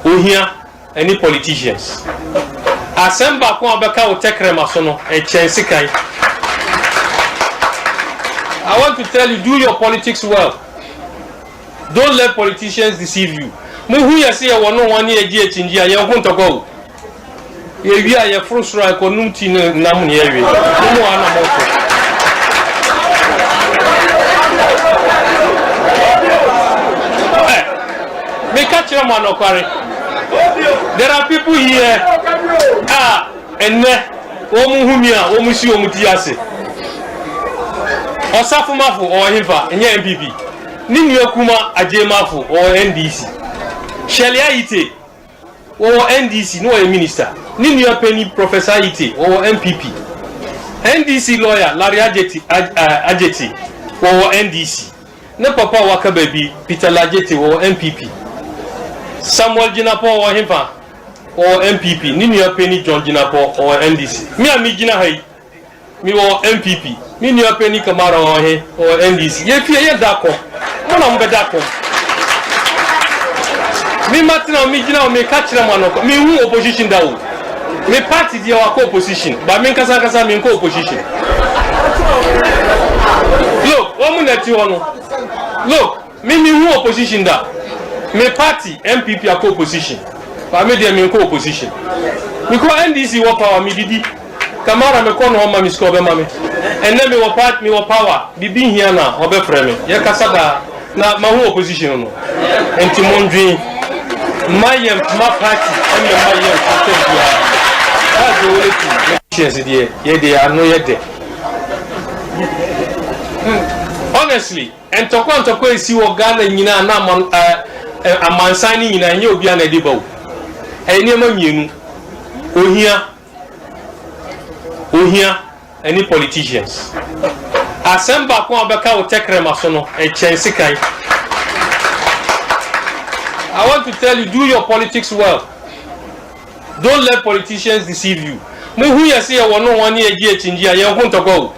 ohia any politicians Asempa ko abeka wo tekrema so no e chensi kai. I want to tell you, do your politics well. Don't let politicians deceive you. Mu hu yesi e wono wani egi echinji aye hu ntoko. Ye wi aye frustra ko numti na mu ne yewe. Mu ana moto. Me catch them on Okwari. There are people here. Omu humia, omu si omu tiase. Osafu mafu o himfa, enye MPP. Nini yokuma aje mafu o NDC. Shelia ite o NDC no a minister. Nini yopeni professor ite o MPP. NDC lawyer Larry Ajeti o NDC. Ne papa waka baby Peter Lajeti o MPP. Samuel Jinapo o himfa o MPP. Nini yopeni John Jinapo o NDC. Mi amijina hai. Mi o MPP. Nini yopeni Kamara o he o NDC. Ye fie ye dako. Mona mbe dako. Mi matina mi jina o me kachira manoko. Mi hu opposition dawo. Mi party dia wako opposition. Ba mi kasa mi nko opposition. Look, omu neti wono. Look, mi hu opposition da. Mi party MPP wako opposition. Ba mi dia mi nko opposition. Because NDC wo power mi didi. Kamara me kono homa mi sko be mame. Enne mi wo part mi wo power. Bibi hia na obe freme. Ye kasa da na ma hu opposition no. Enti mondwi mayem ma party enne mayem content. That's the only thing. Honestly, and toko isi wo Ghana nyina na amansani nyina nye obi ana dibawo. Eniema mienu. Ohia any politicians. Asempa ko abeka wo tekrema so no e chensi kai. I want to tell you, do your politics well. Don't let politicians deceive you. Mu hu yesi e wono wani egi echinji aye hu ntoko.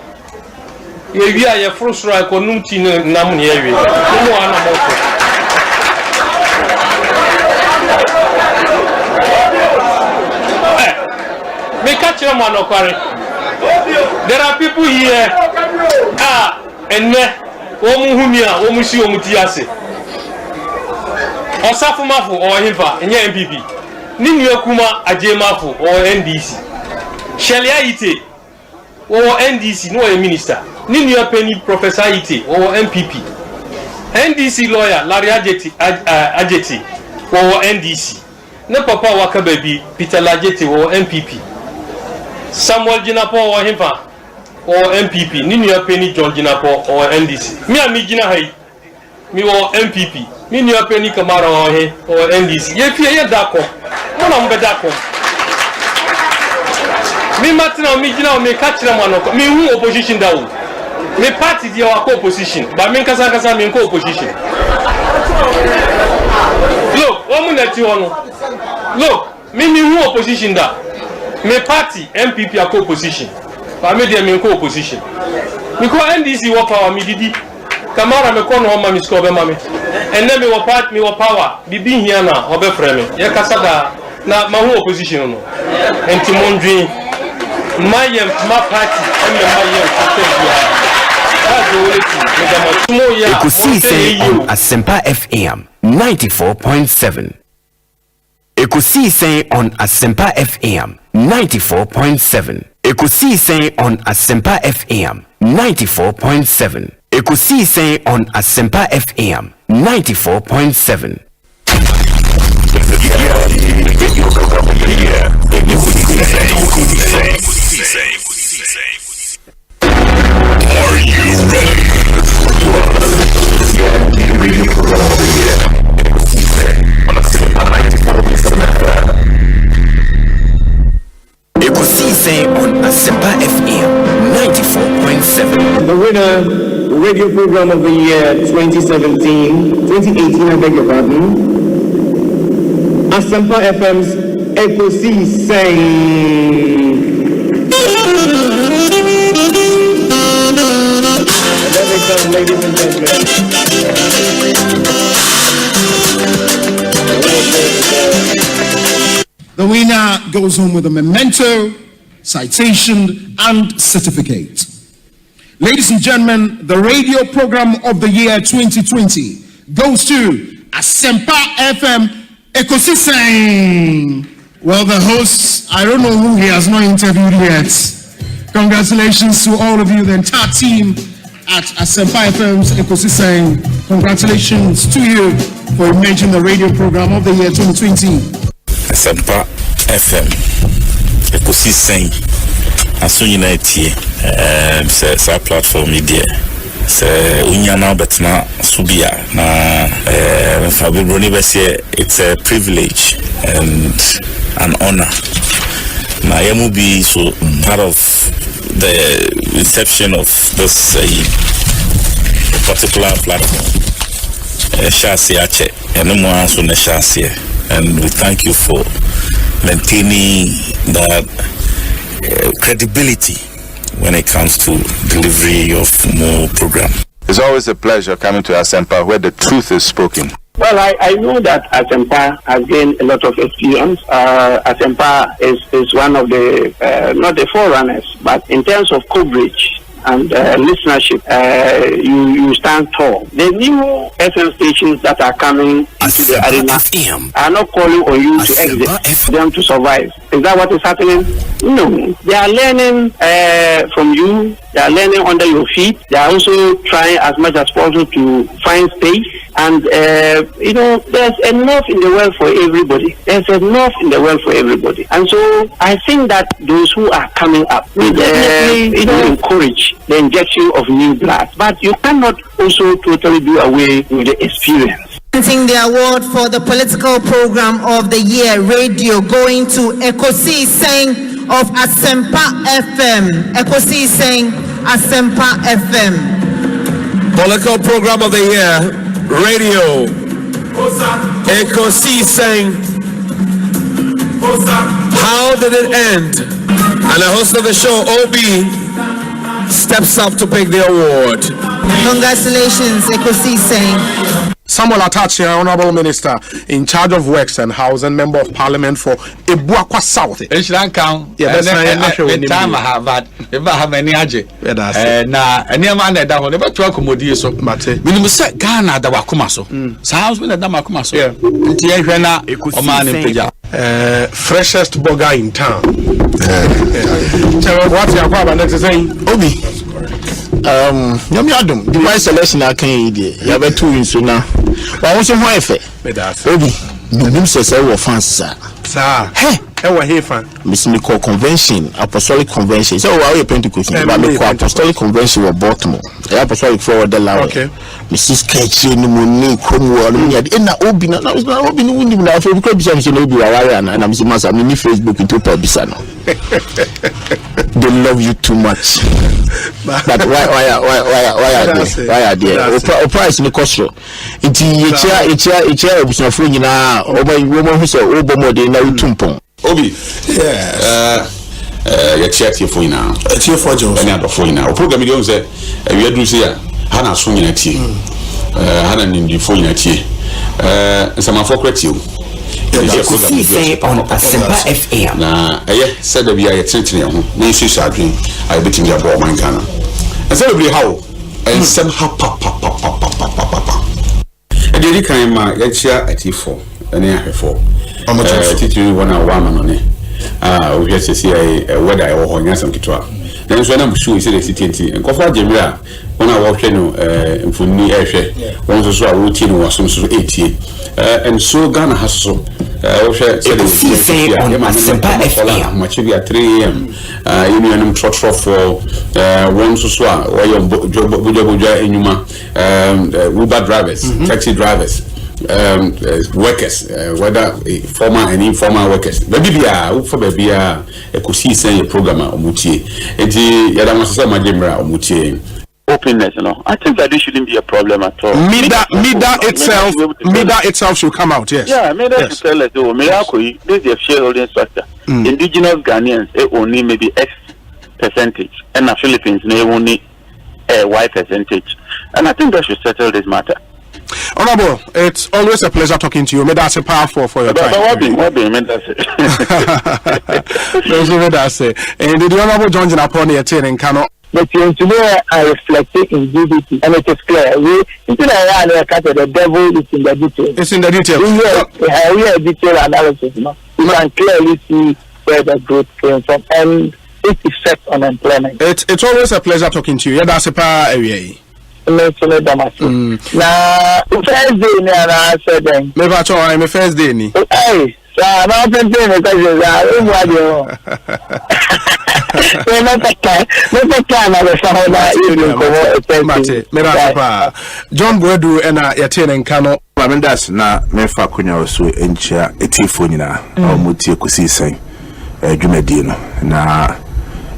Ye wi aye frustra ko numti na mu ne yewe. Mu ana moto. Me catch them on Okwari. There are people here. Omu humia, omu si omu tiase. Osafu mafu o himfa, enye MPP. Nini yokuma aje mafu o NDC. Shelia ite o NDC no a minister. Nini yopeni professor ite o MPP. NDC lawyer Larry Ajeti o NDC. Ne papa waka baby Peter Lajeti o MPP. Samuel Jinapo o himfa o MPP. Nini yopeni John Jinapo o NDC. Mi amijina hai. Mi o MPP. Nini yopeni Kamara o he o NDC. Ye fie ye dako. Mona mbe dako. Mi matina mi jina o me kachira manoko. Mi hu opposition dawo. Mi party dia wako opposition. Ba mi kasa mi nko opposition. Look, omu neti wono. Look, mi hu opposition da. Mi party MPP wako opposition. Ba mi dia mi nko opposition. Because NDC wo power mi didi. Kamara me kono homa mi sko be mame. Enne mi wo part mi wo power. Bibi hia na obe freme. Ye kasa da na ma hu opposition no. Enti mondwi mayem ma party enne mayem content. That's the only thing. Ekosiise On Asempa FM 94.7. Ekosiise On Asempa FM 94.7. Ekosiise On Asempa FM 94.7. Ekosiise On Asempa FM 94.7. Are you ready? Radio program of the year. On Asempa 94.7. Ekosiise On Asempa FM 94.7. The winner, radio program of the year 2018, I beg your pardon. Asempa FM's Ekosiise. Ladies and gentlemen. The winner goes home with a memento, citation, and certificate. Ladies and gentlemen, the radio program of the year 2020 goes to Asempa FM Ekosiisen. Well, the hosts, I don't know who he has not interviewed yet. Congratulations to all of you, the entire team at Asempa FM's Ekosiisen. Congratulations to you for emerging the radio program of the year 2020. Asempa FM Ekosiisen Asunyina etie sa platform media se unya na betna subia na Fabio Bese. It's a privilege and an honor. Na yamu be so part of the inception of this particular platform. And we thank you for maintaining that credibility when it comes to delivery of more program. It's always a pleasure coming to Asempa where the truth is spoken. Well, I know that Asempa has gained a lot of experience. Asempa is one of the, not the forerunners, but in terms of coverage and listenership, you stand tall. The new FM stations that are coming into the arena are not calling on you to exit, them to survive. Is that what is happening? No. They are learning from you. They are learning under your feet. They are also trying as much as possible to find space. And, there's enough in the world for everybody. There's enough in the world for everybody. And so I think that those who are coming up will definitely, encourage the injection of new blood. But you cannot also totally do away with the experience. The award for the political program of the year radio going to Ekosiisen of Asempa FM. Ekosiisen Asempa FM. Political program of the year radio Ekosiisen. How did it end? And the host of the show, Obi, steps up to pick the award. Congratulations, Ekosiisen. Samuel Atachi, Honorable Minister in charge of Works and Housing, Member of Parliament for Ebuakwa South. It should count. Yeah, that's the time I have that. If I have any aje. Na any man that will never talk comedy so. Mate. Minimum set Ghana that wakuma so. So how's been a damakuma so? Yeah. Tiana Oman in Pija. Freshest burger in town. What's your problem next saying? Obi. Nyamiadum, device selection I can eat. You have 2 in sooner. But also, my effect. Obi, the says I will fancy, sir. Hey, I will hear fan. Miss Nicole Convention, Apostolic Convention. So, I will Pentecost, but the Apostolic Convention of Baltimore. The Apostolic Forward the Law. Okay. Mrs. Ketchy, Moni, Cromwell, and Obi, and I was not Obi, winning now for the club, and Obi, and I'm saying, I'm in Facebook into Pabisano. They love you too much. But why are they? Price in the cost. It's a phone now. Over woman who said, "Oh, more than now, Tumpon." Obi, you check your phone now. It's your phone. Any other phone now. Program you say, we are doing here. Hana swing at you. Hana in the phone at you. Some of you. Ekosiisen on Asempa FM. Na said that we are treating you. We see Sadrin. I bet you are born in Ghana. And so we how and somehow papa. And you can get here at E4 and E4. I'm a teacher 1 hour on it. We have to see a weather or some kitwa. Then when I'm sure you say the city and go for Jamia. When I walk in for me, one was a routine was some 80. And so Ghana has so. Ekosiisen on Asempa FM. Much be at 3 a.m. You trot for one so or your Buja in Yuma, Uber drivers, taxi drivers, workers, whether formal and informal workers. Baby, for baby, Ekosiisen programmer or Muti. Yadamasa Majimra or Muti. Openness, I think that this shouldn't be a problem at all. Mida itself should come out, yes. Yeah, Mida should tell us, Miracle, this is a shareholding structure. Indigenous Ghanaians, only maybe X percentage, and the Philippines, they only Y percentage. And I think that should settle this matter. Honorable, it's always a pleasure talking to you. May that's a powerful for your time. What be, and the Honorable John Jinaponi attending cannot. But today I reflected in GDP, and it is clear. The devil is in the detail. It's in the detail. We have detailed analysis. You can clearly see where the growth came from and its effect on employment. It's always a pleasure talking to you. Yeah, that's a power area. Now, Thursday, I said, maybe I'm a first day. Hey, so I'm not John Bredu and Yatene Kano. That's not me for Kunya so in chair a tifonina or muti Ekosiisen Jumedino. Na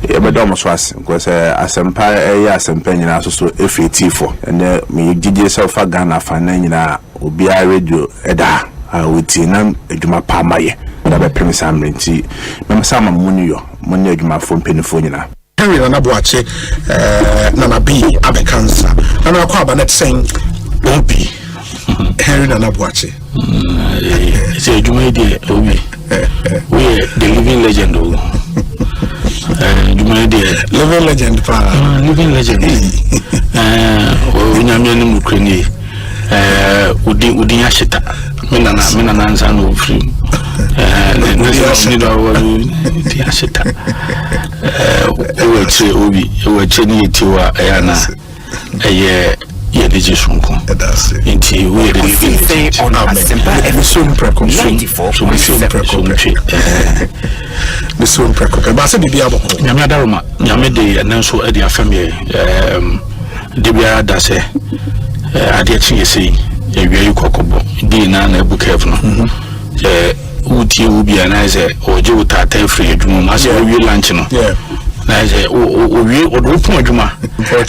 Ebedomus was because Asempa Asempa so FAT4 and me did yourself a Ghana Fanina will be a radio Eda. With Nam Juma Pamaye, but I premise I'm renty. Mamma Sama Munio, Munia Juma from Penifona. Henry Nanabuache, Nana B, Abekansa, Nana Kwaba, not saying Obi, Henry Nanabuache. It's a Juma day, Obi. We the living legend. Juma day, living legend, living legend. Unyamian Mukreni, Udinashita. Mina nanza no free. Nida walu diashita. Obi ni tiwa ayana aye yedijisunko. Inti we living on Asempa Ba se bibia boko. Nyame adaroma. Nyame de nanso e de afamie de bia da se ade chinyesi ewia yukokobo di na ebu kev no uti ubi anaize oje utata free adwuma ma se wi lunch no na je owi odopon adwuma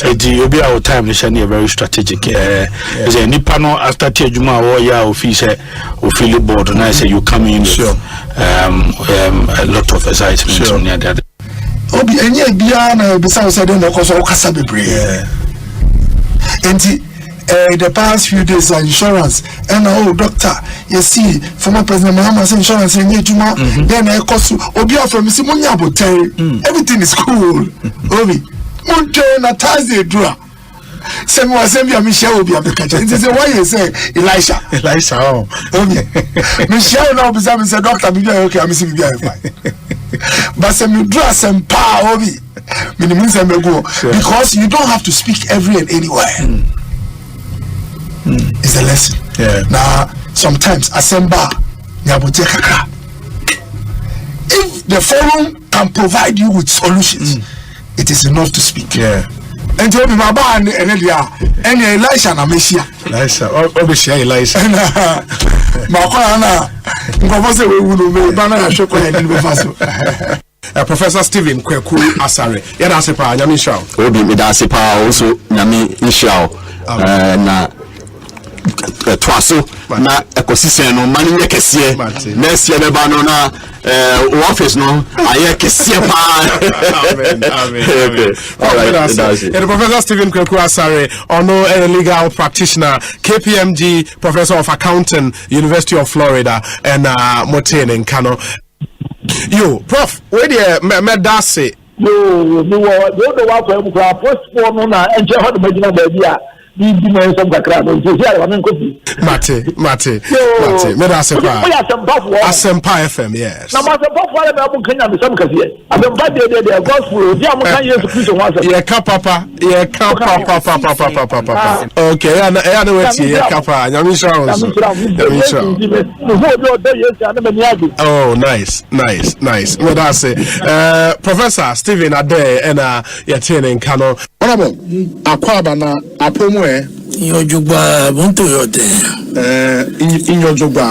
edi obi our time ni shane very strategic is a nipa no after ti adwuma wo ya office o feel board na say you come in with a lot of excitement on the other obi enye bia na bisa say dem ko so kasa bebre enti the past few days insurance and doctor you see former president Mahama say insurance in Juma then I cost obi from see money about everything is cool obi monte na Thursday dura same was same ya Michelle obi abekacha it say why you say Elisha oh obi Michelle now be say doctor be okay I see be fine but some dura some power obi minimum say me go because you don't have to speak every and anywhere. It's a lesson. Now, sometimes Asemba, Nyaboteka. If the forum can provide you with solutions, it is enough to speak. And to be my band and Elisha na Messiah. Elisha, obviously Elisha. Makwana, Ngomose we will be banana shoko and Faso. Professor Stephen Kweku Asare. Yada sepa nyami shao. Obi mi da sepa also nyami shao. Na twaso na Ekosiisen no mani nye kese na sie be ba no na office no aye kese pa amen all right the Professor Stephen Kweku Asare ono a legal practitioner KPMG professor of accounting University of Florida and Motene in Kano yo prof where the medase yo no wa for em kwa post for no na enje ho de magina ba bia di men some kakra no so ya wa men kofi mate me da sepa Asempa FM yes na ma sepa for na bu kanya me some kasie Asempa de gospel di am kan Yesu Kristo wa ye ka papa okay ya na wetie ye ka pa nyame insurance oh nice me da say Professor Stephen Ade and Yatene in Kano honorable akwaba na apomo Yojugba bonto yote Yojugba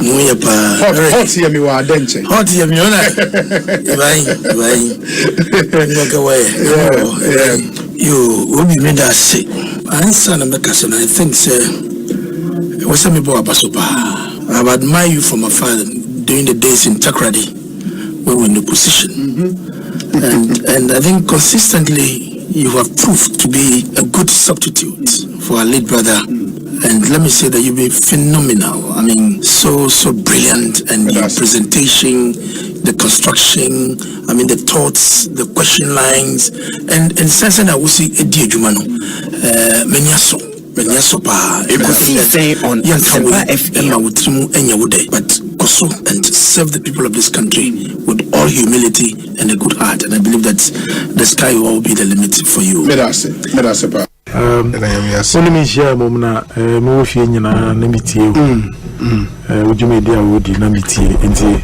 muye pa hot ya mi wa denche hot ya mi ona bai ngokawe yo obi me da say answer na make us I think say we say me bo abasopa I admire you from afar during the days in Takrady when we were in the position and I think consistently you have proved to be a good substitute for our late brother. And let me say that you've been phenomenal. I mean, so brilliant. And your presentation, the construction, I mean, the thoughts, the question lines, and since I will see a dear Jumano, Ekosiisen On Asempa FM. But also and serve the people of this country with all humility and a good heart. And I believe that the sky will all be the limit for you. Only me share momna mo fi nyina na mitie ujumedi awodi na mitie nti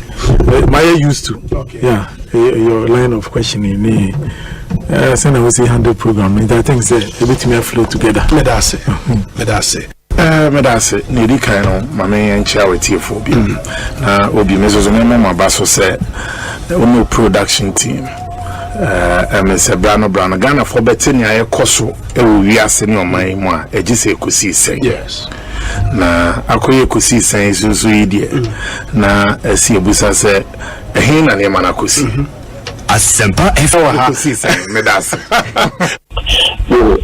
my used to yeah your line of questioning me send I say handle program and I think say a bit me flow together medase ne di kan no mame encha wetie for bi na obi mezozo ne mama baso say ono production team Mr. Brano Ghana for betting I koso we are sending on my moi ejise Ekosiisen. Yes. Na akoye Ekosiisen izuzu idie na esi ebusa se ehin na nema na kosi. Asempa Ekosiisen medase.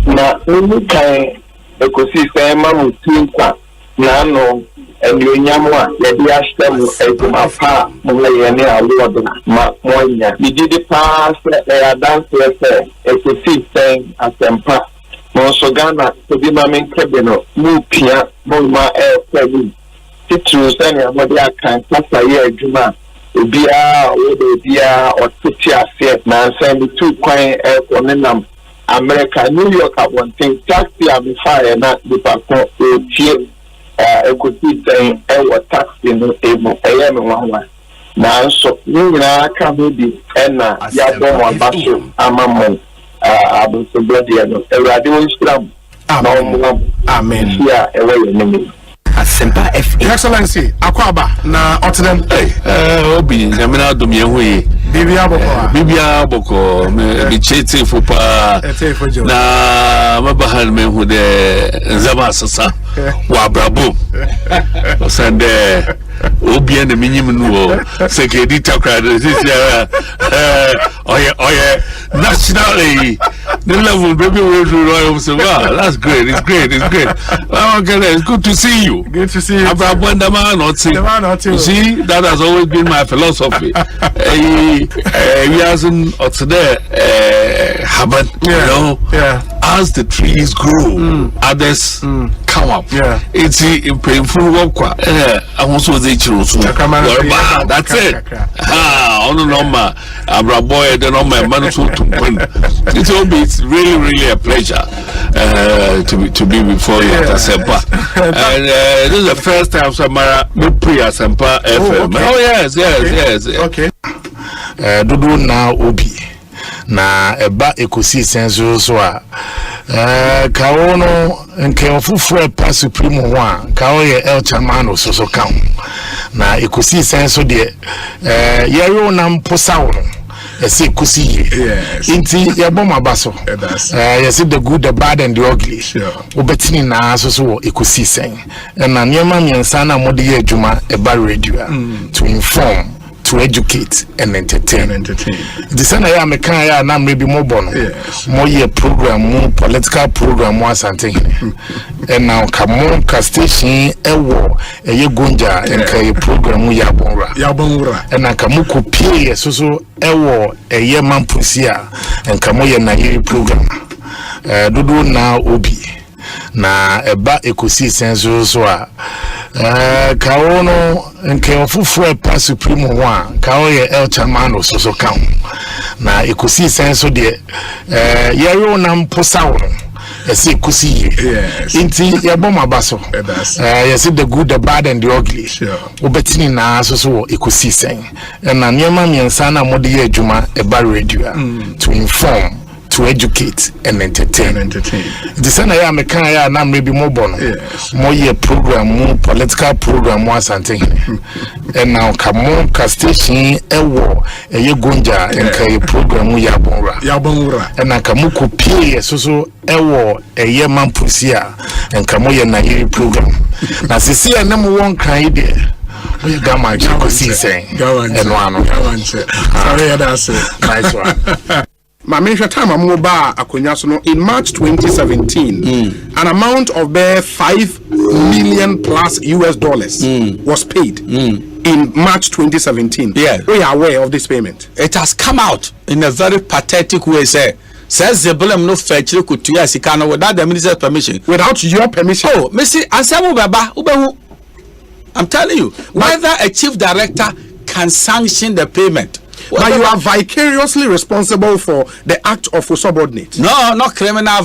Na unu kai Ekosiisen ma mutinkwa na no Enyamwa, the Ashton, Mapa, Mulay, Award, Moya. We did the pass, a dance with Ekosiisen Asempa, Monsogana, to be Mammy Cabino, Mupia, Moma Air Cabin, Titus, and Amodia can pass a year, Juma, Ubia, Ubia, or Titia, Fiat, and send the 2 quiet air for Nenam, America, New York, at one thing, taxi, I'm fire, not the Paco, Ekosiisen taxi no able one. Now, so you can be and Yabon Basso, Amamon, Abu Sobradiano, a radio scrum. Amen. Yeah, away. Asempa FM. Excellency, Akwaba, na Otten, Obi, Yamina Domiawe, Bibia Boko, me chete for pa, na Mabahan me who de Zamasasa, Wabrabo, Sande, Obi and the minimum, Secretary Takra, nationally, the level, baby, wow, that's great, it's great. It's good to see you. Good to see you. You see, that has always been my philosophy. We hasn't today happen, you know. As the trees grow, others come up. It's painful work. I also say that's it. It's really a pleasure to be before you at Asempa. And this is the first time Samara we pre Asempa FM. Oh yes. Okay. Dudu na obi na eba Ekosiisen so a kawono nke ofufure pa supreme ho a kawo ye el chamano so kan na Ekosiisen so de yero na mposawo no ese kusi inti yabom abaso yes the good the bad and the ugly obetini na so Ekosiisen na niema miensa na mode ye adwuma eba radio to inform, to educate and entertain. The sana ya mekan ya na maybe more bono more ye program, more political program was something and now come ka station ewo eye gonja and ka program ya bonra and na kamu kopie so ewo eye mampusia and kamu ye na ye program dudu na obi na eba Ekosiisen so a kawono nke ofufure pa supreme ho a kawo ye el chamano so kan na Ekosiisen so de yero na mposawo ese kusi inti yabom abaso yes the good the bad and the ugly obetini na so Ekosiisen na niema miensa na mode ye adwuma eba radio to inform, to educate and entertain. The sana ya mekan ya na maybe more bono more ye program, more political program was something and now come ka station ewo eye gonja and ka program ya bonra and na kamu kopie so ewo eye mampusia and kamu ye na ye program na sisi ya nemu won kan ide we gama Ekosiisen and one sorry that's nice one. my mention time amoba akonyaso in March 2017 an amount of $5 million plus US dollars was paid in March 2017. Yeah, we are aware of this payment. It has come out in a very pathetic way. Says the blame no fetch could to Yasikano without the minister's permission. Without your permission. Oh, Missy Asempa Baba, I'm telling you, whether a chief director can sanction the payment. But you are vicariously responsible for the act of a subordinate. No, not criminal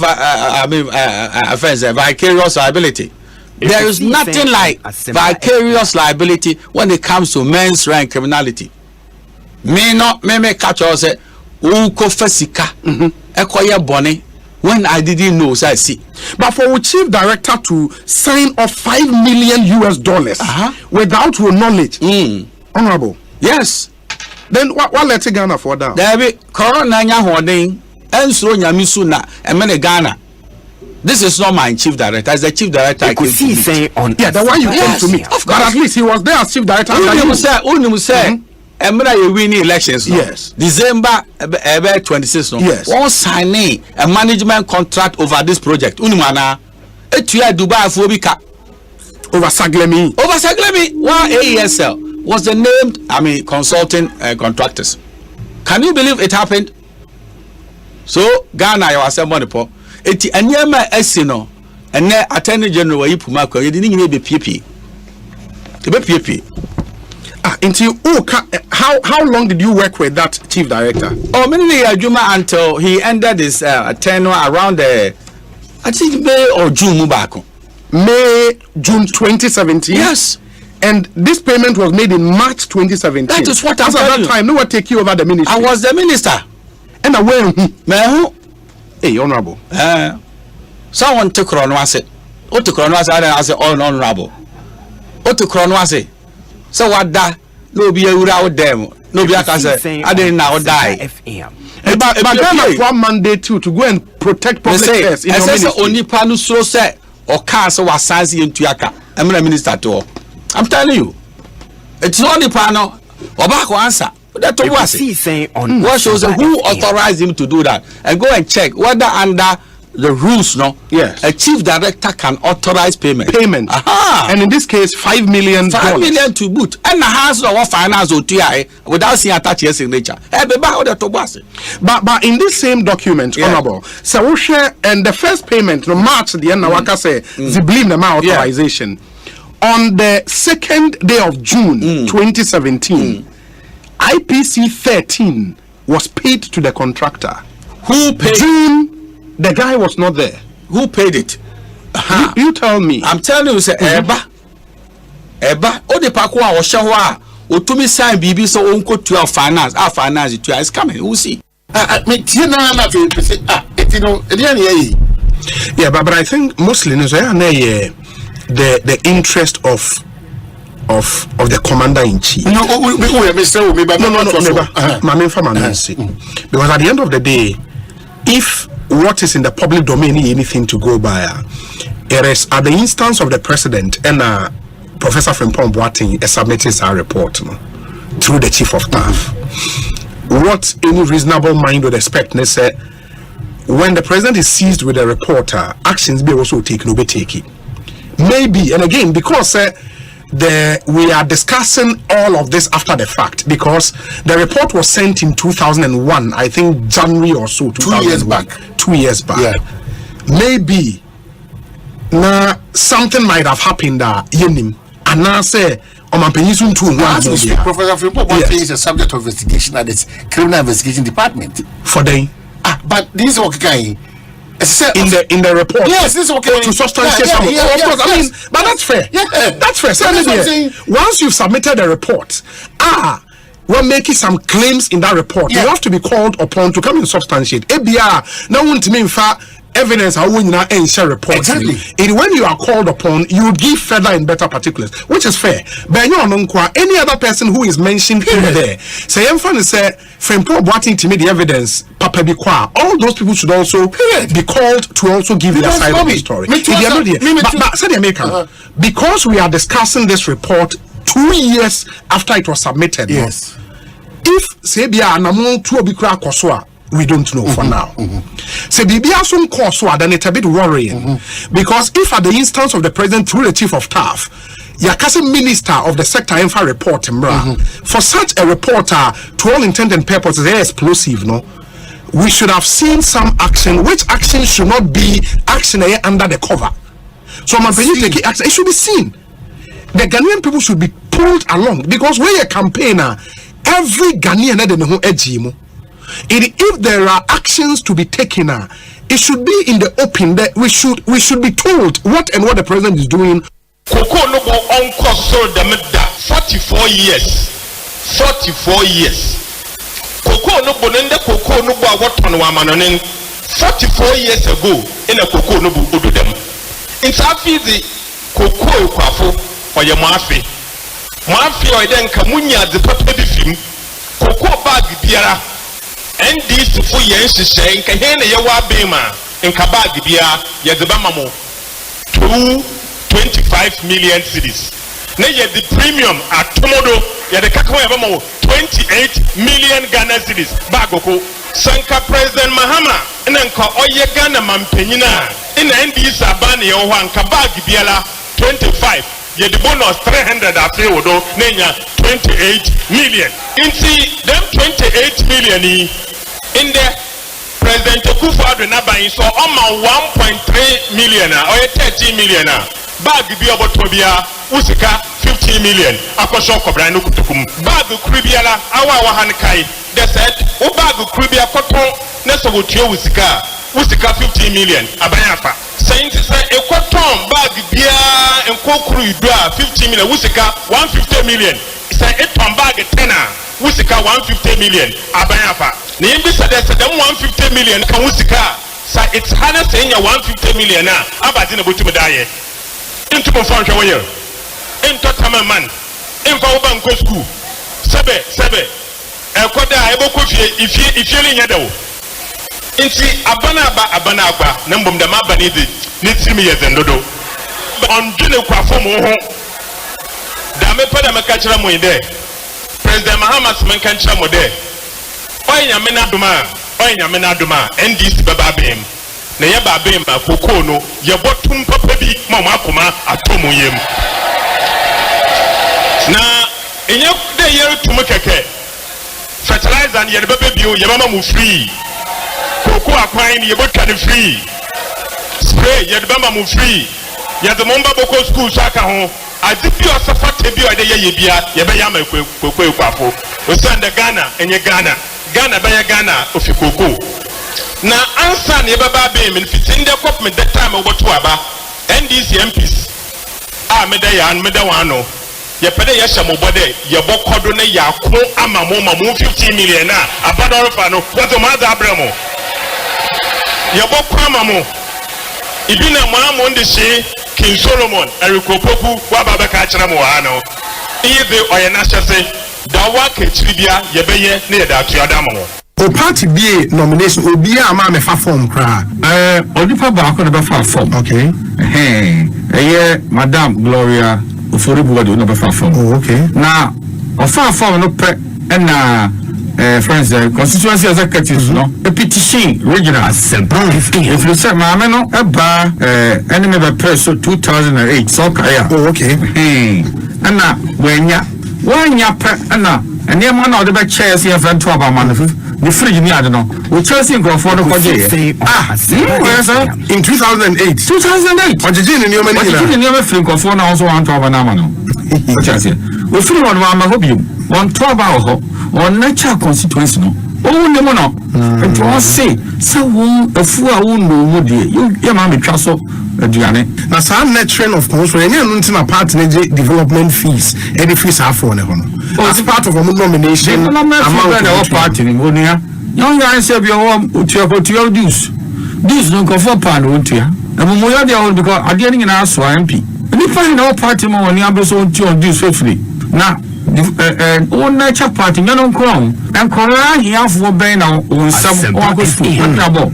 offense, vicarious liability. There is nothing like vicarious liability when it comes to men's rank criminality. Me catch us uko fasika ekoye bone when I didn't know, so I see. But for a chief director to sign off $5 million US dollars without your knowledge, honorable. Yes. Then what let Ghana for that? There be corona nya holding and so nyamisu na emene Ghana. This is not my chief director. As the chief director, I Ekosiisen On yeah, the one you came to me. But at least he was there as chief director. Unu say emra you win elections. Yes. December 26. No. Yes. One signing a management contract over this project. Unu mana etuya Dubai afobika over Saglemi. Over Saglemi. One AESL was the named consulting contractors. Can you believe it happened? So Ghana you are money po. Eti anyama esino ene attorney general wa yipuma kwa yedi ni be PP. Be PP. Until how long did you work with that chief director? Oh, mainly Ajuma until he ended his tenure around I think May or June mubako. June 2017. Yes. And this payment was made in March 2017. That is what I'm telling you. At that time, no one take you over the ministry. I was the minister. And aware who? Hey, honorable. Someone took Ronwase. What took Ronwase? I said, oh, honorable. What took Ronwase? So what that? No be a without them. No be a say. I didn't now die. But then one mandate to go and protect public affairs in your ministry. Only panu so say or cancel was size into Yaka. I'm a minister to all. I'm telling you, it's only panel. Obako answer. That was what shows who authorized him to do that, and go and check whether under the rules, yes, a chief director can authorize payment. And in this case, $5 million. $5 million to boot, and the house of finance or TI without seeing attached your signature. But in this same document, honorable, so we share and the first payment, no March the end of say Ziblim the authorization. On the 2nd day of June 2017, IPC 13 was paid to the contractor. Who paid? June, the guy was not there. Who paid it? You tell me. I'm telling you, say Eba. O de pakwa o shahwa. O tumi sign BB so unko to our finance. Our finance to is coming. We'll see. Yeah, but I think Muslims the interest of the commander in chief. No. Because at the end of the day, if what is in the public domain is anything to go by, it is at the instance of the president and Professor Frimpong Boateng submitting our report through the chief of staff. What any reasonable mind would expect, when the president is seized with a reporter, actions be also taken, will be taken. Maybe, and again, because we are discussing all of this after the fact, because the report was sent in 2001, I think January or so. 2 years back. 2 years back. Yeah. Maybe now something might have happened yenim, and now say Professor Frimpong is a subject of investigation at its criminal investigation department. For them. But this is okay. In the report, yes, this is okay. To substantiate of course. I mean, but that's fair. That's fair. Once you've submitted a report, we're making some claims in that report. You have to be called upon to come and substantiate. ABR now want to mean evidence how when you now share report. Exactly. When you are called upon, you give further and better particulars, which is fair. But you know, any other person who is mentioned over there, say Frimpong Boateng to me the evidence, Papa Bikwa, all those people should also be called to also give their side of the story. But say the American, because we are discussing this report 2 years after it was submitted. Yes. If Sebia Namon to Bikra Koswa, we don't know for now. So BBA some course then it's a bit worrying because if at the instance of the president through the chief of staff, Yakasi minister of the sector info report for such a reporter to all intent and purposes they explosive, no. We should have seen some action, which action should not be action under the cover. So my take action, it should be seen. The Ghanaian people should be pulled along because when a campaigner, every Ghanaian if there are actions to be taken, it should be in the open. That we should be told what the president is doing. Koko no go unko so demeda 44 years. 44 years. Koko no bo nende koko no bo awoton wa manonen 44 years ago in a koko no bo odo dem. In Safizi koko kwafo oye mafi. Mafi o den ka munya de papa bi fim. Koko bag biara NDC fu yen hyehyɛ nka he na yɛwɔ abema nka bag bia yɛde ba mamo 25 million cedis na yɛde premium atomodo yɛde kaka yɛba mamo 28 million Ghana cedis bag ko sanka president Mahama na nka ɔyɛ Ghana mampanyina na NDC aba na yɛwɔ hɔ nka bag biala 25 yɛde bonus 300 afi wodo na nya 28 million inti them 28 million in the President Akufo-Addo na ban so oma 1.3 million or 13 million bag bi obotobia usika 15 million akosho kobra no kutukum bag kribiala awa han kai they said o bag kribia koton na so wotua usika 15 million abayafa saying say e koton bag bia enkokuru idua 15 million usika 150 million say e ton bag 10 usika 150 million abayafa na yimbi said them 150 million kan usika say it's hana saying 150 million abadi na botum daye into confront where into tamaman info banko school sebe ekoda eboko fie ifie ni nyada wo inti abana agba na mbom da maba ni di ni timi ye zendodo ondune kwa fomo ho da me pada meka kira mo ide president Mahama se menka kira mo de oynya me na duma NDC baba bem na ye ba bem akoko no ye botum papa bi mama akoma atomo yem na enye de ye tum keke fertilizer and ye baba bio ye mama mu free koko akwan ni ye botwa ni free spray ye baba mu free ye de momba boko school saka ho adipi osafate bi o de ye bia ye be yama koko ekwafo o sanda Ghana enye Ghana baya Ghana ofikoko na ansa ne baba be me fitin de kop me that time oboto aba NDC MPs meda wano ye pede ye hyamo bode ye bokodo ne yakko amamo 50 million abadoro fa no wato ma za abramo ye bokko amamo ibina maamo ndihye King Solomon erikopoku wa baba ka kira mo wa no ibe oye na hyese da wa ka kiribia ye beye ne ye da to adamo o party be nomination obi ama me fa form kra odipa ba ko ne be fa form okay Madam Gloria Oforibuwa do no be fa form okay na o fa form no pe na friends constituency executives no a petition regional Asempa 15 if you say maame no eba enemy be press so 2008 so kaya okay na wanya pe na eniema na o de be chair se event to aba man the fridge ni ade no we Chelsea go for the project in 2008 ojeje ni nioma free go for na also want to aba na ma no Chelsea we free one ma hobi one to aba ho on nature constituency no o ne mo no and to say so afu a wo no mu de ye ma metwa so aduane na sa net of course we no ntina part na development fees any fees afọ ne ho no as part of a nomination amount of party ni onia yon yan se bi o to dues no go for pan o tia na mo yo de all because ade ni na so MP ni fa na party mo woni abeso to dues faithfully na on nature party no nkron enkora hiafo ben na on sam o akofu na bo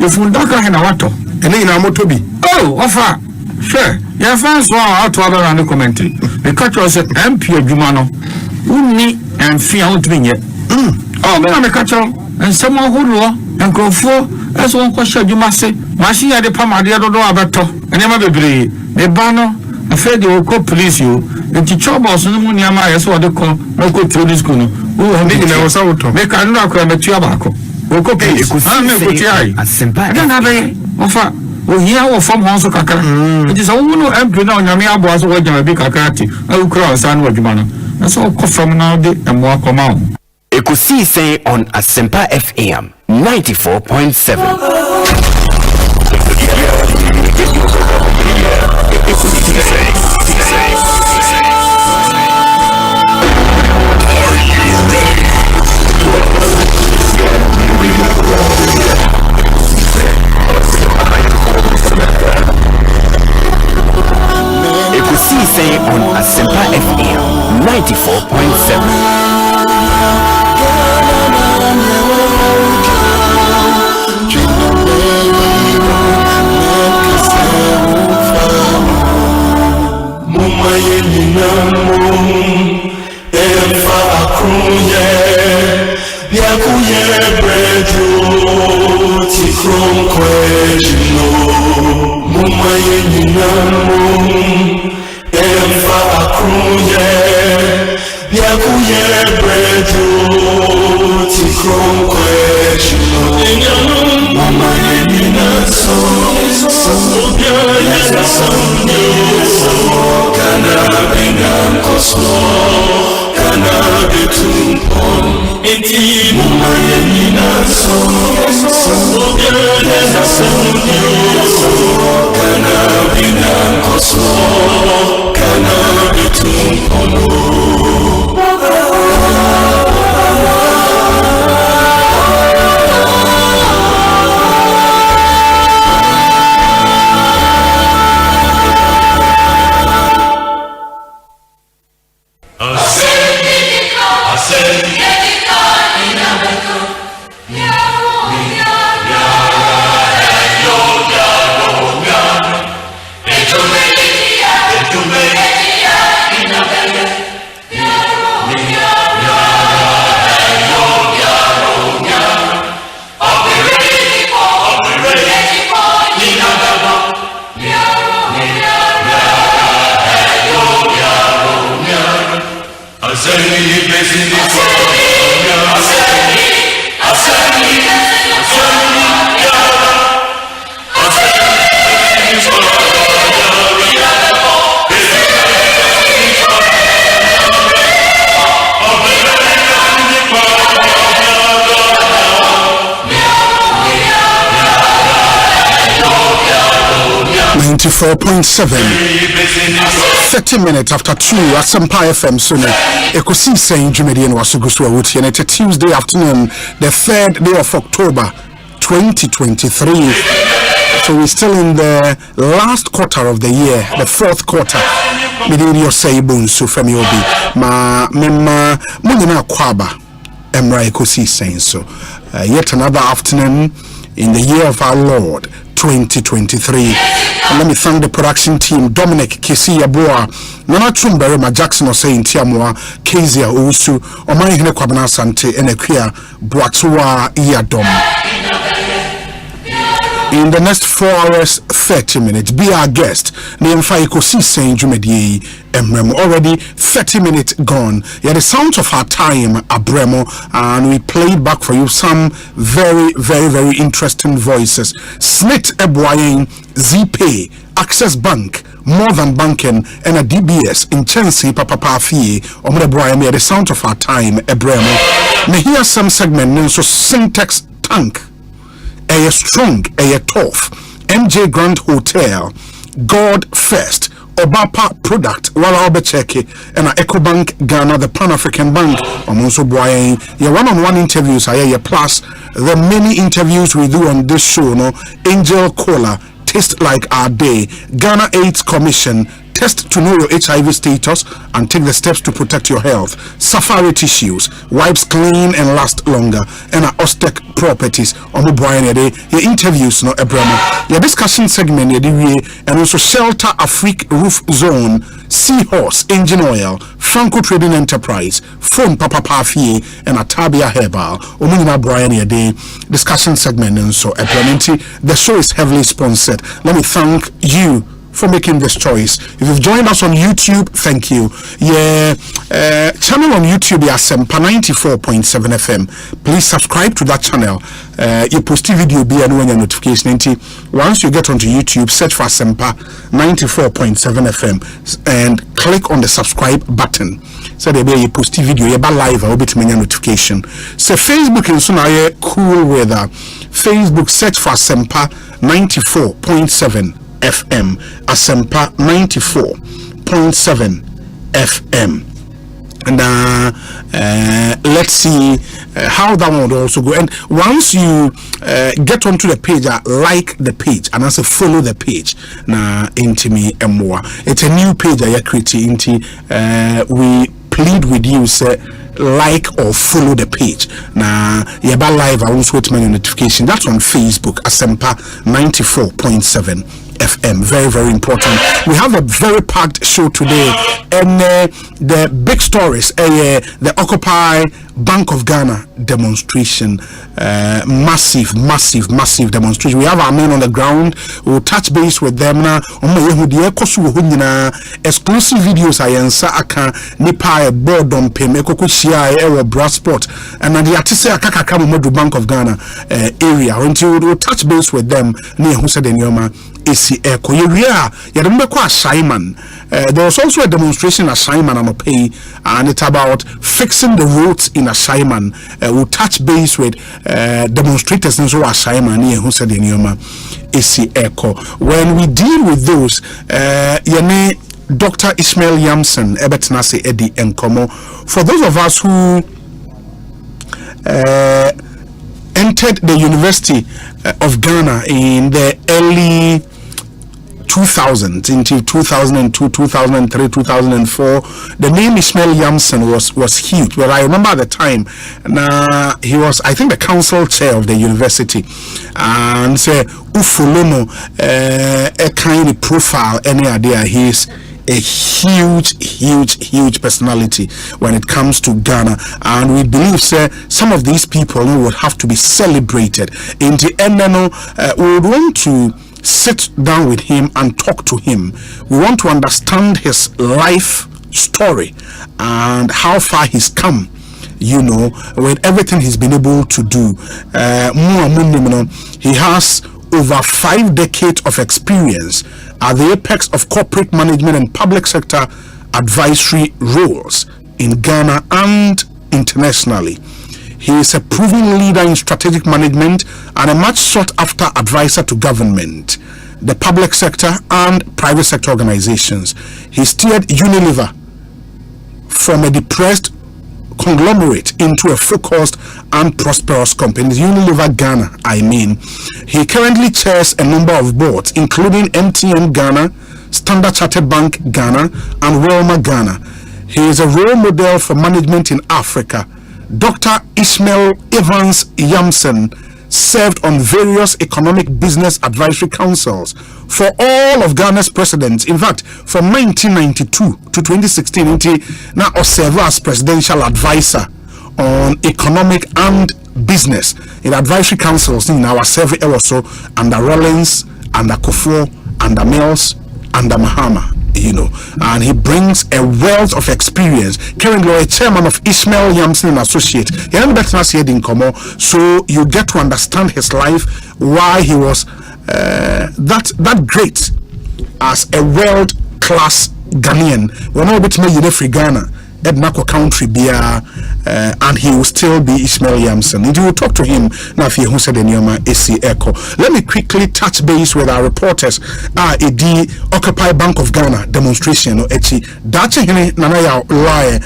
ifundaka he na wato ene ina moto bi ofa sure ya fans wa auto aba na commentary because you said MP adwuma no unni enfia ontumi nye me na me ka cho and someone who and go for as one question you must say machine at the Pamadia do abato and never be the banner afraid they will call police you and to trouble so no money as what they call no go through this school who was out to make another crime at Yabako. We go pay Asempa. I don't have a offer. We hear from Bonsu Kaka. It is all no empty now. Yamia was watching a big Kakati. I will cross and what you want. That's all from now and more come out. Ekosiisen on Asempa FM 94.7. Ekosiisen on Asempa FM 94.7. .7 30 minutes after 2 Asempa FM so Ekosiisen Jumedian Wasuguswa Wuti and it's a Tuesday afternoon, the 3rd day of October 2023. So we're still in the last quarter of the year, the 4th quarter. Midiri Osei Bonsu from Yobi ma mema munina kwaba emra Ekosiisen so yet another afternoon in the year of our Lord 2023. And let me thank the production team, Dominic Kesi Yaboa, Nana Trumbere, Jackson Osei Ntiamwa, Kezia Ousu, Omani Hene Kwabena Sante, Enekia, Boatua Iyadom. In the next 4 hours, 30 minutes, be our guest. Nemfa Ekosiisen Jumedie Emremo. Already 30 minutes gone. Yeah, the sound of our time, Abremo, and we played back for you some very, very, very interesting voices. Snit Ebwayen, ZPay, Access Bank, More Than Banking, and a DBS in Chelsea, Papa Fee, Omrebwayen, the sound of our time, Abremo. May hear some segment, so Syntax Tank. A strong, a tough, MJ Grand Hotel, God First, Obapa Product, Wala Obecheke, and Ecobank Ghana, the Pan African Bank, Omonso Boye, your one-on-one interviews, plus the many interviews we do on this show, no, Angel Cola, Taste Like Our Day, Ghana AIDS Commission, Test to know your HIV status and take the steps to protect your health. Safari tissues, wipes clean and last longer. And Ostec properties. Omo Brian Ede, your interviews no Ebramo. Your discussion segment and also Shelter Afrique Roof Zone, Seahorse Engine Oil, Franco Trading Enterprise, Phone Papa Pafie, and Atabia Herbal. Omunina Brian Ede discussion segment and so Ebramo. The show is heavily sponsored. Let me thank you for making this choice. If you've joined us on YouTube, thank you. Channel on YouTube is Asempa 94.7 FM. Please subscribe to that channel. You post video be and when your notification. Once you get onto YouTube, search for Asempa 94.7 FM and click on the subscribe button. So there be you post video, you ba live or bit many notification. So Facebook is so now cool weather. Facebook search for Asempa 94.7 FM, Asempa 94.7 FM, and let's see how that one would also go. And once you get onto the page, like the page and also follow the page. Na into me and more. It's a new page I creating. We plead with you, say like or follow the page. Na yaba live I also wait my notification. That's on Facebook, Asempa 94.7 FM. Very, very important. We have a very packed show today, and the big stories, the Occupy Bank of Ghana demonstration, massive demonstration. We have our men on the ground. We'll touch base with them now. Exclusive videos I answer aka nipa board on pay me koko shia e Brasport and the artist akaka modu Bank of Ghana area. Until we'll touch base with them near who said Nyoma AC Echo. You remember Simon. There was also a demonstration at Simon on pay, and it's about fixing the roads in Simon. We'll touch base with demonstrators in Simon near who said Nyoma AC Echo. When we deal with those, Dr. Ishmael Yamson, Ebetnase Eddie Nkomo. For those of us who entered the University of Ghana in the early 2000s, into 2002, 2003, 2004, the name Ishmael Yamson was huge. Well, I remember at the time, he was, I think, the council chair of the university, and say Ufolono, a kind of profile, any idea, he's a huge personality when it comes to Ghana, and we believe some of these people would have to be celebrated. In the end, we would want to sit down with him and talk to him. We want to understand his life story and how far he's come, with everything he's been able to do. He has over 5 decades of experience at the apex of corporate management and public sector advisory roles in Ghana and internationally. He is a proven leader in strategic management and a much sought after advisor to government, the public sector and private sector organizations. He steered Unilever from a depressed conglomerate into a focused and prosperous company, Unilever Ghana, I mean. He currently chairs a number of boards, including MTN Ghana, Standard Chartered Bank Ghana, and Welma Ghana. He is a role model for management in Africa. Dr. Ishmael Evans Yamson served on various economic business advisory councils for all of Ghana's presidents. In fact, from 1992 to 2016, now served as presidential advisor on economic and business in advisory councils in our survey also under Rollins, under Kufuor, under Mills, under Mahama. And he brings a wealth of experience. Currently a chairman of Ishmael Yamson and Associate. So you get to understand his life, why he was that great as a world class Ghanaian. We're not able to make you free Ghana. Ednako country beer, and he will still be Ishmael Yamson. And you will talk to him now if you said AC Echo. Let me quickly touch base with our reporters. The Occupy Bank of Ghana demonstration. Dachi hini nanaya lie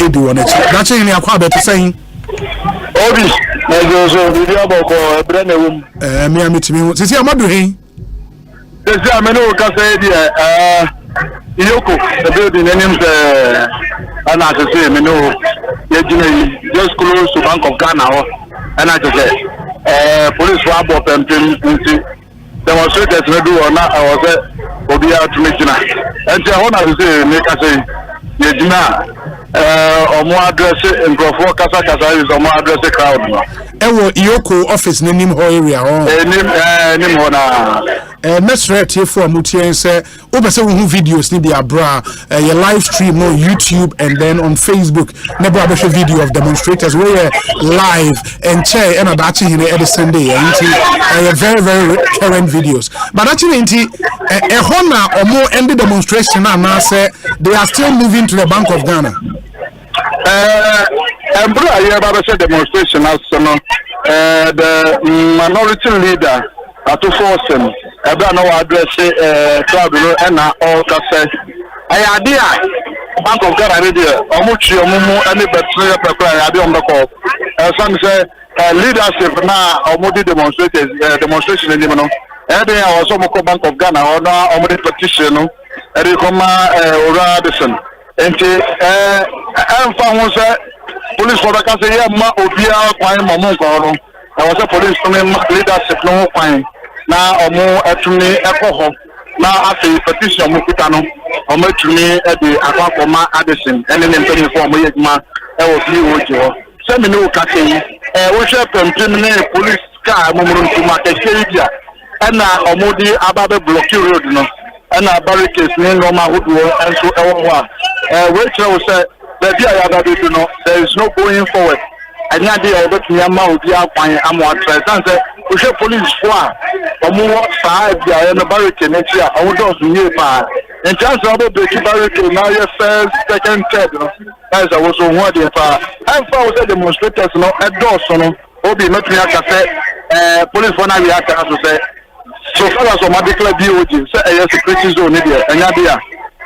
edi wonechi. Dachi hini akwa beto saying Obi na gozo video boko ebrene wum. Me amitimi. Sisi amadu hin. Sisi amenu ka say dia Yoko, the building names and as I say, me know just close to Bank of Ghana and as I say, police were up and demonstrators may do or not I was will be out to me tonight. And I want to say, make us say or more address in Grofo Casa is or more address a crowd. Yoko office name area Mesret here for Mutian say over several videos need the abra your live stream on YouTube and then on Facebook never a video of demonstrators where live and chair and actually in every Sunday and very very current videos but actually a honor or more ended demonstration and now say they are still moving to the Bank of Ghana. And bro, I have a demonstration as the minority leader to force him. I don't know address tribunal and all say I idea Bank of Ghana radio Omuchi Omumu any better prepare I be on the call. Some say leadership now Omudi demonstration in the and then I also Bank of Ghana or now Omudi petition and they come Radisson and police for the country ma obia kwan momo I was a police leadership no kwan na omo atumi ekoho na afi petition mukutano omo atumi e de akwa addition ene ne mpeni for omo yegma e wo bi wojo se me no ka sei wo hwe pempem ne police car momoro ntuma ke sheria ena omo di ababe block road no ena barricades ne no ma hodo enso e wo wa we tell say there is no going forward. And now they are about to Yamma be out by Amwa Trans. We should police for or more side in the barricade next year. I would also nearby. In terms of the barricade, now your first, second, third. As I was on one day, and for the demonstrators, no, at Dawson, Obi, not me, I say, police for now, we have to say. So far as my declare DOG, say a security zone, and Nadia.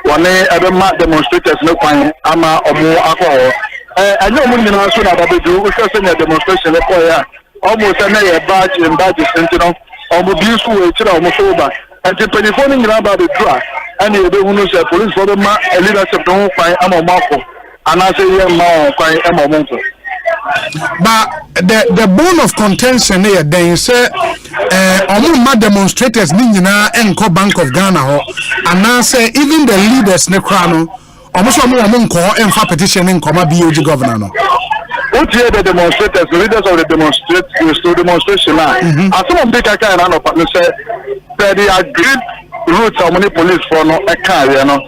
One demonstrators no point ama omo akọ I know mun na so na babedu we say na demonstration e koya almost na ye badge sentino omo bi su we kira omo so ba and the telephone nyina ba be dra and e be hunu say police for ma leadership don kwan ama omo akọ ana say ye ma kwan ama omo nko. But the bone of contention here then say my demonstrators ni nyina enko Bank of Ghana ho and now say even the leaders ne kra no almost nko enfa petition enko ma BOG governor no. What here the demonstrators, the leaders of the demonstration now. As some of the kind of partner say they agreed routes of many police for no a car, you know.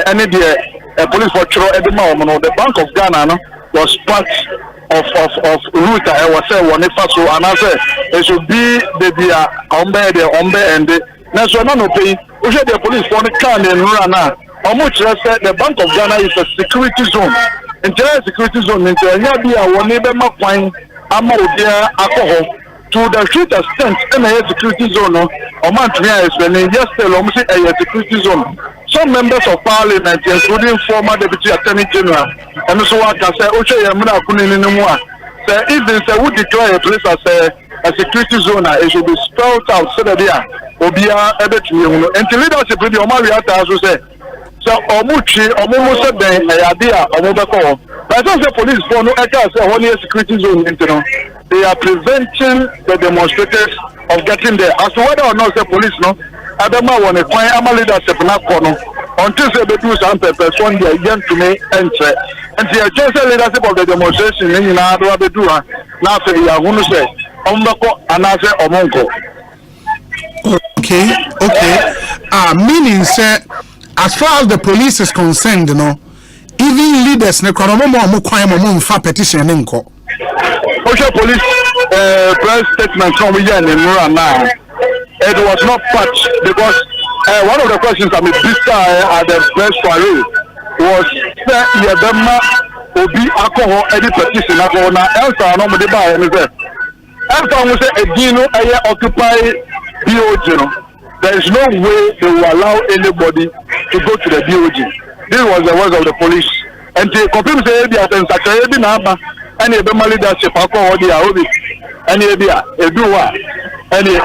Any police for Chiro Edema, the Bank of Ghana no was part of route I was saying one if so and I said it should be the ombe and the national no pay. We should the police for the car in Rana. How much said the Bank of Ghana is a security zone. Internal security zone in the one neighbor Makwan Amodia alcohol to the street extent in a security zone or Montreal is when yesterday almost a security zone. Some members of parliament, including former deputy attorney general, and so I can say, Osei Yamuna Kuninumua, say if they would declare a place as a security zone, it should be spelled out so that they are Obia Ebet and to leadership with the Omariata as we say. So Omuchi Omusa Ben Ayabia Omobako. But as the police for no one year security zone they are preventing the demonstrators of getting there. As to whether or not the police no Adama want to find a leadership na kono until they do some purpose one day young to me enter. And the just leadership of the demonstration in Adwa Bedua now say Yahunu say Ombako Anase Omonko. Okay. Meaning say as far as the police is concerned, you know, even leaders ne kono mo kwan mo mfa petition ne nko. Osei police press statement from we in now. It was not patched because one of the questions I mean at the press soiree was Yabema Obi alcohol any petition na Elsa no mo dey buy me say. Elsa mo say Edino occupy BOG. There is no way they will allow anybody to go to the BOG. This was the words of the police. And they confirm say they are saying Sakayedi Naba and the leadership alcohol the Aobi and the Edua and the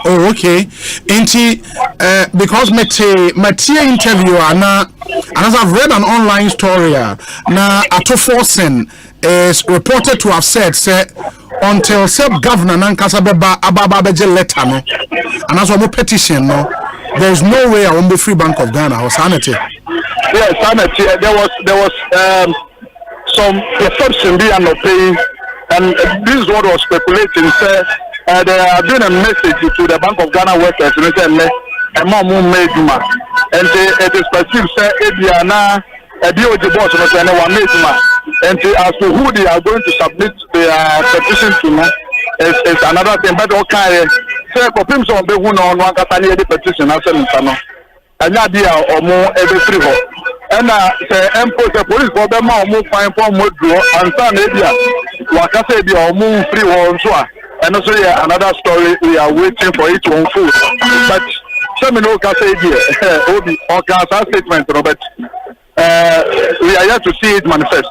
Oh, okay. Because my interview and as I've read an online story na Atoforsen is reported to have said until sub governor nankasa beba ababa beje letter no and as a petition no there is no way I won't be free Bank of Ghana or sanity. Yes, sanity. There was some perception being not paying, and this is what was speculating. There have been a message to the Bank of Ghana workers and they said and it is perceived Ediana the boss and as to who they are going to submit their petition to is another thing. But okay, say for people on the one can the petition as and Nadia or more every free and say impose the police for them more fine for more draw and San Edia Wakase or more free one so and also another story we are waiting for it to unfold. But some no can say here or can statement, Robert. We are here to see it manifest.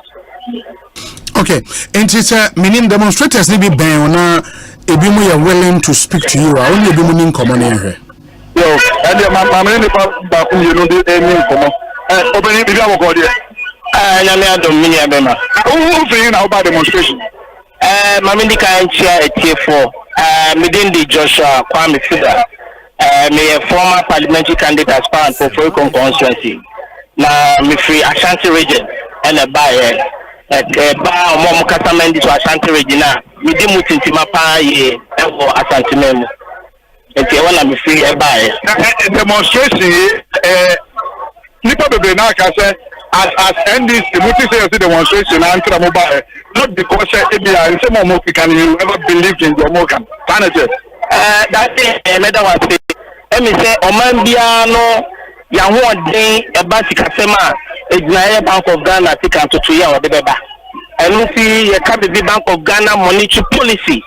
Okay, and it's meaning demonstrators need be banned na ebi mo are willing to speak to you. I only ebi mo nin common here. Yo, and the man in the back you know the name common. Open it before go there. Nyame adom mini abema. Who feeling about demonstration? Mami di kan chia etie4. Midin di Joshua Kwame Fiscal. Me a former parliamentary candidate as far as for constituency. Na me free Ashanti region and a buyer. Ba mo kasamendi to Ashanti region na me di mutintima pa ye for Ashanti memo. Enti wala me free e buyer. Demonstration nipa bebe na ka say as NDC muti say demonstration and tra mobile not because ebia and some more can you ever believe in your mokan. That is another one. Me say oman bia no ya ho odin e ba sikasema ejinaye Bank of Ghana tika to ya odebeba enu fi ye ka be Bank of Ghana monetary policy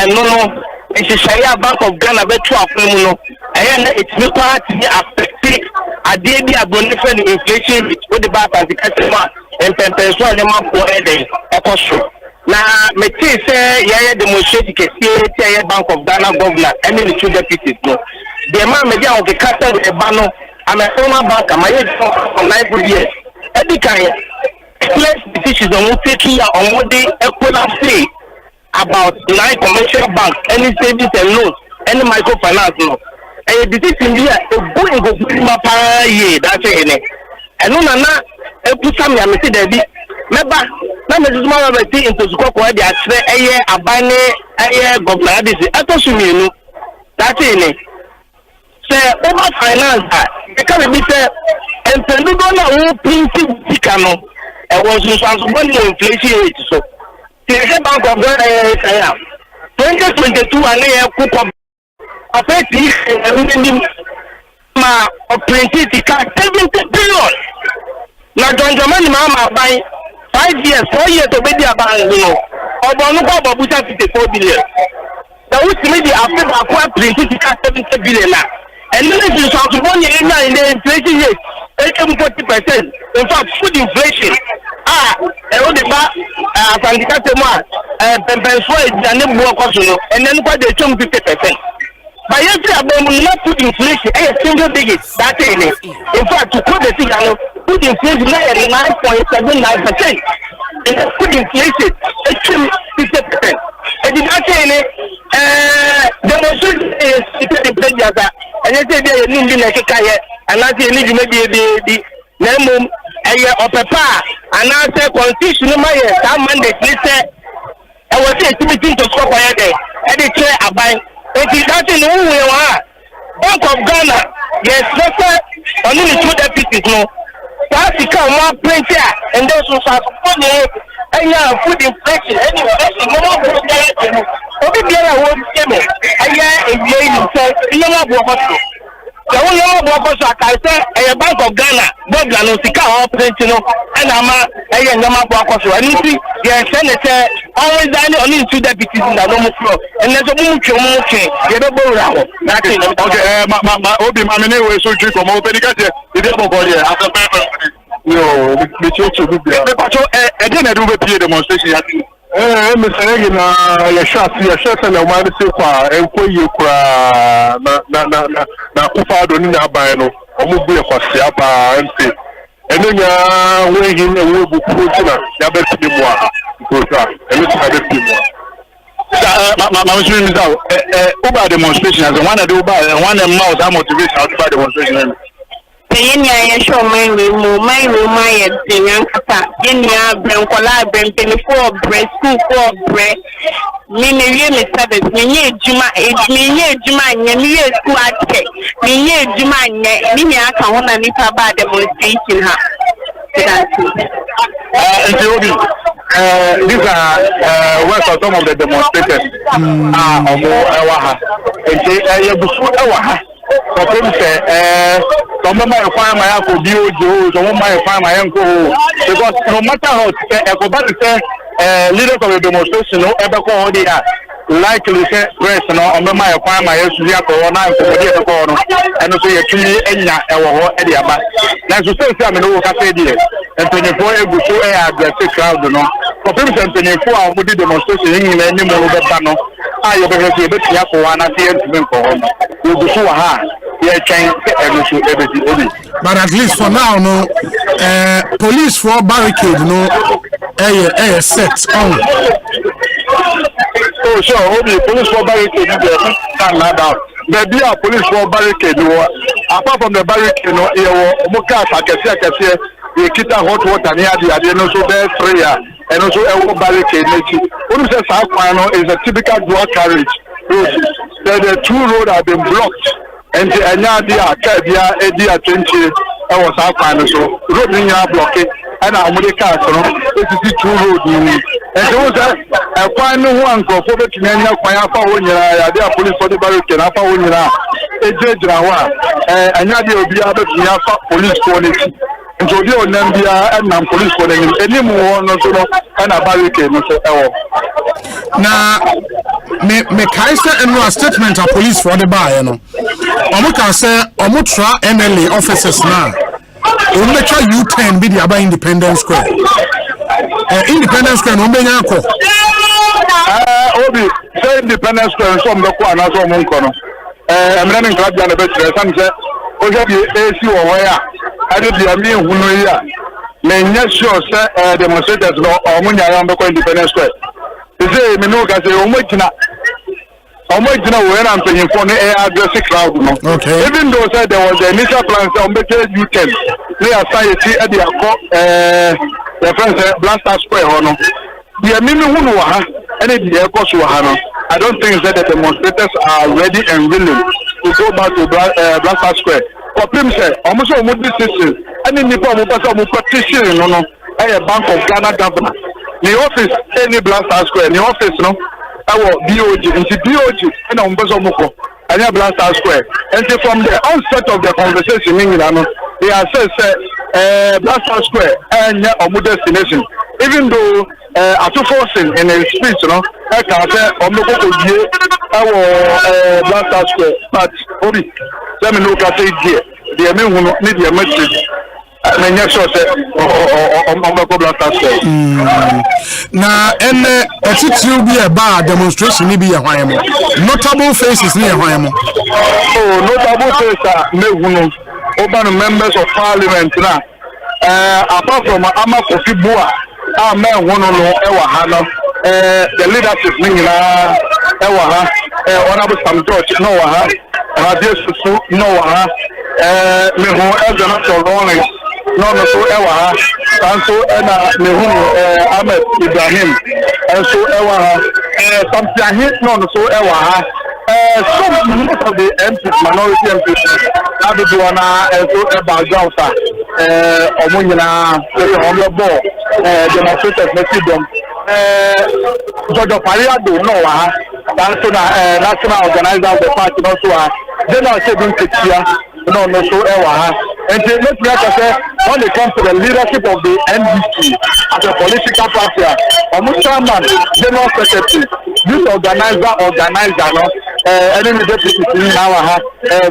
enu no Shaya Bank of Ghana betu afemu no eye na etimi kwa ti affect ade bi abonife ni inflation rate o de ba sikasema empempenso ane mapo eden ekoso na meti say ye demonstrate kesie ti ye Bank of Ghana governor any the two deputies no the man me dia o ke kata e ba no I'm a former banker. My age for 9 good years. Every kind of decisions on taking on what they equivalent about 9 commercial banks, any savings and loans, any microfinance loan. And the decision here, a boy go put my pay. That's it. And no, a put some yamati debi. Remember, now Mrs. Mara see into Sukoko where they are saying, a bane, a governor. This is I told you, that's it. Over finance because we say and pendugo na who printing tikano e was responsible for inflation rate so the Bank of Ghana 2022 and e kuko affect ma printing tika 70 billion na jonjomani ma buy 5 years 4 years to be their bank no obonu ko bobusa 54 billion na we see the affect akwa printing tika 70 billion na. And then it is also 1 year in the inflation rate, 40%. In fact, food inflation. And the back, and then what they told 50%. But yesterday, not food inflation, a single digit. That's it. In fact, to quote the thing, food inflation is 9.79%. And food inflation is 50%. And that's demonstration is the pledge. And you say they need like a kaya, and I say need maybe the name a papa, and I say constitutional mayor, some mandate, listen. I was saying to stop by day, and they say a buy. It is not in who we are. Bank of Ghana, yes, only 2 deputies, no. That's become more printer, and those who are funny, and you have food inflation, and you have more food. Obi biara wo nseme aya ewie ni se nyama bo koso se wo nyama bo koso akai se e Bank of Ghana bobla no sika ho print no e na ma e nyama bo koso ani ti ye se ne se always dani oni 2 deputies na no mo floor and so mo twe mo twe ye be bo ra ho na ti okay obi ma me ne we so twi ko mo pe ni ka se e dey mo go there no me cho cho bi bia e pa cho e dey na do be pie demonstration ya ti Mr. na shot na umani kwa enkoyi kwa na kufa do ni aban no omubu e kwase apa mp enenya wehi na webu kutina ya beti mu a kusa eleti na beti mu ma wisho mi da uba demonstration as one of the uba one of mouth that motivation out by demonstration Yenya ya show my kata yenya brenkola brenpenifo bre school for bre mini ye me service menye ejuma nya mi ye school ate menye ejuma nya ni nya aka ho na nipa ba demonstration ha these are words of some of the demonstrators ewaha yebufu ewaha so people say some of my fire my uncle BOJ, some of my fire my uncle, because no matter how leaders of the demonstration no ever call they are likely say press no on my fire my SUV corona and so you truly enya ewo e aba na so say am no ka say there and 24 egu so e aggressive crowd no for people say 24 a mo di demonstration yin na ni mo be ba no a yo be say be tia ko na say ntime ko ho no so wa ha ye twen say obi but at least for now no police for barricade no set on. Oh sure, obi police for barricade there can not down. There be a police for barricade no apart from the barricade no e wo mo ka akese e kita hot water near the no so there prayer and also a barricade nechi. When say South no is a typical dual carriage road. The two roads have been blocked and the anya dia ka dia e dia 20 e was South so road ni ya block and America so it is two road and so that a fine one go for the Kenya kwaya fa wonyira ya dia police for the barricade na fa wonyira e jejira wa anya dia obi abetia fa police for nechi nti obi onambia and nam police for them enimu no so no na barricade no so ewo na me kaisa enu statement of police for the bar no omo kan say omo tra NLA officers na omo try U10 be the aba Independence Square Independence Square no benya akọ obi say Independence Square so mbe ko ana so mo nko no emre ni club ya na be tire san say o je bi AC wo ho ya ade bi ami hunu yi a me nya sure say demonstrators no omo nya ya mbe ko Independence Square say me no ka say omo gina we na mpanyimfo no address crowd no even though said there was the initial plan say on better U10 they are society at the the friends Blaster Square ho no the mimi hunu wa ha any the Ekosiise wa ha no I don't think that the demonstrators are ready and willing to go back to Blaster Square for them say almost omo decision any nipa omo person omo petition no Bank of Ghana governor the office any Blaster Square the office no our BOJ into BOJ and on Bosomoko and Blaster Square and from the onset of the conversation they are said Blaster Square and our destination even though at forcing in a speech I can say our Blaster Square but Obi let me look at it here the men need the message na ene attitude be about demonstration ni be hwan mo notable faces ni hwan mo notable faces me hunu over members of parliament na apart from Amakofi Bua me hunu no e wa ha no the leadership ni nyina e wa ha honorable Sam George no wa ha Radio Susu no wa ha me hu Ezra Solomon no so ewa ha and so na me hu Ahmed Ibrahim and so ewa ha something hit no so ewa ha some of the MPs minority MPs aduana so background omo nyina omo bo demonstrators na freedom Jojo Pariado no wa ha and so na national organizer of the party no so ha then I say bin ketia no so ewa ha and let me say when it comes to the leadership of the NDC as a political party chairman general secretary this organizer no any deputy now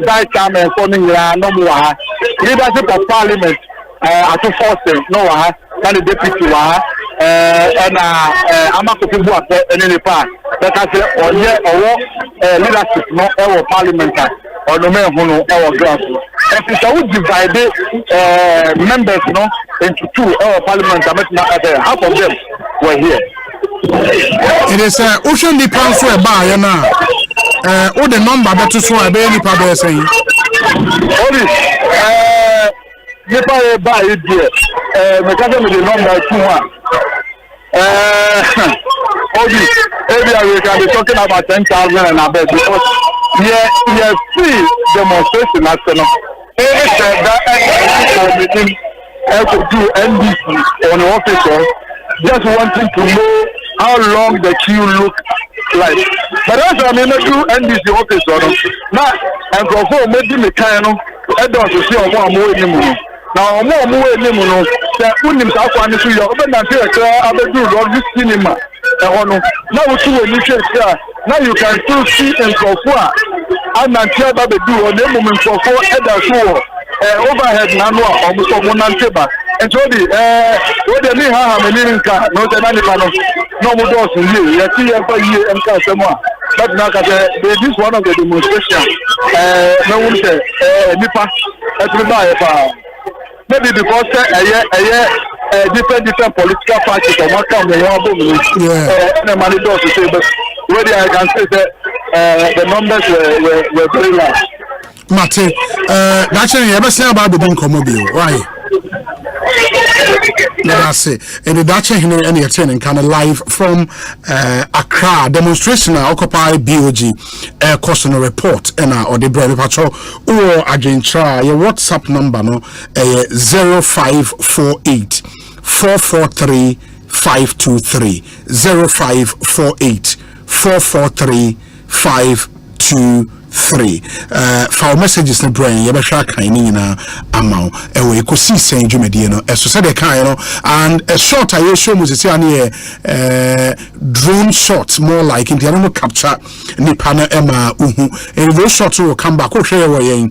vice chairman forming no more leadership of parliament at forcing no and the deputy and amako people are any part that I say or leadership no our parliament or no me hono our ground and if I would divide members no into two our parliament half of them were here. It is ocean the council by now. All the number that is why any people saying. Only never buy it here. Because the number 2-1. Only maybe we can be talking about 10,000 and above because yeah, see demonstration national. That meeting could do NBC on the officer just wanting to know how long the queue look like. But that's I mean do NBC officer now and for maybe me kind of I don't see on more anymore. Now more anymore that unim sa kwa ni so yo open na say abedu road this cinema now to any church now you can still see in Kofua and until that do on the moment for so overhead na no omuso mo nanteba and so what they mean how many nka no the many no mo do so here you see every year nka semwa but now this is one of the demonstration no one say nipa everybody maybe because different political parties or what come they want and the money does to say but whether I can say that the numbers were very large. Mate, that's you ever say about the Bincomobile, right? That's it. And the Dutch and any attending kind of live from Accra demonstration occupy BOG caution report and or the brave patrol or again try your WhatsApp number no 0548 443 523 0548 443 523 for messages na brain you be sure kan ni na amao we Ekosiise dwumedie no so said the kan no and a short I show mu say na drone shots more like in the no capture nipa na ema uhu and those shots will come back o hwe we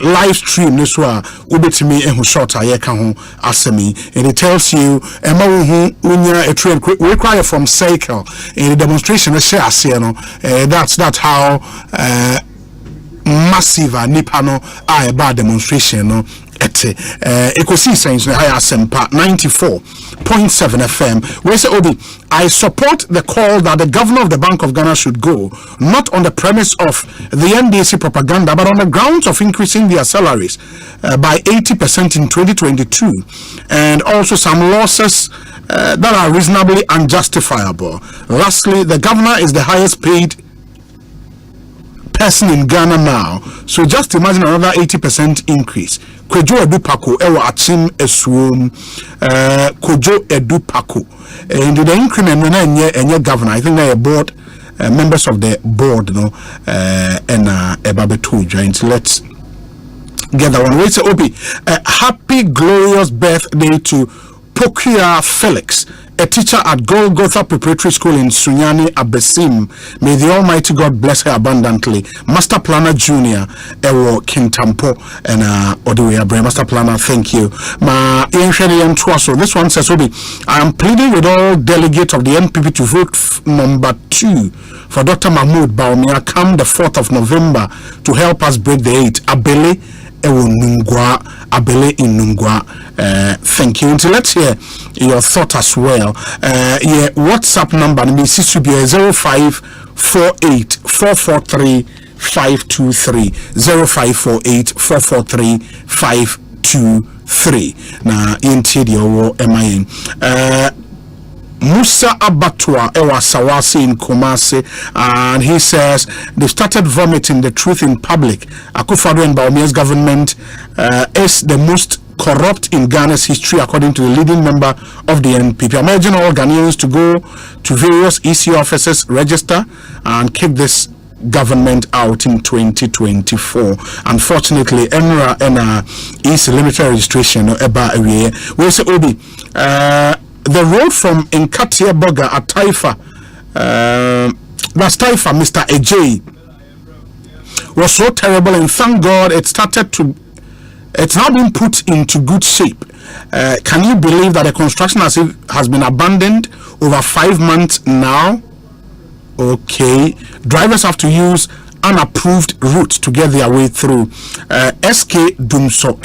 live stream this wa ubetimi ehu shot aye ka ho asemi and it tells you ema uhu unya a train we require from Fiscal in the demonstration share ase no that's how massive nipano a bad demonstration no Ekosiise On Asempa 94.7 FM where say Obi I support the call that the governor of the Bank of Ghana should go not on the premise of the NDC propaganda but on the grounds of increasing their salaries by 80% in 2022 and also some losses that are reasonably unjustifiable. Lastly, the governor is the highest paid person in Ghana now, so just imagine another 80% increase. Kojo Edupako ewa achim esuom Kojo Edupako and the increment na enye governor I think they are board members of the board no and ebabetu joint. Let's get that one. We say Obi happy glorious birthday to Pokia Felix, a teacher at Golgotha Preparatory School in Sunyani, Abesim. May the Almighty God bless her abundantly. Master Planner Junior, Ewo Kintampo, and Odewe Abre. Master Planner, thank you. So this one says, Obi, I am pleading with all delegates of the NPP to vote number 2 for Dr. Mahmoud Baumia come the 4th of November to help us break the 8. Abele Ewo Nungwa, Abele in Nungwa. Thank you. Until let's hear your thought as well. Yeah, WhatsApp number should be 0548 443 523 0548 443 523. Now, in TDO MIN. Musa Abatwa Ewa Sawasi in Kumasi, and he says they started vomiting the truth in public. Akufo-Addo and Baumia's government is the most corrupt in Ghana's history, according to the leading member of the NPP. I'm urging all Ghanaians to go to various EC offices, register, and kick this government out in 2024. Unfortunately, ENRA and EC limited registration eba area. We say Obi, the road from Nkatia Boga at Taifa, that's Taifa, Mr. AJ, was so terrible, and thank God it's now been put into good shape. Can you believe that the construction has been abandoned over 5 months now? Okay, drivers have to use unapproved routes to get their way through. SK Dumso,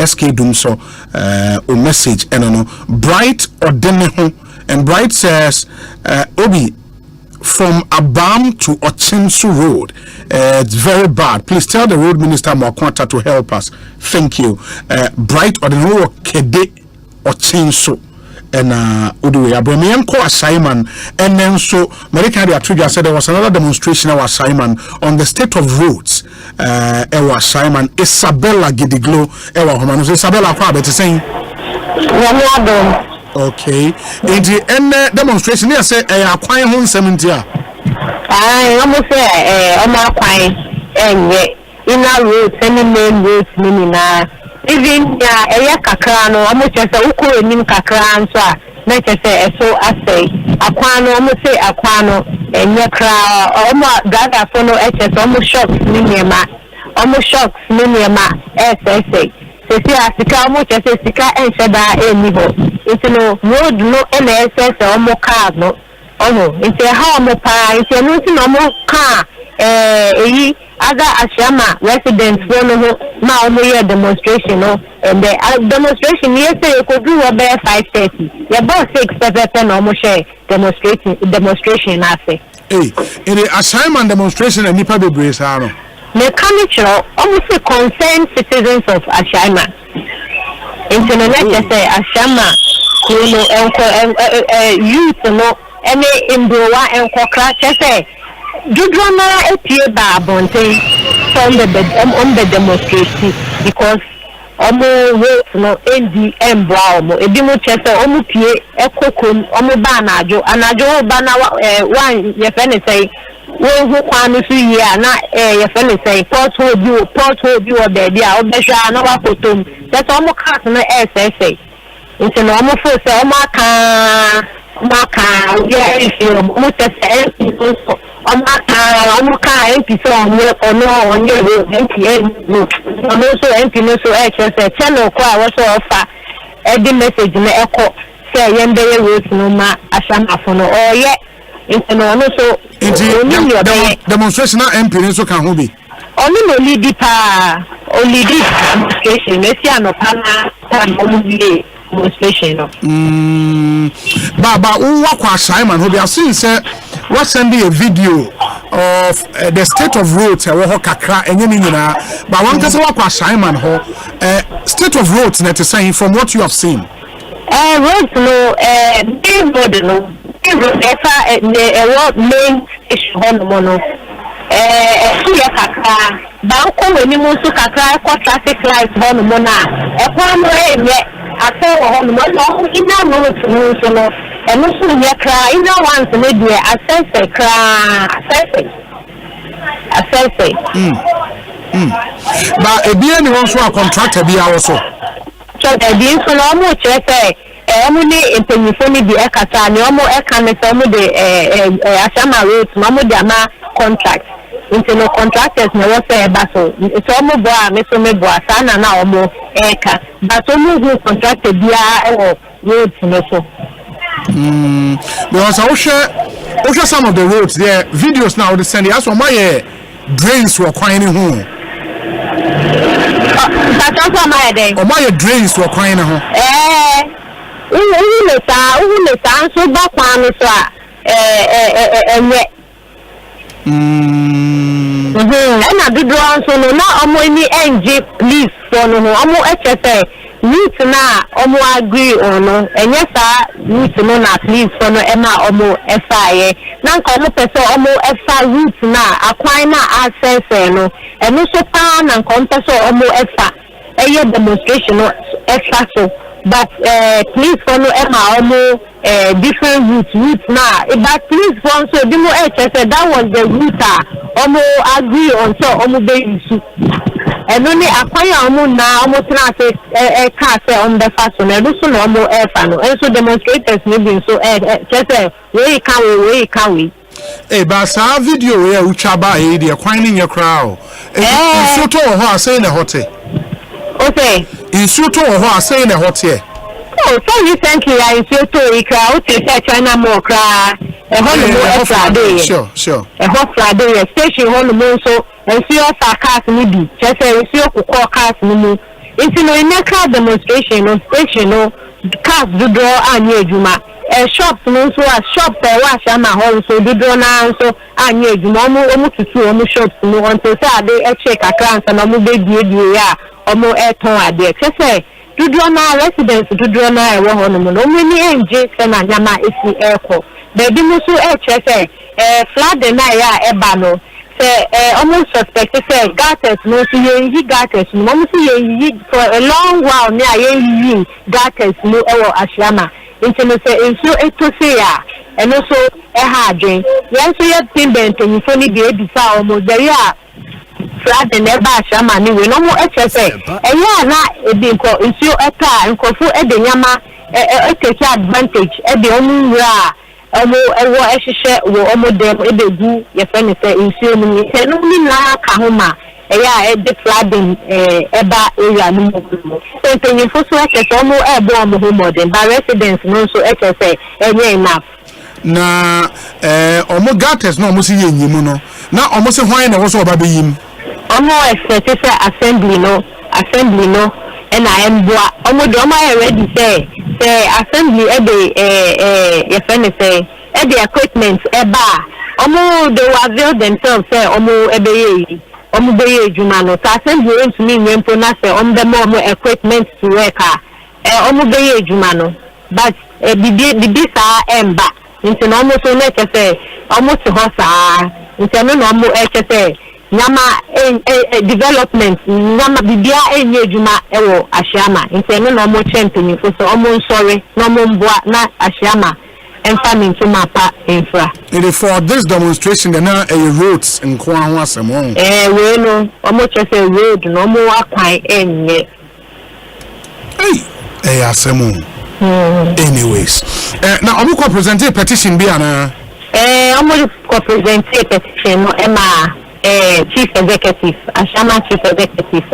a message, and no Bright or Deneho, and Bright says, Obi, from Abam to Ochinsu Road, it's very bad. Please tell the road minister Mwakwanta to help us. Thank you. Bright or Deneho Kede Ochinsu. And Uduwe Abramian ko Simon, and then so American Trigger said there was another demonstration of Simon on the state of roads. Ewa Simon Isabella Gidiglo Ewa Homanus Isabella Kwabet saying okay. In the end demonstration here say a quiet home cemetery. I almost say and inner roads, any main roads, meaning even area kakrano almost just a uko enim kakran so na chese so asay akwano almost say akwano enye kra almost gaga for no hs almost shocks minima ssa se asika almost just sika ensheba enibo into no road no nss almost car no into how mo pa into no no car other Ashama residents follow now more demonstration and the demonstration yesterday could do about 5:30. Yeah, about 6 almost demonstration I say. Hey, in the assignment demonstration and Nipa Brace Haro. Mechanical almost concerned citizens of Ashama. Internet say Ashama, youth no any Imboa and Kokra say. Judrona epie ba bonte from the demonstration because omo vote no NDM bra omo edimu chese omo pie ekokon omo ba anajo ba na wan ye fe ne say wo hu kwanu su yi na ye fe ne say port ho bi o be dia obehwa na wa potom chese omo cast no SSA nti no omo fo say omo aka yeah if you omo chese I'm MP so on your MP no so channel kwa was offer every message na echo say yende road no ma asama for no oh yeah into no so demonstration na MP so can who be only no lead pa only this demonstration mesi anopana demonstration baba who kwa Simon who be asking say what sending a video of the state of roads kakra but one person kwa Simon ho state of roads net is saying from what you have seen roads no big road no road main issue no suya kakra ba ko weni mu su kakra ko traffic light ho no na e kwa mo aso ho no ina no so no and also we cry in once maybe assess but a being also a contractor be also so the being so no say emuni internifoni di ekata ni omo ekane so mo de asama roads mo de ama contract internal contractors na wo say ba so mo bo a me so me bo asana na omo eka but omo who contractor bia roads no so because I share some of the roads there videos now they send us on my drains were crying home my drains were crying home so back one so and I do so no na omo ni NG please for no omo HSA root na omo agree ono enye sa root no na please for no ema omo FIA na nka omo pese omo FA root na akwan na access no eno so pa na nka pese omo FA eye demonstration no FA so but please for no ema omo different routes now but please for so demo HSA that was the route omo agree on so omo be use and only acquire omo na omo traffic car say on the fast one and so no omo air no and so demonstrators maybe so just we can we but sa video we uchaba e dey kwan your crowd photo ho say na hotel okay in photo ho say na hotel Oh, so recently I saw to Ikra, China more cry. A whole Friday. Sure. A whole Friday, station home so, and see us our cars maybe. Just a see call cars maybe. It's in a car demonstration on station, no cars do draw and Juma. Shops no so as shops wash and home so do draw now so and Juma almost to two shops no until Saturday check accounts and I'm baby ya or more air tone at the excess. Do draw now residents to draw now a woman no many engines and Yama is the airport. Baby Musu HSA, flat the Naya Ebano. Say almost suspect say gatters no see ye gatters no see for a long while near ye gatters no ashama into no say in so to say ya and also a hard drink yes so you think you funny be bisa almost there ya flat the never ashama ni we no more HSA and ya na e be ko nso eta nkofo e de nyama take advantage e de onura omo ewo ehihye wo omo dem ebegu ye fe ne se nsuo mu ni se no ni na ka homa ya e de flooding eba area no mo so penyin fo so eke so omo ebo omo home dem ba residents no so eke se enye enough na omo gates no omo si ye nyimu no na omo se hwan na wo so oba be yim omo expect say assembly no and I am omo do omo ready say assembly ye fe ne say the equipment eba omo they will avail themselves say omo ebeye omo beye juma no so assembly into me nyempo na say omo dem omo equipment to work omo beye juma no but bibi sa emba into no omo so na say omo to hosa into no omo say nyama development nyama bibia enye juma ewo ashama into no omo champion so omo sorry no omo mboa na ashama and farming to mapa infra. It is for this demonstration the now roads in Kwan Wasam. We know almost just a road no more quite any. Hey, Asempa. Anyways, now I'm going to present a petition. I'm going to present a petition. Emma, Chief Executive, Ashama Chief Executive,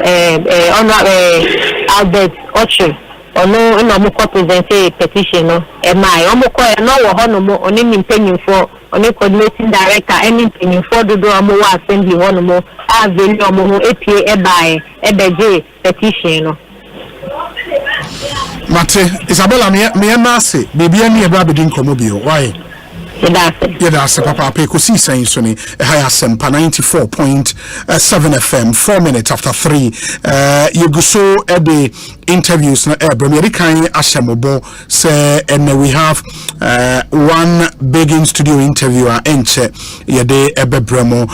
Albert Ochi. Ono ina mo ko present a petition no e mai omo ko e no wo hono mo oni ni mpanyinfo oni coordinating director any mpanyinfo dodo omo wa assembly hono mo aveli omo ho epie e bai e beje petition no Mate Isabella me na se bibia ni e bra bedin komo bio why That's Papa Ekosiisen so ni Asempa 94.7 FM 4 minutes after 3 you go so the interviews na American Ashemobo say and we have one big in studio interviewer enche yede ebebremo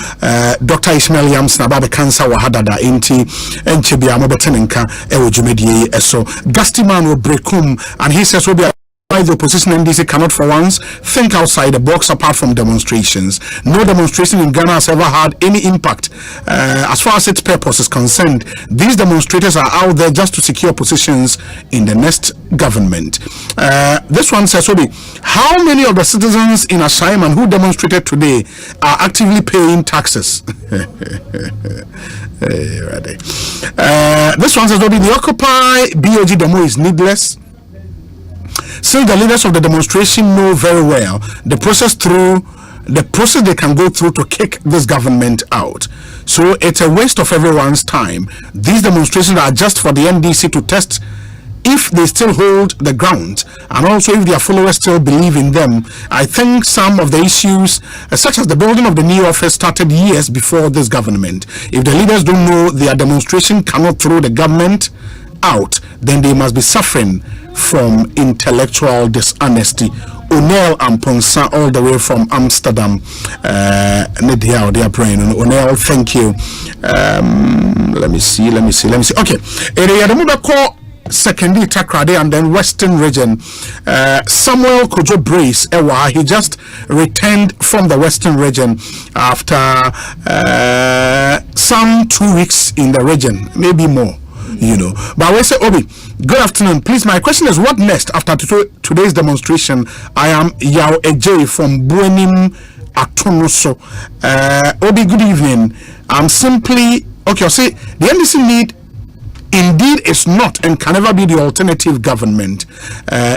Dr. Ishmael Yamson about cancer wahadada inti enche bia mo betenenka ewo dwumedie eso Gastiman will breakum and he says will be why the opposition NDC cannot for once think outside the box apart from demonstrations. No demonstration in Ghana has ever had any impact as far as its purpose is concerned. These demonstrators are out there just to secure positions in the next government. This one says, how many of the citizens in Ashaiman who demonstrated today are actively paying taxes? This one says, the Occupy BOG demo is needless. Since the leaders of the demonstration know very well the process they can go through to kick this government out. So it's a waste of everyone's time. These demonstrations are just for the NDC to test if they still hold the ground and also if their followers still believe in them. I think some of the issues such as the building of the new office started years before this government. If the leaders don't know their demonstration cannot throw the government out, then they must be suffering from intellectual dishonesty. O'Neill and Ponsa all the way from Amsterdam. Nidia, they are praying. O'Neill, thank you. Let me see. Okay. Secondly, Takrade and then Western region. Samuel Kojo Brace, he just returned from the Western region after some 2 weeks in the region, maybe more. But we say, Obi, good afternoon. Please, my question is, what next after today's demonstration? I am Yao Ej from Buenim Atonoso. Obi, good evening. I'm simply okay. See, the NDC need indeed is not and can never be the alternative government.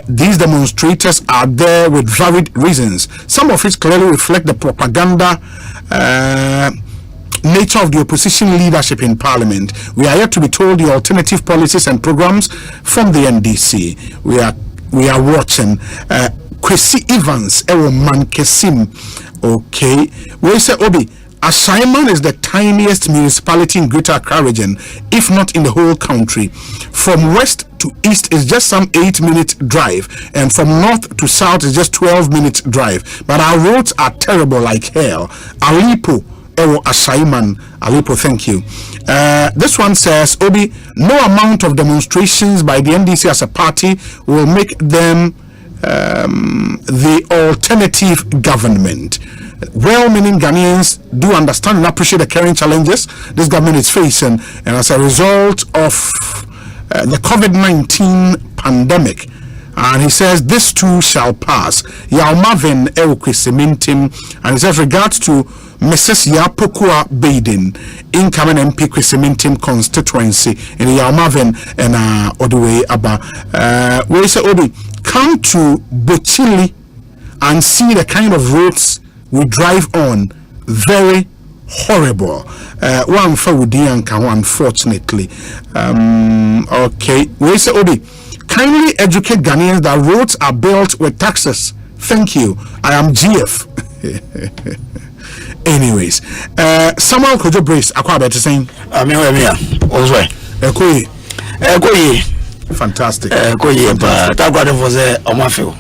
These demonstrators are there with varied reasons, some of which clearly reflect the propaganda nature of the opposition leadership in parliament. We are yet to be told the alternative policies and programs from the NDC. We are watching. Kwesi Evans ewo Mankesim. Okay, we say Obi Ashaiman is the tiniest municipality in Greater Accra region, if not in the whole country. From west to east is just some 8-minute drive, and from north to south is just 12-minute drive. But our roads are terrible like hell. Alipo ewo Ashaiman. Alipo, thank you. This one says, Obi, no amount of demonstrations by the NDC as a party will make them the alternative government. Well-meaning Ghanaians do understand and appreciate the current challenges this government is facing, and as a result of the COVID-19 pandemic. And he says this too shall pass. Yalmavin Ekosisentim, and he says regards to Mrs. Yapokua Baden, incoming MP Ekosisentim constituency in Yalmavin and all the way about. We say Obi, come to Bochili and see the kind of roads we drive on. Very horrible. One for Udianka, unfortunately. Okay, we say Obi, kindly educate Ghanaians that roads are built with taxes. Thank you. I am GF. Anyways, Samuel Kojo Brace, Akwa better saying. Osei. Ekoyi. Fantastic. Ekoyi pa. Takwade for say omafio.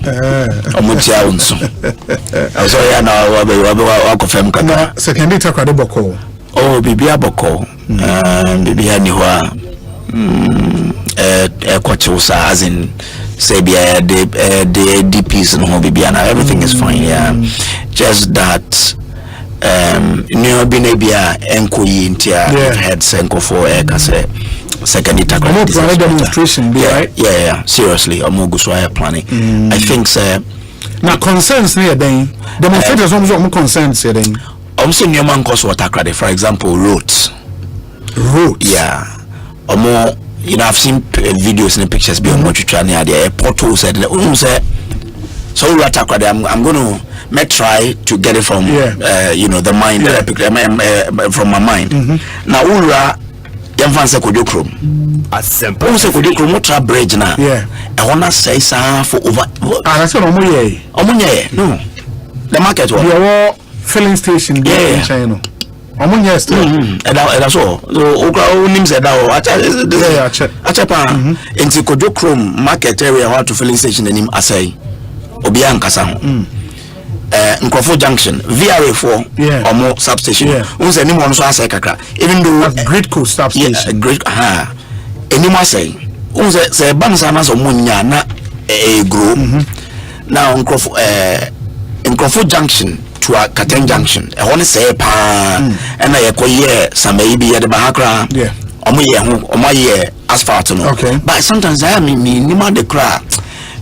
Omutia unso. So ya na wa confirm kaka. Second takwade boko. Oh, bibia boko. Bibia ni hwa. Ekochusa as in say the DPs and home bibia na everything is fine. Yeah. Just that new binebia enkoyi intia head senko for kase second demonstration right? Yeah, seriously Omoguswaya planning. I think now concerns near then demonstrators almost concerns here then saying your man cause water credit, for example roads, yeah, or more. You know, I've seen videos and pictures beyond what you try near the portals said so I'm going to try to get it from you know, the mind from my mind. Now Ura Yamson Kodokrum Asempa Kodokrum bridge now. I wanna say for over that's what Omunye. No, the market was your filling station there in China. And that's all. So Okra names said that Achapa into Kodokrum market area how to filling station the name Asei Obian Kasang. Nkofo Junction VRA4 or more substation. Who's anyone so say kakra. Even though Great Coast substation. Great anyone say who's say Bansana so munya na grow. Now Nkofo Junction to a Katen Junction. I want to say pa and I acquire some maybe at the Bahakra. Omoye asphalt no. Okay. But sometimes I mean nima the crack.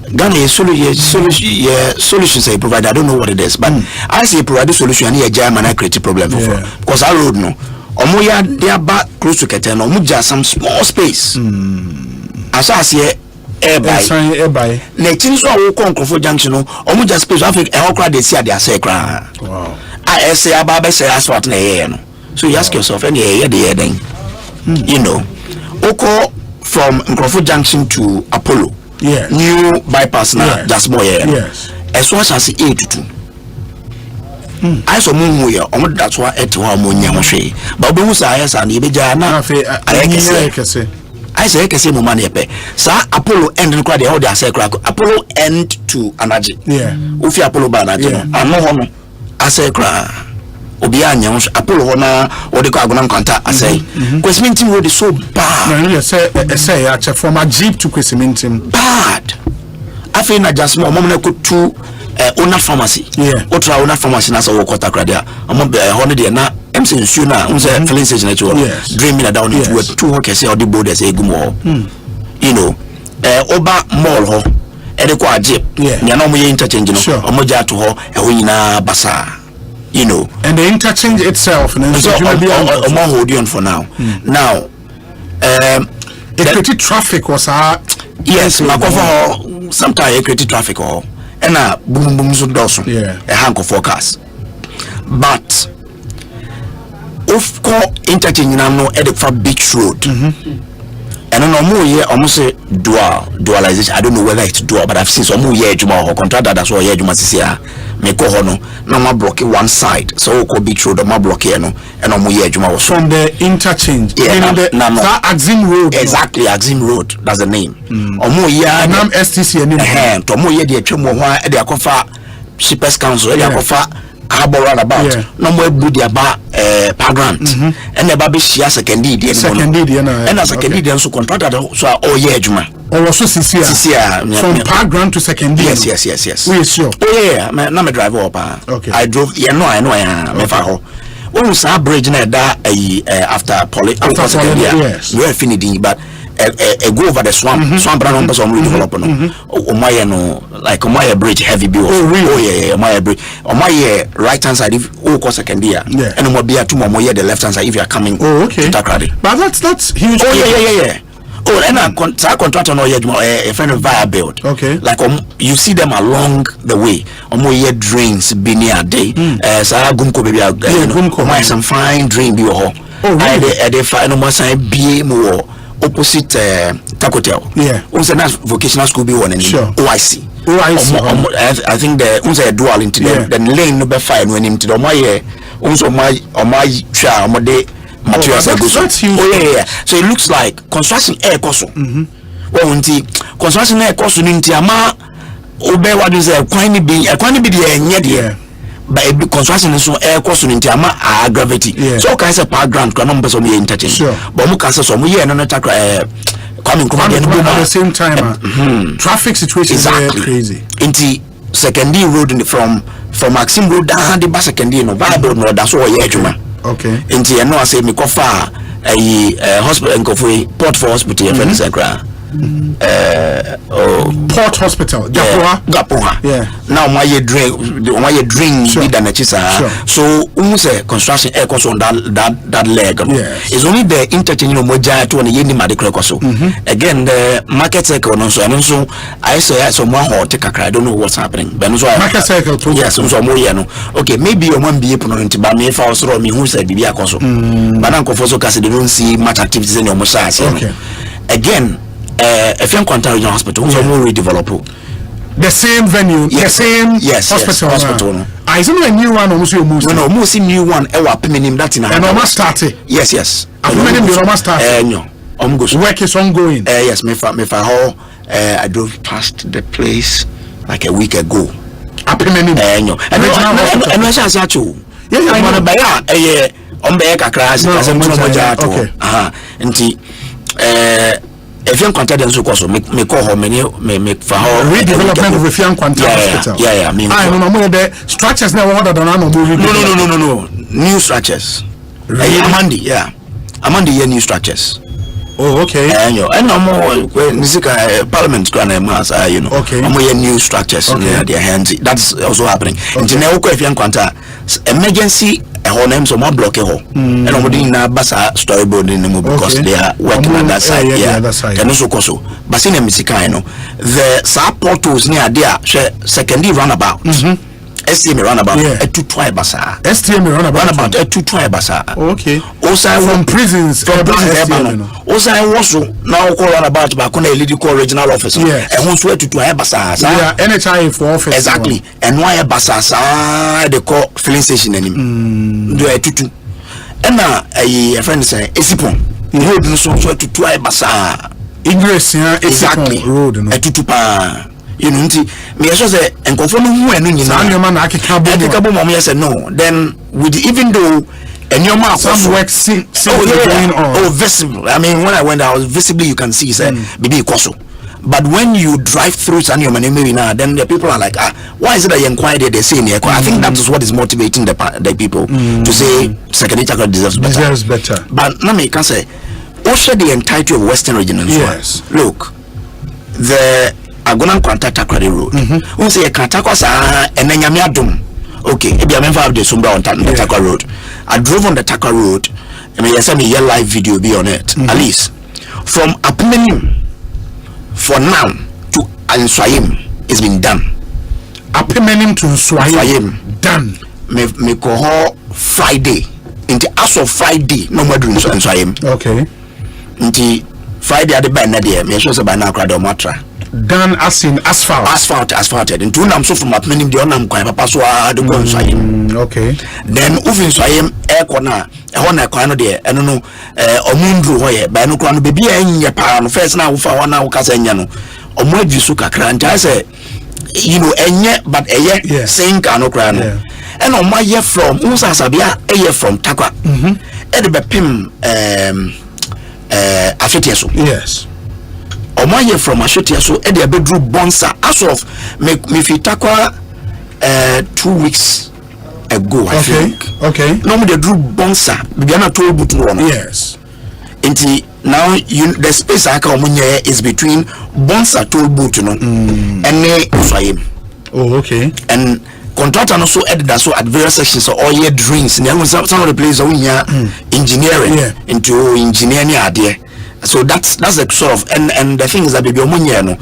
Ghana solutions they provide. I don't know what it is, but I say provide a solution here. German I create a problem for because I road no. Omoya they are back close to Keten. Omuja some small space. As I say airby. Next so I walk on Crofo Junction. Omuja space. I think I crowd they see they say crowd. Wow. I say about say asphalt na here no. So you ask yourself any here then. You know, Oko from Crofo Junction to Apollo. New bypass now, just more yes. As much as 8 to 2. I saw moon here, that's why at one moon she. But those are yes, and Ibijana. I say, I can say money pay. Sir Apollo end and cry the order, say crack Apollo end to Anaji. Ufi Apollo Banaji. And no one, I say cry. Obianya Apollo na or the Kagunam Kanta, I say. Quesminting road is so bad. No, say from a jeep to Quesminting. Bad. I feel not just more moment could to owner pharmacy. Otra owner pharmacy na so water cradia. I'm on the holiday na MC Suna, filling station dreaming down into 2 workers or the board as a gumo. You know, Oba Mall ho, Edekwa jeep. Yanomi interchange no, Omoja to ho, a winner basa. You know, and the interchange itself, and so I'm holding on for now. Now, created traffic was yes makofa sometimes created traffic or and boom boom so doso a hank of forecast but of course interchange no at the beach road and no more here almost dualization. I don't know whether it's dual, but I've seen some more here juma or contractor that's why here juma sisia me ko hono na ma block one side so ko beach road ma block here no and no more here juma from the interchange that Axim Road. Exactly, Axim Road, that's the name. Omo here nam STC anymore to mo here dey twemo ho e dey akofa Shippers Council e dey akofa Harbor roundabout no more budi aba pagrant and eba be share secondary dey and secondary dey so contractor so all year juma also CCR from pagrant to secondary. Yes we sure na me drive up I drove I know me fa ho when say bridge na that after secondary we are finishing but go over the swamp brand on person we develop no omaye no like omaye bridge heavy bill omaye bridge omaye right hand side if o ko secondary and mo be atu mo the left hand side if you are coming to Takrady. But that's huge. And a contractor no a friend of via build like you see them along the way omo drains be near day sa gumko baby gumko some fine drain be ho and they find no sign be more opposite Takotel. Also that's vocational school be one and OIC. I think the dual into the lane no be fine when him to the my also my cha my materials so it looks like construction air cost construction air cost into ama obe what is quite be the but construction is so air cost into ama gravity so can say power grant can number some interchange but we can say some here no coming at the same time traffic situation is crazy into secondary road from Maxim Road down the secondary no viable no that's all here juma into you know I say me go far hospital and go for port for hospital Port Hospital Gapoha now my drink need an so say construction air cost on that leg it's only the interchange no moja to on the medical so again the market cycle no so and so I say someone hot take I don't know what's happening but so market cycle so more no okay maybe you want be put into ba me fa so me who say bibia koso but na kofoso case they don't see much activities in your mosas again if you contact regional hospital we will redevelop the same venue the same hospital is it a new one or almost new one that in and almost started yes almost started work is ongoing yes me I drove past the place like a week ago and I say actually I want to buy on the crash if you contact them so cause me call her me for her redevelopment of Fian Quanta Hospital. I don't know the structures now ordered on no new structures. Amandi new structures. Oh okay. And no more parliament grant mass you know. Okay. New structures in their hands. That's also happening. And now if you Quanta emergency name so more block and nobody in a basa storyboard in the movie because they are working on that side and also koso but in the the supporters near there secondary runabout STM runabout a two twice basa STM runabout a two twice basa okay also from prisons also I was now call runabout back on a lady call regional office and who swear to twice basa NHI for office exactly and why basa they call filling station anymore do a tutu and a friend say esipon road no so to twice basa ingress exactly road a tutu pa you know me so say enkofo no hu enu nyina na akeka bo mom yes no then with even though and your mouth some work going on visible I mean when I went out visibly you can see say bibi koso but when you drive through Sanyo Manemi now then the people are like why is it that you inquire they say here I think that is what is motivating the people to say secondary Takrady deserves better but now me can say also the entirety of Western region as well look the Agonan Kwanta Takrady road we say Kantakosa and then Yamiadum okay if you have the Sumba on Takrady road I drove on the Takrady road I mean you send me a live video be on it at least from Apmenim for now to Answayim it's been done. Apmenim to Answayim done. Me call Friday. Into as of Friday, no more doing Answayim. Okay. Into Friday at the band there, me show say by now crowd matra. Done as in asphalted. Into nam so from Apmenim the onam kwan papa so the go Answayim. Okay. Then ufin Answayim air corner. Ehona kwan no there eno no omundru hoye ba no kwan no bebi enye pa no first na wo fa wana wo kasa nya no omo adwisu kakra ntia say you know enye but eye sing kan no kwan no and on my year from Usasabia a year from Takwa e de bepim afetiaso yes on my year from afetiaso e de bedru bonsa as of me fi Takwa 2 weeks ago I think. Okay. No me the drew bonsa bibiana told but one. Yes. Inti now the space I can is between bonsa told boot no and Usayim. Oh okay. And contractor also added that so at various sections so all year drinks and some of the places we engineering into engineering idea. So that's the sort of and the thing is that baby omunye no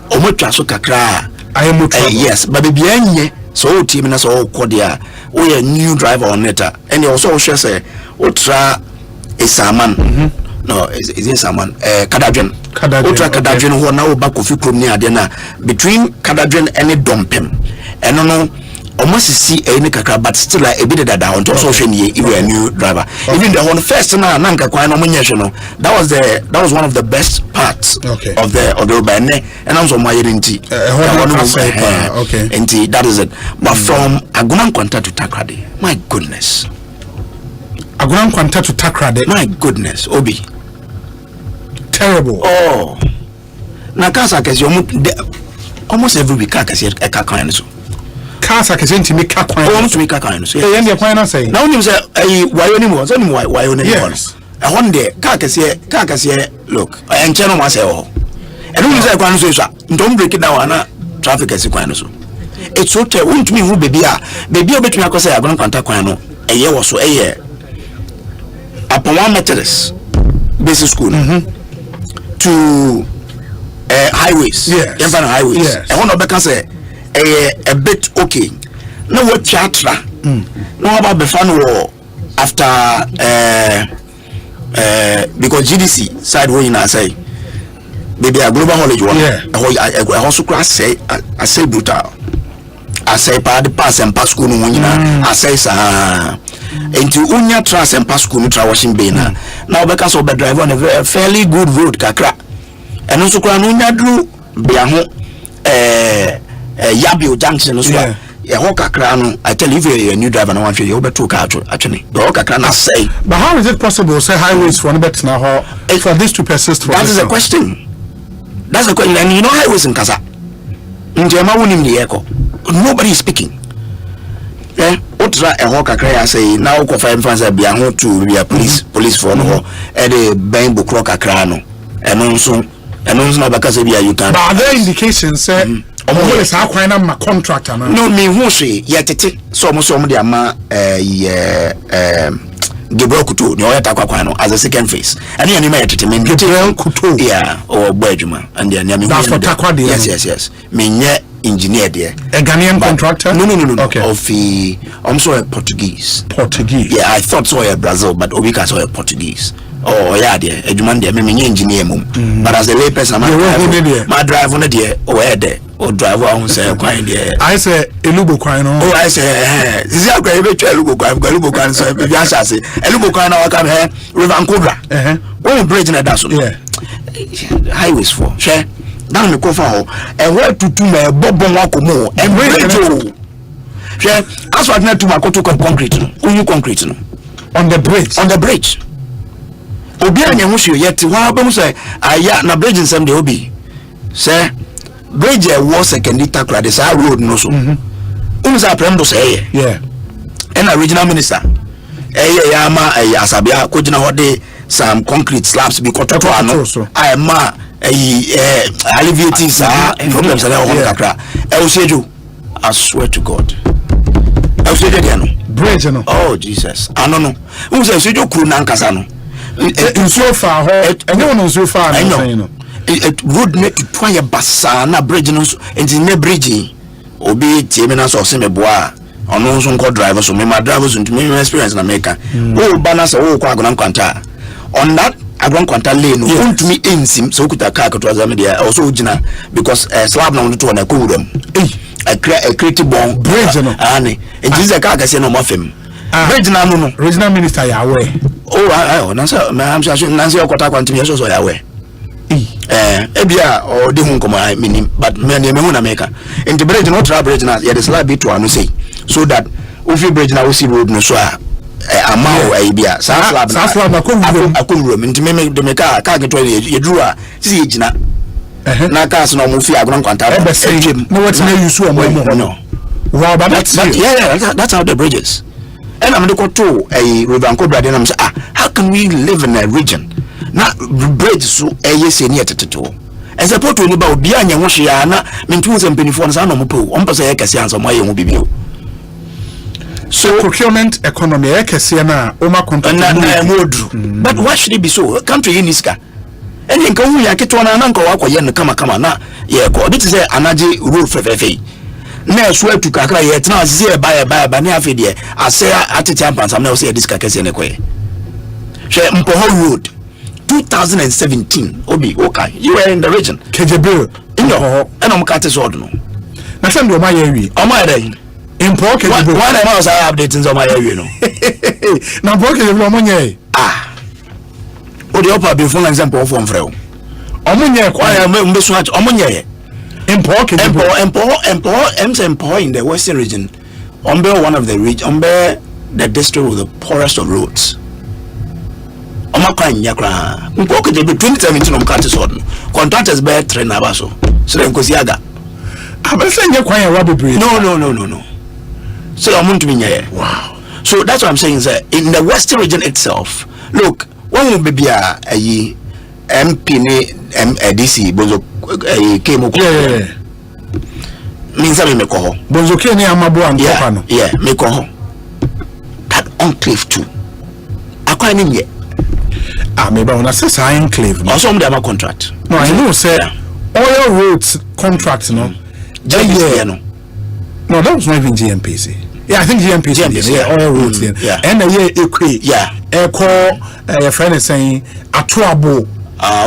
omo so kakra I am yes but baby enye so team na so kodia we a new driver on it and you also share say ultra is a man no is it someone Kadadren ultra Kadadren who now back of you near na between Kadadren and Dompem and no almost see any kakra but still a bit that down to also show you a new driver even the one first na nanka kwa no munyesho that was one of the best parts of the urban and also my identity okay and that is it but from Agunan Kwanta to Takrade my goodness Agunan Kwanta to Takrade my goodness Obi terrible oh na kasa kesi almost every week kasa eka so cars are going to make a coin. To make a coin. So, yeah, I say. Now, you say, why anymore? Why only once? I one day, Carcassier, look, I am channel myself. And only say, don't break it down, traffic as a coin. It's so terrible to me who baby are. Baby, I bet me I could say, I'm going to contact Quano a year or so a year. Upon one Methodist basic school to highways. Yes. Highways. Yes. I want to say, a bit okay. No what chatra. No about Befano after because GDC side way I say maybe a global knowledge one. I also class I say brutal. I say part the pass and pass school no I say into unya trust and pass school no washing bena. Now because of the driver on a fairly good road kakra. And also kwa unya drew biaho Yabio Junction as well. I tell you, if you're a new driver, I want you over to actually. Say, but how is it possible? Say highways for bit now for this to persist. That is a question. That's a question. And you know highways in Kaza. Nobody is speaking. Otra a hawk a say now confirm fans be a home to be a police for no and a bamboo clock a crano and also because you can. But are there indications say is how kind of my contractor no me who say yet so the ama Gabriel Kutu no yet as a second phase and then you may Gabriel Kutu or Bejuma and then that's for Takwa yes me engineer there a Ghanaian contractor no okay of I'm sorry Portuguese yeah I thought so a Brazil but Obika saw a Portuguese. Oh yeah, dear. Eduman dear, me engineer mum. But as a lay person, my drive on the dear, there, or driver on say quite dear. I say Elubo Quine. Oh, I say, this is a great Elubo Quine, so maybe I shall say Elubo Quine. I come here, River Cobra. When bridge in a dazzle, highways for share down the coffin and where to my Bobon Wakomo and bridge. Share as what not to my concrete, only concrete on the bridge. Obi anyamushu yet wa ba mu say aya na bridge nsem de obi say bridge e wo second takra de sa road no so say prem do say and original minister ma asabia ko gina hode some concrete slabs be cut to ano I ma alleviating sa problems are on kakra Elsejo I swear to God Elsejo no bridge no oh Jesus I no say Elsejo kru na nkasa no nsuo fa ho enye wono nsuo fa na say no road net to twa basa na bridge no enti ne bridge obi tie me na so se me boa ono nso nko driver so me ma driver so ntumi experience na make o balance o kwa agona kwanta on that agron kwanta lane no ntumi ensim so kuta car to azame dia also ugina because slab na to na kowuram a create bon bridge no ani enti ze car kase no mafem bridge na no regional minister ya we na so me am sure na so kwata kwanta so ya we ebia o de hu nkoma minim but me ne me hu na meka enti bridge no tra bridge na ya de slab bit to anu say so that ofi bridge na we see road no so amao aibia slab na akonwuram enti me de meka ka to yeduru a sisi yegina na ka so na mo fi agron kwanta no what na use o mo no wow but that's how the bridges and I'm going to a river brother and I'm say how can we live in a region na bridge so yes near to as a port about obi anya ho hwe na mentu nsem penifo no sa no mo po on pese ya kase anso mo aye bibio so procurement economy ekese na o ma contract na modu but why should it be so country in iska eni nka hu ya keto na nka wa kwaye no kama na ye ko bit say anaje rule fefefe na so atu kakra ye tena asise ba na afi de ase atete ampansa na o say diska kese ne koye she mpoho road 2017 obi okay you were in the region Kejebe in your and I'm cut sword no na send o ma ye wi o ma dey impo Kejebe one I was updating so ma ye wi no na mpo Kejebe o mo nye o de opa be for example for mfrɛ o mo nye kwa ya mbe so o mo nye impo Kejebe empo in the western region one of the region the district with the poorest of roads Omakwa nyakra mpoke de 2017 omkate so no contractors be train na baso so enkosi aga abese nyakwa ya wabebre no so omuntu binye wow so that's what I'm saying sir in the western region itself look when we be ayi MP ni DC Bonsu came yeah means me ko Bonsu ke ni amabo antopa no yeah me ko that enclave too akwa ni nye maybe on a enclave no also them contract no I know say oil roads contract no no that was not even GMPC yeah I think GMPC yeah oil roads and your friend is saying atuabo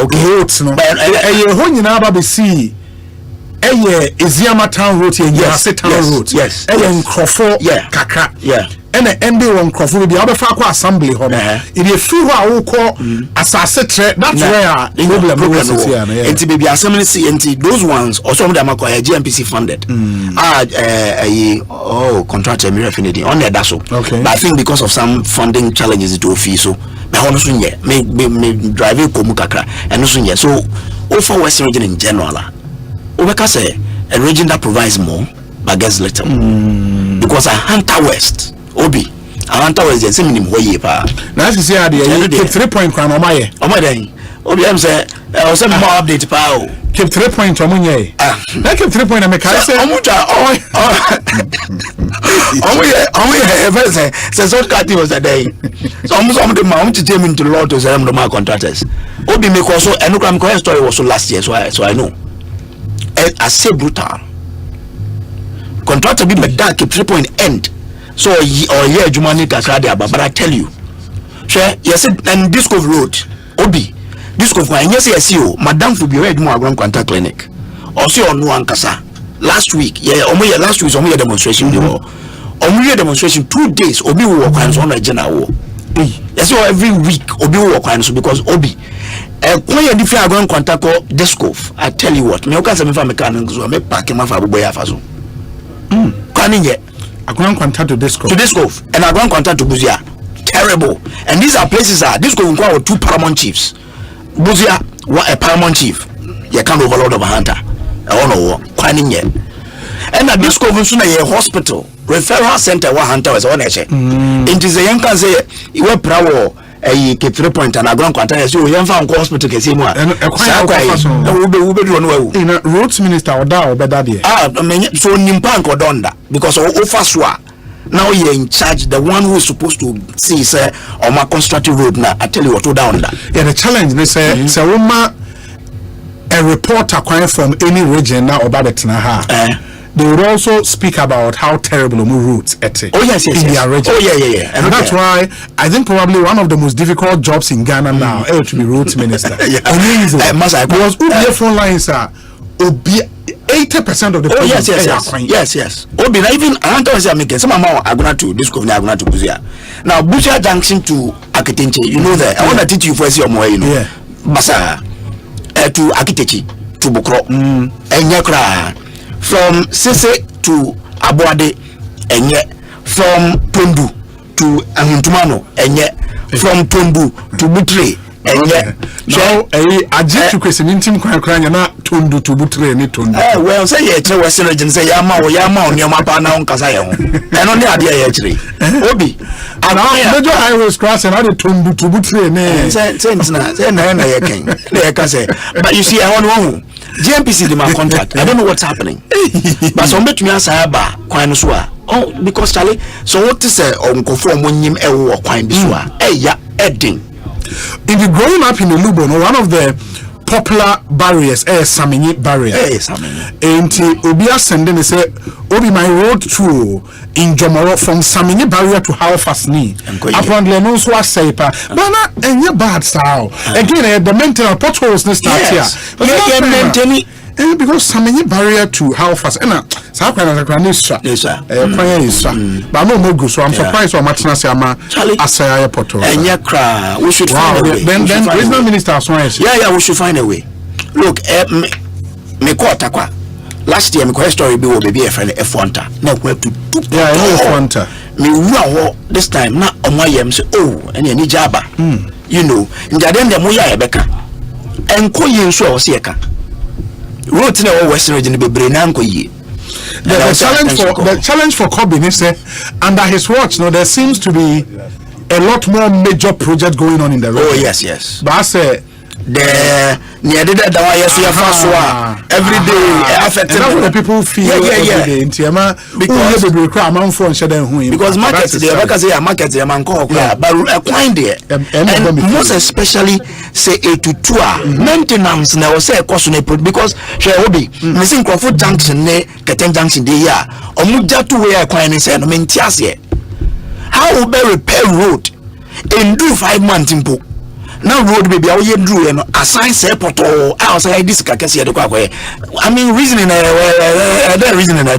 okay roads no ho nyina ba be see Eziama town road here yes town road yes nkrofo kakra and ende won nkrofo bi abefa kwa assembly ho no e dey free ho awoko asase tre that's where problem is here no enti baby assembly see enti those ones also them akwa GMPC funded contractor me refinity on that so but I think because of some funding challenges it office so me ho no so nye me drive komu kakra and so nye so over western region in general Obeka say a region that provides more but gets little because a hunter west obi a hunter west is minimum way pa na say say keep 3 point kwan omaye obi am say o say more update pa o keep 3 point omunye na keep 3 point make say omuja omuye say so cat was a day so some the man to take into law to say them the contractors obi make also enukram ko story was so last year so I know I say brutal contractor be my dark 3 point end so or yeah jumani kakra dia but I tell you share yes and discourse road obi discourse kwa yes yes madam for be ready mo agron contact clinic or see on one kasa last week last week omo demonstration demonstration 2 days obi wo kwan so na general yes every week obi wo kwan so because obi when you different agron contact discourse I tell you what me o kan se me fa me kan so me pack ma fa bobo ya fa so kan nye agron contact to discourse and agron contact to Buzia terrible and these are places discourse nko two paramount chiefs Buzia a paramount chief you can overload of a hunter kan nye and at discourse so na ye hospital referral center wa hunter was on eche it is a young can say you were prawo keep 3 point and agron contact so you fa nko hospital kese mu we be do no in roads minister oda obeda there so nimpa nko donda because o fa so now you're in charge, the one who is supposed to see say on my constructive road now. I tell you what to down that. Yeah, the challenge they say a reporter coming from any region now about it now. They would also speak about how terrible the routes at their region. And that's why I think probably one of the most difficult jobs in Ghana now is to be roads minister. Amazing. Because the front lines are 80% of the people. Yes. Obi, even I want to say making some amount I'm going to discover now Busia Junction to Akitenche, you know that I want to teach you for your more, you know. Basa to Akitechi to Bukro and Yakra. From Sese to Abuade, and yet from Tondu to Ahuntumano, and yet from Tondu to Butre, and yet. So, I just took a intim crying not Tondu to Butre, and Tondu. Well, say it, Western region, say Yama, Yamapa, now, Kasayan, and on the idea actually. Obi, and I was crossing out Tondu to Butre, and but you see, I want one. GMPC the my contract. I don't know what's happening. But some bet me answer ba kwan so a. Oh, because Charlie, so what is uncle from when him or kwan this one? Yeah, edding. If you're growing up in the Lubo, one of the popular barriers is Samini barrier. And Obia sending me say, Obi my road through in Jomoro from Samini barrier to Halfasni. Upon Lenon Swa Saipa, but not any bad style. Again, the mental potholes this start here. Because Samini barrier to Halfas, and so can I can is but no more good. So I'm surprised or much Nasama Asaya Poto. And Yakra, we should find a way. Then regional minister, yeah, we should find a way. Look, me Takwa. Last year, my story be a friend F1. Now we have to do F1. Me wow, this time not on my say and any jabba. You know, in the end, the Moya Becca and Koyin show Sieka. Wrote in our Western region be Brenanko ye. The challenge for Corbyn is under his watch, there seems to be a lot more major projects going on in the region. Oh, yes. But I say the near the every day affecting the people feel every day because markets the markets but acquiring there and most especially say 8 to 2 maintenance now say cost because Sheobi missing Crawford Junction Keten Junction the year or muja to where acquiring say no maintias how will be repair road in do 5 months in book. Now road baby how you do assign say poto outside this kakesi I mean reasoning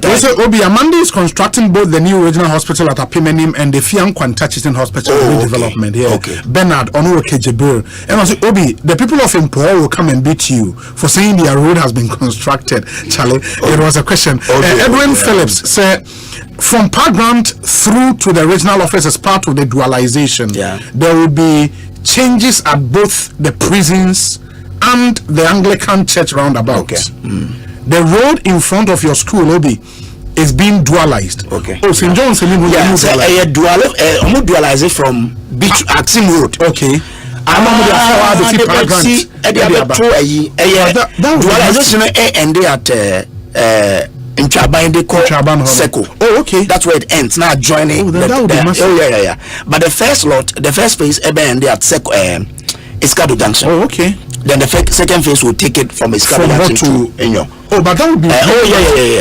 also Obi Amanda is constructing both the new regional hospital at Apimenim and the Fian Quantachitin Hospital redevelopment here. Bernard Onuoke Jebir. And also Obi, the people of Impo will come and beat you for saying their road has been constructed. Charlie, it was a question. Edwin Phillips said from Parkland through to the regional office as part of the dualization, there will be changes at both the prisons and the Anglican church roundabout. The road in front of your school, Obi, is being dualized. Oh, St. John's dualize it from Beach Axim Road. Dualization and they at in Trabande Seco. That's where it ends. Now joining. But the first phase they at Seco Escado Junction. Then the second phase will take it from Escado Junction to Enyo. But that would be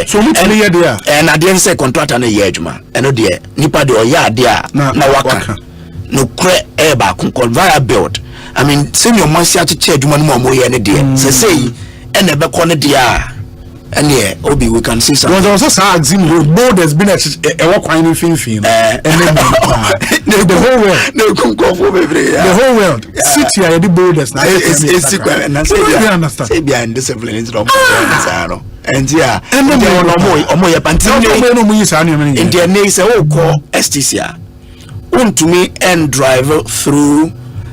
So which area there? And I didn't say contract and a year, man. And no dear, Nipa de Oya there. Na waka. No cre eba via build. I mean, senior Monsieur to change one more any dear. Say and never corner dear. And yeah, Obi, we can see something. There was also Axim Road. Board has been a walk in the whole world. The whole world. City are the borders now. It's secret. And I say, you understand. Say behind discipline is wrong. And yeah, and then no more. In their name, say, oh, call STCR. Want to me and drive through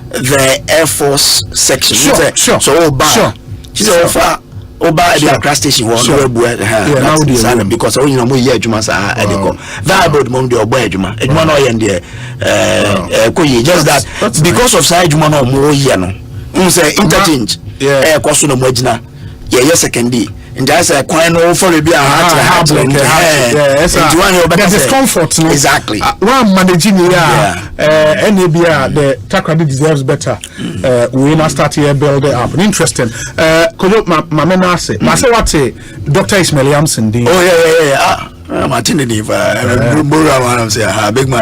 the Air Force section. Sure. So, she's far. Oba the Accra station was because you know we Juma sa ediko that board mom the oba Juma Juma no yen there just that because of side Juma no mo here no say interchange cost no mo gina second and just a coin over be a heart the discomfort. Exactly. One managing NABR, the Takrady deserves better. We must start here build it up. Interesting. Could you, Mamma say, Dr. Ismail Yamson? Oh, yeah. Martin big man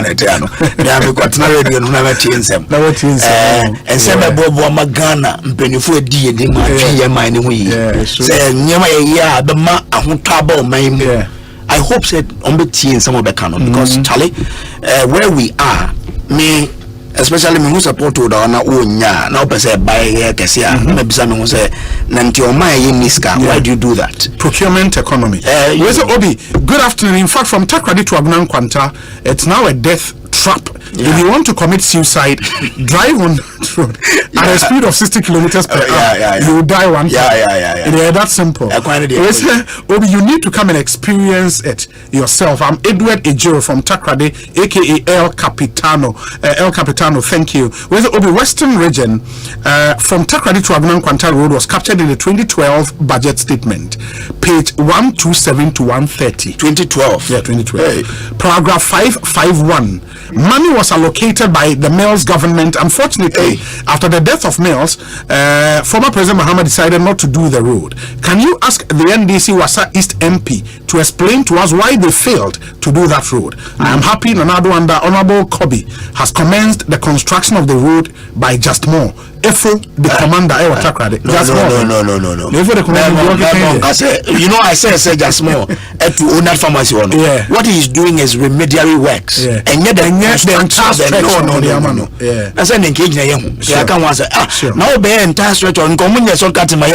at Tiano. They got no radio, never change them. And send a Bobo Magana, Benefit D, and mining we. Say, near my year, the ma, I hope said on the tea in some of the canon because Charlie, where we are, me. Especially me who support to the na onya na opese buy kesia maybe some who say nanti o my niska. Why do you do that? Procurement economy. Where's Obi? Good afternoon. In fact, from Takrady to Agnan Kwanta, it's now a death trap. If you want to commit suicide, drive on that road at a speed of 60 kilometers per hour. You will die one time. Yeah, that's simple. Obi, you need to come and experience it yourself. I'm Edward Ejiro from Takrady, aka El Capitano. El Capitano, thank you. Where's Obi? Western region from Takrady to Agnan Kwanta Road was captured in the 2012 budget statement, page 127 to 130. 2012. Yeah, 2012. Paragraph 551. Money was allocated by the Mills government. Unfortunately, after the death of Mills, former President Mahama decided not to do the road. Can you ask the NDC Wasa East MP to explain to us why they failed to do that road? I am happy Nanado under Honorable Kobi has commenced the construction of the road by Just More. Efo, the commander, Takrady. No. Efo, the commander. You know, I said just more to own that pharmacy. What he is doing is remedial works. And yet, no. I said, engage na yemu. I can't want to say, now be entire stretch on common so cut my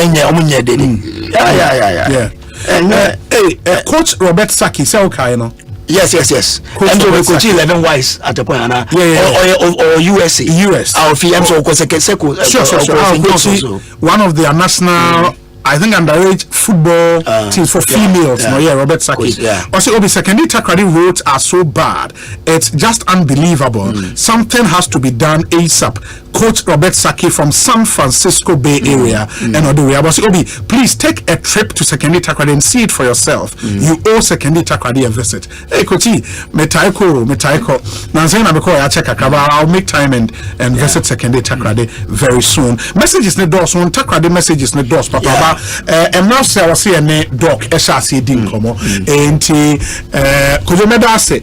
Coach Robert Saki, say okay, no. Yes. And so we coach 11 wise at the point, or USA. Our fiam so one of their national. I think underage football teams for females. Robert Saki. Also, Obi secondary Takrady roads are so bad. It's just unbelievable. Something has to be done ASAP. Coach Robert Saki from San Francisco Bay Area and other way. But Obi, please take a trip to secondary Takrady and see it for yourself. You owe secondary Takrady a visit. Hey, Kochi, metaiko. Nanzena beko ya check akaba. I'll make time and visit secondary Takrady very soon. Messages ne dos. One Takrady messages ne dos. Papa. And now say I was here ne doc SRC din komo. Enti kojo meda say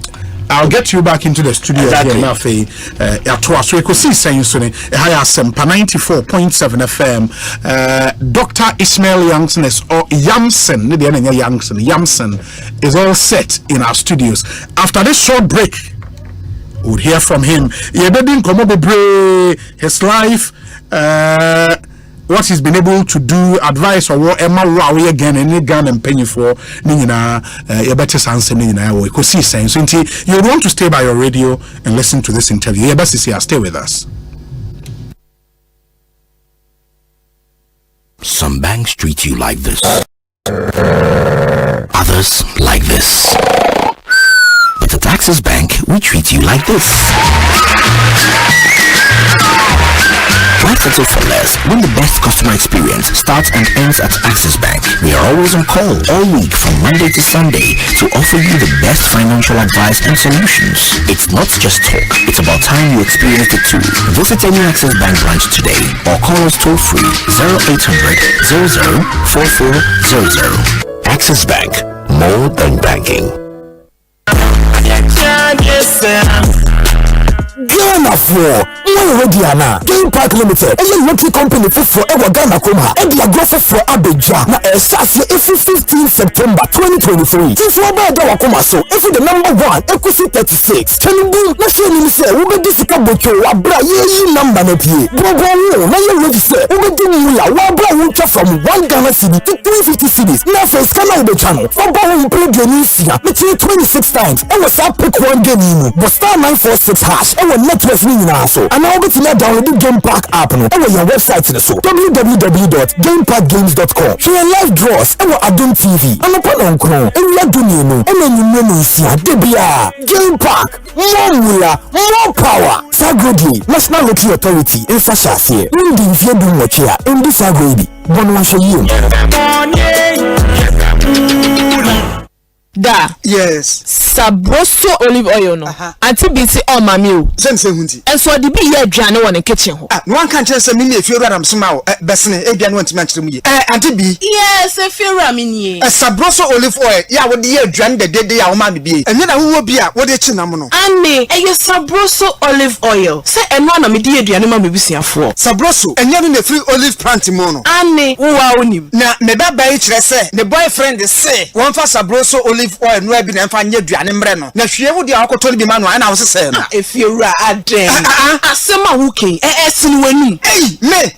I'll get you back into the studio again now for so Ekosiisen so ne Asempa 94.7 FM. Dr. Ismail Yamson or Yamson, Yamson is all set in our studios. After this short break, we'll hear from him. His life, what he's been able to do, advice or what we again any gun and penny for Nina better sense Nina or Ekosiisen. So you want to stay by your radio and listen to this interview. Stay with us. Some banks treat you like this. Others like this. But at Access Bank, we treat you like this. Why settle for less when the best customer experience starts and ends at Access Bank? We are always on call all week from Monday to Sunday to offer you the best financial advice and solutions. It's not just talk, it's about time you experience it too. Visit any Access Bank branch today or call us toll free 0800 004400. Access Bank, more than banking. Ghana for Diana Game Park Limited. A local company for Ghana Koma. And the aggressive for Abidjan. Now, a Safi every 15 September 2023. Since we're by the Wakoma, so if the number one, Ekosiisen 36. Can you do? Let's say, we say, we will discuss Wabra, number no pay. Bobo, now you register. We will do Wabra from 1 Ghana city to 350 cities. Now, for Scala the channel. For Bobo, we play the Nisia. We 26 times. And we start pick one game in. But star 946 hash. And we're network now. So, and now we can download the Game Park app on your website so www.gameparkgames.com. Share live draws and we're Adon TV and upon Uncle and we are doing and then you know Debia Game Park more power. Sagodi National Local Authority in Sashasi. In the if you do what here in this agreement, one show you. Da. Yes. Sabroso olive oil no. Anti biti o mami o. Sense hunti. Enso de bi ye aduane wo ne kitchen ho. No one can tell say me e fiora am soma o. Besene aduane won timi akire mu ye. Anti bi. Yes, e fiora mi nie. Sabroso olive oil ya wo de ye aduane de ya wo ma me bi. Enye na wo bi a wo de chi nam no. Ane, ye sabroso olive oil. Se eno na me de aduane ma me bisiafo. Sabroso enye no na free olive plant mo no. Ane, wo wa onim. Na me baba e kire se ne boyfriend say won fa sabroso olive oil no abi na mfa nye aduane mre no na hwie wo de akoto no bi ma no na wo sese no efiura aden asema wuke esini wani me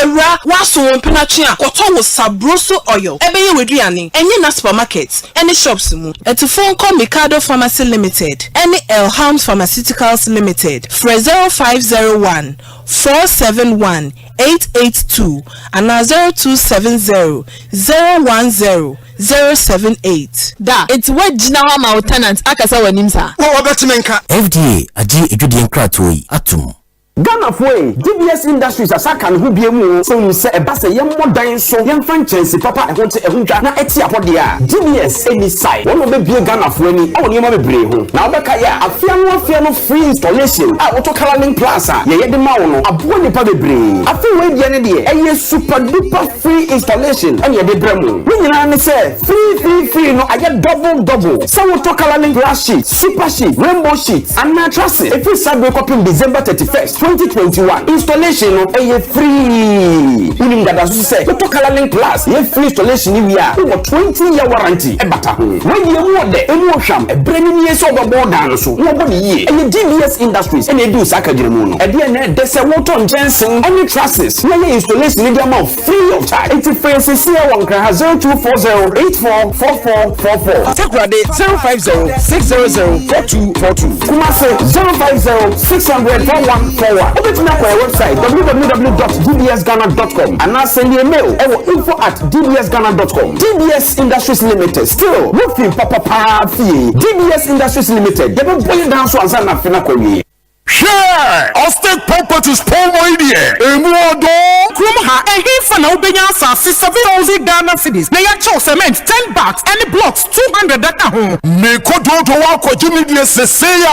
ewra waso won penatwe akoto wo sabroso oil ebe ye weduane enye na supermarket any shops mu phone call Mikado Pharmacy Limited any Elhams Pharmaceuticals Limited for 0501 471 882 and 0270 010 078. Da, it's what Jinawa ma tenant akasa wanimsa. Wo betmenka. FDA aji ejudi enkrato atum. Ghana foi DBS Industries asaka ne ho biemu so se ebase yem modan so yem franchise papa ehonte ehunja na eti apode a DBS any side one be bie Ghana foi ni e woni ma bebre ho na obeka ya afia no free installation a auto coloring plaza ye de ma wo no abo nipa bebre afi we bia ne de eye super duper free installation and ye de bremu ni nyina ne se free no aye double so auto coloring glass sheet super sheet rainbow sheet and mattresses if you sabe copy December 31st 2021 installation no a free unim dada so say to coloring plus ye free installation ni we are 20-year warranty e bata ho when ye mo de enu ohwam e brani ni so obobo dan so no bo ye e DBS Industries e do sakagire mu no e de na de se water Jensen any trusses na ye installation ni dey free of charge it face see one kra 0240844444 Takrade 050-600-4242 kuma say 050-600-4141 Open up our website www.dbsghana.com and now send you a mail info@dbsghana.com. DBS Industries Limited. Still, looking papa fee. DBS Industries Limited. They will boil down so as an afina koyi. Share! Ostate Properties Pomo Idie. Emuodo. Krumha ehifa na ubenya asasi 7,000 Ghana cedis. Na yacho cement 10 bags any blocks 200 data ho. Meko dodo wako jimi die seseya.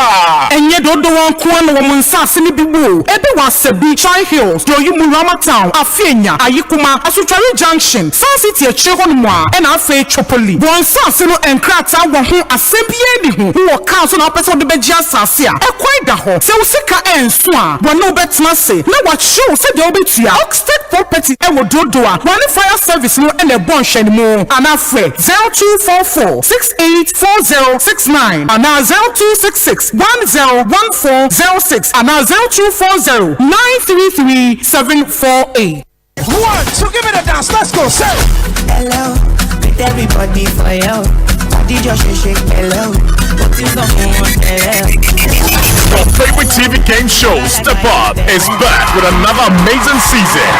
Enye dodo wanko na wamunsasi ni bibu. Ebe wasebi Chai Hills, Yoyimu Rama Town, Afienya, Ayikuma, Asutari Junction, Sun City Echehonmwa, and Afe Chopoli. Wansasi no enkrata wahu asempie ni hu. Huwa council na peso de bejia sasia. Ekwaida ho. Se usika ensua. Wano betna se. Na wacho se de obetia. Oxted property ewo dodoa. Wani fire service no ene bon shenimo. Anafre 0244-684069. Ana 0266-101406. Ana 0240-933-748. One, so give me the dance. Let's go. Say hello, with everybody for you. Body just shake hello. What is up on hello? Your favorite TV game show, Step Up, is back with another amazing season.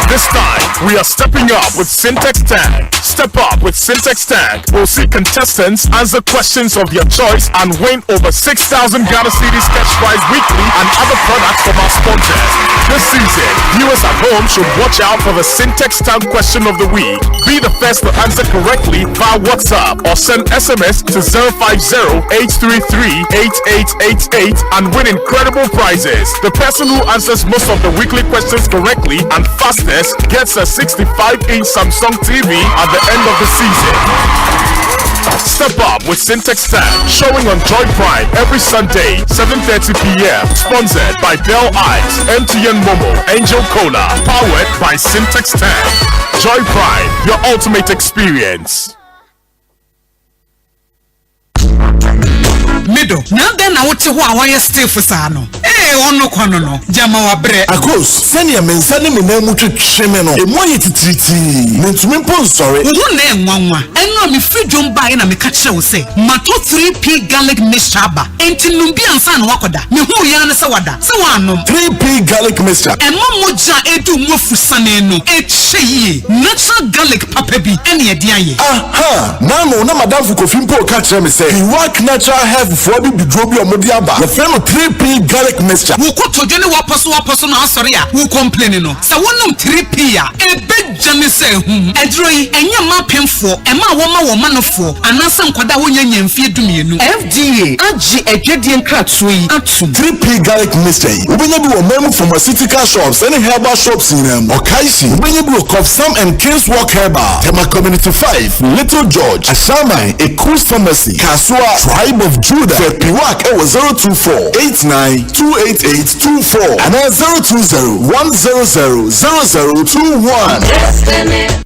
This time, we are stepping up with Syntax Tag. Step up with Syntax Tag. We'll see contestants answer questions of your choice and win over 6,000 Ghana cedis cash prize weekly and other products from our sponsors. This season, viewers at home should watch out for the Syntax Tag question of the week. Be the first to answer correctly via WhatsApp or send SMS to 050-833-8888 and win incredible prizes. The person who answers most of the weekly questions correctly and fastest gets a 65-inch Samsung TV at the end of the season. Step up with Syntax Tag, showing on Joy Prime every Sunday, 7:30 p.m. Sponsored by Bell Eyes, MTN Momo, Angel Cola, powered by Syntax Tag. Joy Prime, your ultimate experience. Mido, now then I want to why stay for Sano. Ono kono no jama wa bre akos sani amensani me na mu twetwe no e mo yetitriti mentumi pon sorry wo na enwanwa eno me fridom buy na me ka kire wo say mato 3p garlic mixture ba enti numbi ansa na wakoda me hu ya na se wada se wanom 3p garlic mixture emo moja edu mo fusane no e cheye natural garlic papa bi ene e dia ye aha na no na madam fu kofimpo ka kire me say work natural health for bi bidro bi omodi aba the friend 3p garlic mixture mixture. Wo ko to dwene wo poso na asori a wo complain no. Sa wonum 3p a ebe dwane se hu. Edro yi enye ma pemfo, ema wo ma manofo, anase nkwada wo nya nyamfie dumienu. FDA agi edwedie nkratso yi atum 3p garlic mixture. Ubenya bi wo memu pharmaceutical shops and herbal shops in Okaisi. Ubenya bi wo Cough Some and King's Walk Herbal. Tema Community 5, Little George, Ashamai, Ekos Pharmacy, Kasua, Tribe of Judah. For Piwak, it was 024-89-288-24 and 020-100-0021.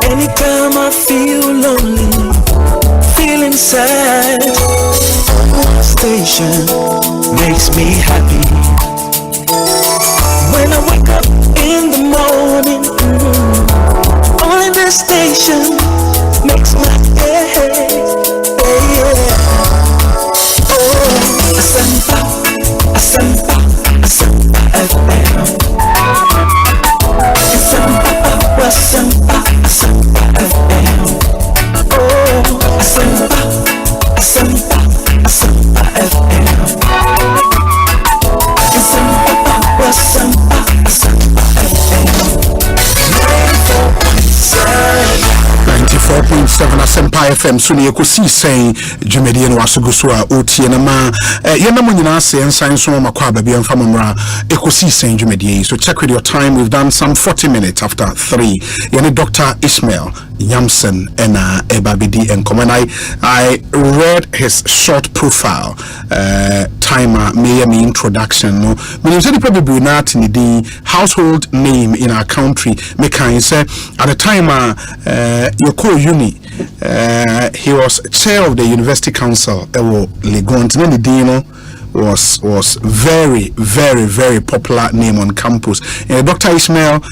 Anytime I feel lonely, feeling sad, station makes me happy. When I wake up in the morning, only the station makes my day. Oh, Asempa, Asempa, Asempa FM. Asempa, Asempa, Asempa FM. Oh, Asempa, Asempa, Asempa FM. Asempa, Asempa, Asempa FM. 94.7 Asempa FM so ne Ekosiisen dwumedie no wasoguso a otie na ma yenam nyina se ensan so makwa ba bia mfam mra Ekosiisen dwumedie. So check with your time. We've done some 40 minutes after 3. Yene Dr. Ismail Yamson and Ebabidi and Common. I read his short profile timer me introduction no me say probably not in the household name in our country. Me can say at the time Yoko Uni he was chair of the University Council Legon Dino was very popular name on campus. Dr. Ismail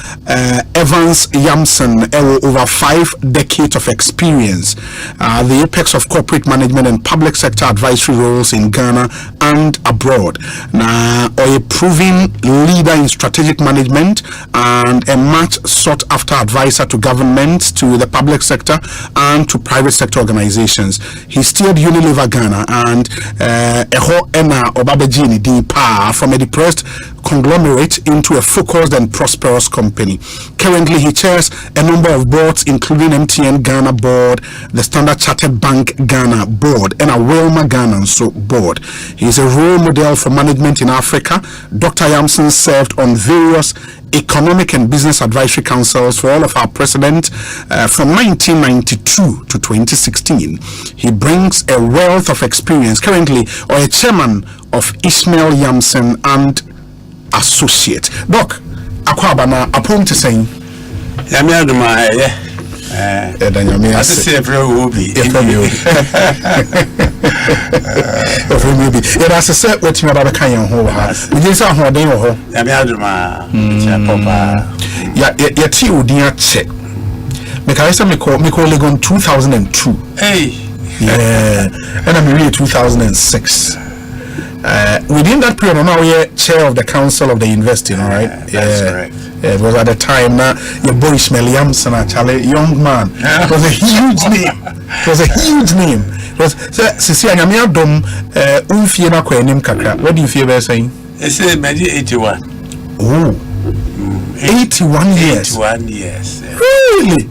Evans Yamson over 5 decades of experience, the apex of corporate management and public sector advisory roles in Ghana and abroad. Now, a proven leader in strategic management and a much sought after advisor to governments, to the public sector and to private sector organizations. He steered Unilever Ghana and Obabejini Dipa from a depressed conglomerate into a focused and prosperous company. Currently, he chairs a number of boards, including MTN Ghana board, the Standard Chartered Bank Ghana board, and a Wilma Ghana board. He is a role model for management in Africa. Dr. Yamson served on various economic and business advisory councils for all of our presidents from 1992 to 2016. He brings a wealth of experience. Currently, or a chairman of Ismail Yamson and Associate. Doc, akwabana appoint saying Yami aduma say every it has a set what you about can ho ha we just ho den ho Yami aduma papa ya ti odin ache make I say me call Legon 2002 hey yeah and I'm really 2006. Within that period, now you're chair of the council of the university, all right? That's correct. Yeah, it was at the time now your boy Ismail Yamson, actually young man. It was a huge name. It was a huge name. It was Sisi Anyamia Dom Unfie na kwa enim kakra. What do you feel about saying? It's 81. Oh. 81 years. 81 years. Really?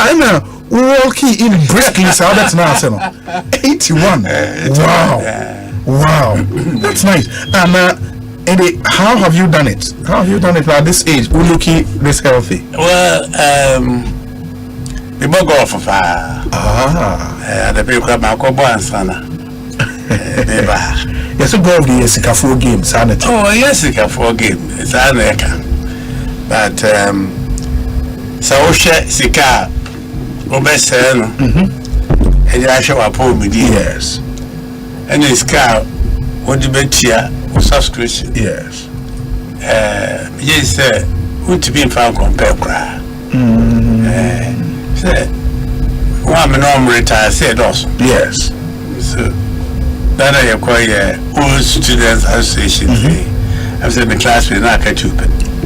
I know. Walking in briskly, so that's not 81. Wow. Wow, that's nice. And how have you done it? How have you done it at this age? Who looking this healthy? Well, we both go for the people my couple and sana. Yes, go of the Sika4 game, sanity. Oh, yes, Sika4 game. It's Aneka. But so Sika Obeseno. And I show up home with yes. And his car, what you bet here was subscription. Yes. Yes, sir. Would be found compare cry. Say, one man retire said also. Yes. So that I acquire old students association. I said the class will not catch you.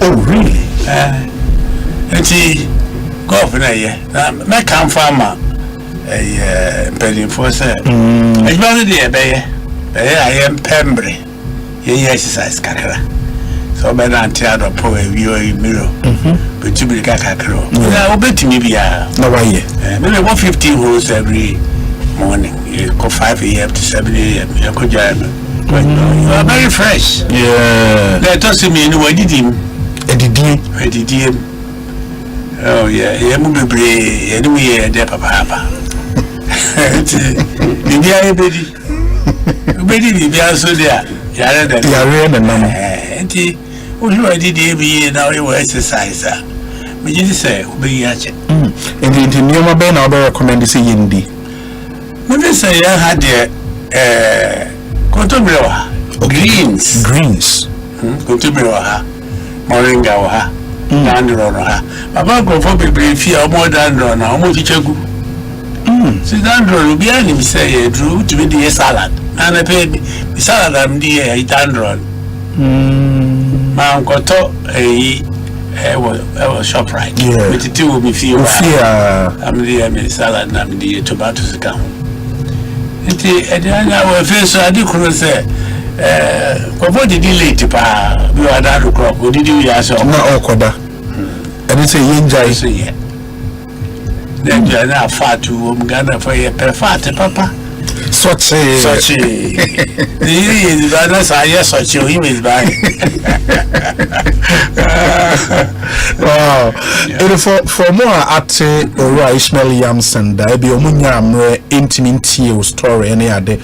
Oh, really? Enti golf na ye na me kan farmer pending for say ejuma de e be ye pembre ye exercise kakra so be na tia do po e wi o miro betumi kakra na obetumi bia na why maybe 150 holes every morning you go 5 a.m. to 7 a.m. you go join you are very fresh let us see me no edidim oh yeah mu bebre ye ni ye de papa bibia bedi bibia so dia yare na nam enti o you edidi bi na we exercise me just say obi ya che enti nioma be na odo recommend say yindi me say ya had contomewa greens contomewa ha moringa ha dandro ha baba go for bebre fi omo dandro na omo chichegu si dandro bi ani say e drew to be the salad and pay salad am di dandro ma nkoto was shop right with the will be feel I'm the salad na the tomatoes come enti I face so adi kuro say ko did late pa we were that crop we did we aso na okoda and say yenjai so yeah then na fatu Ghana for ye fat papa Sochi the brothers are yes Sochi him is by wow for more at Ora Ismail Yamson da be omunya amre intimate story any ade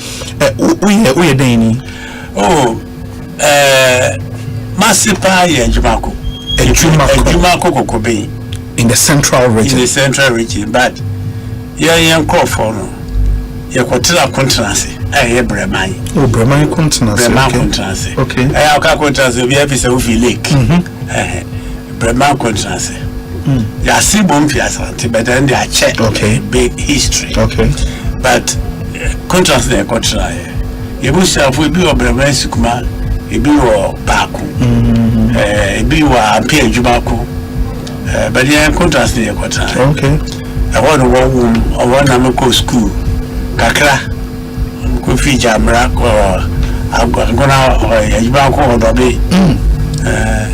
we deni Masipa ye Jumako Kokobe in the central region but yeah crop no ye kwotira continency Breman Breman continency okay aka continency we have say we lake Breman continency ya see bomb Asante but then they are check big history but continency e kwotira ye busa fu bi o Breman sikuma e bi o Baku e bi wa Ampia Jumako but yeah continency e kwotira I want to go school kakra ko fi jamra ko agona yajiba ko odobe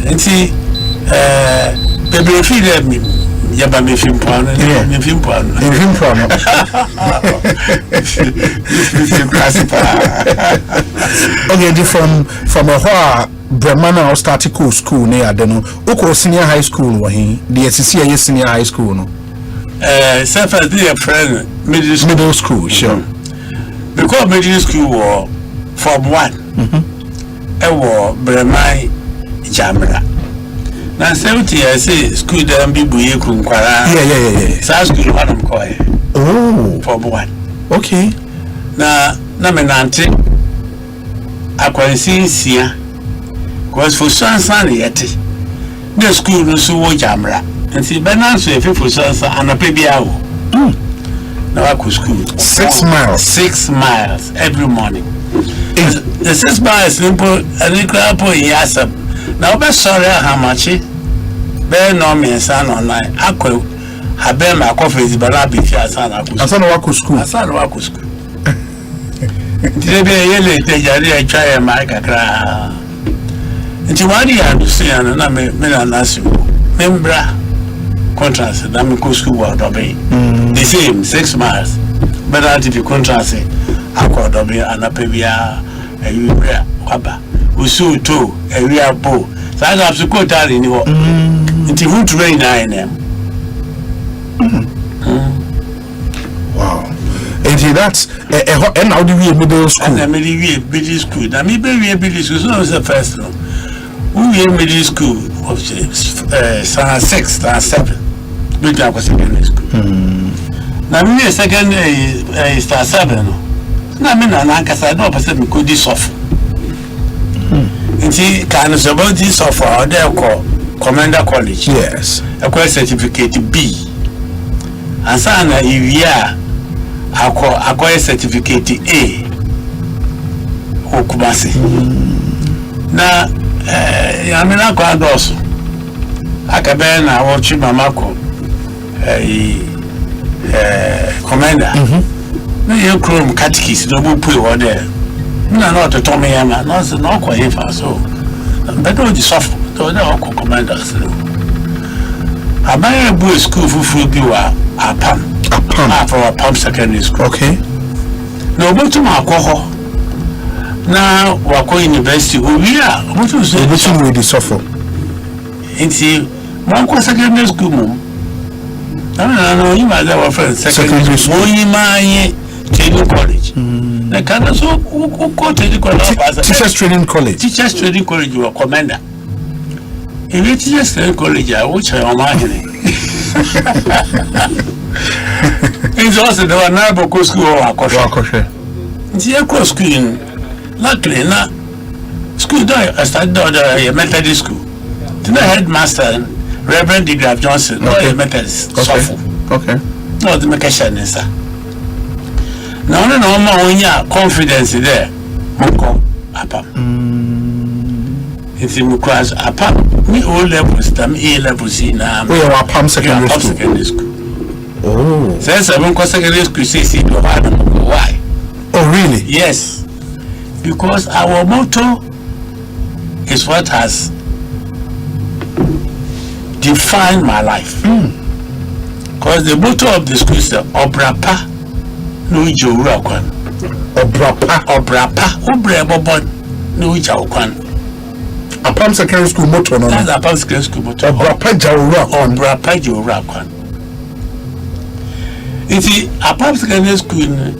enti bebe fi dem yaba me fi mpo okay from a Brahmana started school near Adeno uko senior high school wa hin the SCCA senior high school no self as the friend middle school sure because middle school was from 1 was Bremai Jamra now 70 years say school them be buye kunkwara yeah school one of koy from 1 okay na me nante akwansi sia cause for sansan yete the school no so wo Jamra and see Benanso if you sansa and a PBAO now I could school 6 miles every morning the 6 miles simple and you crap yes now be sorry how much be no me san online akwa habe ma coffee bana be fi asana ku school did be yele te jare try my kakra nti wadi ya dusia na me na nasu membra contrast na me go school world obey the same 6 miles but if you contrast akwa obey anapebia ayura kwaba usu to area bo saga absuko tari ni wo nti who train na wow and that's and how do we middle school and middle school na me be middle school so was the first no we middle school of standard 6 standard 7 we go to secondary school na me second standard 7 no na me na nkasa do person me ko di soft nti kan so about this soft or there ko commander college yes a certificate B asa na ivia akọ certificate A okubase na ya me na kwa doso akabe na watch mamako commander na ye chrome catechist no bu pui wo there na no to tome yama no so no kwa hefa so but no di soft to na ko commander so abaye bu school fufu bi wa apam for Apam secondary school. Okay. No, but to my coho now, Wako University, we are what you say, which way they suffer. It's one secondary school. No, you might have a friend secondary school. My training college. The kind of so who teachers training college. Teachers training college, you are commander. If you teachers training college, I watch your mind. It's also the one now because school or Akoshe. It's a cross school. Luckily, now school I started the Methodist school. Then the headmaster, Reverend Degraf Johnson, no Methodist. Okay. No, the Makashan is that. Now, no more when you confidence there. Moko Apam. It's in Mukwas Apam. Me O levels, them A levels in Apam secondary school. Oh. Since I went to secondary school, say why? Oh, really? Yes. Because our motto is what has defined my life. Because the motto of the school is Obrapa no Ijorakwan. Obrapa no Ijorakwan. Apam secondary school motto, no? That's Apam secondary school motto. Obrapa Ijorakwan. It's a Apam secondary school in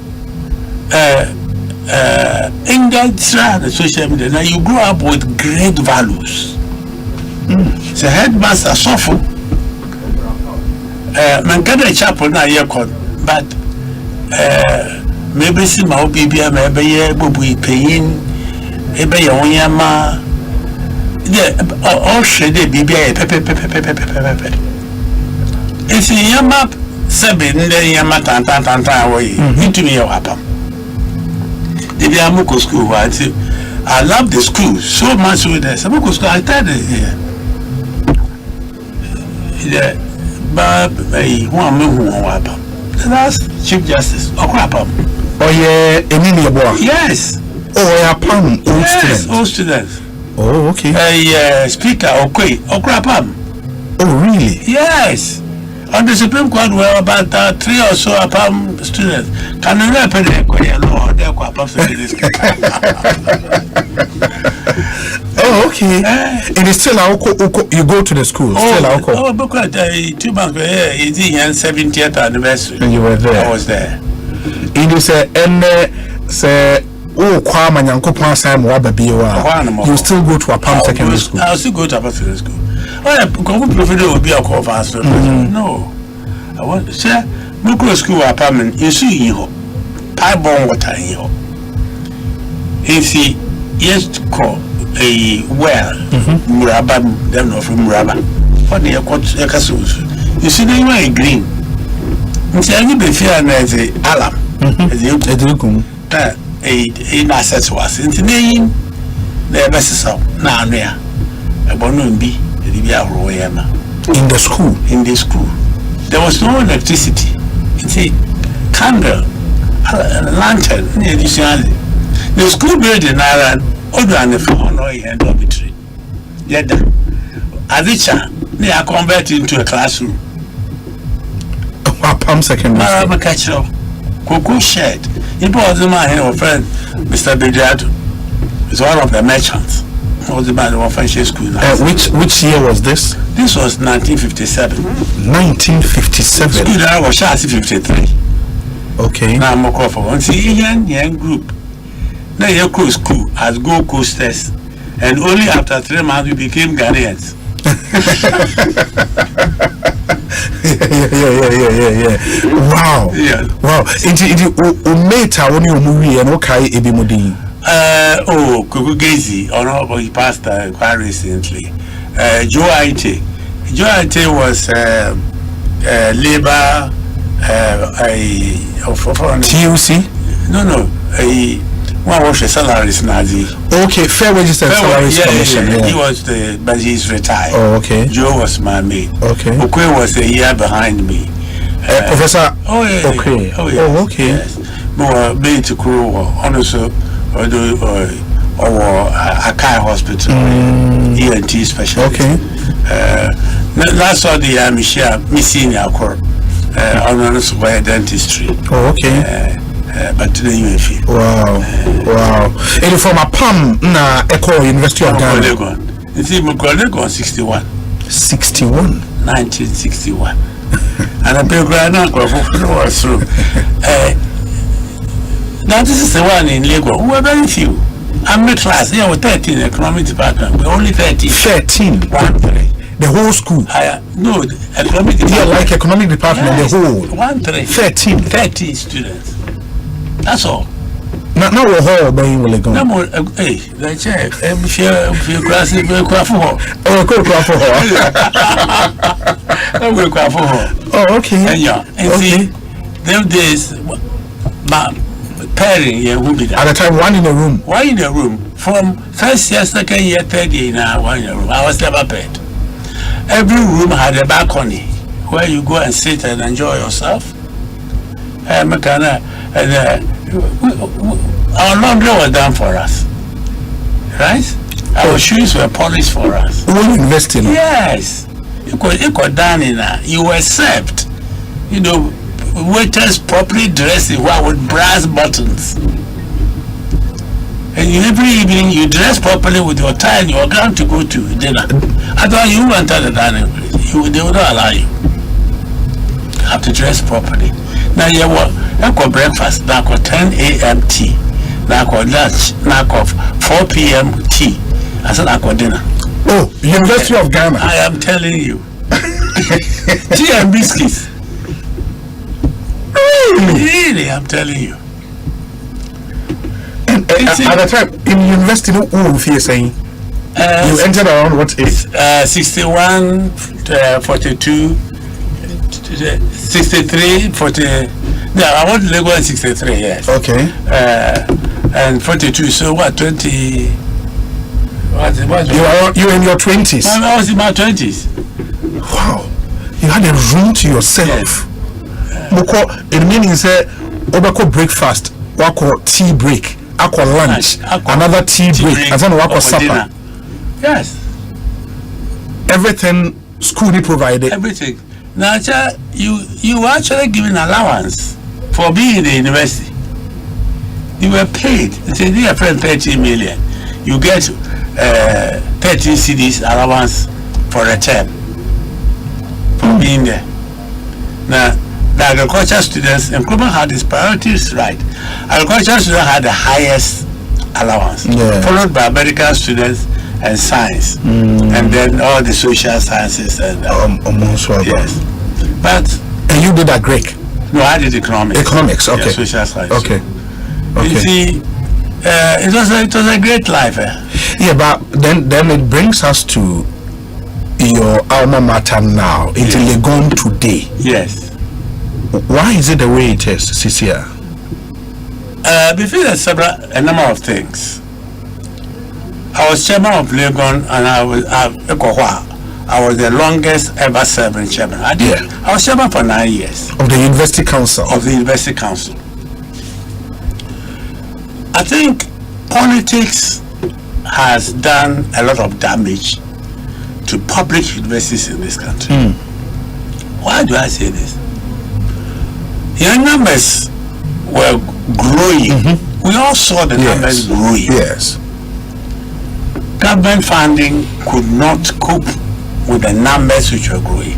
the social media. Now you grow up with great values. The headmaster suffer. Man can a chapel now but maybe see my baby, maybe Bobby paying, maybe Yama. All shade baby, it's in your map. 7 then Yama tan away into me Apam. The Yamuko school, I love the school so much with the Samuko school. I started here. The last Chief Justice Apam. Oh yeah, Emilia Boa. Yes. Oh Apam, old students. Oh okay. Speaker Apam. Oh really? Yes. On the Supreme Court, we have about 3 or so Apam students. Can you repeat the law? Oh, okay. It is still you go to the school. Because 2 months ago, it's in 70th anniversary. And you were there. I was there. It is say Kwama Nyankopon Sam Wababiwa. You still go to Apam secondary school. I'll still go to Apam secondary school. Oh, yeah, will be a call for no. I want to say, Mukro school apartment, you see, you pipe bomb water in you. Yes, call a well, Muraba, them of Muraba. What they are called Ekosiise. You see, they were green. It's only been fair as a alarm. A assess was in the name, the best so now near a bonum be. In the school. There was no electricity. It's a candle, a lantern. The school building Ireland, other than the phone or end dormitory. Yet, Adicha, they are converted into a classroom. Apam secondary school. I'm catch up. Cocoa shed. It was my friend, Mr. Bediado. He's one of the merchants. Was about the Friendship School. Which year was this? This was 1957. 1957. School that was 53. Okay. Now I'm more for one. See, young group. Now your school as Gold Coasters, and only after 3 months we became Ghanaians. Yeah. Wow. Yeah. Wow. Umeta when you movie and okay ebimodi. Kukugezi, honorable, he passed quite recently. Joe Aite was labor, TUC? No, What was the salaries Nazi? Okay, Fair Wages and Salaries Commission. Yeah. He was but he's retired. Oh, okay. Joe was my mate. Okay. Okwe was a year behind me. Professor. Oh yeah. Okay. Oh yeah. Oh, okay. Yes. More being to crew also or Akai Hospital, ENT specialist. Okay. Last of the year, Michelle, missing your court, honors by dentistry. Oh, okay. But today you feel. Wow. And from a PAM na Eco University of Ghana. You see, Mukolegon 61. 1961. And I pay grand for through. Now this is the one in Lagos. We are very few. I'm middle class. Yeah, we're 13 economic department. We're only 13. 13. 1-3. The whole school. No, the economic department. Yeah, like economic department, yes, the whole. 1-3. 13 students. That's all. Now we're all being really gone. No more. Hey, the chair. If you're classy, we're quite for her. Oh, go for her. We're quite for her. Oh, okay. And yeah, and see, them days, my pairing, yeah, will be there. At the time, one in a room. One in a room. From first year, second year, third year, now one in a room. I was never paired. Every room had a balcony where you go and sit and enjoy yourself. And our laundry was done for us, right? Our shoes were polished for us. All investing. Yes, you could done in you were served. You know, waiters properly dressed in what with brass buttons. And every evening you dress properly with your tie and your gown to go to dinner. Otherwise you enter the dining place. They would not allow you. You have to dress properly. Now you have breakfast, now 10 a.m. tea, now lunch, now 4 p.m. tea. I said now dinner. Oh, University of Ghana. I am telling you. Tea and biscuits. Really, I'm telling you. At the time, in university, who was you saying? You entered around what age? 61, 42, 63, 40. Yeah, I went to Lagos in 63, yes. Okay. And 42, so what, 20? You were in your 20s? I was in my 20s. Wow. You had a room to yourself. It means Obako breakfast, wako tea break. Aqua lunch, another tea break, and then wako supper. Yes. Everything school provided. Everything. Now, you were actually given allowance for being in the university. You were paid. Say you are paying 13 million. You get 13 CDs allowance for a term for being there. Now, the agriculture students, Nkrumah had his priorities right. Agriculture students had the highest allowance, followed by medical students and science, and then all the social sciences and yes. But and you did a Greek? No, I did economics. Economics, okay. Yeah, social science. Okay. You see, it was a great life. Yeah, but then it brings us to your alma mater now. It's Legon today. Yes. Why is it the way it is, Cecilia? Before there's a number of things. I was chairman of Legon, and I was the longest ever serving chairman. I was chairman for 9 years. Of the University Council. Of the University Council. I think politics has done a lot of damage to public universities in this country. Why do I say this? Young numbers were growing. We all saw the numbers growing. Yes. Government funding could not cope with the numbers which were growing.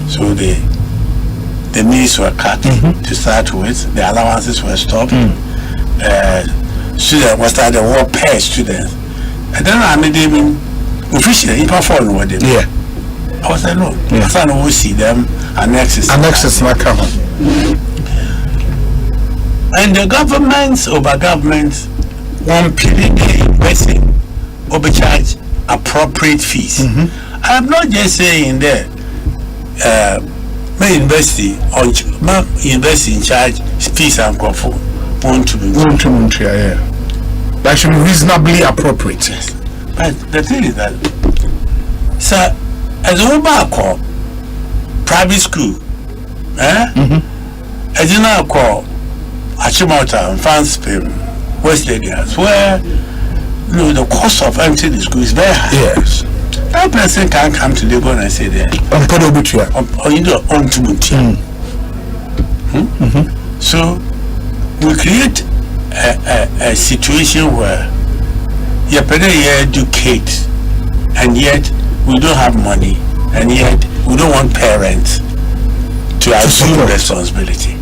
So the means were cut to start with. The allowances were stopped. Students was started war per students. And then I made them officially in perform what they I was like, no, I thought we see them annexes not coming. And the governments over governments want people investing overcharge appropriate fees. I'm not just saying that my university in charge fees and want to be That should be reasonably appropriate. Yes. But the thing is that, sir, as a woman private school, as you now call Achimota and Fanspin, West Areas, where the cost of entering the school is very high. Yes. That person can't come to Lagos and say that. Or you know, on to So we create a situation where you educate, and yet we don't have money, and yet we don't want parents to assume responsibility.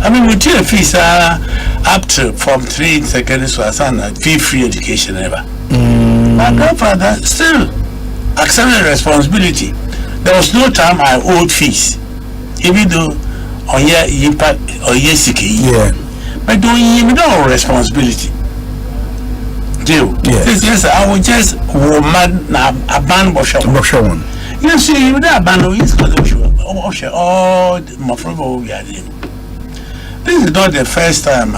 I mean, we take fees up to from 3 secondary school and free education ever. My grandfather still accepted responsibility. There was no time I owed fees, even though on your impact or yes, but don't you know responsibility? Yes, I will just woman a ban one. You see, you don't abandon all my friend we are doing. This is not the first time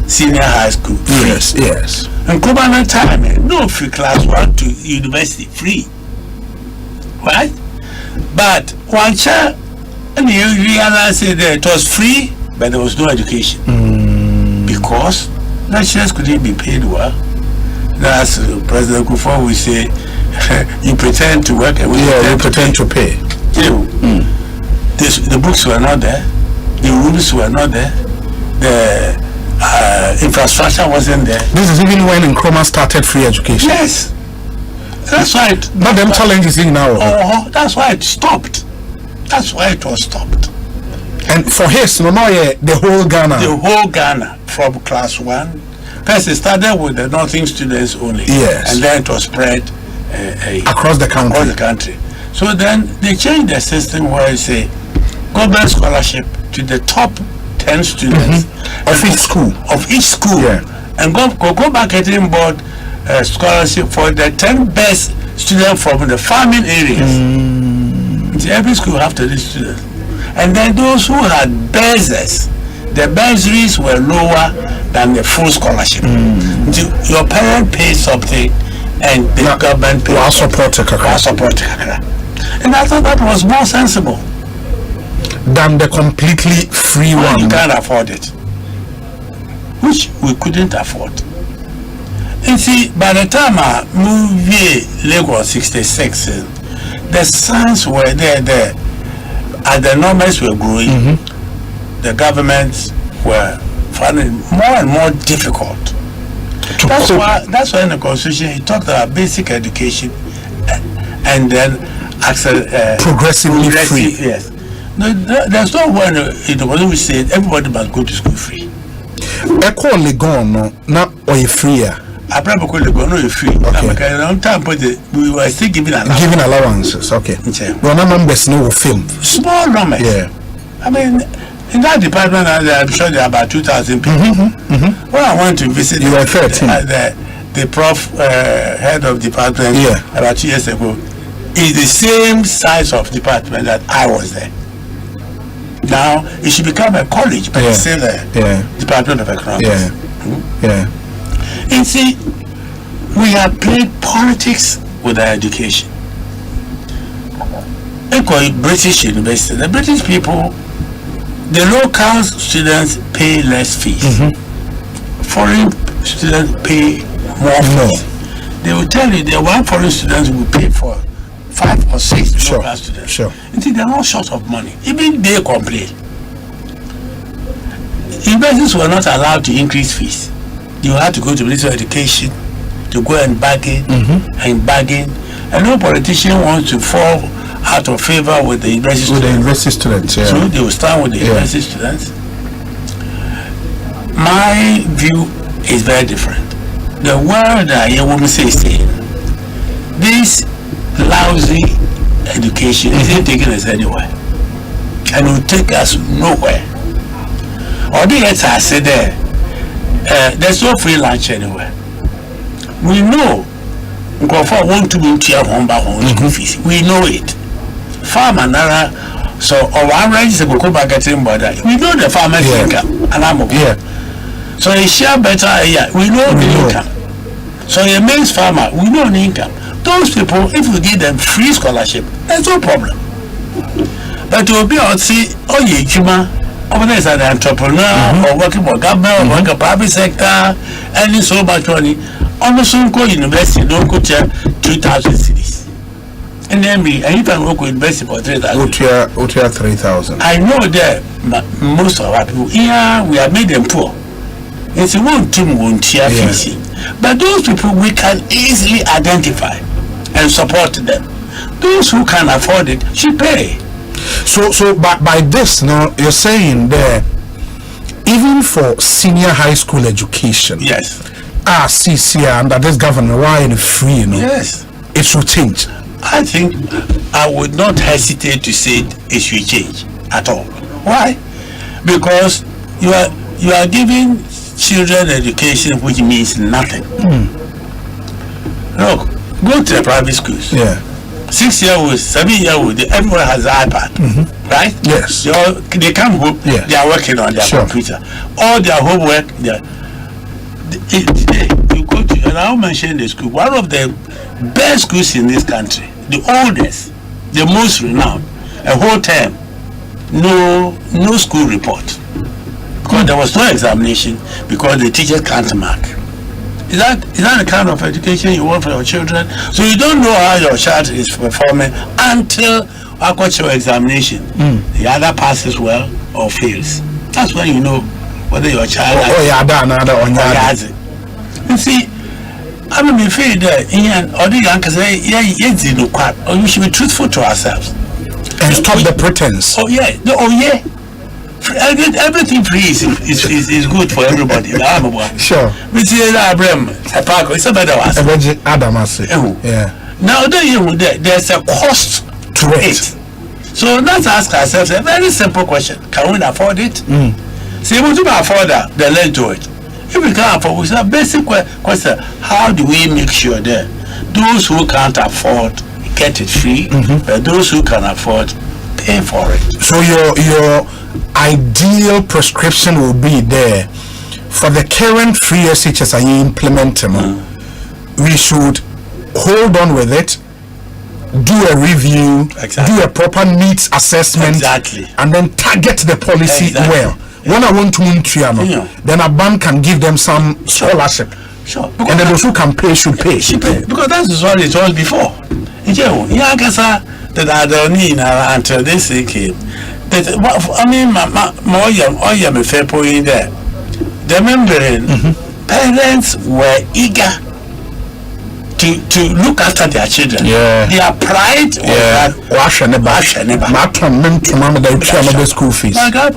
senior high school. Yes. And Kubana time, no free class 1 to university free. Right? But one child, and you realize that it was free, but there was no education. Because lecturers couldn't be paid well. That's President Kufuor will say, you pretend to work and you pretend to pay. The books were not there, the rooms were not there, the infrastructure wasn't there. This is even when Nkrumah started free education. Yes. That's why it... Not them challenges in now. That's why it stopped. That's why it was stopped. And for his, the whole Ghana. The whole Ghana, from class 1. First, it started with the Northern students only. Yes. And then it was spread across the country. So then they changed the system where you say government scholarship to the top 10 students of each school. And go marketing board scholarship for the 10 best students from the farming areas. Every school have to these students. And then those who had bursaries, the bursaries were lower than the full scholarship. Your parent pays something and the government pays support. And I thought that was more sensible than the completely free one. You can't afford it, which we couldn't afford. And see, by the time I moved Lagos 66, the signs were there. As the numbers were growing, the governments were finding more and more difficult. That's why in the Constitution he talked about basic education and then progressively free. Yes. No, there's no one in the world we say everybody must go to school free. Echo Legon not or free. I probably could go no free. Okay. We were still giving allowances. Okay. Well, numbers no film. Small numbers. Yeah. I mean, in that department, I'm sure there are about 2,000 people. When I went to visit, you were 13. The prof head of department about 2 years ago is the same size of department that I was there. Now it should become a college, but it's still the Department of Economics. And see, we have played politics with our education. British University, the British people, the local students pay less fees. Foreign students pay more fees. They will tell you that one foreign student will pay for 5 or 6 local students. You see, they're not short of money. Even they complain. Universities were not allowed to increase fees. You had to go to Ministry of Education to go and bargain and bargain. And no politician wants to fall out of favor with the university students. So they will stand with the university students. My view is very different. The word I hear women say, this lousy education isn't taking us anywhere and will take us nowhere. Or the I say there's no free lunch anywhere. We know Nkofo want to be school fees. We know it. Farm and so our range is a go back getting border. We know the farmers income and I'm So a share better, we know the income. So a maize farmer, we know the income. Those people, if we give them free scholarship, there's no problem. But to be on see, oh yeah, Juma, over there is an entrepreneur or working for government or working private sector, earning so much money. Almost go university, don't go to 2,000 cities. And then me, and you can work with university for 3,000. 3,000. I know that most of our people here, we have made them poor. It's a one team, one tier facing. But those people we can easily identify and support them. Those who can afford it should pay. So by this now, you're saying that even for senior high school education, yes, CCR under this government, why is free? Yes, it should change. I think I would not hesitate to say it should change at all. Why? Because you are giving children education which means nothing. Look, go to the private schools. 6-year-olds, 7-year-olds, everyone has an iPad, right? Yes. They come home, they are working on their computer. All their homework, you go to, and I'll mention the school, one of the best schools in this country, the oldest, the most renowned, a whole term, no school report. Because there was no examination, because the teacher can't mark. Is that the kind of education you want for your children? So you don't know how your child is performing until actual examination. The other passes well or fails. That's when you know whether your child has it. You see, I mean, we feel that we should be truthful to ourselves and stop the pretense. Everything free is good for everybody. Sure. It's a better one. Now there's a cost to it. So let's ask ourselves a very simple question: can we afford it? See, we can afford that, then let's do it. If we can't afford, it's a basic question: how do we make sure that those who can't afford get it free, but those who can afford pay for it? So your ideal prescription will be there for the current free SHS are you implementing. We should hold on with it, do a review, do a proper needs assessment, and then target the policy well. When I want to then a bank can give them some scholarship. And then those who can pay should pay. Because that's what it was before. That I don't need until this came. I mean, I am a fair point there. Remembering, parents were eager to look after their children. Their pride was the school fees. My God,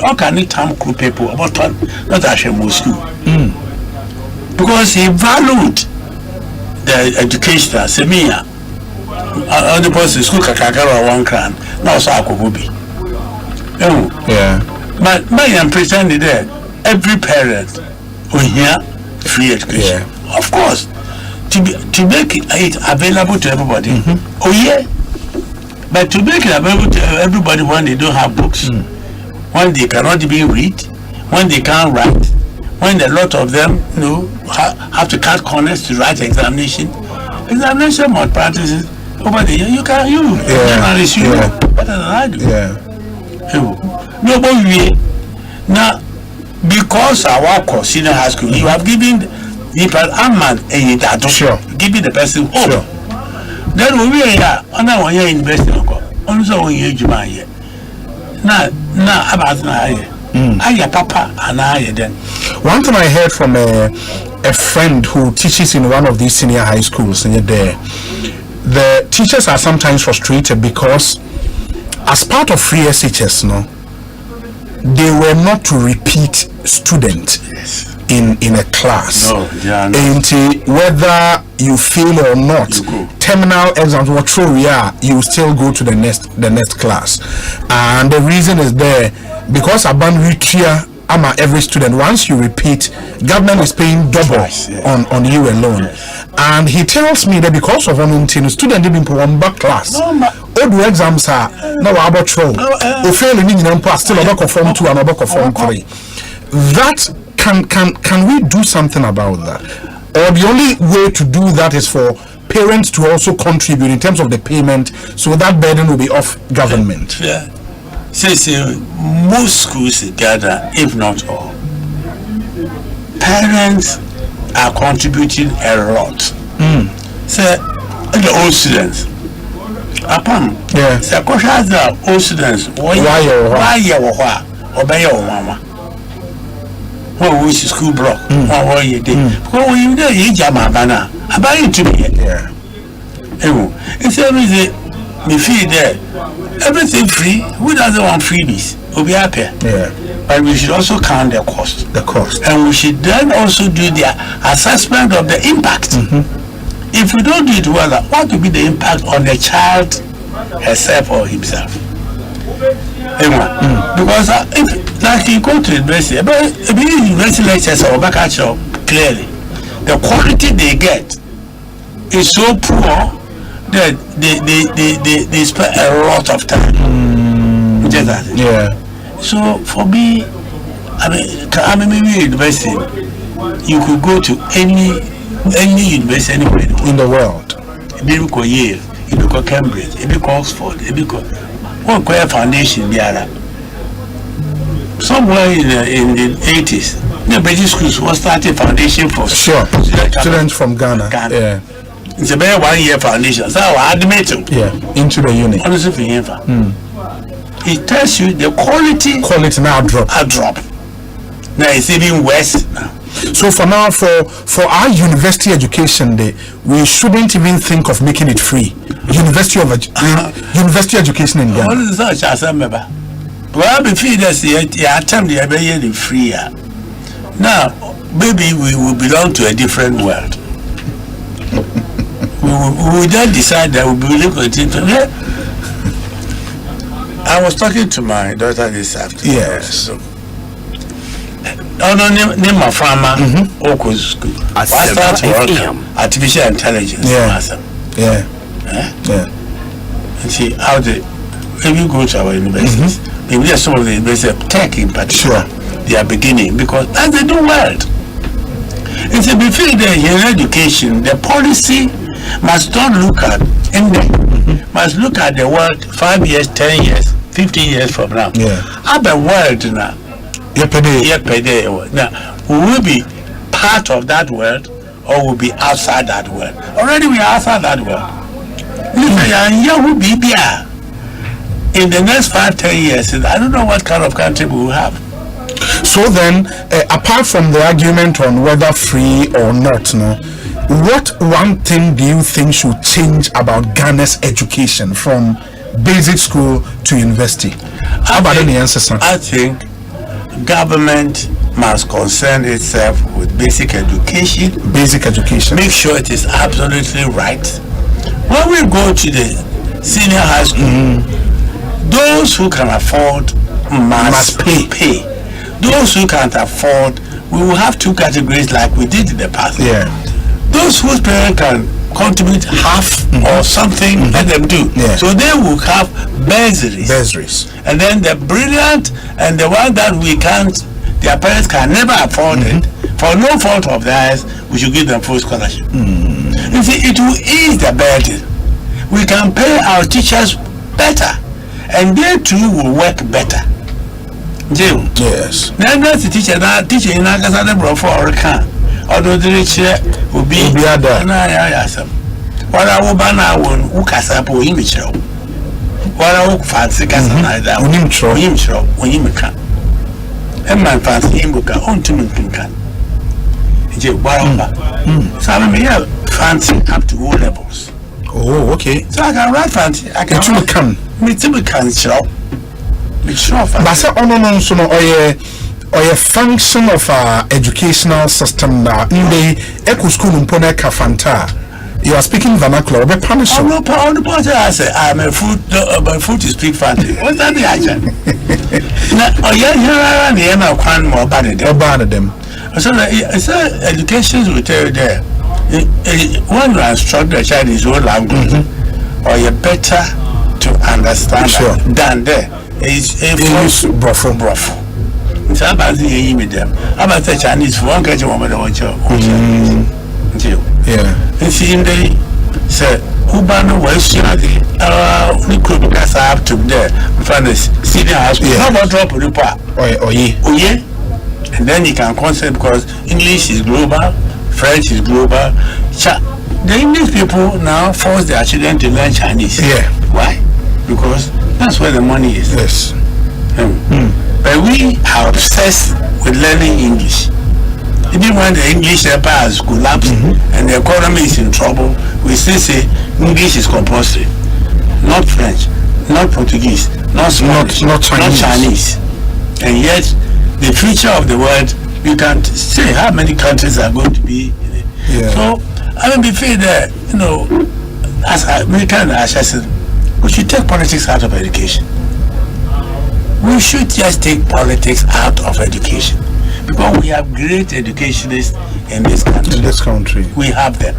how can it time people about not actually school? Because he valued the education as a mere. The person school kakakara 1 crown. Now so akobobi. But I am pretending there. Every parent will hear free education. Of course, to make it available to everybody. But to make it available to everybody when they don't have books, when they cannot even read, when they can't write, when a lot of them have to cut corners to write examination malpractices. Over the year, you journalists, you know better than I do. Nobody now because our course senior high school, you have given the giving the person hope. Then we are on our year investing also 1 year July. Now about I papa and I then. One time I heard from a friend who teaches in one of these senior high schools and there. The teachers are sometimes frustrated because as part of free SHS, they were not to repeat student in a class. And whether you fail or not, terminal exams were true, you still go to the next class. And the reason is there because Aban Ritria every student, once you repeat, government is paying double on you alone. And he tells me that because of one student didn't put one back class. All the exams are now about throw. Or failing in still about form 2 and about form 3. that can we do something about that? Or the only way to do that is for parents to also contribute in terms of the payment, so that burden will be off government. Yeah. Say most schools in Ghana, if not all, parents are contributing a lot. Say the old students. Upon say question the old students why you obey your mama. When we school block, what you did. When you there, you jam bana. About it to me. It's everything. Me feel there. Everything free. Who doesn't want freebies? We'll be happy. But we should also count the cost. And we should then also do the assessment of the impact. If we don't do it well, what will be the impact on the child herself or himself? Because if, like you go to university, but university lectures or back at you clearly, the quality they get is so poor that they spend a lot of time. Just that. So for me, I mean maybe university, you could go to any university anywhere in the world. Maybe go Yale, maybe go Cambridge, maybe go Oxford, maybe go one foundation there. Somewhere in the 80s, the British schools was starting foundation for students from Ghana. It's a very 1 year foundation. So I admit it. Into the unit. Honestly, it tells you the quality now drop. Now it's even worse now. So for now, for our university education day, we shouldn't even think of making it free. University education in Ghana. What is such Asempa? Well, before this year, attempt to be free. Now, maybe we will belong to a different world. we will then decide that we will continue. I was talking to my daughter this afternoon. Yes. Name my farmer. I start to work artificial intelligence. And see how maybe go to our universities. Maybe there's some of the universities of tech in particular. They are beginning because that's the new world. It's a before the education, the policy must not look at must look at the world 5 years, 10 years, 15 years from now. Have a world now. Now, we will be part of that world or will be outside that world. Already we are outside that world. In the next 5-10 years, I don't know what kind of country we will have. So then, apart from the argument on whether free or not, what one thing do you think should change about Ghana's education from basic school to university? How about any answer, son? I think government must concern itself with basic education. Make sure it is absolutely right. When we go to the senior high school, those who can afford must pay. Those who can't afford, we will have two categories like we did in the past. Those whose parents can contribute half or something, let them do. So they will have bursaries. And then the brilliant and the one that we can't, their parents can never afford it, for no fault of theirs, we should give them full scholarship. You see, it will ease the burden. We can pay our teachers better, and they too will work better. Yes. Now that's the teacher in Agasada bro for Orican. Although the teacher will be other. What I will ban our own Ukasapo image. What I will fancy Casana when you can. And my fancy Imbuka on to Minkan. So I may fancy up to all levels. Oh, okay. So I can write fancy. I can show. But say or a function of our educational system now in the eco school mpone kafanta. You are speaking vernacular, be punished. Oh no, on the point I say I'm a food my food is speak fancy. What's that the action? Now here the end of one more bad them. So it's education will tell you there. When you instruct the child his own language, or you better to understand than there. It's a brothel. It's about the them. About the Chinese for one catch woman or job. Yeah. And see, they said, Ubano was we could pass up to there. Find a senior hospital. How about drop the part? Oh, yeah. And then you can concept because English is global, French is global. The English people now force their children to learn Chinese. Yeah. Why? Because that's where the money is. Yes. But we are obsessed with learning English. Even when the English empire has collapsed and the economy is in trouble, we still say English is compulsory. Not French, not Portuguese, not Spanish, not Chinese. And yet, the future of the world, you can't say how many countries are going to be in it. Yeah. So, I mean, before that, as American said, we should take politics out of education. We should just take politics out of education. Because we have great educationists in this country. We have them.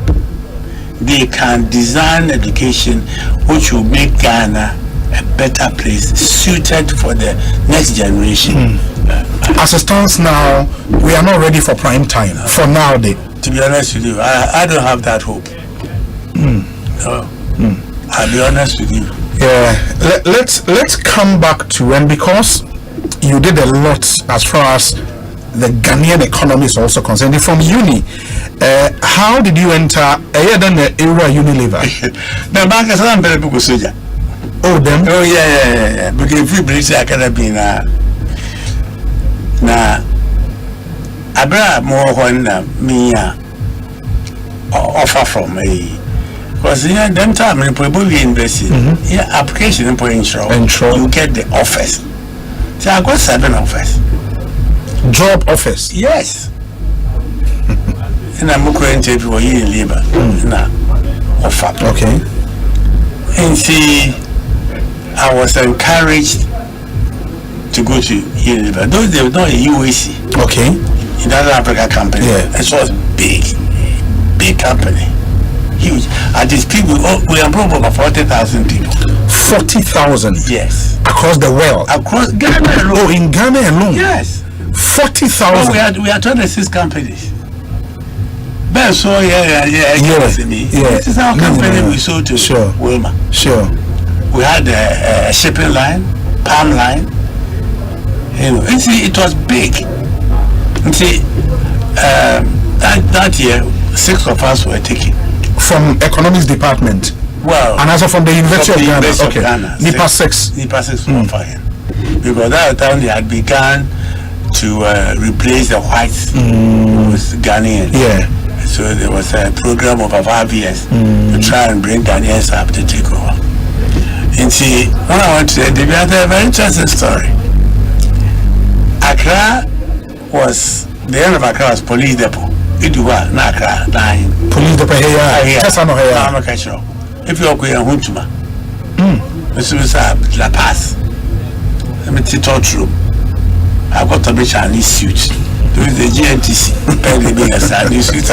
They can design education which will make Ghana a better place suited for the next generation. As it stands now, we are not ready for prime time for nowadays. To be honest with you, I don't have that hope. I'll be honest with you. Yeah, let's come back to, and because you did a lot as far as the Ghanaian economy is also concerned from uni. How did you enter the era Unilever? The bank is not very good soldier. Oh, them? Oh, yeah. Because if we believe I can have been Abra more when me offer from me. Because here, them time in probably investing, yeah, application in intro, you get the offers. So I got 7 offers. Job offers? Yes. And I'm going to interview you in labor. Now, offer. Okay. And see, I was encouraged to go to Unilever. Those they were not a UAC. Okay. In other Africa company. Yeah. It was big company. Huge. At this people, we employ over 40,000 people. 40,000? Yes. Across the world? Across Ghana alone. Oh, in Ghana alone? Yes. 40,000? We are 26 companies. But so, yeah. This is our company we sold to Wilma. Sure. We had a shipping line, palm line. And see, it was big. And see, that year, 6 of us were taken. From economics department? Well, and also from the University of Ghana. Okay. NIPA 6. NIPA 6 were fine. Because that time they had begun to replace the whites with Ghanaians. Yeah. So there was a program of 5 years to try and bring Ghanaians up to take over. And see, when I went to the had a very interesting story. Accra was, the end of Accra was police depot. Iduwa, na Accra, 9. Police depot here. Just on here. I'm a catcher. If you're going to Huntuma, this is La Paz. Let me see touch room. I got a bit Chinese suit. There is the GNTC. Very big as a new suit.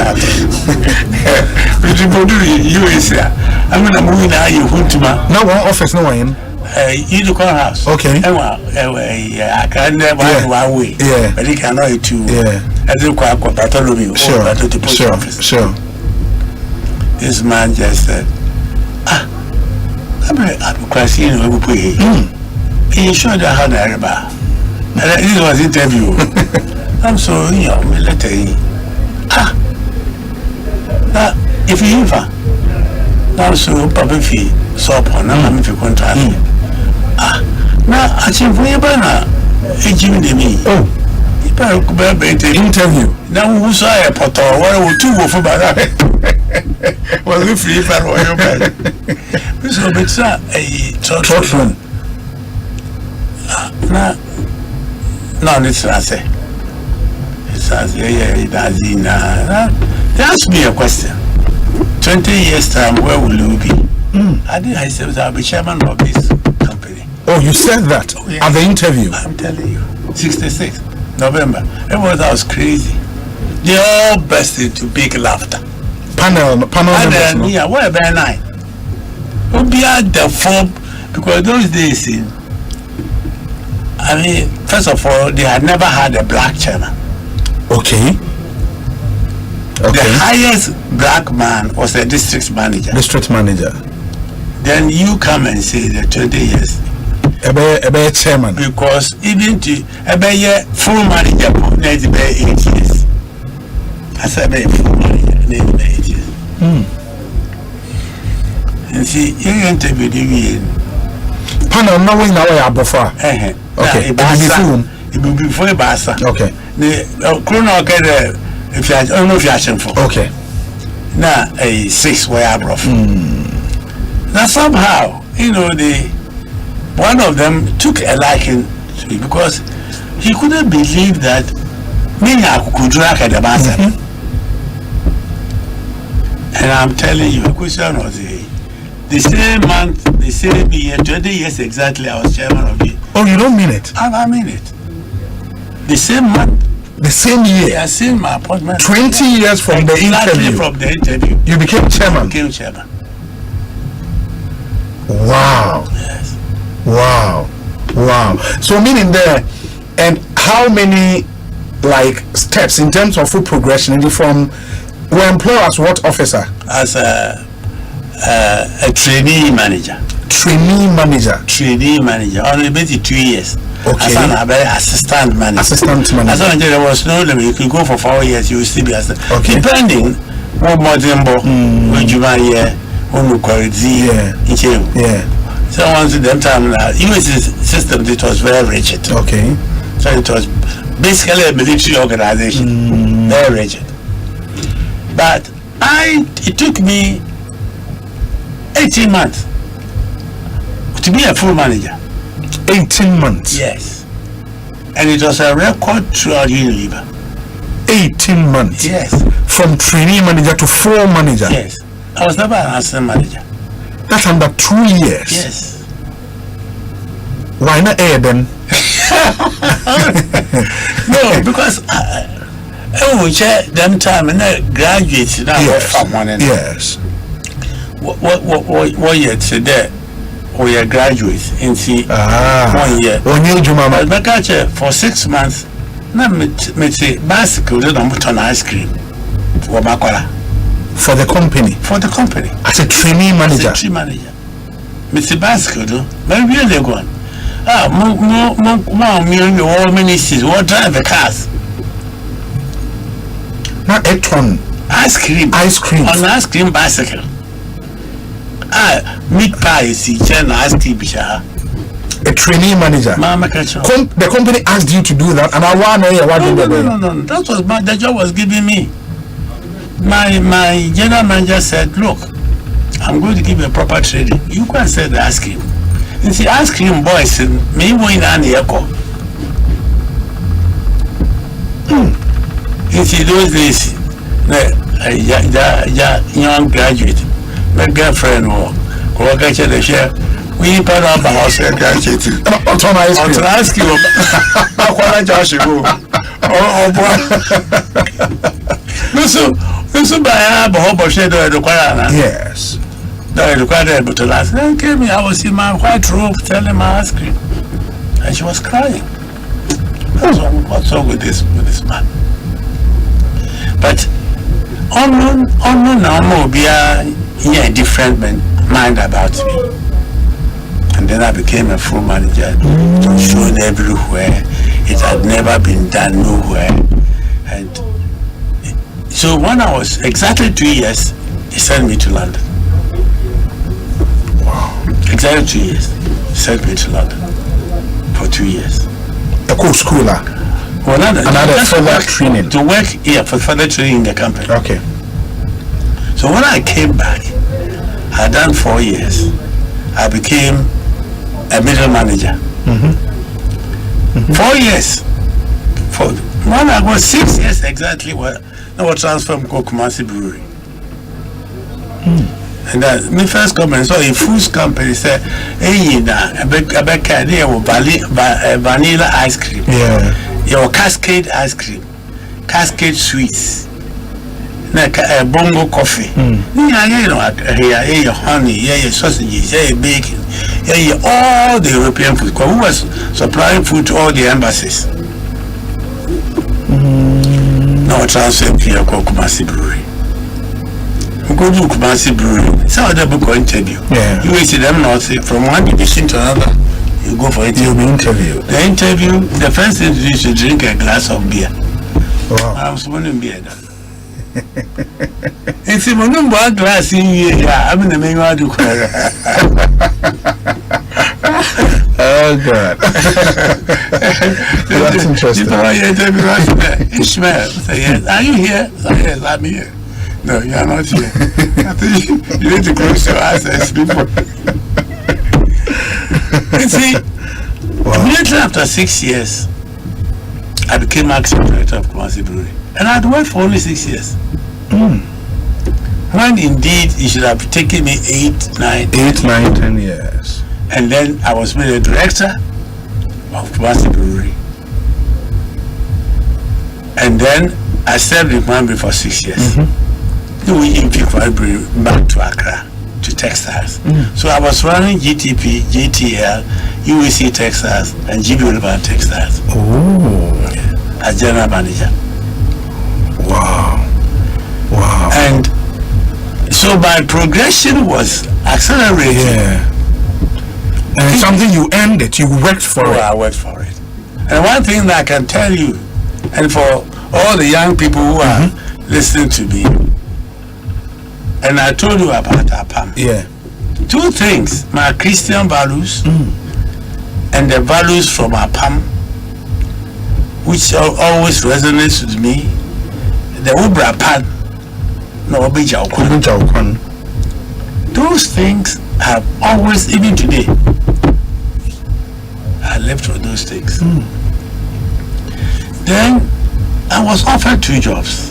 But you go to the USA. I'm going to move in a Huntuma. No one office, no one. You do call house. Okay. I can't never one way. Yeah. But you cannot two. Yeah. I think I got Bartholomew. Sure. Sure. This man just said, I'm crashing in the way. He showed her how to remember. And this was interview. I'm so young, let her. Now, if you ever, now so probably fee, so upon them, if you contract. Now, I think for you, Bana, Jimmy me. Oh, you better interview. Now, who saw a pot or what would 2 go for Bana? Was it free for your bed? So, it's a church room. No, it's not say. It's as they asked me a question. 20 years time, where will you be? I said I'll be chairman of this company. Oh, you said that at the interview? I'm telling you. 66 November. Everyone thought I was crazy. They all burst into big laughter. Panel members. Yeah, what about 9? We'll be at the form because those days I mean, first of all, they had never had a black chairman. Okay. The highest black man was a district manager. Then you come and say the 20 years. A chairman. Because even to a full manager, there's 8 years. I said, a full manager, 8 years. And see, you interview the panel knowing now I buffer. Okay. It will be before a bassa. Okay. The chrono get if you don't know if you're asking for. Okay. Now a 6 way abroad. Now somehow, you know, one of them took a liking to me because he couldn't believe that me could drag at the bassa. And I'm telling you, a question was the same month, the same year, 20 years exactly, I was chairman of it. Oh, you don't mean it? I mean it. The same month. The same year? I seen my appointment. 20 years from the interview? From the interview. You became chairman? I became chairman. Wow. Yes. Wow. Wow. So meaning there, and how many like steps in terms of full progression from were employed as what officer? As a trainee manager. Trainee manager. Trainee manager. Only maybe 2 years. Okay. As an assistant manager. Assistant manager. As there was no limit. You can go for 4 years. You will still be assistant. Okay. Depending what modern when you are here, when you quality. Yeah. So once them time US system it was very rigid. Okay. So it was basically a military organization. Very rigid. But it took me 18 months to be a full manager. 18 months? Yes. And it was a record throughout Unilever. 18 months? Yes. From trainee manager to full manager? Yes. I was never an assistant manager. That's under 2 years? Yes. Why not air then? No, because them time and I graduated now from one end. Yes. What year today? We are graduates in 1 year. 1 year, Juma. But for 6 months, na me say bicycle they don't put on ice cream for Makwala. For the company. For the company. As a trainee manager. As a trainee manager. Me say bicycle do. But really gone. More all ministries. What drive the cars? Not a ton. Ice cream. Ice cream. On ice cream bicycle. Meat pie is ice cream. A trainee manager. The company asked you to do that, and I want to No. That was the job was giving me. My general manager said, "Look, I'm going to give you a proper training. You can sell the ice cream." You see, ice cream boys, me win an echo. You see, those days, young graduate, my girlfriend will get the share. We put up a house and graduate. On ice cream. Listen, by a whole bunch of yes. I required but last night came I was in my white robe telling my ice cream. And she was crying. What's wrong with this man? But now be a different mind about me. And then I became a full manager, shown everywhere. It had never been done nowhere. And so when I was exactly 2 years, he sent me to London. Wow. Exactly 2 years. He sent me to London for 2 years. A cool schooler. Well, another further training. To work here for further training in the company. Okay. So when I came back, I had done 4 years. I became a middle manager. 4 years. When I was 6 years exactly, I was transferred from Kumasi Brewery. And then my first company, so a food company said, "Hey, I vanilla ice cream. Yeah. Your Cascade ice cream, Cascade sweets, bongo coffee. Yeah, you know, here, honey, here, sausages, here, bacon, all the European food. Because we was supplying food to all the embassies. No transfer here called Kumasi Brewery. We go to Kumasi Brewery. Some other book or interview. Yeah. You will see them not say from one division to another. You go for interview. You'll be interviewed. The interview, the first thing you should drink a glass of beer. Wow. I'm smoking beer. It's a monombo glass in here. I'm in the main one to cry. Oh God. That's interesting. Ishmael, say yes. Are you here? Say yes, I'm here. No, you are not here. I think you need to close your eyes and sleep. You see, immediately after 6 years, I became acting director of Kumasi Brewery. And I'd worked for only 6 years. When indeed it should have taken me 8, 9, 10 years. And then I was made a director of Kumasi Brewery. And then I served in Kumasi for 6 years. We infiltrated back to Accra, to textiles. So I was running GTP, GTL, UAC Textiles, and GB Oliver Textiles. As general manager. Wow. And so my progression was accelerated. Yeah. And it's something you earned it, you worked for it. I worked for it. And one thing that I can tell you, and for all the young people who are listening to me, and I told you about APAM. Yeah. 2 things, my Christian values and the values from APAM, which always resonates with me. The Ubra Pan, no Obija Okwan. Those things have always, even today, I lived for those things. Then I was offered 2 jobs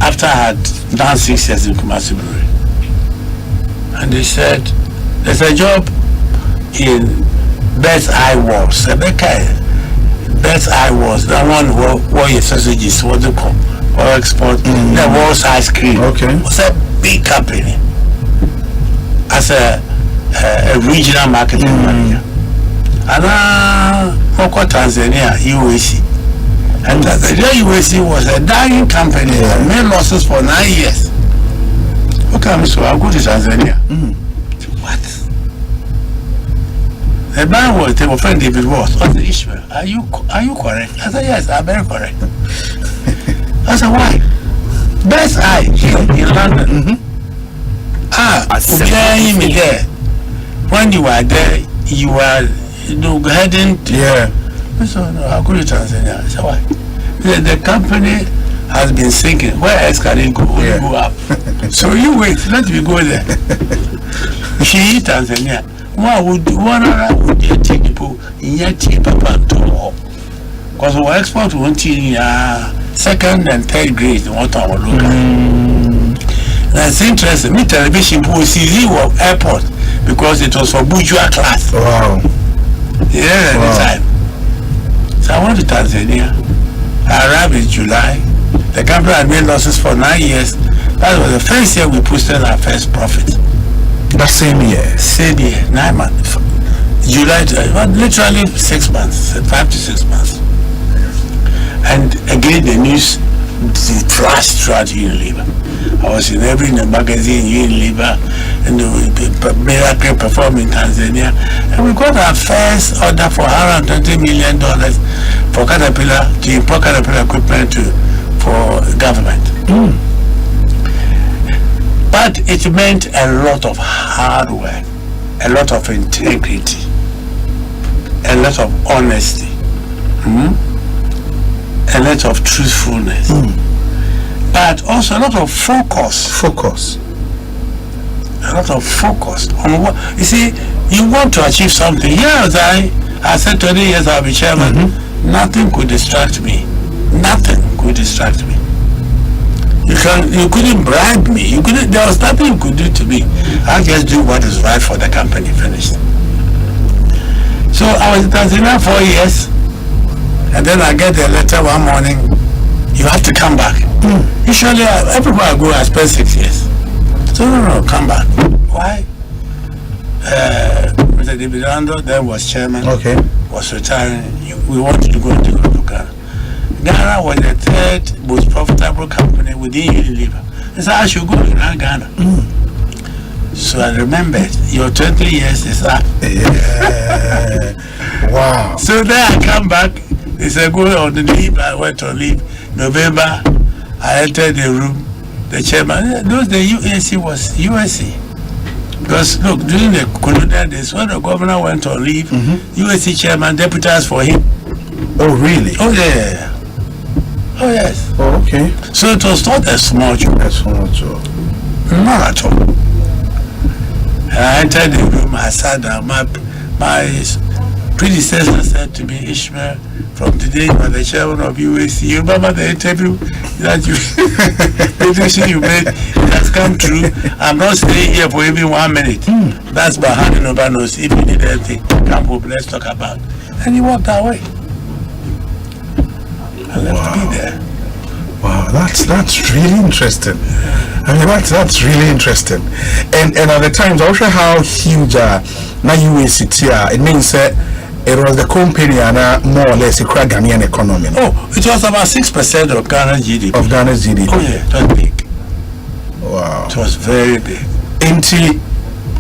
after I had done 6 years in Kumasi Brewery. And they said, there's a job in Best Eye Wars. Best Eye Wars, that one where your sausages, what they call, or export, the world's ice cream. Okay. It's a big company. As a regional marketing manager. And Tanzania, UAC. And Tanzania UAC was a dying company that made losses for 9 years. Okay, so I'll go to Tanzania. What? The man was, they were friend David Ross. I said, Ishmael, are you correct? I said, yes, I'm very correct. I said, why? Best Eye here in London. Me there. When you were there, you were heading to. Yeah. So no, I'll go to Tanzania. I said, why? The company has been sinking. Where else can it go? Only go up. So you wait, let me go there. She Tanzania. One take people in your tea papa to all. Because we export one tea second and third grade in what our local. That's interesting. Me television was CZ airport because it was for bourgeois class. Wow. Yeah, at the time. So I went to Tanzania. I arrived in July. The company had made losses for 9 years. That was the first year we posted our first profit. That same year? Same year, 9 months. July, literally 6 months, 5 to 6 months. And again, the news flashed throughout Unilever. I was in every magazine, Unilever, and the miracle performed in Tanzania. And we got our first order for $120 million for Caterpillar to import Caterpillar equipment for government. But it meant a lot of hard work, a lot of integrity, a lot of honesty, a lot of truthfulness, but also a lot of focus. A lot of focus on what you see. You want to achieve something. Yes, I said 20 years I'll be chairman. Nothing could distract me. Nothing could distract me. You couldn't bribe me. There was nothing you could do to me. I just do what is right for the company. Finished. So I was in Tanzania 4 years, and then I get a letter one morning. You have to come back. Usually, everywhere I go, I spend 6 years. So no, come back. Why? David Ando then was chairman. Okay. Was retiring. We wanted to go and take over Ghana. Ghana was the third most profitable company within Unilever. I said I should go to Ghana. So I remembered your 20 years is up. Yeah. Wow. So then I come back. They said go on the leave. I went on leave. November, I entered the room. The chairman, those the UAC was USC. Because look, during the colonial days, when the governor went on leave, USC chairman deputized for him. Oh really? Oh yeah. Oh yes. Oh okay. So it was not a small job. A small job. Not at all. I entered the room, I sat down, my predecessor said to me, Ishmael, from today you are the chairman of UAC. You remember the interview that you petition you made? It has come true. I'm not staying here for even 1 minute. That's by handing over notes. If you need anything, come home, let's talk about. And he walked away. I left to be there. Wow, that's really interesting. I mean, that's really interesting. And at the times, also how huge na UACT it means that it was the company and more or less a Ghanaian economy. Oh, it was about 6% of Ghana's GDP. Of Ghana's GDP. Oh yeah, it was big. Wow. It was very big.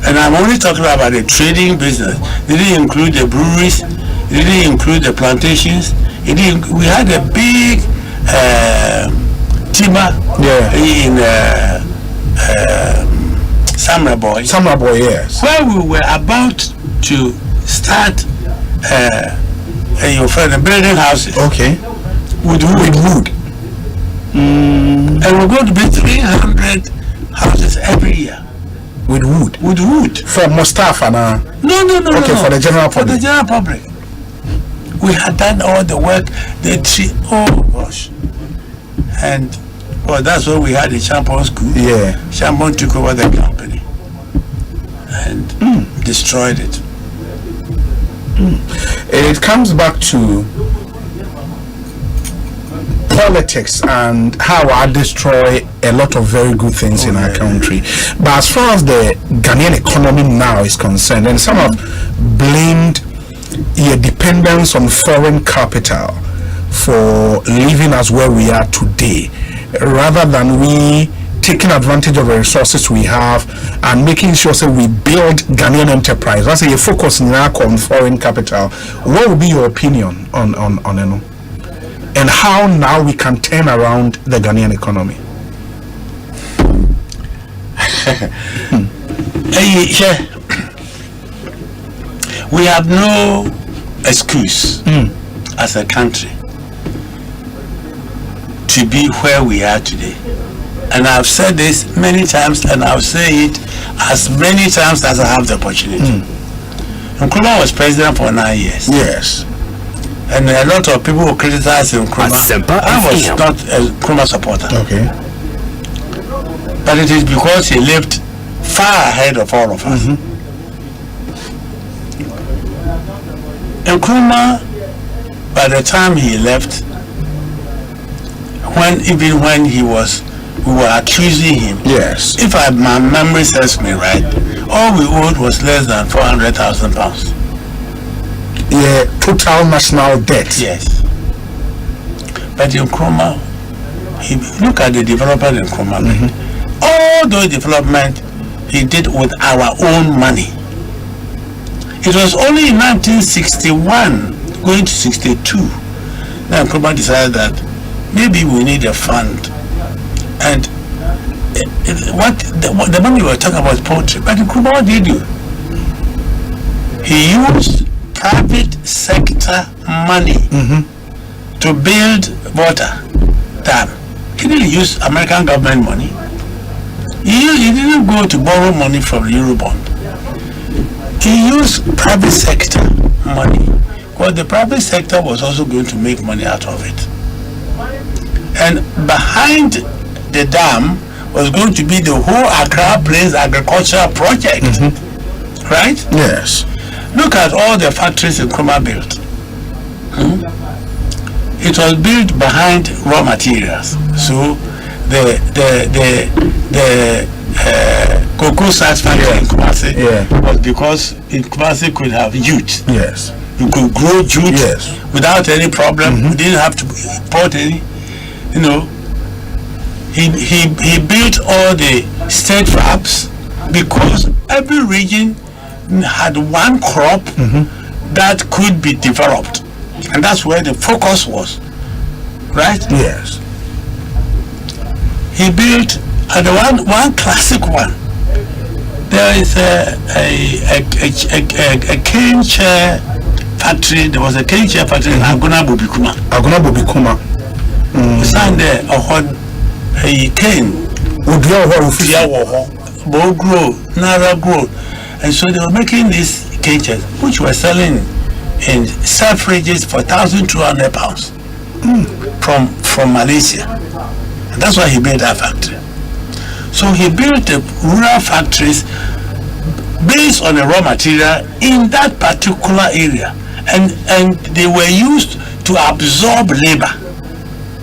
And I'm only talking about the trading business. It didn't include the breweries. It didn't include the plantations. We had a big timber in Samraboy. Samraboy, yes. Where we were about to start your friend building houses. Okay. With wood. And we're going to build 300 houses every year. With wood? With wood. For Mustafa now? No. Okay, for the general public. For the general public. We had done all the work, the tree, oh gosh. And that's when we had the Champon school. Yeah. Champon took over the company and destroyed it. It comes back to politics and how I destroy a lot of very good things in our country. But as far as the Ghanaian economy now is concerned, and some have blamed your dependence on foreign capital for leaving us where we are today, rather than we taking advantage of the resources we have and making sure that we build Ghanaian enterprise. That's a focus now on foreign capital. What would be your opinion on it? And how now we can turn around the Ghanaian economy? We have no excuse as a country to be where we are today. And I've said this many times, and I'll say it as many times as I have the opportunity. Nkrumah was president for 9 years. Yes. And a lot of people who criticize Nkrumah. I was not a Nkrumah supporter. Okay. But it is because he lived far ahead of all of us. Nkrumah, by the time he left, when we were accusing him. Yes. If my memory serves me right, all we owed was less than £400,000. Yeah, total national debt. Yes. But in Nkrumah, look at the development in Nkrumah. All those development he did with our own money. It was only in 1961, going to 62, that Nkrumah decided that maybe we need a fund. And the money we were talking about is poultry. But Nkrumah, what did he do? He used private sector money to build water dam. He didn't use American government money. He didn't go to borrow money from the Eurobond. He used private sector money, because the private sector was also going to make money out of it. And behind the dam was going to be the whole Accra Plains agricultural project. Right? Yes. Look at all the factories Nkrumah built. It was built behind raw materials. So the cocoa sax factory in Kumasi was because in Kumasi could have jute. Yes. You could grow jute without any problem. You didn't have to import any, you know. He built all the state wraps because every region had one crop that could be developed, and that's where the focus was, right? Yes. He built and one classic one. There is a cane chair factory. There was a cane chair factory in Agona Bobikuma. Agona Bobikuma. We signed there a cane. Grow, Nara grow. And so they were making these cane chairs, which were selling in self-rages for £1,200 from Malaysia. And that's why he built that factory. So he built the rural factories based on the raw material in that particular area, and they were used to absorb labor,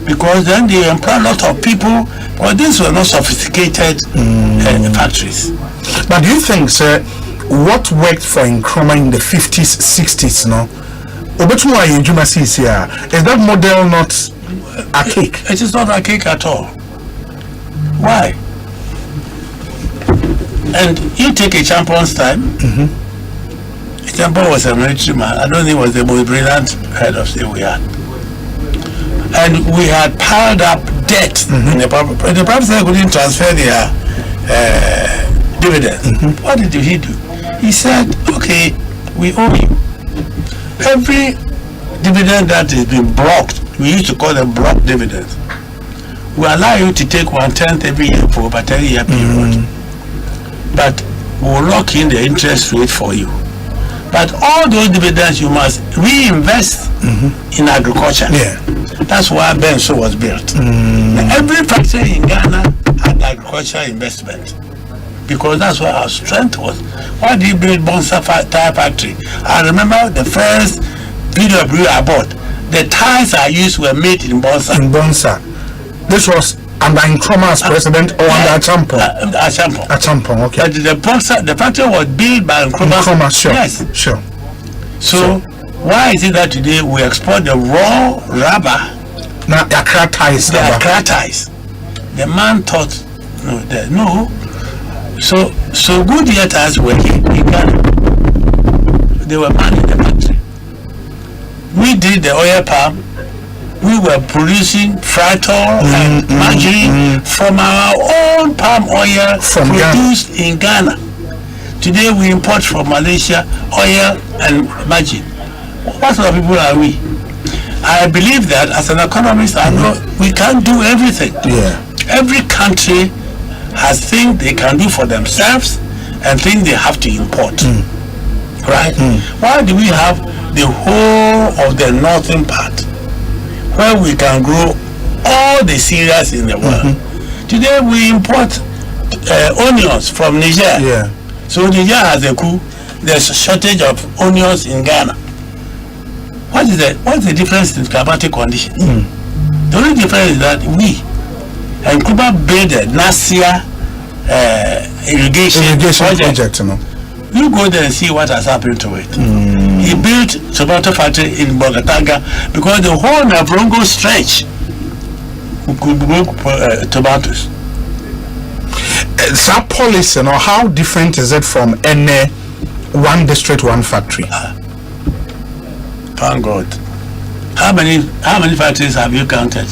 because then they employ a lot of people. Well, these were not sophisticated factories. But do you think, sir, what worked for Nkrumah in the 50s, 60s, no? Is that model not archaic? It is not archaic at all. Why? And you take a champion's time. A champion was a military man. I don't think he was the most brilliant head of state we had. And we had piled up debt in the private sector couldn't transfer their dividends. What did he do? He said, okay, we owe you. Every dividend that has been blocked, we used to call them block dividends, we allow you to take 1/10 every year for about a 10-year period. But we'll lock in the interest rate for you. But all those dividends you must reinvest in agriculture. That's why Bonsu was built. Every factory in Ghana had agriculture investment, because that's where our strength was. Why did you build Bonsu tire factory? I remember the first VW I bought. The tires I used were made in Bonsu. In Bonsu. This was under Nkrumah as president or under Asempa? Asempa, okay. But the factory was built by Nkrumah. Sure. Yes. Sure. So why is it that today we export the raw rubber? Now Accra ties. The man thought no. So good tires were in Ghana. They were manning the factory. We did the oil palm. We were producing fritol and margarine from our own palm oil produced in Ghana. Today we import from Malaysia oil and margarine. What sort of people are we? I believe that as an economist, I know we can't do everything. Every country has things they can do for themselves and things they have to import. Right? Why do we have the whole of the northern part, where we can grow all the cereals in the world? Today we import onions from Niger. So Niger has a coup. There's a shortage of onions in Ghana. What's the difference in climatic conditions? The only difference is that we and Cuba built a Nasia irrigation project. You go there and see what has happened to it. He built tomato factory in Bogatanga because the whole Navrongo stretch could grow tomatoes. That policy, how different is it from any one district, one factory? Thank God. How many factories have you counted?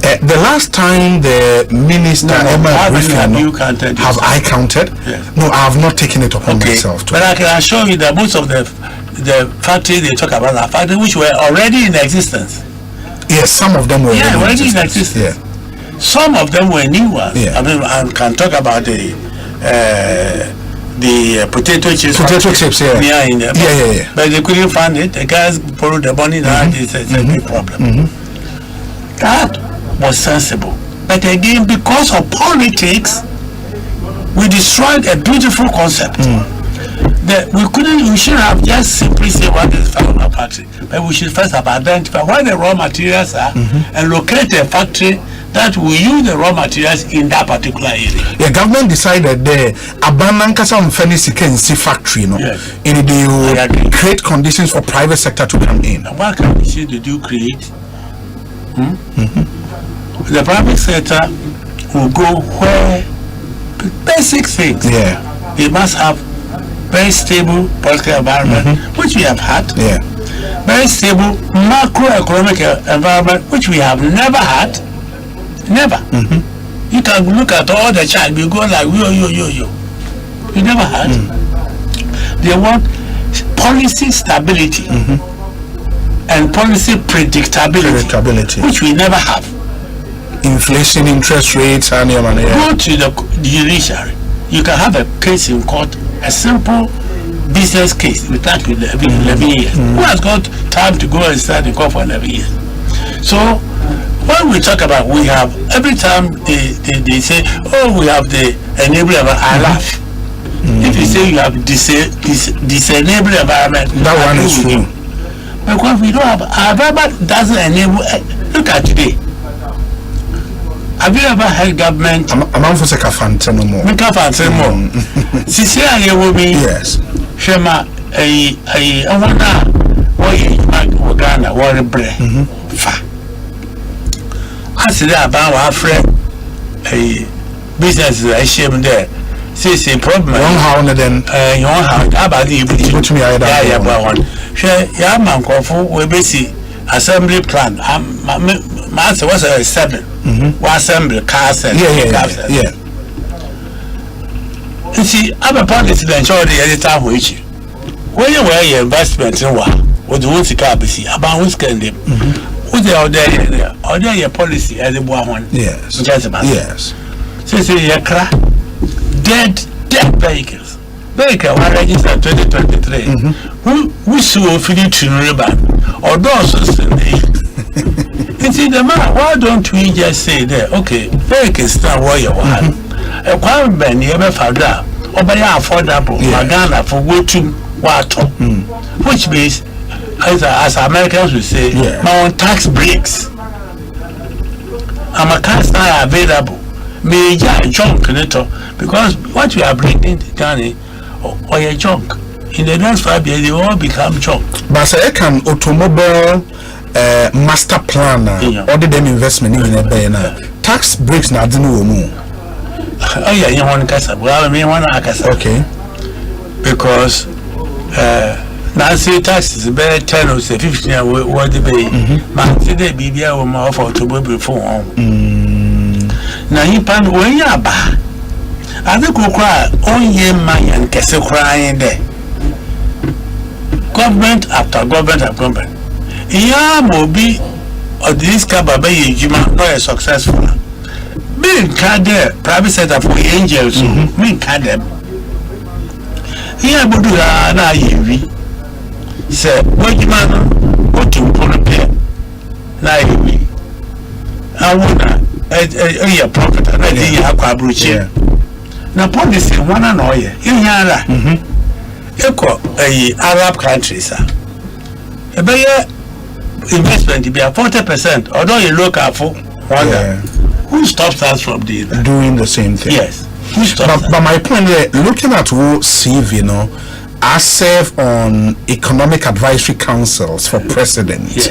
The last time the minister have I counted? Yes. No, I have not taken it upon myself. But I can assure you that most of the factories they talk about are factories which were already in existence. Yes, some of them were already in existence. Some of them were new ones. I mean, I can talk about the potato chips. Potato chips, But they couldn't find it. The guys borrowed the money. It's a big problem. That was sensible. But again, because of politics, we destroyed a beautiful concept. We should have just simply said what is the factory, but we should first have identified where the raw materials are and locate a factory that will use the raw materials in that particular area. The government decided the abandon Kasam Fenisikensi factory, no, and they will create conditions for private sector to come in. And what conditions did you create? The private sector will go where basic things. Yeah. They must have very stable political environment, which we have had. Yeah. Very stable macroeconomic environment, which we have never had. Never. You can look at all the child, we go like yo. You never had. They want policy stability and policy predictability, which we never have. Inflation, interest rates, and go to the judiciary. You can have a case in court, a simple business case without 11 years. Who has got time to go and start in court for 11 years? So when we talk about, we have, every time they say, oh, we have the enabling environment, I laugh. If you say you have disenabling environment, that one is true. Because we don't have, our environment doesn't enable. Look at today. Have you ever heard government? I'm for second fancy no more. Sisi will be yes. Shema a wana wa Ghana wa bre fa. Asi da ba wa friend a business I shame there. See problem. One how na then yon how about the put me I da. Yeah ba one. She ya man kofo we be see assembly plan. Ma say was a 7. One assembly cars and yeah. You see, I'm a policy that ensure the editor which when you wear your investment in what the ones you can't see about who's can them. Who's the order your policy as a one? Yes. Yes. So you cry dead vehicles. Vehicle were registered 2023. Who so finish to ribbon or those you see the man, why don't we just say there, okay, vehicles now where you want. A crime ben you ever found out, or by affordable, Ghana for go to water, which means, as Americans will say, my own tax breaks. I'm a cast now available, major junk in it, because what we are bringing to Ghana, or a junk. In the next 5 years, they all become junk. But I can automobile. Master plan or the investment in a tax breaks na dinu omu. Oh yeah, you want to well, I mean one okay. Because now say tax is better 10 or 15 what the pay. Man today BBI will more for to be before now you pan when you ba. I think we cry on ye man and kese crying there. Government after government after government. Yeah, Mobi or this Kababa Yijima not successful. Being there, private sector for angels, me can them. Here, Buddha, na Yivi. Say, what you man, what to put up here? Na Yivi. I want a profit, and I think you have Quabruchi. Now, policy, one and all, in Yara, Arab countries, sir. Investment to be at 40%, although you look at for wonder who stops us from doing the same thing. Yes, who stops but my point is, looking at who CV, I serve on economic advisory councils for president. Yes.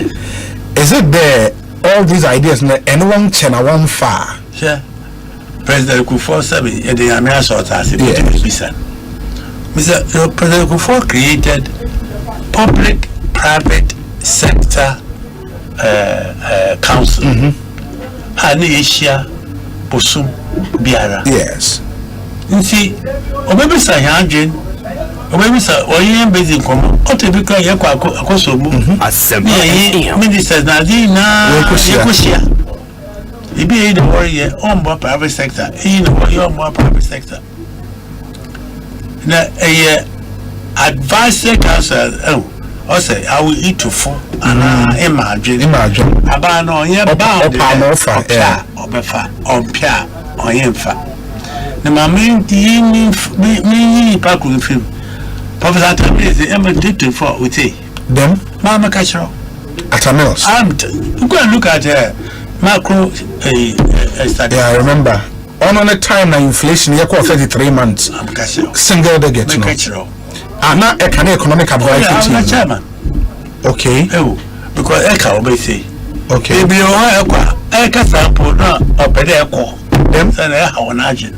Is it there all these ideas anyone can one far? Yeah. President Kufuor said the American sort as it Mr. President Kufuor created public-private sector council. Asia Posum Biara. Yes. You see, maybe Sayangin, or maybe Oyen Basin Common, or typical Yakosomu, Asempa Ministers Nadina, Ecosia. He be the warrior on more private sector, in the more private sector. Now, a advisory council, Osei, I will eat to four. Imagine. About no, yeah, bound on Pia or Yemfa. The Mammy, me, Pack with him. Professor Tabi is the eminent for we say. Them, Mamma Castro. At a mouse. I'm go and look at her. macro study. Yeah, I remember. On a time na inflation you call 33 months. Single digit. Now economic advice. I'm chairman. Okay. Because Eka obey. Okay. If you want Eka sample no opede eko. Them say na how na agent.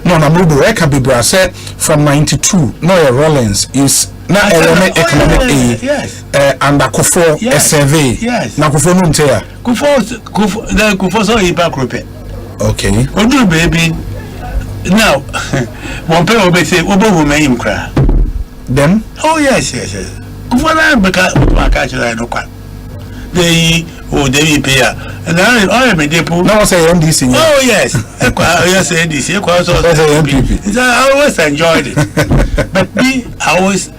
No, Mubu Eka Bibra said from 92. No, Rollins is now economic aid. Yes. And Akufo SRV. Yes. Na Akufo no ntia. Kufo so hypocrite. Okay. Odu baby. Now, one pay obey say obo woman him cry. Them? Oh yes. Kufo na because I catch that no kwa. They pay and I me depo. No say NDC. Oh yes. Yes NDC. MPP. I always enjoyed it. But I always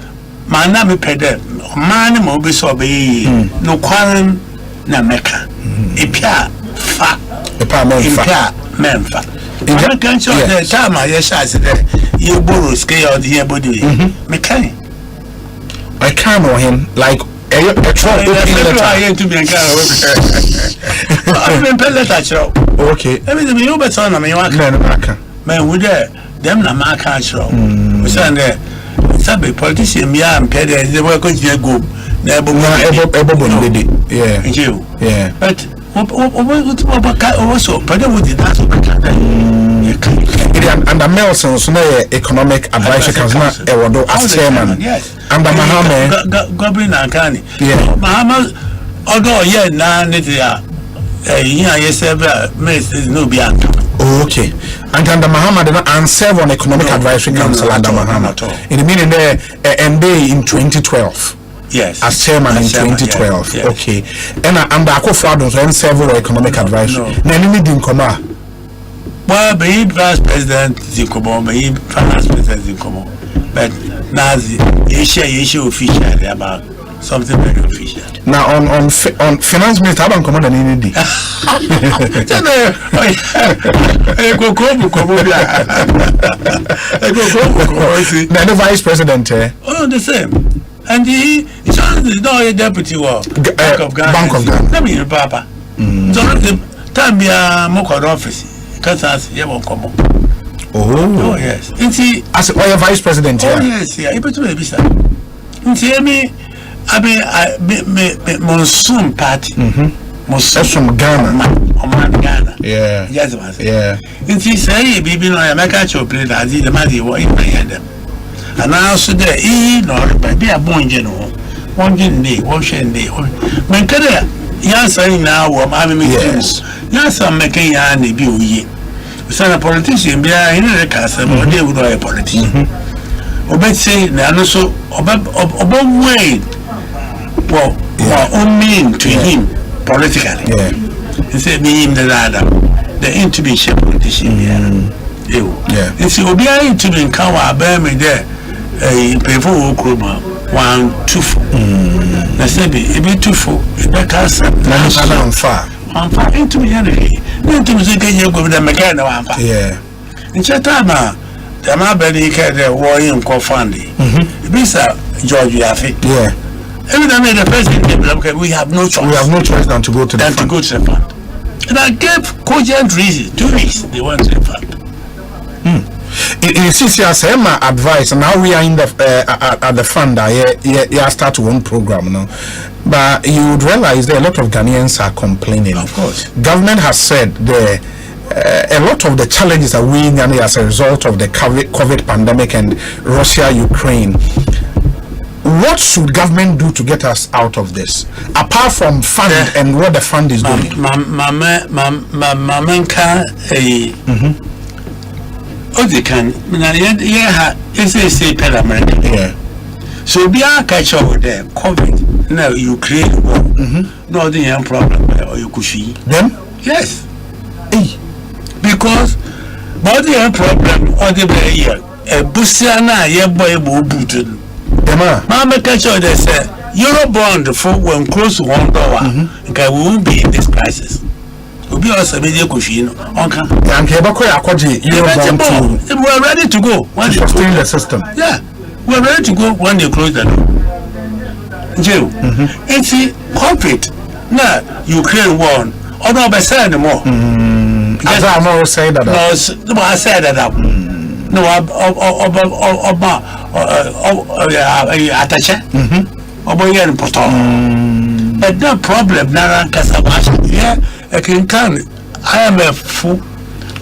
man na me pede. Man mo be so be no kwan na meka. Ipia fa. Ipia memfa. I can't show the time I say you borrow scale the here body. Me can. I can't know him like a to be I'm in letter. Okay. Everything you better on me. Man, we there. Them na mark show. We send there. Some politician, yeah, and pay they work on your group. Yeah. But also, but we did and the Nelson, so economic advisory council, as chairman. Yes. And the Mahama Governor and Kani. Yeah. Mahama, although, yeah, now, yes, no be. Okay. And the Mahama did not serve on economic advisory council under Mahama. In the meaning there, MD in 2012. Yes. As chairman in 2012. Yes. Okay. And the Akofo so several economic advisory. Nani didn't come out. Well, be vice president Zinkomo, be finance president Zinkomo. But now the issue official about something very official. Now on finance minister, I don't come on any day. The vice president. Oh, the same. And he is not a deputy Bank of Ghana. Let me Papa. So the time be a Moko office. Because you won't come. Oh yes. As a vice president. Oh yes, yeah. Able to be sir. Me, I monsoon party. That's from Ghana. Ghana. Yeah. Yes, yeah. Say, baby, no, I make a chocolate. I did the money in my hand. And now, so there, but they are born general. One day, one day. When Kada, Yamson now, I'm having me. Yes, I'm making yarn, they be we. Son a politician, be in the castle, or they would a politician. Obey say, Nanoso, above way. Well, mean to him politically. Yeah. He said, me him the ladder, the intimate politician. Yeah. And so, be I to be in Kawa, bear me there. A painful croma 1 2 4. I said, it be 2 4. It be cast. I'm far into me anyway. Then to music you go with the mechanic. Yeah. In Chatama, the Mabel carried a war in Cofandi. It be George Yafi. Yeah. Every time the president, we have no choice. We have no choice than to go to the fund. And I gave cogent reasons, 2 reasons they want to the fund. In CCSM advice, and now we are in the at the fund. Yeah, start one program now, but you would realize that a lot of Ghanaians are complaining. Of course, government has said a lot of the challenges are weighing on as a result of the COVID pandemic and Russia-Ukraine. What should government do to get us out of this, apart from fund and what the fund is doing? Oh, they can. Say per America. Yeah. So be a catch over there. COVID. Now you create war. No, they have problem. Or you could see them. Yes. Because but they have problem. Or they be here. A busiana ye boy booted. Mama catch over there. Say Eurobond for when close to $1. Okay, we won't be in this crisis. We be also media cushion. Okay. And we are ready to go. To sustain the system. Yeah, we are ready to go when they close the door. Joe, it's corporate. Now Ukraine won. no be say no more as I no say that no I say that no atache obo yen poto but no problem na kasabasha yeah I can IMF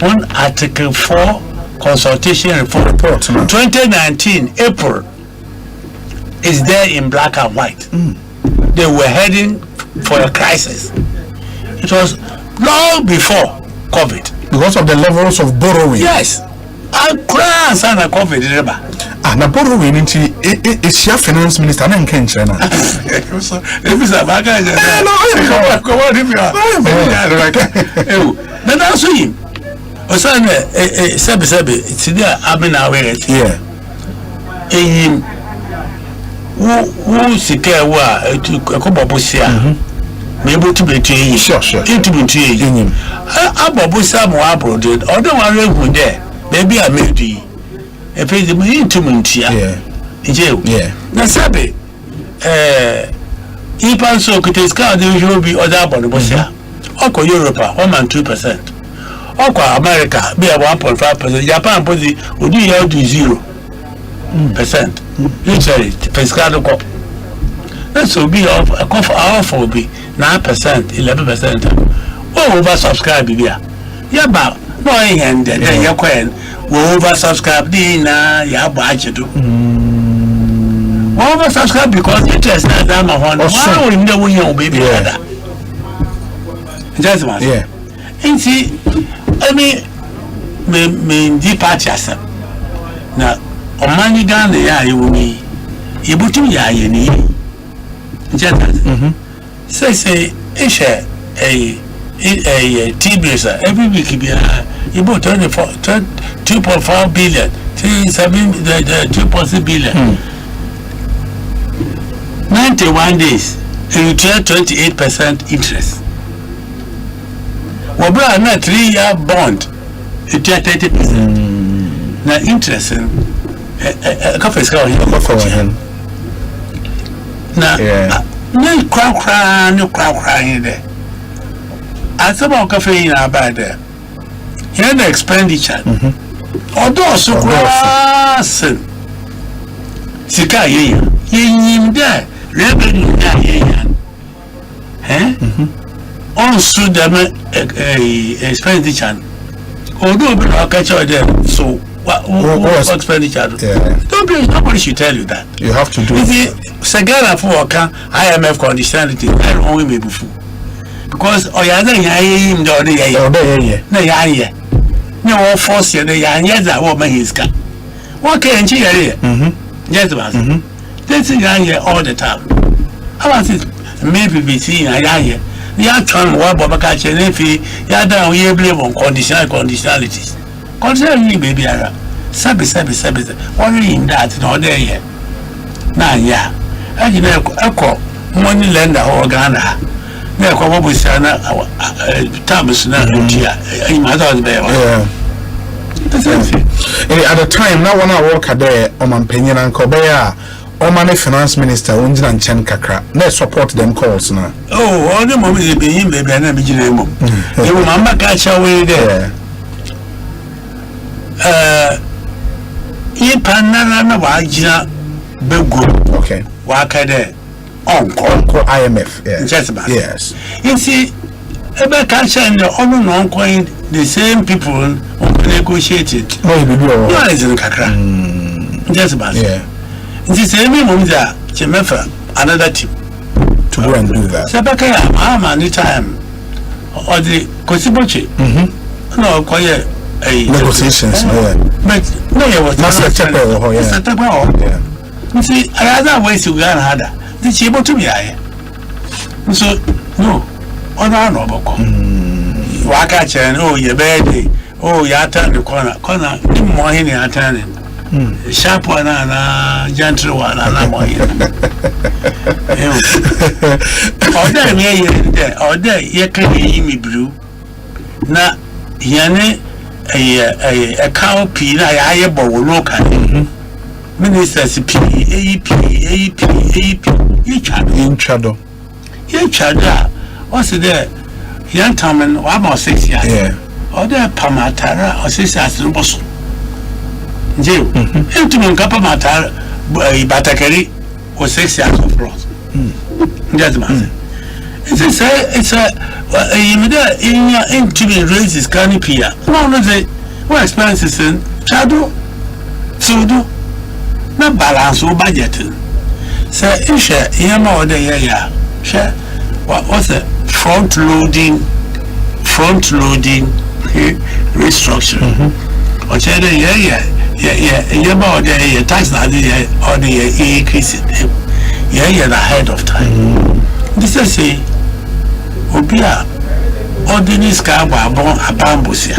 on Article 4 consultation report 2019 April is there in black and white. They were heading for a crisis. It was long before COVID because of the levels of borrowing. Yes, I cry and COVID remember. Na borrowing into is your finance minister na nken chena. So if is a bag no that's him. Osane sebe it's there abena aware. Yeah. Who sika wa ekobobosia me able to be to sure into be to yin abobosia mo abroad odo wan rehu there baby I made you e pay me into muntia yeah na sabe ipan so kiteska de you be other abobosia oko Europe 1.2%, oko America be 1.5%, Japan put the odi here to 0%. Literally, Fiscal go. That's will be of a cough off will be 9%, 11%. Oh, over subscribe here. Yeah, but no, and then you're quite over subscribe. Dina, yeah, budget. Over subscribe because interest is down my one. Why would you know your baby? Just one. Yeah. And see, I mean, deep party now. Omani Ghana ya yumi ibutu ya yeni njata say isha a TBS every week be ibu 2.4 billion 2.6 billion 91 days and you get 28% interest. Wabra na 3-year bond you get 30%. Na interest Fiscal now, no crowd in there. As about cafe in our bad there. Here the expenditure. Although so cross Sika ye there, revenue there. Also, the expenditure. Although we are catching them, so. What expenditure? Nobody should tell you that. You have to do it. Sagana for IMF conditionality. I don't want me before. Because I don't him the other no force you the that woman is got. What can you hear? Yes, that's all the time. How about it? Maybe be seen I hear. You are trying to work about catching if you are down, we believe on conditionalities. Consider me, baby. Sabi. What are you in that? No, there yet. Nah, yeah. I didn't echo money lender or Ghana. Never come up with Thomas now. In my thoughts, at the time, now when I work at there, Oman Penyan and Kobeya, Oman finance minister, Unjin and Chen Kakra, let's support them calls now. Oh, all the moments they be him, baby, and I'm they will mama catch away there. Ipanana wajina bego. Okay. Wakade Uncle IMF. Yes. You see, ebe catch and the uncle the same people negotiated. No, you do. No, it's in Kakra. Just about. Yeah. The same moment that Chemefa another team to go and do that. Sabaka, mama, anytime or the Kosibochi. No, quiet. Negotiations, but no, it was not a you see, other ways you got harder. Did she able to be I? So, no, honorable. Wakacha and oh, your baby, oh, you turn the corner, more in your turning. Sharp one and gentle one, and I'm more here. Or there, you can hear me blue. Now, Yane. A cow pea, I local ministers AP, each other. What's there? young time and 1 or 6 years. Yeah. Or the Pamatara or 6 years in Bonsu. Jew. Into Pamatara, Batakari was 6 years of loss. Just man. It's a intimate raises canopy. One of the expenses in Chado, Sudo, not balance or budgeting. So, in share, more the year. Share what was it? Front loading restructuring. Or share the about the tax or the increase ahead of time. This is a Obia ordinary scar by a bambusia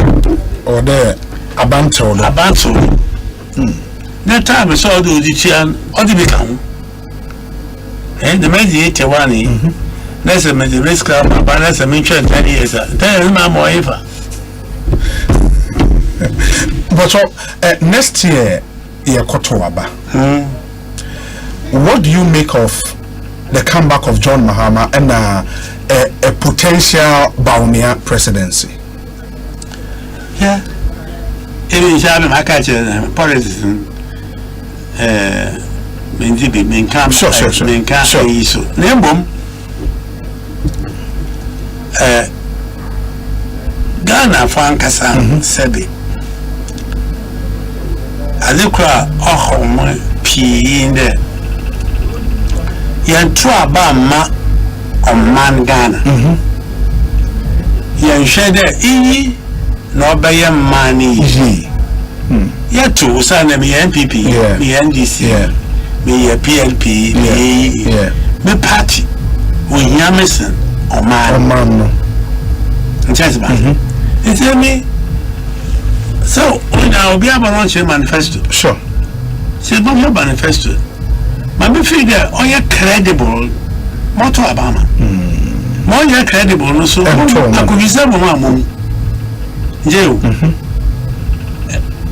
or there a banto. That time I saw the Chian or the become. And the mediator one, that's a risk of my balance and mention 10 years. Tell him I'm more ever. But next year, what do you make of the comeback of John Mahama and a potential Baumia presidency? Yeah. Even Shabby Makacha politics. Sure. Nembum Ghana Frankasan Sebi Adekra Ohom P in the Yantua Bama on Man Ghana. Yan shade no bayam money. Yet to son me MPP, me NDC, me PLP, me party with Yamson or man. Just it's me. So when I'll be able to launch a manifesto. Sure. Say, but your manifesto. My figure, oh, you're credible. More to Obama. More you're credible. No, so I could be some one. Joe.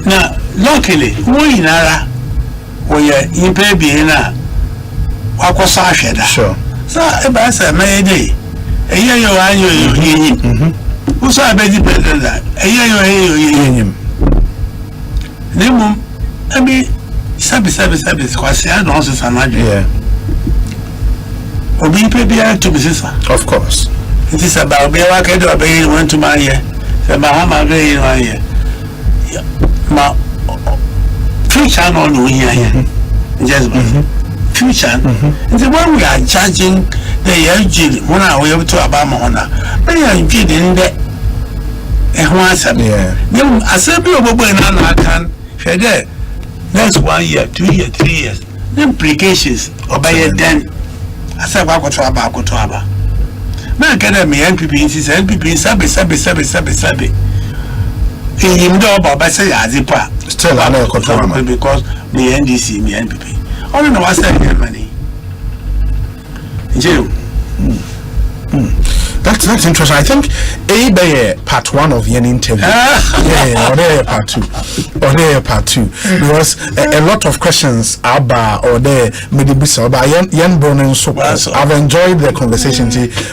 Now, luckily, we in Ara, we are in Pebina. What was our shed? Sure. So, if I say, my day, a year you are you. Who's our baby president? A year you are you. Nemo, I mean, service, because I don't say Sanaji. Yeah. Or being prepared to be sister. Of course. It is about being working or being went to my year. The Bahama very in my year. My future on here. Just future. The one we are judging the UG when I went to Obama honor. But I am in the Assembly of Bobo can share next 1 year, 2 years, 3 years. The implications of by a then. I said, I got to Abba. My academy NPP is NPP Sabi. In him, I say, Azipa. Still, I know because me NDC, me NPP. I don't know what's that money. Jail. That's interesting. I think part 1 of the interview. Or part 2. Because a lot of questions about or there maybe about Yan Bronen so I've enjoyed the conversation.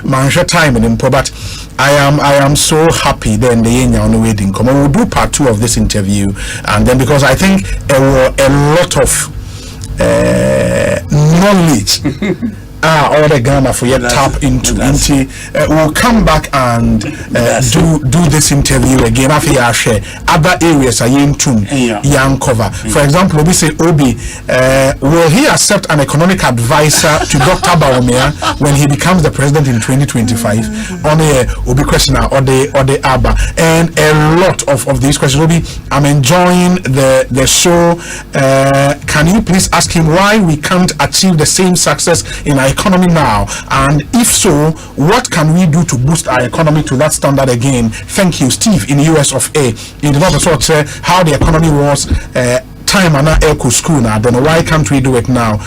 Man, time and improv, but I am so happy then the Yenya on the wedding. Come on, we'll do part 2 of this interview, and then because I think there were a lot of knowledge. All the Ghana for yet tap into. We'll come back and do this interview again after you share other areas are young cover. For example, we say Obi, will he accept an economic advisor to Dr. Baumia when he becomes the president in 2025? On the Obi question or the Abba, and a lot of these questions. Obi, I'm enjoying the show. Can you please ask him why we can't achieve the same success in our economy now, and if so, what can we do to boost our economy to that standard again? Thank you, Steve in US of A. In the episode say how the economy was time and eco school now. I don't know why can't we do it now.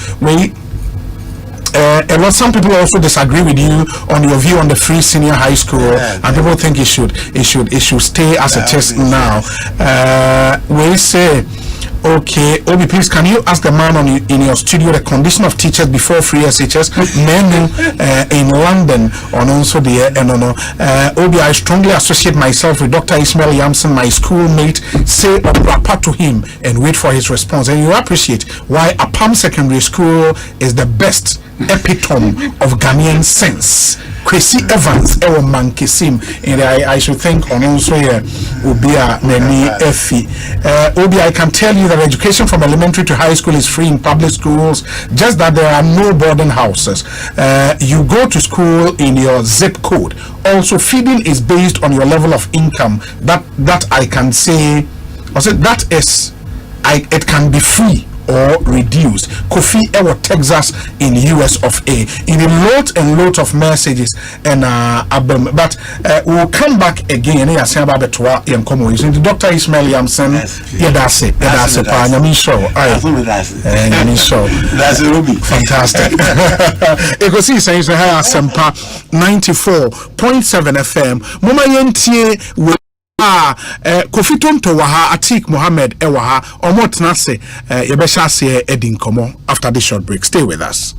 Some people also disagree with you on your view on the free senior high school, and people think it should stay as it is now. We say Okay, Obi, please, can you ask the man in your studio the condition of teachers before free SHS? Men in London, on also the Obi, I strongly associate myself with Dr. Ismail Yamson, my schoolmate. Say a rapper to him and wait for his response. And you appreciate why Apam Secondary School is the best epitome of Ghanaian sense. Kwesi Evans, Ewo Mankesim, and I should think on also here Obia Nemi Efi. Obi, I can tell you that education from elementary to high school is free in public schools, just that there are no boarding houses. You go to school in your zip code. Also, feeding is based on your level of income. That I can say, that is, it can be free or reduced. Kofi Ewo Texas in US of A. In a lot and lot of messages and but we'll come back again. The Dr. Ismail Yamson. That's it. That's Ruby. Fantastic. Ekosiisen On Asempa 94.7 FM. Mama yentie Kofi Tonto waha Atik Mohammed ewaha omotna se yebesha se edin komo after this short break. Stay with us.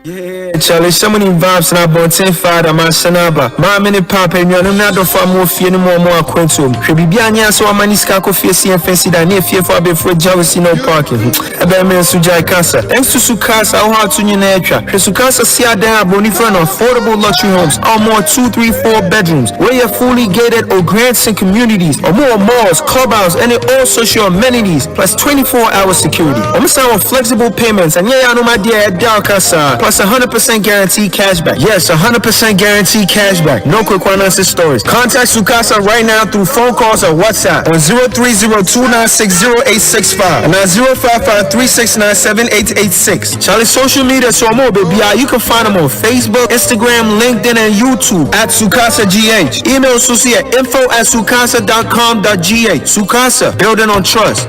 Yeah, Charlie, so many vibes and I bought 10 father, my sanaba. My many papa, and you're not for more fear no more quantum. Bibiania, so I'm Maniska coffee, and fancy that near fear for before jealousy no parking. A bear Sujai Casa. Thanks to Sukasa, how hard to your nature. Sukasa Sia there, Bonifan, affordable luxury homes, or more 2, 3, 4 bedrooms, where you're fully gated or grants and communities, or more malls, clubhouse, and all social amenities, plus 24-hour security. I'm saying flexible payments, and yeah, I know my dear Dalcasa, plus 100% guaranteed cashback. Yes, 100% guaranteed cashback. No quick one-answer stories. Contact Sukasa right now through phone calls or WhatsApp on 030-296-0865 and 055-369-7886. Charlie's social media so more, baby. You can find them on Facebook, Instagram, LinkedIn, and YouTube at Sukasa GH. Email Susie at info@sukasa.com.gh. Sukasa, building on trust.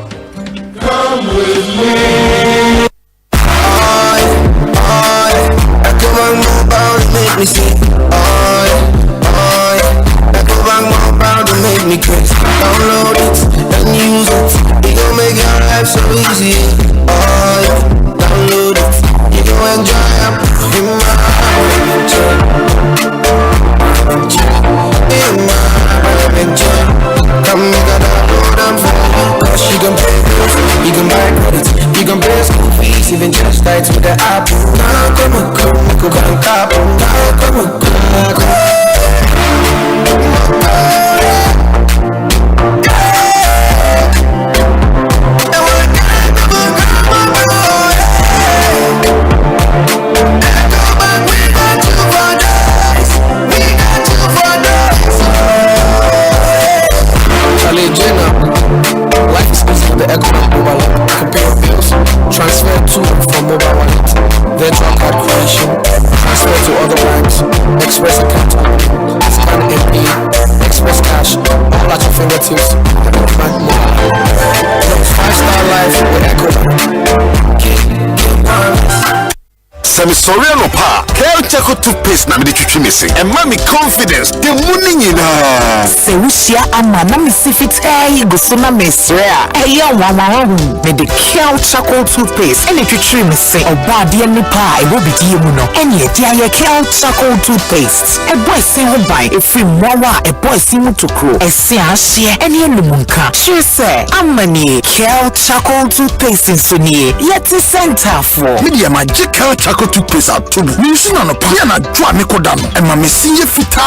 Come with me. Make me sing, that go back more proud to make me crazy. Download it and use it, it gon' make your life so easy. Download it, you gon' enjoy it in my come make a download them for you, cause you can pay bills, you can buy credits, you can pay school fees, even just nights with the app. Life is busy with the Echo mobile app. Compare bills, transfer to from mobile wallet, virtual card creation, transfer to other banks, express account, scan MP, express cash, all at your fingertips. Bank mobile. 5-star life with Echo. Semi Soriano Pa, Kel Chaco toothpaste na me de missing. And mommy confidence, the morning in her. Sewusia amana me sifit gusuna mesrea. Eya wawa me de Kel Chaco toothpaste. Ene twitwi missing. Oba de ni pa e wo bidi mu no. Ene e dia ye Kel Chaco toothpaste. E boy sin ho bai, e fi mwawa, e boy sin mu tokro. E si ahye, ene enumunka. Sure say, amani Kel Chaco toothpaste insuni. Yeti center for. Media magic Kel Chaco toothpaste out to me. Nisina no pa na dwa me kodano. E ma me siye fita.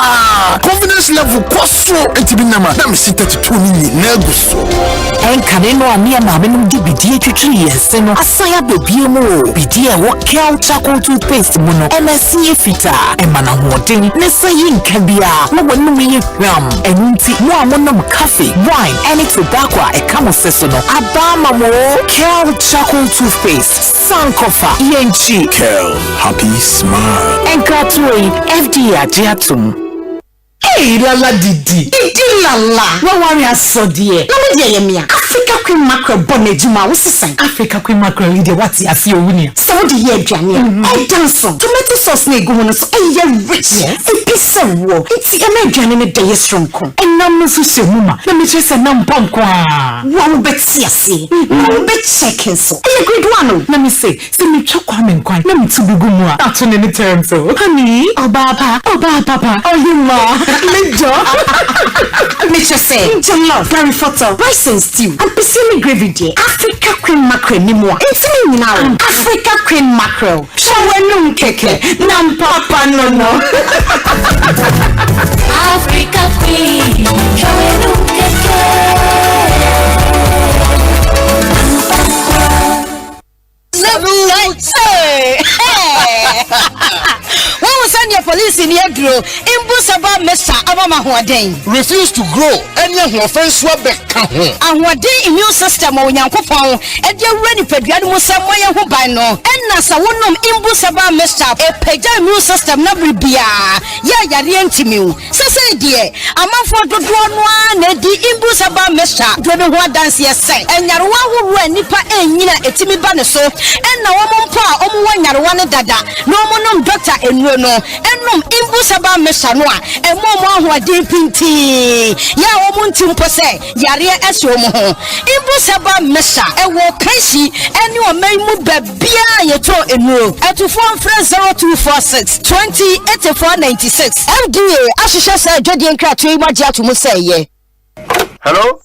Confidence level kwaso entibi nama. Na me si 32 ni na guso. Enkane no ani ma me num di bidie twitwi yese no. Asaya bebie mu. Bidie wo Kel Chaco toothpaste mu no. E ma siye fita. E ma na hoden. Ne sayi nkabia. Wo wonu me hwam. Enunti mo amonom coffee, wine, any tobacco e kamo seso no. Abama mo Kel Chaco toothpaste. Sankofa ENG Kel happy smile. Enkatui FDA ajiatum. Hey lala didi lala. Wa wari asodie. Na me die yemia. Africa Queen Mackerel Bonejuma, what's the sign? Africa Queen Mackerel, what you see, Unia. So the year, Johnny. I dance some tomato sauce, Negonos, and rich. Yes, a piece of war. It's a American in a day strong. And number so mama. Let me just a number one bet see. No bet check so. A good one. Let me say, send me chocolate quite. Let me to be good more. That's on any terms. So, honey, oh, papa, oh, you ma. Let just say, love, very photo, rice and stew, and piscine gravy day. Africa Queen Mackerel ni more. It's me now. Africa Queen Mackerel. Shawenum keke, nam papa no. Africa Queen, shawenum keke. Send your police in here grow. Imbusaba Mr. Abama Huadeng. Refuse to grow. Any offense will be count. And what day immune system on Yankopon. And you're ready for the animal somewhere who by no. And Nasa won't Imbusaba Mr. A page immune system number bia. Ya Yarientimu. So say dear. I'm a for the one the Imbusaba Mr. Driven what dance yes say. And Yarwa who ran Nipa and Yina etimi banaso. And now pa one Yarwana dada. No monum doctor and no. Enum imbusaba mesanoa emo ho ade pinti ya omuntu mpose yare ese omo ho imbusaba mesa ewo kanshi ene o maimu babia yeto enuo atufo mfre 0246 208496 MDA ashisha sa dwede nkratu imagye atumu seye. Hello,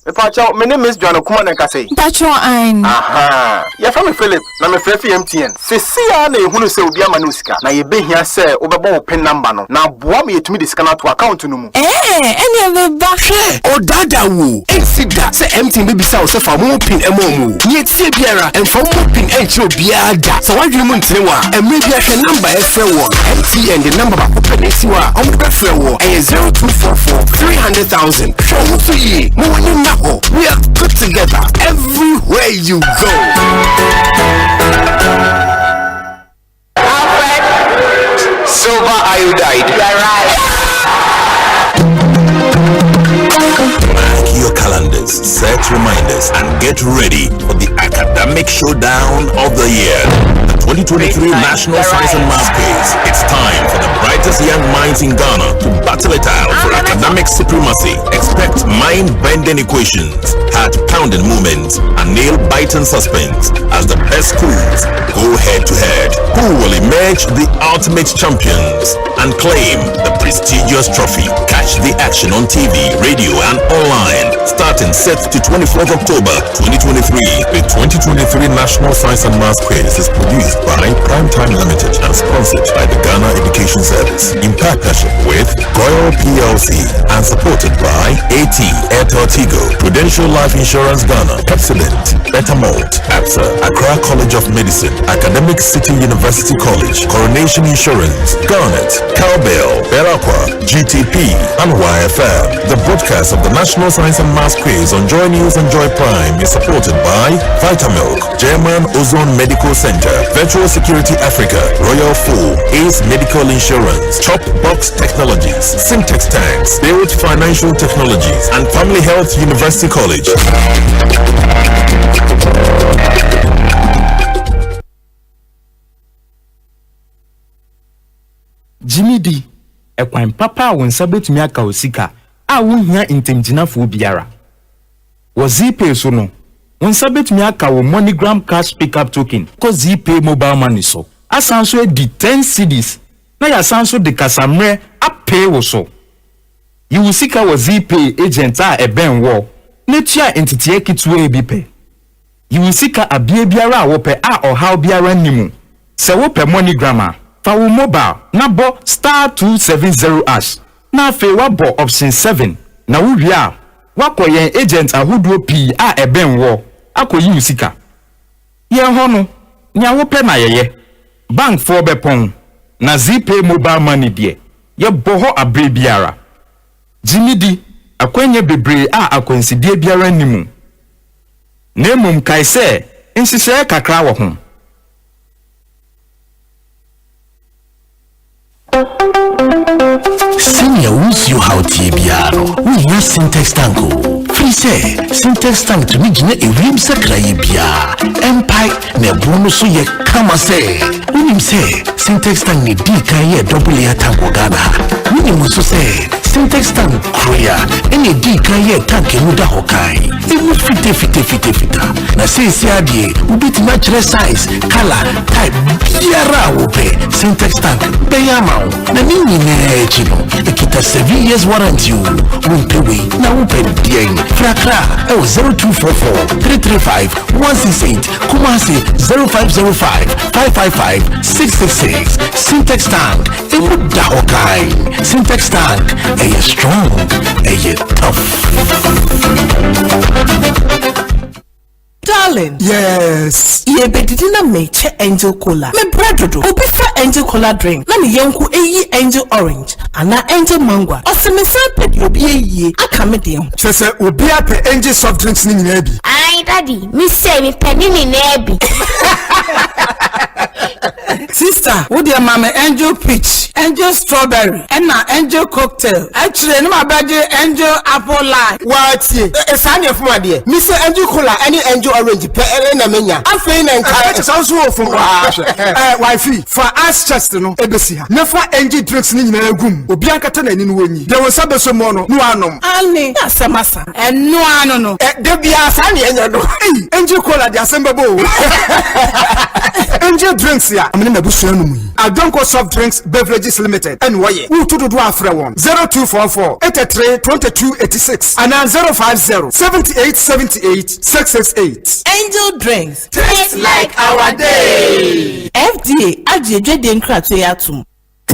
my name is John Okuman Nkase. Patron ein. Aha. Ya from Philip, na me frɛ MTN. Sesia na ehunu sɛ obi ama no sika. Na ye behia sɛ obɛbɔ wo pin number no. Na boa me yetumi de sika na to account no mu. Ene me ba hwɛ. Odada wo. Ensida sɛ MTN be bisa wo sɛ fa mo pin emu. Ye tie biara emfa mo pin enchi obiara da. Sɛ wadwene mu ntene wa, emre bia hwɛ number efrɛ wo. MTN the number ba ko pɛ si wa. Omo bɛ frɛ wo. 0244 300,000. Hwɛ wo so yi. We are put together everywhere you go. Alfred, silver iodide. You're right. Mark your calendars, set reminders, and get ready for the academic showdown of the year. The 2023 National Science and Math Quiz. It's time for the brightest young minds in Ghana to battle it out for academic supremacy. Expect mind-bending equations, heart-pounding moments, and nail-biting suspense as the best schools go head-to-head. Who will emerge the ultimate champions and claim the prestigious trophy? Catch the action on TV, radio, and online starting 6th to 24th October 2023. The 2023 National Science and Math Quiz is produced by Primetime Limited and sponsored by the Ghana Education Service in partnership with Goyle PLC and supported by AT, Airtel Tigo, Prudential Life Insurance Ghana, Pepsodent, Betamalt, APSA, Accra College of Medicine, Academic City University College, Coronation Insurance, Garnet, Cowbell, Belacqua, GTP, and YFM. The broadcast of the National Science and Math Quiz on Joy News and Joy Prime is supported by Vitamilk, German Ozone Medical Center, Virtual Security Africa, Royal Full, Ace Medical Insurance, Chop Box Technologies, Syntex Tanks, Build Financial Technologies, and Family Health University College. Jimmy D, ekwan papa won sabetumi aka osika a wohia intemgyinafo biara. Wo ZPay so no, won sabetumi aka wo MoneyGram cash pickup token ko ZPay mobile money so. Asanso edi 10 cedis na ya sanso de kasamre apay wo so. You will seek our ZPay agent a eben wo. Netia entity ekitu ebipe. You will seek a biara wo pe a or how biara nimu. Se wo pe MoneyGram fa wo mobile na bo *270#. Na fe wa bo option 7 na wo wia wakoyen agent ahodo P a eben wo akoyi usika. Ye ho no nya wo pe na yeye bank for bepon na ZPay mobile money de ye bo ho abre biara. Jimmy D akwenye bebre a akwansidie biara nimu. Nemum kai se nsise kakra wo ho. Senior who's you how TBR. We use syntax tango. He said, Syntax tank to me, a rim sakraye bia. Empire, ne bonus ye kama say. When him say, Syntax tank ni dika ye double ya tango gana. When him also say, Syntax tank kroya, any dika ye tank muda hokai. It will fita. Na say adie, ubiti natural size, color, type, biara upe. Syntax tank, beyamau. Na nini ne chino. Ekita 7 years warranty you. Umpewe, na upe dieng. Frakra, 0244 335 168. Kumasi 0505 555 666. Syntax tank, imuda hokai. Syntax tank, you strong, you tough. Darling. Yes. Ye bedidina meche angel cola. Me bread obi fa angel cola drink. Na me yenku angel orange. Ana angel mango. Oseme se pedi obi ye aka me dem. Chese obi ape angel soft drinks ni nyina bi. Ai daddy, me say me pedi ni na bi. Sister, wo dear mama angel peach, angel strawberry, and na angel cocktail. Actually, no my birthday angel apple lime. What? Esanya from ade. Me say angel cola, any angel orange, pe na menya. Afei na nka. It sounds so from wifey. For us just no ebesi ha. Never angel drinks ni nyina agum. Obi ankata na ni no wanyi. There was sabeso mo no anom. Ani, na samasa. Eno ano no. De bia sa na enya no. Angel cola de Asempa bo. Angel drinks ya. Amene na busu anu mu. Adonko Soft Drinks Beverages Limited. And why? Who to do afre one? 0244 83 22 86 and 050 78 78 668. Angel drinks. Tastes like our day. FDA ajeje de nkrate atum.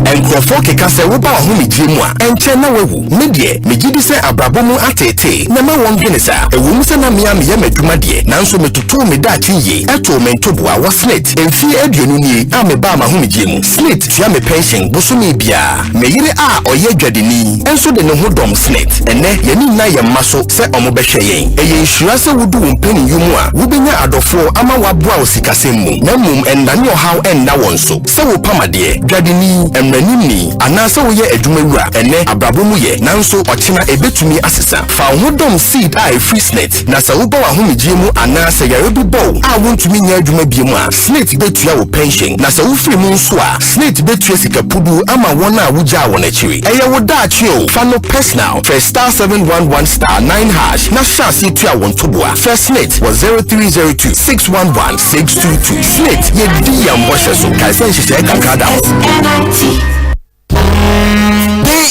Enkrofo keka se wo ba ho megye mu a enche na wewu me de megidi se abrabo mu atete na ma won gene sa ewu mu se na me am ye madwuma de nanso metutu me da kinye eto me ntoboa wa snit emfi aduonu ni a me ba ma ho megye mu snit tua me pension boso me bia me yire a oye dwadeni enso de ne ho dom snit ene ye ni na ye maso se omo behwe yen eye nhura se wudu wo mpani yumu a wo benya adofo ama waboa osikasem mu na mum endane ohaw enna wonso se wo pamade dwadeni emranimni anase wo ye adwumawura ene abrabo mu ye nanso ochina ebetumi asesa fa ho dom seed a free snit na se wo ba wa ho megye mu anase yare bi bow a wontumi nya adwuma bi mu a snit betua wo pension na se wo firi mu nso a snit betua sikapudu ama won a wugya won akiri eye wo da achio fa no personal for star 711 star 9 hash na chance tua won toboa first snit was 0302 611 622 snit ye di yambo so kaisen hyehyɛ kakada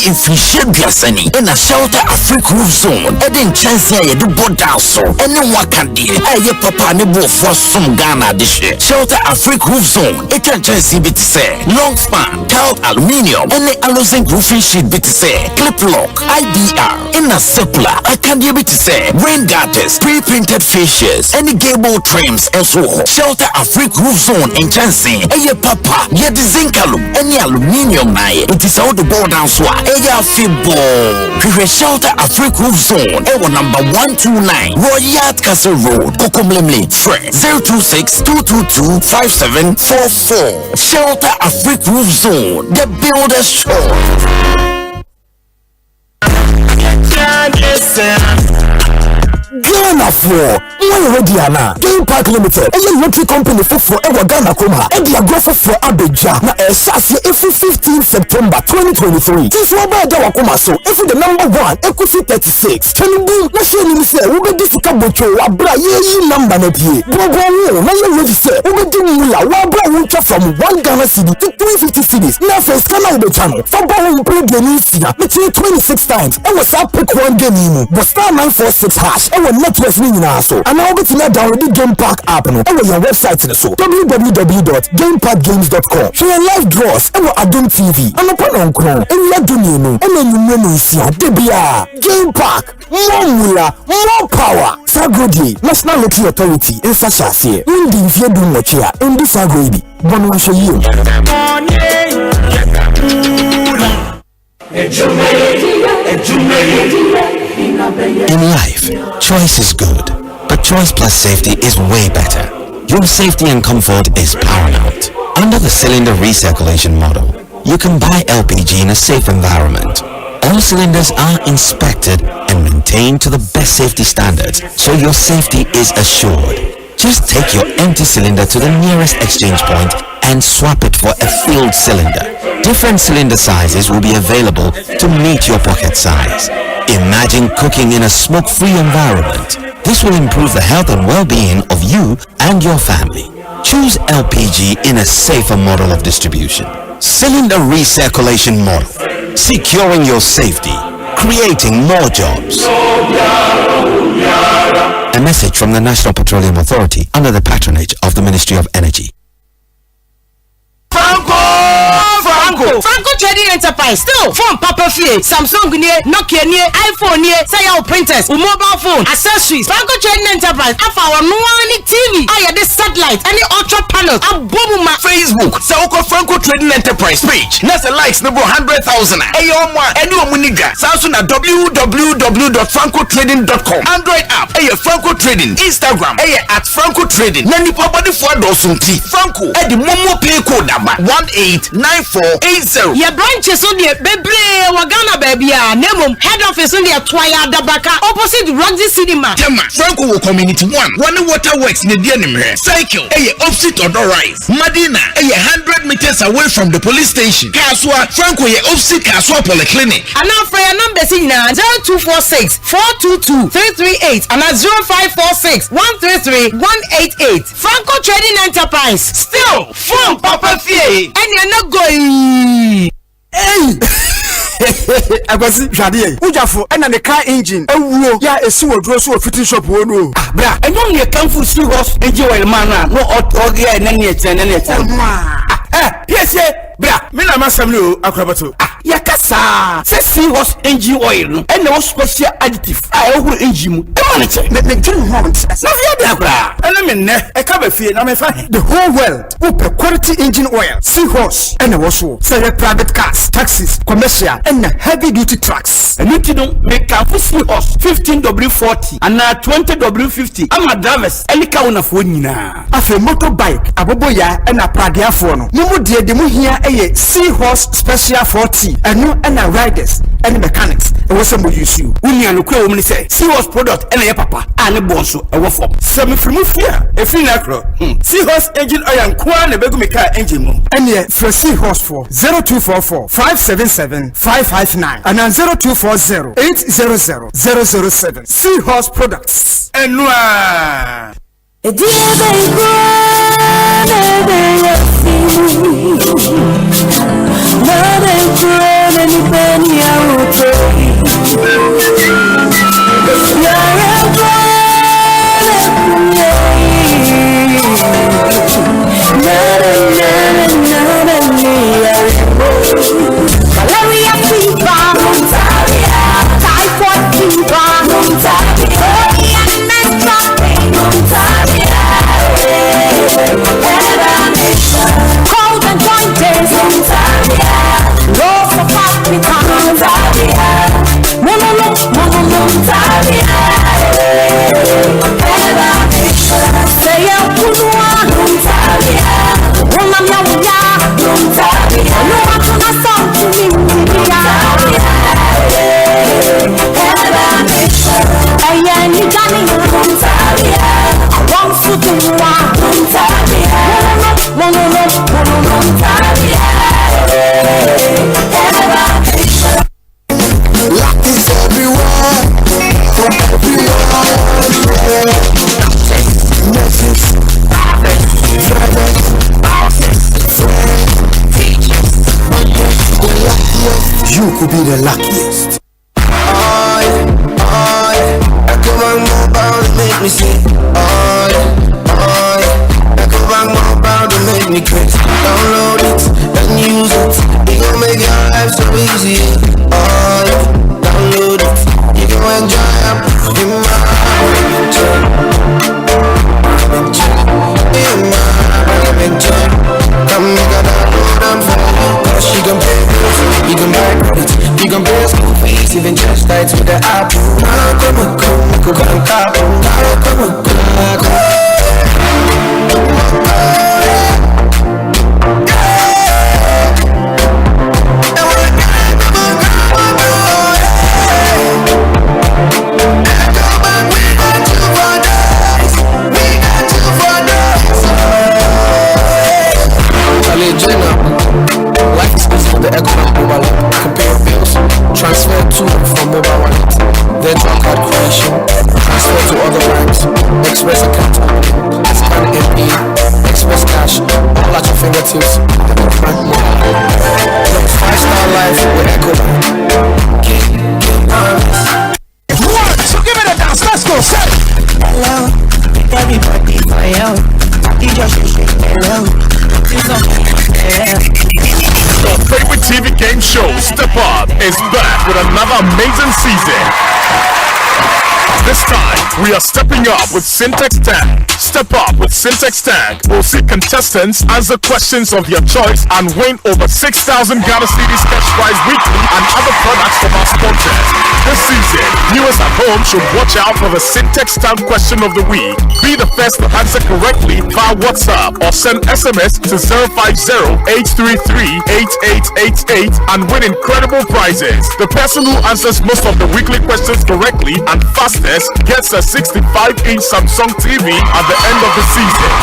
if you share Biasani in a shelter Africa roof zone, Eden chance here do board down so and then what can dear a papa nebo for some Ghana dish shelter Africa roof zone it can chance bit say long span tiled aluminium and the aluzinc roofing sheet bit say clip lock IDR in a simpler I can be able to say rain gutters pre-printed fascias and the gable trims and so shelter Africa roof zone in chance a papa yet the zinc and the aluminium it is all the board down so Eya Fibo, Pure Shelter Africa Roof Zone, Ewa number 129, Royal Castle Road, Kokomlemle, Fred, 026-222-5744. Shelter Africa Roof Zone, the Builder's Show. Ghana for one Rodiana Game Park Limited a local company for ever Ghana Kuma and the aggressive for Abeja na Esasi every 15 September 2023 this Robert Dawakuma so every the number 1 Equity 36 can you na show ni say we be this kabocho wa bra ye number na pie bobo wo na ye ready say we be di mula wa bra wo from 1 Ghana cedi to 350 cedis na first kana we be channel for ball we play the new sia between 26 times and we start pick one game in but star 946 hash our network ni nyina so and now get na download the Game Park app no and your website so www.gameparkgames.com for your live draws and Adom TV and upon on crown and you do no and you know sia debia Game Park more mula more power Sagodi National Local Authority in Sashase in the view do much here in this Sagodi bon one show you In life, choice is good, but choice plus safety is way better. Your safety and comfort is paramount. Under the cylinder recirculation model, you can buy LPG in a safe environment. All cylinders are inspected and maintained to the best safety standards, so your safety is assured. Just take your empty cylinder to the nearest exchange point and swap it for a filled cylinder. Different cylinder sizes will be available to meet your pocket size. Imagine cooking in a smoke-free environment. This will improve the health and well-being of you and your family. Choose LPG in a safer model of distribution. Cylinder recirculation model. Securing your safety. Creating more jobs. A message from the National Petroleum Authority under the patronage of the Ministry of Energy. Franco Trading Enterprise still phone Papa Fie, Samsung near, Nokia near, iPhone near, say our printers, mobile phone, accessories. Franco Trading Enterprise offer our new TV, the satellite, any ultra panel, and boom Facebook. Sauko Franco Trading Enterprise page. Nasa likes number 100,000. Ayoma, anyone muniga. Samsung at www.francotrading.com. Android app. Franco Trading. Instagram. At Franco Trading. Nani papa di fwa dosunti. Franco. The Momo Pay code number 189480. Your branches on the Bebre Wagana baby. Nemo head office on the Twaya Dabaka opposite Roxy Cinema. Tema Franco Community 1. One water works in the Dianime. Cycle. Opposite Odor Rise. Madina. 100 meters away from the police station. Kaswa Franco opposite Kaswa Polyclinic. And now for your numbers in 0246 422 338 and 0546 133 188. Franco Trading Enterprise. Still phone Papa Fie. And you're not going. Hey! Akwasi hwade ujafo ena ne car engine ewuo ya esi wodro so fitting shop wonu bra enyo ye kamfu si horse engine oil man no oge na ne etene yes bra me na masam no akrabato ya kasa se si horse engine oil no ena wo special additive ehuru engine mu e man che ne tun hot na via bra bra ena me ne e ka ba fie na me fa the whole world who per quality engine oil si horse ena wo so say private cars taxis commercial and heavy duty trucks. And you know, make careful see us 15W40 and 20W50. I'm a drivers. Any kind of one na. After motorbike, aboboya and a pradia phone. Mumu dear the here a seahorse special 40 and no and riders and mechanics. And what's some use you? Uni and look woman say seahorse product and a papa and a bonsu a waffle. Some from fear a free nacro. Seahorse engine oil and kwan a begumika engine. And yet for seahorse for 0244 577 559 and 0240 800 007. Seahorse Products. And Malaria fever, typhoid fever, and menstrual pain, cold and joints, loss of appetite, say a Luck is everywhere, from everywhere. Message, you could be the luckiest. I come on mobile to make me sing. I come on mobile to make me crazy. Download it and use it. It gon' make your life so easy. Download it. You can enjoy it in my come make a download them for you. Cause she gon' pay bills, you can buy credit, you can pay school fees, even just nights with the app. relatives. 5-star life with Echo. So give me the dance, let's go, say. Hello, everybody for you. You just hello. Your favorite TV game show, Step Up, is back with another amazing season. This time, we are stepping up with Syntax Tag. Step Up with Syntax Tag will see contestants answer questions of your choice and win over 6,000 Ghana Cedis cash prize weekly and other products from our sponsors. This season, viewers at home should watch out for the Syntax Tag question of the week. Be the first to answer correctly via WhatsApp or send SMS to 050-833-8888 and win incredible prizes. The person who answers most of the weekly questions correctly and fastest gets a 65-inch Samsung TV at the end of the season.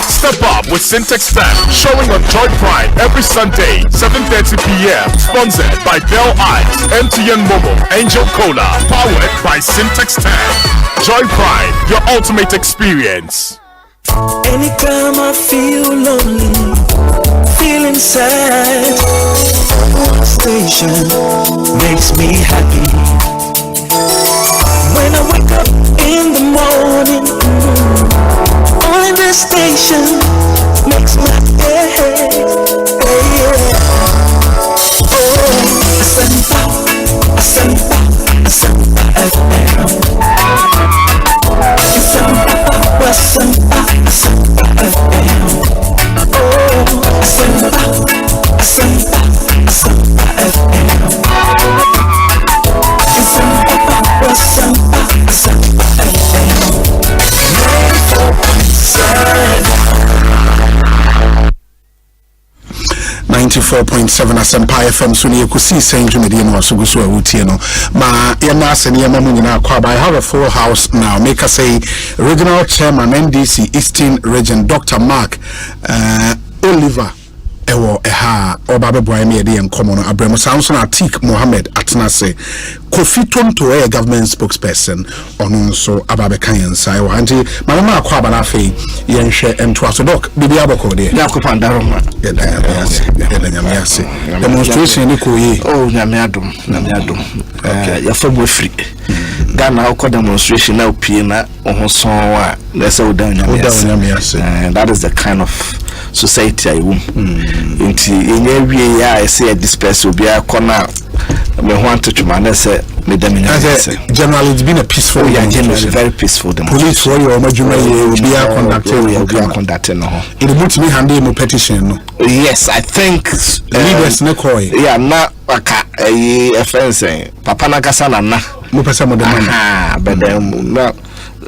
Step Up with Syntax Tag, showing on Joy Prime every Sunday, 7:30 p.m. Sponsored by Bell Eyes, MTN Momo, Angel Cola, powered by Syntax Tag. Joy Prime, your ultimate experience. Anytime I feel lonely, feeling sad, station makes me happy. When I wake up in the morning, only the station makes my day. Oh, Asempa, Asempa, Asempa FM. Asempa, Asempa, Asempa FM. Oh, Asempa, Asempa, Asempa FM. Asempa, Asempa, Asempa FM. 94.7 Asempa FM so ne Ekosiise ndwumedi no so guso awutie no ma yema ase ne yema munyina kwa I have a full house now. Make us say regional chairman NDC Eastern Region Dr. Mark Oliver ewo eha obabe boy me de enkomo no abremo Samson Atik Mohammed Atnase Kofi Tonto government spokesperson ono nso ababe kan yansa ewo anti mama akwa aba na fe yenhwe entoaso doc bibi aboko de yakopa ndaroma yase demonstration ni koyi nyame adom ya fabo free Ghana ko demonstration na opie na ohoson a na se odan nyame yase that is the kind of society I wom nti enye wie ya say disperse obi akona me want to man say me generally it's been a peaceful generally very peaceful police for your majuma obi conducted no in the me handle no petition no yes I think leaders ne koy na aka offense papa na kasa na mo pesa mo demand but na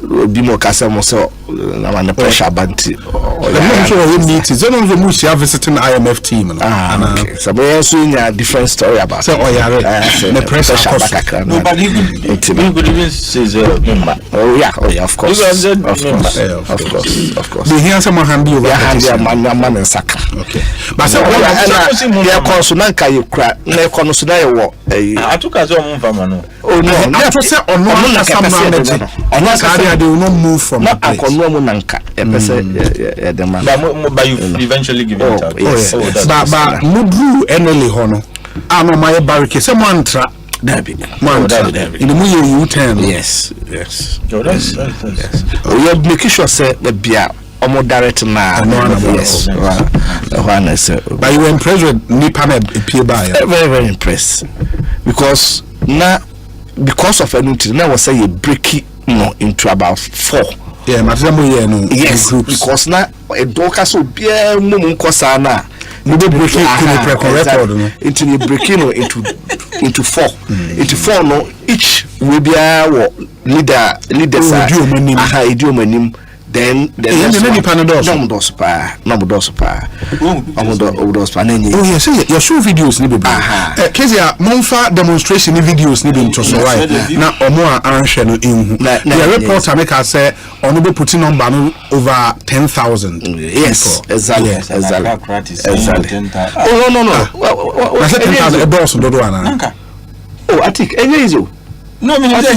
obi mo kasa mo so na man pressure banti I'm sure we meet is one of the most visiting IMF team okay so we also in a different story about so the pressure no but he could even say oh yeah of course the here some handle over man saka okay but so ya consonant kai kra na kono na ye wo atuka so mo mfa no oh no I to say ono na some manage ono carry they will not move from the place akono mu nanka e pese the man but you eventually give it out but mudru enele hono ano my barricade say mantra Dabi in the muye U10 yes that's we are making sure say the bia omo direct na yes but you were impressed with Nipan by very impressed because of anything now was say you break it into about 4 yes because now a doka so bia mum kosa na you dey break it into the breaking into 4 into 4 no each we be our leaders idiomanim then no dos pa oh yes your show videos ni be kezia monfa demonstration videos ni be nto so right na omo anhwe no enhu the reporter make us say ono be putting number no over 10,000 yes exactly oh no I said 10,000 a boss do ana oh I think easy no, I mean, okay,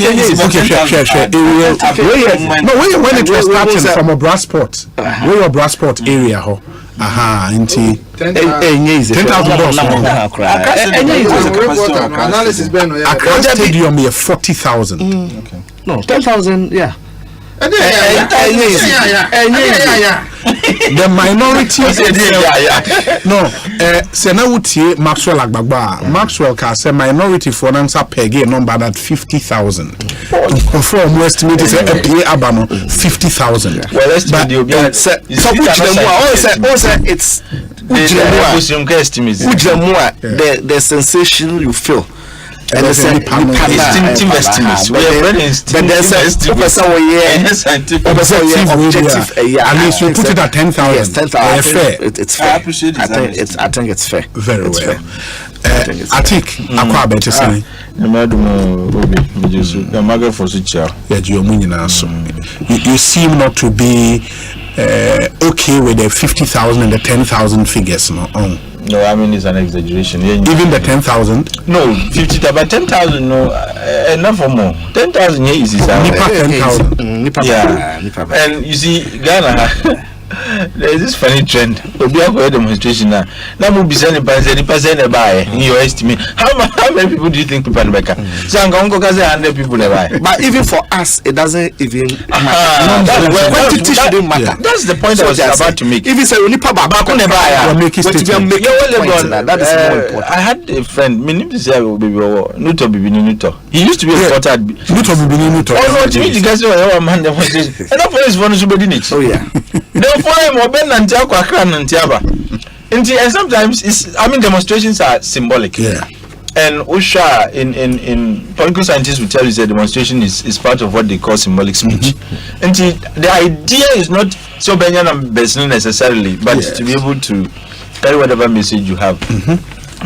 sure. No, when it was starting from a Brassport, where your Brassport area, Aha, inti. 10,000 analysis Accra Stadium here 40,000. Okay. No, 10,000, yeah. The minority no say na wutie Maxwell Agbagba Maxwell ka say minority for answer peg number that 50,000 from estimate is a abano 50,000. Well, estimate the obi say it's the sensation you feel. And it's instinctive estimates. We are very instinctive estimates. At least we put it at 10,000. Yes, 10,000. Fair. It's fair. I appreciate it. I think it's fair. Very well. I think akwa better say. You seem not to be okay with the 50,000 and the 10,000 figures, no? No, I mean it's an exaggeration. Even the 10,000? No, 50, but 10,000, no, enough or more. 10,000 here is 10,000. Yeah, and you see, Ghana, there is this funny trend. We'll be a demonstration now. Now we'll be sending a buy in your estimate. How many people do you think people buy? So I'm going to go 100 people buy. But even for us, it doesn't even quantity shouldn't matter. That's the point I was about to make. If it's a unipa back on the buyer, make it that is more important. I had a friend, my name is Nuto Bibini Nuto. He used to be a reporter at Nuto Bibini Nuto. Oh no, to me, the guys who are man demonstration. And for his phone, oh yeah. For him, and sometimes it's, I mean, demonstrations are symbolic. Yeah. And Usha in political scientists will tell you that demonstration is part of what they call symbolic speech. And the idea is not so Benjamin necessarily, but to be able to carry whatever message you have.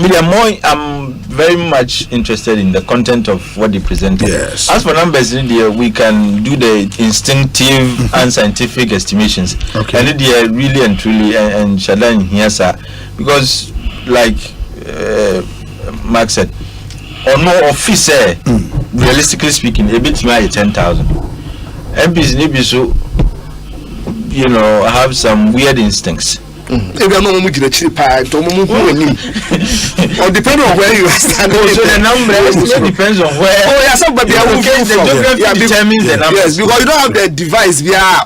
I'm very much interested in the content of what they present. Yes. As for numbers, we can do the instinctive and scientific estimations. Okay. And they are really and truly and Shadan here, sir, because like Mark said, or no officer, realistically speaking, a bit more 10,000. MPs maybe so, have some weird instincts. If you know much the cheap or depending on where you are standing. So the number depends on where. Oh yeah, somebody the geography determines the number. Yes, because you don't have the device via.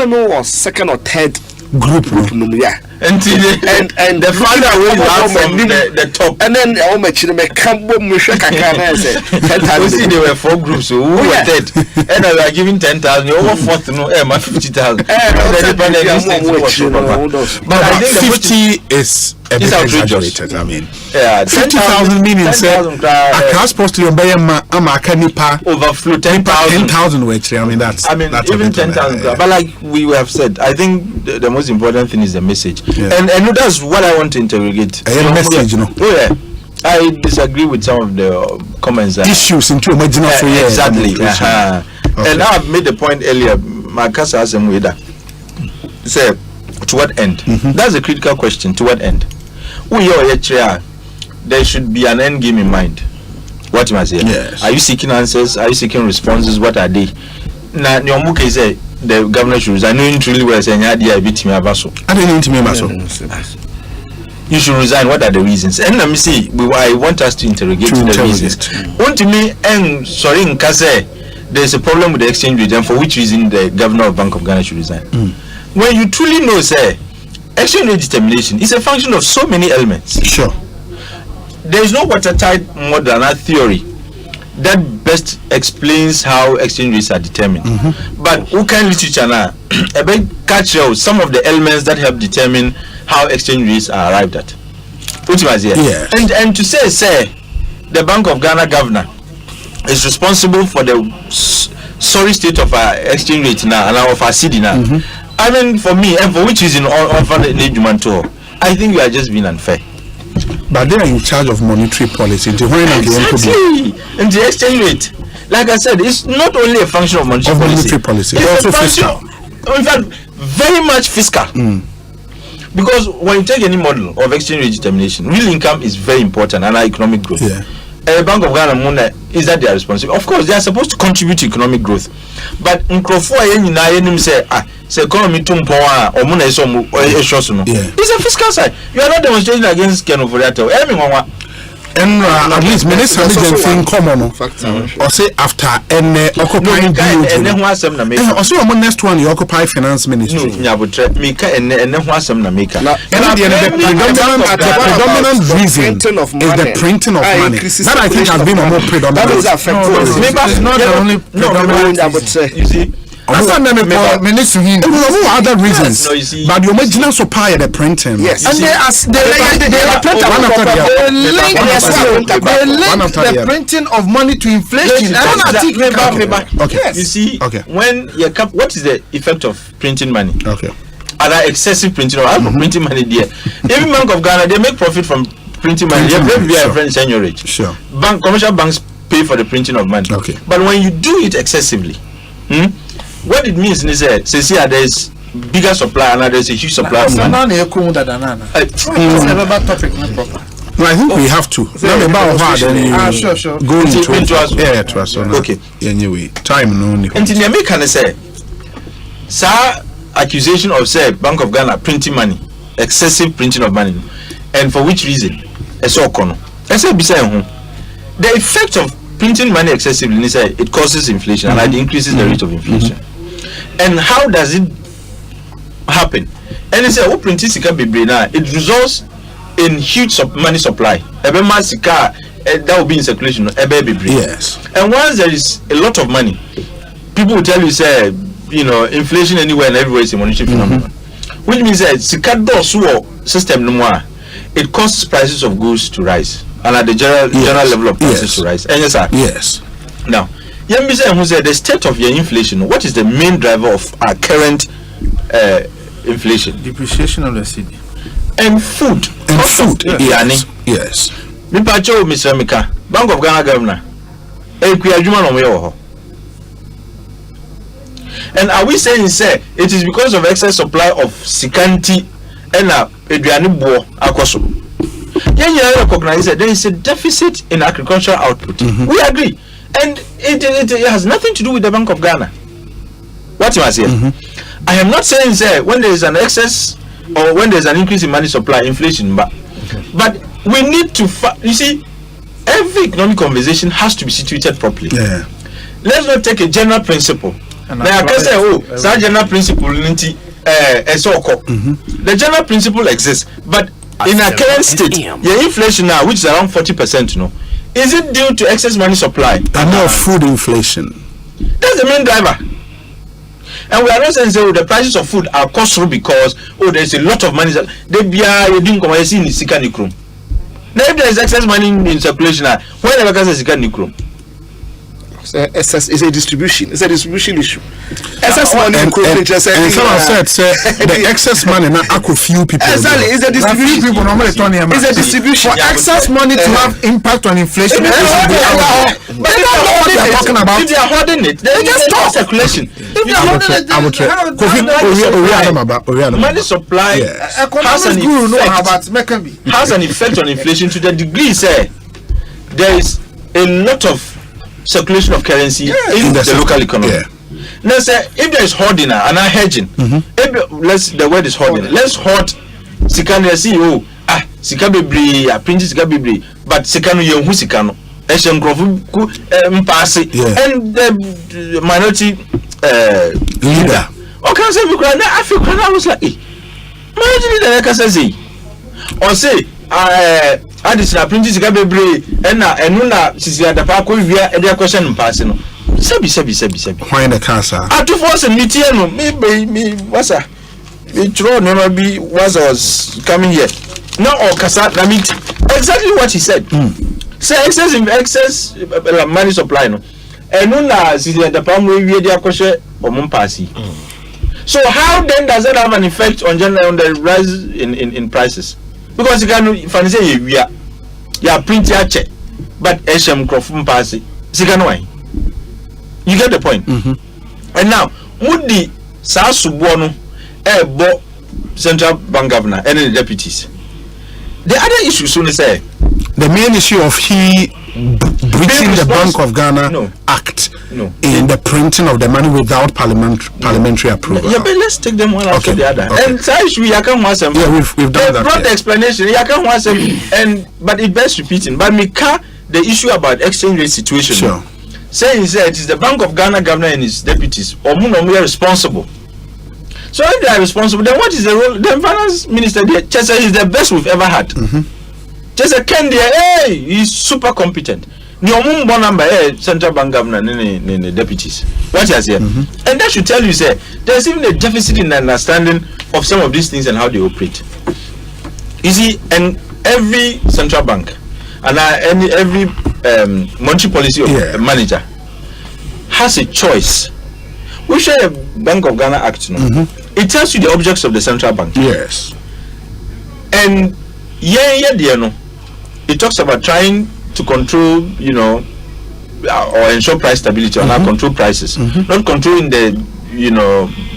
No was second or third group. Yeah. And the farther away you are from the top, and then how much they were 4 groups who were dead, and I were giving 10,000. Over 50,000. But I think 50 is a bit exaggerated. I mean, 50,000 meaning Accra supposed to be overflow 10,000 which I mean that's even 10,000. But like we have said, I think the most important thing is the message. Yeah. And that's what I want to interrogate. Message, Oh yeah, I disagree with some of the comments. Issues into original exactly. Okay. And I've made the point earlier. My casa has some way that say to what end? That's a critical question. To what end? There should be an end game in mind. What you must say? Yes. Are you seeking answers? Are you seeking responses? What are they? Now, Nyomuke say the governor should resign. I know really well saying I didn't you should resign. What are the reasons? And let me see. I want us to interrogate the reasons. Want to me and sorry in Kase, there's a problem with the exchange rate, and for which reason the governor of Bank of Ghana should resign. When you truly know, say, exchange rate determination is a function of so many elements. Sure. There is no watertight model or theory that best explains how exchange rates are determined. But who can literature now a big catch some of the elements that help determine how exchange rates are arrived at. Which was here. Yeah. And to say the Bank of Ghana governor is responsible for the sorry state of our exchange rate now and of our city now. I mean, for me, and for which reason I think you are just being unfair. But they are in charge of monetary policy. Exactly. And the exchange rate, like I said, it's not only a function of monetary policy. It's also fiscal. In fact, very much fiscal. Because when you take any model of exchange rate determination, real income is very important and our economic growth. Yeah. Bank of Ghana, is that their responsibility? Of course, they are supposed to contribute to economic growth. But say economy it's a fiscal side. You are not demonstrating against Ken for that. And at least minister thing common or say after occupying also next one the occupy finance ministry the predominant reason is the printing of money that I think has been a more predominant. Not the only predominant, I would say. You see, other reasons, but the original supply the printing. Yes, and they link the printing of money to inflation. Okay, you see, when what is the effect of printing money? Okay, are there excessive printing or printing money there? Every Bank of Ghana, they make profit from printing money. Sure. Commercial banks pay for the printing of money. Okay, but when you do it excessively, what it means is that there's bigger supply and there's a huge supply of money. No, I think we have to. Sure. Go into it. Okay. Anyway, time no. And in America, say, sir, accusation of say Bank of Ghana printing money, excessive printing of money, and for which reason? The effect of printing money excessively, it causes inflation and it increases the rate of inflation. And how does it happen? And they say, oh, printing sika bebre na, it results in huge money supply. That will be in circulation. Yes. And once there is a lot of money, people will tell you, say, inflation anywhere and everywhere is a monetary phenomenon. Which means that sika do system no more, it causes prices of goods to rise. And at the general level of prices to rise. And yes, sir. Yes. Now, who said the state of your inflation, what is the main driver of our current inflation? Depreciation of the city. And food. Yes. Mr. Mika, Bank of Ghana governor. And are we saying, say, it is because of excess supply of sikanti and Adriani Bo Akoso? You recognize that there is a deficit in agricultural output. We agree. And it has nothing to do with the Bank of Ghana. What you are saying? I am not saying, say, when there is an excess or when there is an increase in money supply, inflation, but we need to, you see, every economic conversation has to be situated properly. Yeah. Let's not take a general principle. Now I can say, that general principle, the general principle exists, but in our current state, your inflation now, which is around 40%, is it due to excess money supply? And more food inflation. That's the main driver. And we are not saying the prices of food are costly because there's a lot of money. They be doing commercial in Sikani Krum. Now if there is excess money in circulation, why never can say Sikani Krum? It's a distribution. It's a distribution issue. Excess money and someone said the excess money now a few people. Exactly, it's a distribution. It's a distribution. For excess money to have impact on inflation, but they are talking about. If they are holding it, they just stop circulation. If they are holding it, money supply has an effect on inflation to the degree say there is a lot of circulation of currency in the local economy. Now say if there is hoarding and hedging, the word is hoarding. Let's hoard sikano CEO sikabe bri print sikabe bri but sikano yenhu sikano eshem grofu mpase and the minority leader. Okay, say we can Africa I was like minority leader can say or say additional printing sikabe bri enu na sisi adapa ko wia e dey question mpase no sabi why the cancer atu force meeting no me wasa me throw no be was coming here no or kasa na meet exactly what he said. Say excess money supply no enu na sisi adapa mo wia dey question mpase. So how then does that have an effect on the rise in prices? Because you can say we are print your check, but Eshem Crofum pass it. You get the point. And now, Moody Sasubono, Bo Central Bank Governor, and the deputies. The other issue soon say the main issue of breaching the Bank of Ghana Act in the printing of the money without parliamentary approval. Yeah, but let's take them one after the other. And we've done that. Brought the explanation. But it bears repeating. But the issue about exchange rate situation. Sure. Saying it is the Bank of Ghana governor and his deputies or are responsible. So if they are responsible, then what is the role? The finance minister, Chesa, is the best we've ever had. Chesa Kendi, he's super competent. Niomumbo number, central bank governor, the deputies. What is here? And that should tell you, say, there's even a deficit in understanding of some of these things and how they operate. You see, and every central bank and every monetary policy manager has a choice. We share a Bank of Ghana Act. It tells you the objects of the central bank. Yes. And it talks about trying to control, or ensure price stability or not control prices. Not controlling the,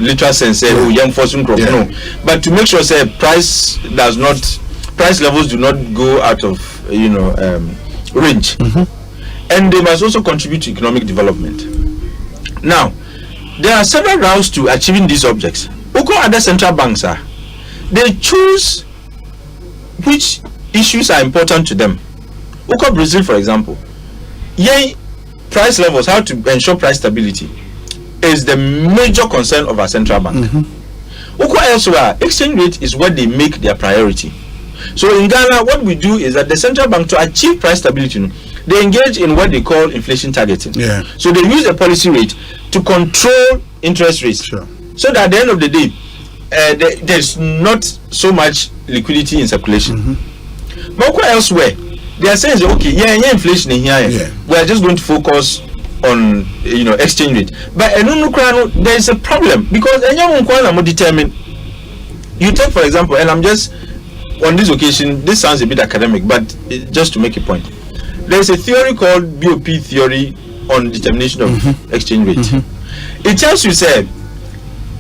literal sense, young fortune crop, no. But to make sure, say, price levels do not go out of, range. And they must also contribute to economic development. Now, there are several routes to achieving these objects. Uko other central banks are. They choose which issues are important to them. Uko Brazil, for example. Price levels, how to ensure price stability, is the major concern of our central bank. Uko elsewhere, exchange rate is what they make their priority. So in Ghana, what we do is that the central bank, to achieve price stability, they engage in what they call inflation targeting. So they use the policy rate to control interest rates, so that at the end of the day, there's not so much liquidity in circulation. But elsewhere, they are saying, okay, inflation in here. We are just going to focus on exchange rate. But there is a problem because determine. You take, for example, and I'm just on this occasion. This sounds a bit academic, but just to make a point, there is a theory called BOP theory on determination of exchange rate. It tells you, say,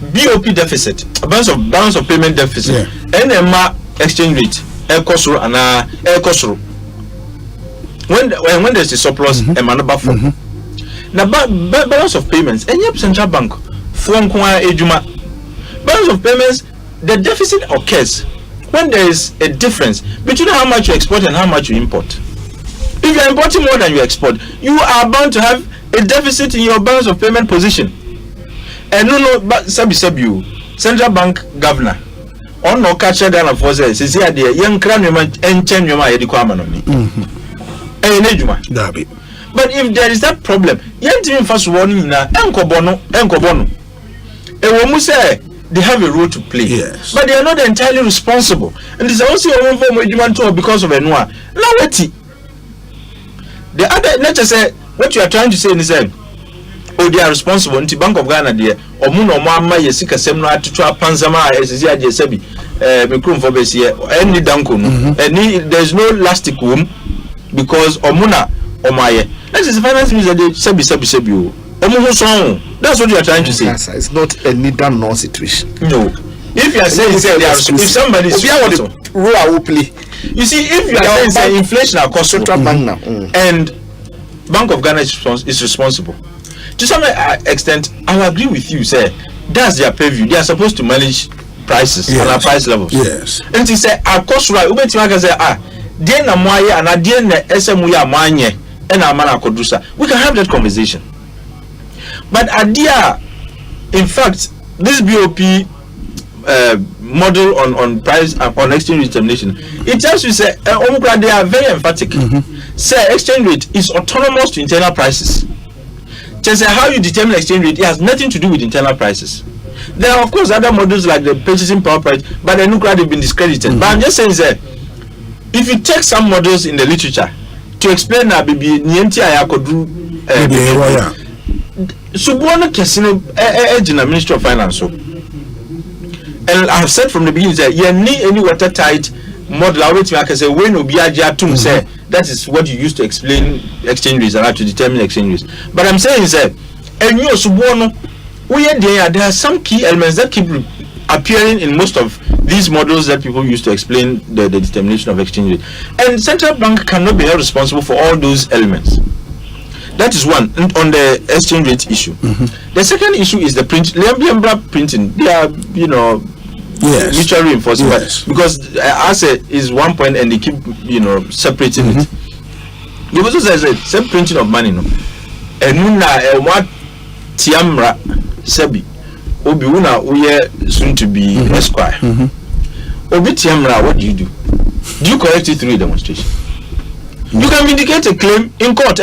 BOP deficit, balance of payment deficit, and exchange rate, Ekosoro. When there's a surplus, buffer. Now, balance of payments, any central bank, balance of payments, the deficit occurs when there is a difference between how much you export and how much you import. If you are importing more than you export, you are bound to have a deficit in your balance of payment position. And but you central bank governor on no catch Ghana for says the young crown and chen your but if there is that problem, first warning na enkobono say they have a role to play, but they are not entirely responsible. And this is also a form because of Enua. Now the other nature say what you are trying to say is they are responsible. Nti Bank of Ghana there omuno amma yesika semno atutua panzama esisi aje sebi mekrum for besi any danko no there's no elastic room because omuna omaye. That is the finance minister they sebi o omuhu so. That's what you are trying to say. It's not a neither nor situation. No. If you are saying if somebody is role I will play. You see, if you are saying inflation are cost central bank now and Bank of Ghana is responsible. To some extent, I will agree with you, sir. That's their purview. They are supposed to manage prices and our price levels. And he said, our cost right, we went to say, then a moya and a dear SMUya manye and a man producer. We can have that conversation. But idea, in fact, this BOP model on price on exchange rate determination, it tells you, say, they are very emphatic. Say, exchange rate is autonomous to internal prices. Just how you determine exchange rate, it has nothing to do with internal prices. There are of course other models like the purchasing power price, but they've been discredited. But I'm just saying that if you take some models in the literature to explain that baby Subuana Casino Ministry of Finance. And I have said from the beginning that you need any watertight model. I can say when Obiaja say that is what you use to explain exchange rates and to determine exchange rates. But I'm saying is that and you Subuano, there are some key elements that keep appearing in most of these models that people use to explain the determination of exchange rate. And central bank cannot be held responsible for all those elements. That is one on the exchange rate issue. The second issue is the printing. They are, mutually reinforcing. Yes. Because asset is one point and they keep, separating it. You also say same printing of money, no. And what tiamra sebi obi una uye soon to be esquire. Obi tiamra, what do? Do you correct it through a demonstration? You can vindicate a claim in court.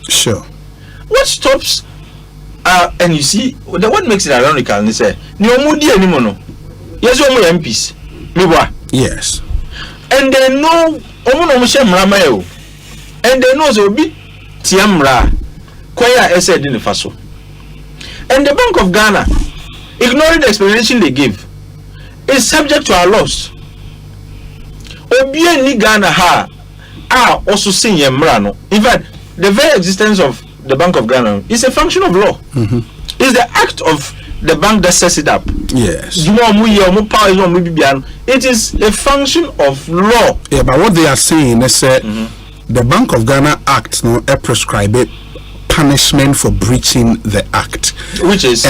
Sure. What stops? And you see, what makes it ironical? And they say, yes, MPs. Yes. And they know, and they know so be tiamra, kwaya said in the faso. And the Bank of Ghana, ignoring the explanation they give, is subject to our laws. Obi ni Ghana ha. Also saying Yemrano. In fact, the very existence of the Bank of Ghana is a function of law. It's the act of the bank that sets it up. Yes. It is a function of law. Yeah, but what they are saying is the Bank of Ghana Act prescribe punishment for breaching the act, which is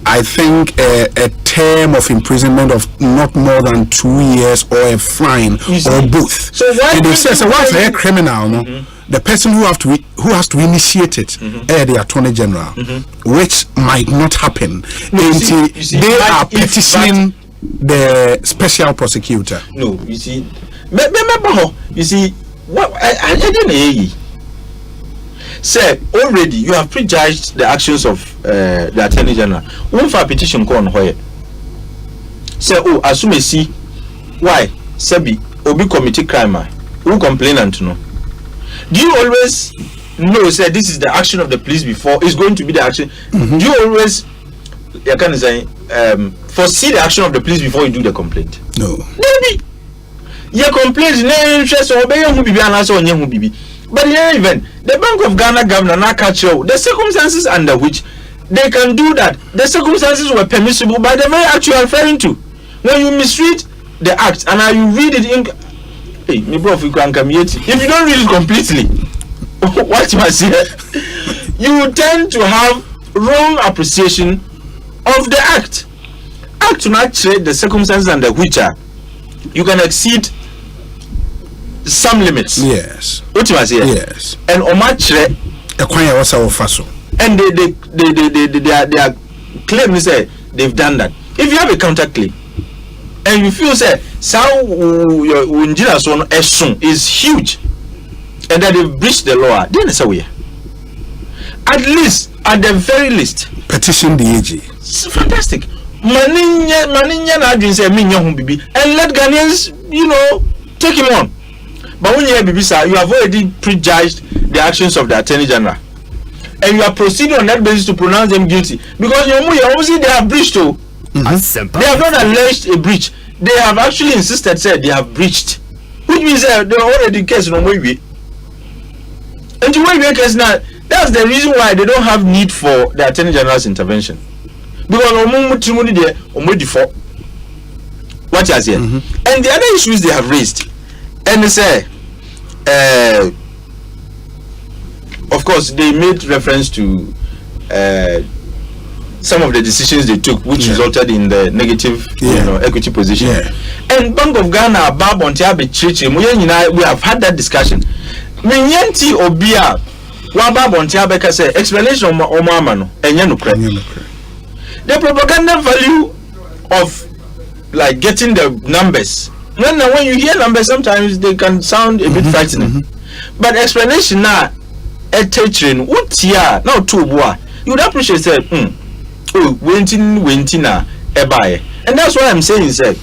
I think a term of imprisonment of not more than 2 years or a fine or both. So why they say once a criminal, the person who has to initiate it, the Attorney General, which might not happen until they are petitioning the special prosecutor. No, you see, what I didn't hear you. Say already you have prejudged the actions of the Attorney General. One for a petition go on where say assume see why Sebi obi committee crime who complainant no. Do you always know say this is the action of the police before it's going to be the action? Do you always foresee the action of the police before you do the complaint? No. Maybe your complaint no interest or obey who bibi and so who bibi. But in any event, the Bank of Ghana governor now catch you the circumstances under which they can do that. The circumstances were permissible by the very act you are referring to. When you misread the act and you read it in, hey, me bro, if you don't read it completely, what you must say, you tend to have wrong appreciation of the act. Act to not trade the circumstances under which you can exceed some limits. Yes. What you must say? Yes. And omachre ekwanya wasa ofaso. And they are claiming say they've done that. If you have a counter claim and you feel say your unjira so esun is huge and that they've breached the law, then it's away. At least, at the very least, petition the AG. It's fantastic. Maninya na adwin say minya hu bibi and let Ghanaians, take him on. But when you have Bibisa, you have already prejudged the actions of the Attorney General, and you are proceeding on that basis to pronounce them guilty because obviously they have breached. They have not alleged a breach; they have actually insisted, said they have breached, which means they are already case no way. And to way case now, that's the reason why they don't have need for the Attorney General's intervention because what you say, and the other issues they have raised. And they say, of course, they made reference to some of the decisions they took, which resulted in the negative, equity position. And Bank of Ghana, we have had that discussion. Explanation the propaganda value of like getting the numbers. When you hear numbers, sometimes they can sound a bit frightening. But explanation now, a teaching, what here now two boy, you would appreciate that. Waiting na ebaye, and that's why I'm saying that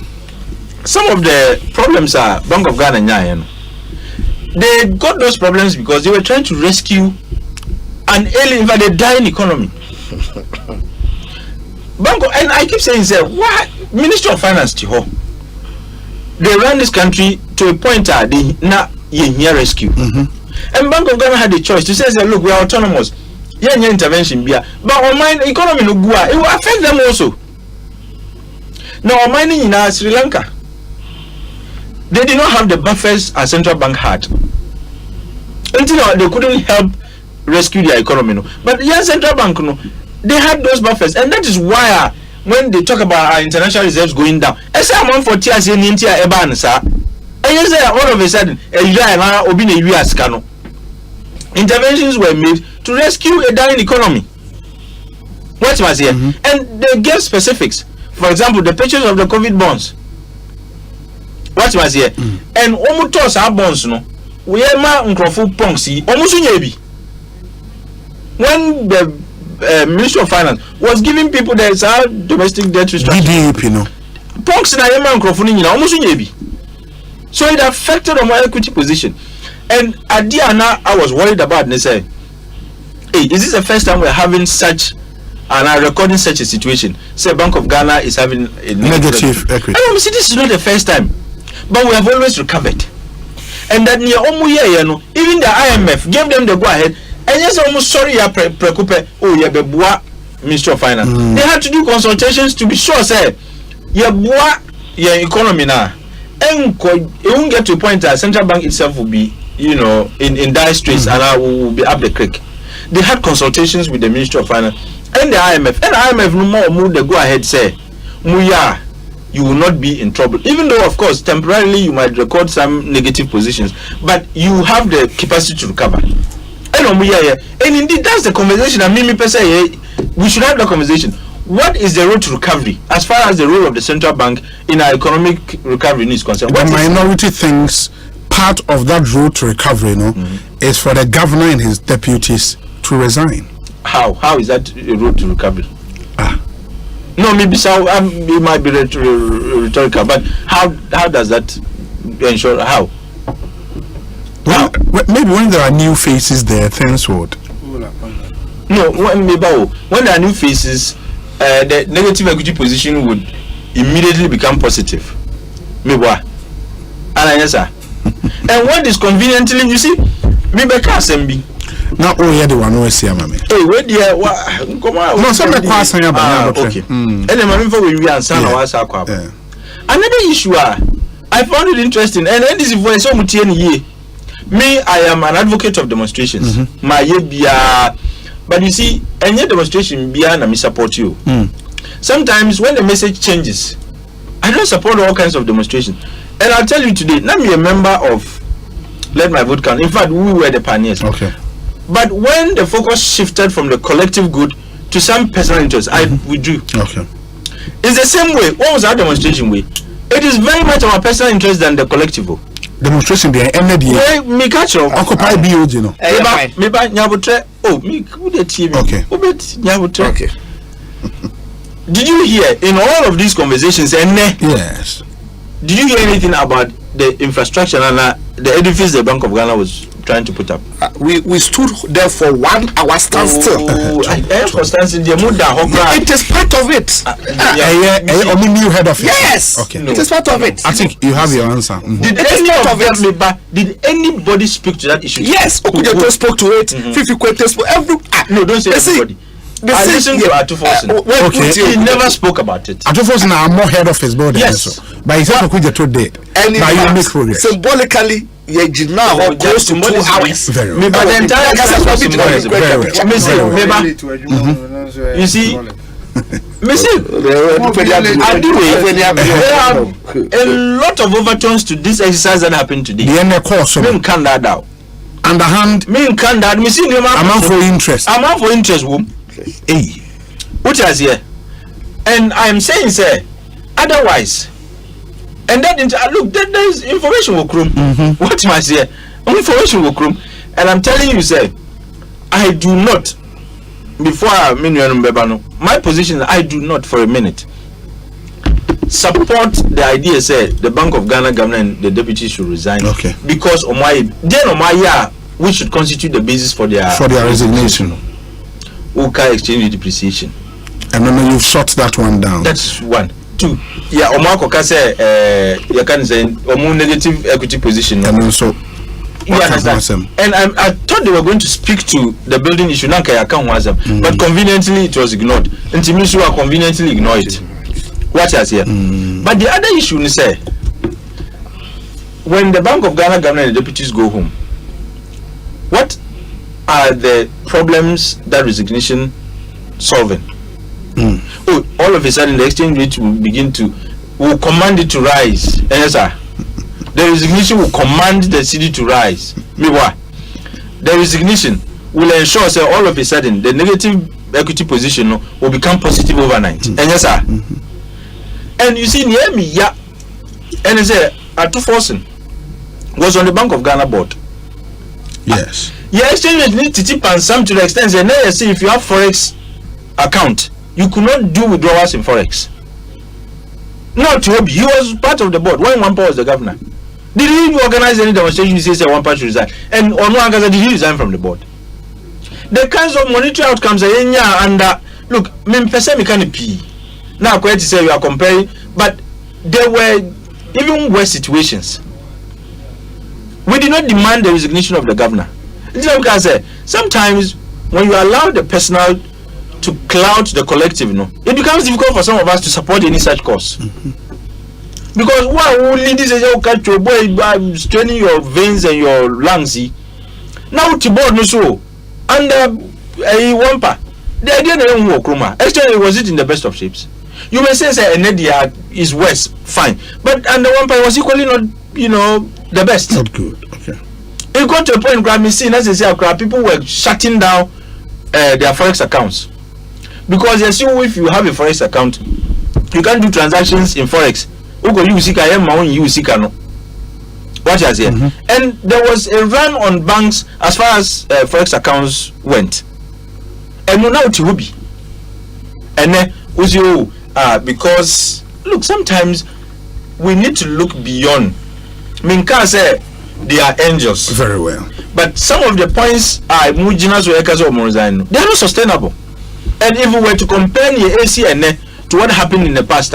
some of the problems are Bank of Ghana. They got those problems because they were trying to rescue an alien, but a dying economy. And I keep saying that what Ministry of Finance they ran this country to a point they not rescue. And Bank of Ghana had a choice to say, look, we are autonomous. Intervention but on my economy it will affect them also. Now, mining in Sri Lanka, they did not have the buffers a central bank had. Until they couldn't help rescue their economy. No? But the central bank, no, they had those buffers, and that is why when they talk about our international reserves going down, I say I'm on for tears in India, Eban, sir. And you say all of a sudden, interventions were made to rescue a dying economy. What was here? And they gave specifics. For example, the pictures of the COVID bonds. What was here? And almost our bonds, no. We are ma unkrofo ponksi almost nyebi. When the Ministry of Finance was giving people the domestic debt restructuring, DDP, no. Ponksi na yema unkrofo ni nyina almost nyebi. So it affected our equity position. And at Diana, I was worried about. They say, hey, is this the first time we're having such and are recording such a situation? Say Bank of Ghana is having a negative equity. I see this is not the first time, but we have always recovered. And that near even the IMF gave them the go ahead. And yes, almost sorry, preocupe. Oh, yeah, Beboa, Ministry of Finance. They had to do consultations to be sure, say, yeah, boa, yeah, economy now. And it won't get to a point that central bank itself will be, in dire straits and will be up the creek. They had consultations with the Ministry of Finance and the IMF. And the IMF no more move the go ahead say, Muya, you will not be in trouble. Even though, of course, temporarily you might record some negative positions, but you have the capacity to recover. And indeed, that's the conversation. I mean, we should have the conversation. What is the road to recovery as far as the role of the central bank in our economic recovery is concerned? The minority thinks part of that road to recovery, is for the governor and his deputies to resign. How is that a road to recovery? No, maybe so. It might be rhetorical, but how does that ensure? How? Maybe when there are new faces there, things would. No, when there are new faces, the negative equity position would immediately become positive. Maybe. And yes, sir. And what is conveniently, you see, maybe Asembi. Now, yeah, the one who is here, mammy. Hey, where dear, come on. No, some question about okay. And then, mammy, for we are son of us. Another issue, I found it interesting, and this is for so much year. Me, I am an advocate of demonstrations. My year, but you see, any demonstration, beyond me support you. Sometimes when the message changes, I don't support all kinds of demonstrations. And I'll tell you today, now I'm a member of Let My Vote Count. In fact, we were the pioneers. Okay. But when the focus shifted from the collective good to some personal interest, I withdrew. Okay. It's the same way. What was our demonstration way? It is very much our personal interest than the collective. Demonstration there, MD. Me catch up. Occupy BOG, you know. Me ba nyabutre. Oh, me who the TV. Okay. Obet nyabutre. Okay. Did you hear in all of these conversations? Yes. Did you hear anything about the infrastructure and the edifice the Bank of Ghana was trying to put up? We stood there for 1 hour standstill. It is part of it. New head office. Yes. Okay. No. It is part of it. I think you have your answer. Did anybody speak to that issue? Yes. Okujeto spoke to it. Fifi Kwete spoke. No, don't say everybody. I listened to Atufosin. Okay. He never spoke about it. Atufosin are more head of his body. Yes. But he said Okujeto did. And you make progress. Symbolically, now close to 2 hours. Very well. But the entire you see, there are a lot of overtones to this exercise that happened today. Underhand, amount for interest. Amount for interest, Hey, which is here, and I'm saying, sir, otherwise, and that look, there is information will come. What am I saying? Information will come, and I'm telling you, sir, I do not. Before I my position, I do not for a minute support the idea. Say the Bank of Ghana governor and the deputy should resign. Okay. Because we should constitute the basis for their resignation. Uka exchange depreciation. And then you've shot that one down. That's one. Two. Yeah, Omako Kase, you can say negative equity position. And also, you understand? And I thought they were going to speak to the building issue, but conveniently it was ignored. And Timisu conveniently ignored it. What is here? But the other issue is say when the Bank of Ghana governor and the deputies go home, what are the problems that resignation solving? Oh, all of a sudden the exchange rate will command it to rise. Yes, sir. The resignation will command the city to rise. Meanwhile, the resignation will ensure say all of a sudden the negative equity position will become positive overnight. Yes, sir. And you see near me, yeah, and say Atu Forsen was on the Bank of Ghana board. Yes. Yeah, exchange rate need to tip and some to the extent that now you see if you have forex account, you could not do withdrawals in forex. Not to he was part of the board when one was the governor. Did he organize any demonstration? He says one part should resign, and on one occasion did he resign from the board? The kinds of monetary outcomes are in here, and look, me person me can be now quite to say you are comparing, but there were even worse situations. We did not demand the resignation of the governor. Sometimes when you allow the personal to cloud the collective, it becomes difficult for some of us to support any such cause. Because why only this is your catch your boy straining your veins and your lungs? Now to board no so under a wampa. The idea that actually was it in the best of shapes. You may say Nedia is worse, fine, but under wampa was equally not, the best. Not good. Okay. It got to a point where people were shutting down their forex accounts because they assume if you have a forex account, you can't do transactions in forex. What is here? And there was a run on banks as far as forex accounts went. And now it will be. And then because look, sometimes we need to look beyond. Minka said they are angels. Very well. But some of the points are they are not sustainable. And if we were to compare the AC and to what happened in the past,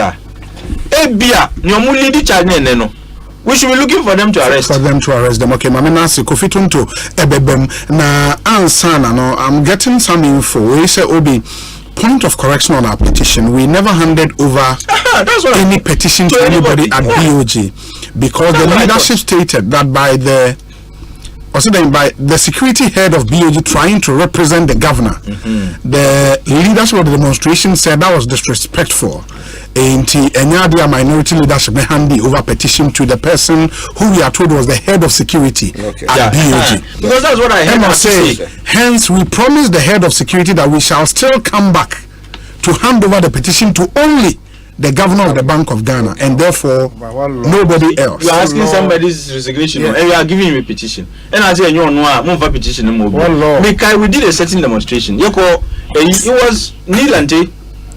we should be looking for them to arrest. For them to arrest them. Okay, Mama Nancy, Kofitunto, Ebebem, na Ansana, no, I'm getting some info. We say, Obi, point of correction on our petition. We never handed over any petition to anybody at BOG because the leadership stated that by the security head of BOG trying to represent the governor, the leadership of the demonstration said that was disrespectful. And a minority leadership may hand over petition to the person who we are told was the head of security at BOG. Because that's what I heard say. Hence, we promise the head of security that we shall still come back to hand over the petition to only the governor of the Bank of Ghana, and therefore nobody else. You are asking somebody's resignation, and you are giving him a petition. And I say, you know, petition. We did a certain demonstration. It was Nilante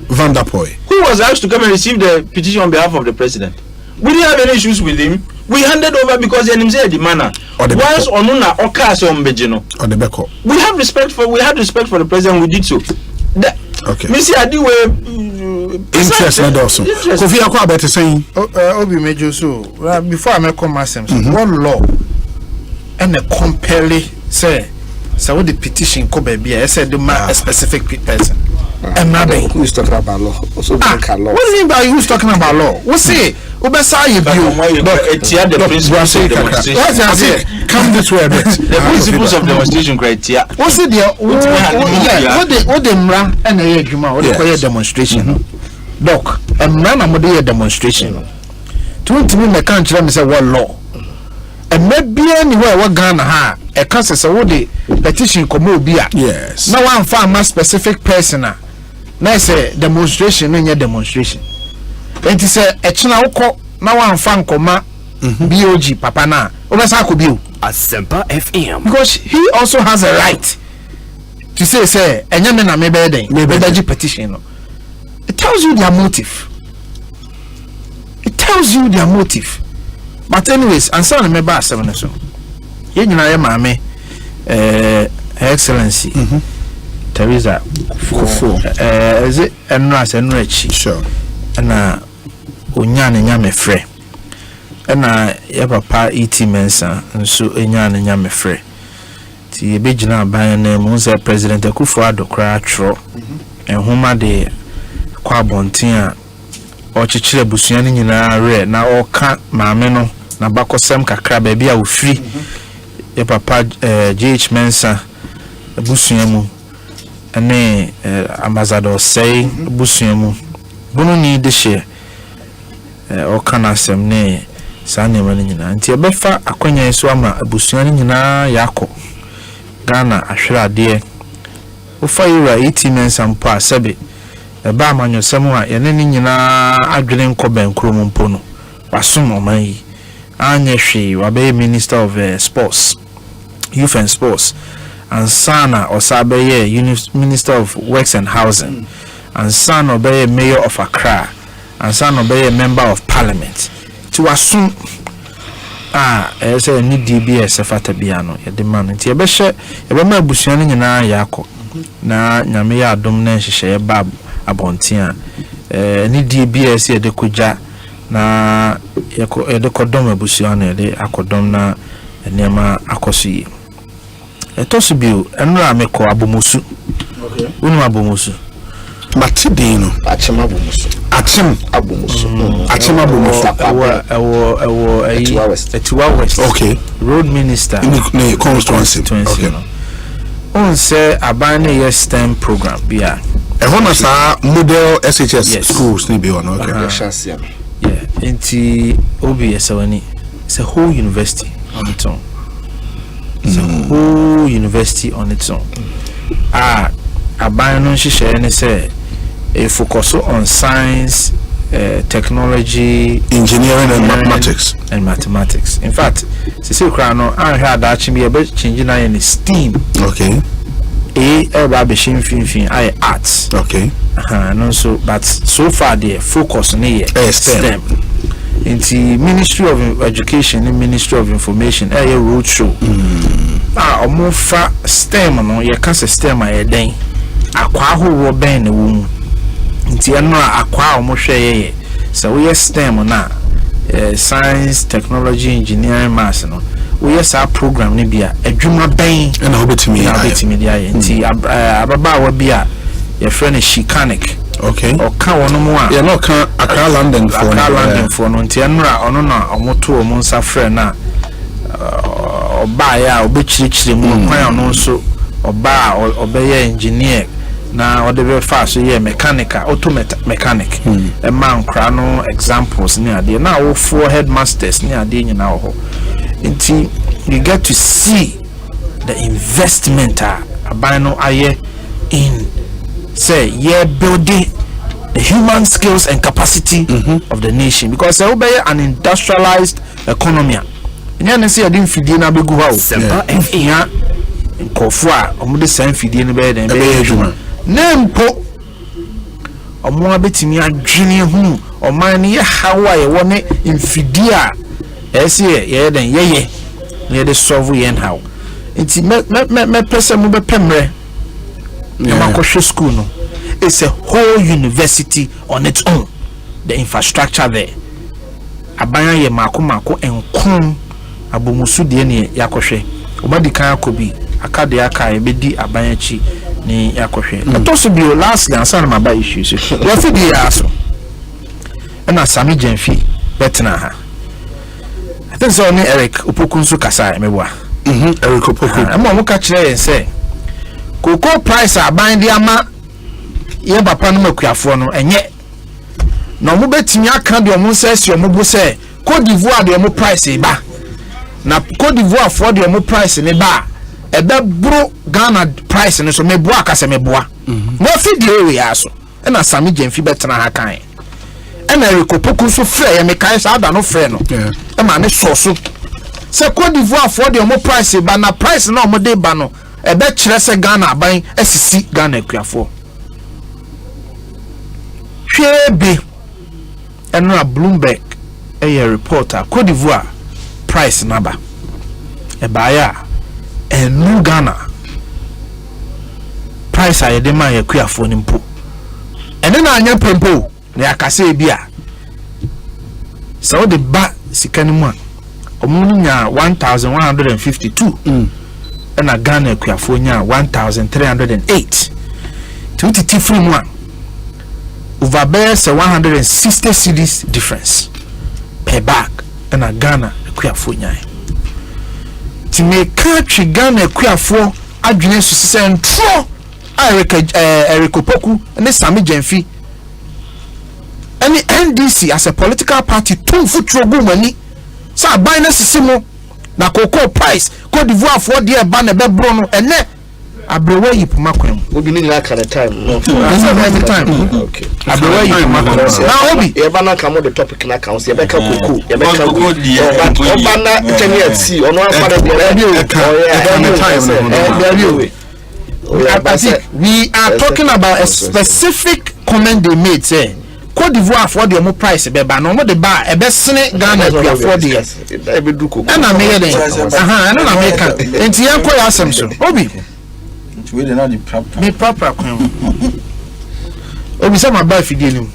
Van der Poy, who was asked to come and receive the petition on behalf of the president. We didn't have any issues with him. We handed over because the NMC the manner. Once Onuna Okase Ombejino. Or the Beko. We had respect for the president. We did so. Okay. Missy Adiwe interest and also. Kofi Akwa better saying Obi Mejo so before I make comments, one law and a compelling say so the petition could be I said a specific person. And nothing. Who's talking about law? Also law. What do you mean by who's talking about law? What's it? Ubesa you come this way a bit. The principles of demonstration criteria. What's it what the mra and a juma what the demonstration? Doc, a man a demonstration. 20 me can't tell me say what law. And maybe anywhere what Ghana ha a council say what the petition come be. Yes. Now one farm specific person. Now say demonstration in your demonstration. And to say a china now one fan comma BOG papa na Asempa FM, because he also has a right to say and yamena maybe petition. It tells you their motive. But anyways, and so me ba asem so ye nyina ye maame Her Excellency Teresa Kofo is it enrachi sure na onyane nyame frɛ na ya papa iti mensa nso enyane nyame frɛ ti ye begina ban na mu se President Akufo-Addo kra atro enhoma de kwa bonten a o chichire busua ni nyina re na o ka maame no na bakosem kakra ba bia wo free e papa GH Mensa busua mu ene ambassador Osei busua mu bunu ni de share o kana asem ne saa nneɛma no nyinaa nti ebefa akwanya so ama busua no nyinaa yakɔ Ghana ahweradeɛ ofa yura 18 Mensa mpo asebe eba amanyosem a yene ni nyinaa adwene nkɔbɛn kromo mpo no wasom ɔman yi anya hwe wabe Minister of Sports, Youth and Sports, and Sana Osabeye Minister of Works and Housing, and Sana Obeye Mayor of Accra, and Sana Obeye Member of Parliament. To assume as a need DBS Fatabiano, a demand nti ebehye ebema abusuane nyina yakɔ na nyame ya adom na nhyehyɛ bab abontia ni DBS ye de koja na de kodom abusuane de akodom na nneema akoso etoso bio enra meko abomusu okay unu abomusu matidino achim abomusu Etiwa West okay road minister in the constituency okay on say abane yes STEM program bia e hona sa model SHS schools ni be one okay yeah enti OBS wani it's a whole university on its own. It's a whole university on its own. Abandon she say a focus on science, technology, engineering and mathematics. In fact, Cecil Crano, I heard that she be able to change in STEAM. Okay. I arts. Okay. And also, but so far the focus on STEM. In the Ministry of Education and Ministry of Information, a roadshow. Omofa STEM no ye can say STEM a den. Akwa ho ben wom. Nti enra akwa omohwe ye. So we STEM na science, technology, engineering, maths no. We sa program ni bia adwuma ben na obetimi dia ye. Nti ababa wa bia ye friend Shikanic. Okay. O ka wono mu a. Ye no ka Accra London for no nti enra ono na omoto omo nsa friend na oba ya obechirichiri mu kwan ono so oba obeye engineer na odebe fa so ye mechanical mechanic e man kra no examples ni ade na wo four headmasters ni ade nyina ho nti you get to see the investment abano aye in say ye building the human skills and capacity of the nation because they obey an industrialized economy. Nya say adin fidie na begu ha o ya nkofo a omude san fidie no be den be adwuma nempo omo abetimi adwene hu oman ne ye hawa ye woni mfidie a ese ye den ye de solve yen how nti me pese mo be pemre Yamakoshe school no. It's a whole university on its own. The infrastructure there. Abanya ye mako enkon abomusu de ne yakoshe. Obadi kan akobi akade aka ebedi abanya chi ni yakoshe. Atoso bi lastly answer na maba issues. Wo fi di aso. Na Sami Jenfi betna ha. I think so ni Eric Opokunsu kasa emebwa. Eric Opoku. Ama mo ka kire yen say Cocoa price aban de ama ye papa no makuafo no enye na mo betimi aka de omo nsesi omo bo se Cote d'Ivoire de omo price ba na Cote d'Ivoire for de omo price ne ba ebe bro Ghana price ne so mebo aka se meboa mo fi de we aso na Sami Jenfi betena ha kan na Erikopoku so frɛ ye me kai sa da no frɛ no e ma ne so se Cote d'Ivoire for de omo price ba na price na omo de ba no ebe kire se Ghana aban asisi Ghana akuafo hwebe enra Bloomberg a reporter Cote d'Ivoire price naba ebaya enu Ghana price ayede man akuafo nimpo ene na anya pempo na yakase bia so the ba sika ni mu a omu nya 1152 na Ghana akuafo nya 1308 tuti free mu a over bears 160 cedis difference per bag and a Ghana ekuafo nyai ti me ka Ghana ekuafo adwene so se ntro Erikopoku and Sami Jenfi any NDC as a political party too futuro money so buy na sisimo na cocoa price Cote d'Ivoire for dear ban a bebro no and ne abrewe yip makwem obi ni na kind of time no every time okay abrewe yip makwem na obi e ba na come the topic na council e be ka cocoa e be ka oba na tenya see ono afare de we are talking about a specific comment they made say Cote d'Ivoire for the price beba no mo de ba e be sene Ghana for the e be du cocoa na me yede aha na me ka enti yan ko ya asem so obi we dey not the proper me proper obi say my buy fidie nim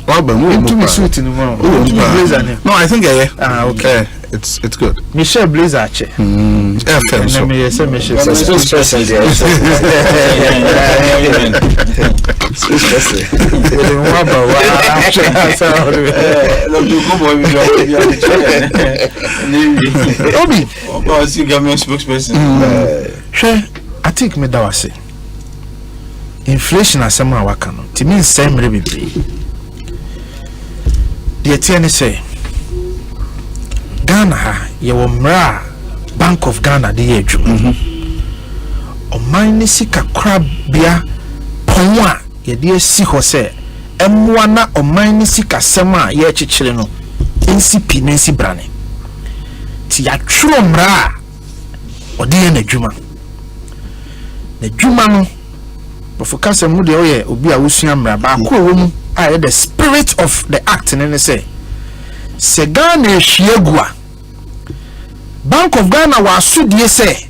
into me suit in the blazer. No, I think okay. It's good. Michelle blazer che. FM so. Me say Michelle. Obi. Oh, see government spokesperson. I think me that was it. Inflation asem a waka no ti mean same bebre the tiene say Ghana ha ye wo mra Bank of Ghana de ye adwuma o mine sika krabia ponwa ye de si ho se emwa na o mine sika sem a ye chichire no NCP nansi brane ti ya twro mra o de ye na adwuma no Professor Mude oye obi a wusua mra ba ko wom a the spirit of the act ne say Ghana ehwiegua Bank of Ghana wa asudie say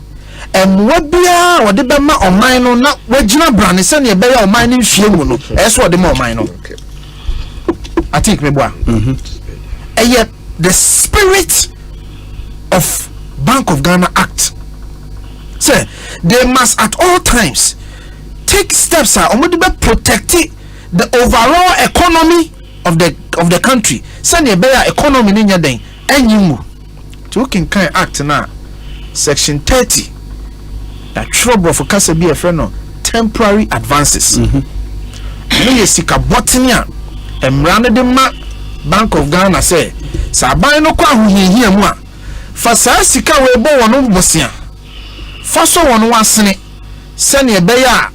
emwa bia wo de be ma oman no na wagina brane se ne be ya oman no nhwiemu no eso wo de ma oman no I think me boa the spirit of Bank of Ghana act say they must at all times take steps are to protect the overall economy of the country. Send a better economy in your day. And you to can act now. Section 30. That trouble for Casa be a friend of temporary advances. Me sika botinia and ran the Bank of Ghana say Sabay no kwa here moi. Fasa sika we bo one bosia. Faso one wasne. Send a bear.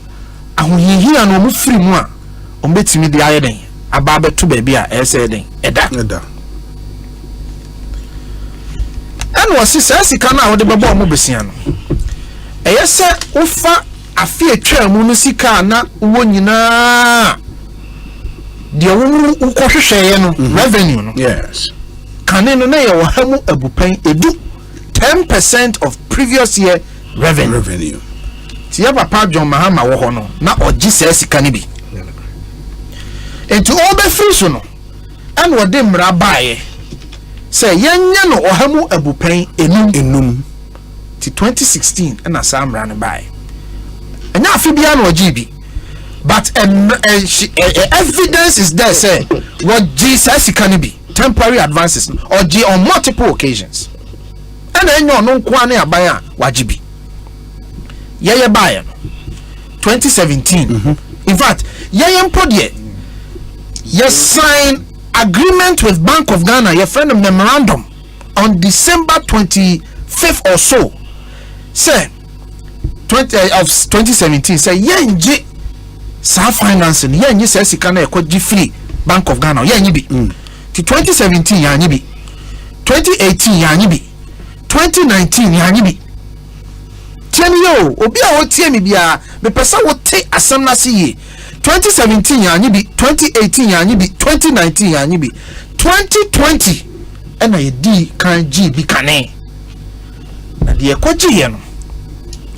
Ahihia no mu free mu a ombetimi de ayeden aba beto ba bia ese den eda an wasi sika na wode bebo mo besia no eyese ufa afi atwa mu no sika na wo nyina de wo ukohwehweye no revenue no yes kane no na ye wo hamu abupan edu 10% of previous year revenue Tia papa John Mahama wo ho no na ogi sika ne bi enti obe free so no an wode mra baaye say yenya no ohamu abupan enum ti 2016 na sa mra ne baaye enya afi bia no ogi bi but evidence is there say what Jesus sika ne bi temporary advances ogi on multiple occasions and enyo no nko ane aban a wagibi Yaya Bayan 2017 in fact Yaya Mpodie you sign agreement with Bank of Ghana your friend of memorandum on December 25th or so say 2017 say yenji sa financing yenji say sika na ekwaji free Bank of Ghana yenji bi ti 2017 yanyi bi 2018 yanyi bi 2019 yanyi bi yo obi a wotie mi bia me pesa wote asem na siye 2017 yanyi bi 2018 yanyi bi 2019 yanyi bi 2020 ena ye di kan GB kane na de ekoji ye no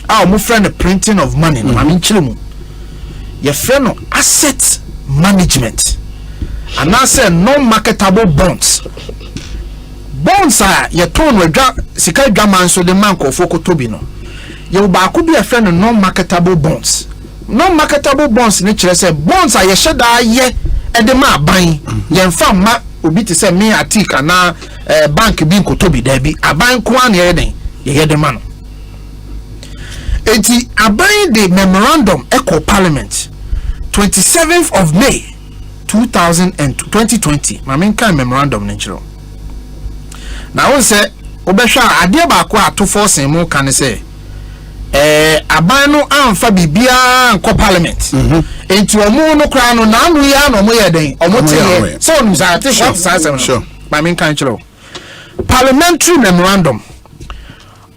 a mo friend printing of money no mami nchire mu ye friend no asset management and I say non marketable bonds a ye ton wadwa sika dwaman so de man ko fokotobi no you ba could be a friend non marketable bonds. Non marketable bonds in say bonds are ye shada ye edema aban yemfa ma obi te say me atika na bank bi nkotobi da bi aban ko an ye den ye de ma no enti aban the memorandum eco parliament 27th of May 2020 mamen kan memorandum ne chiro na won say obehwa ade ba ko ato force mu kan say aban no amfa bibia nko parliament enti omo no kra no na anu ya no mo ye den omo te so no za te sure mamen kan chiro parliamentary memorandum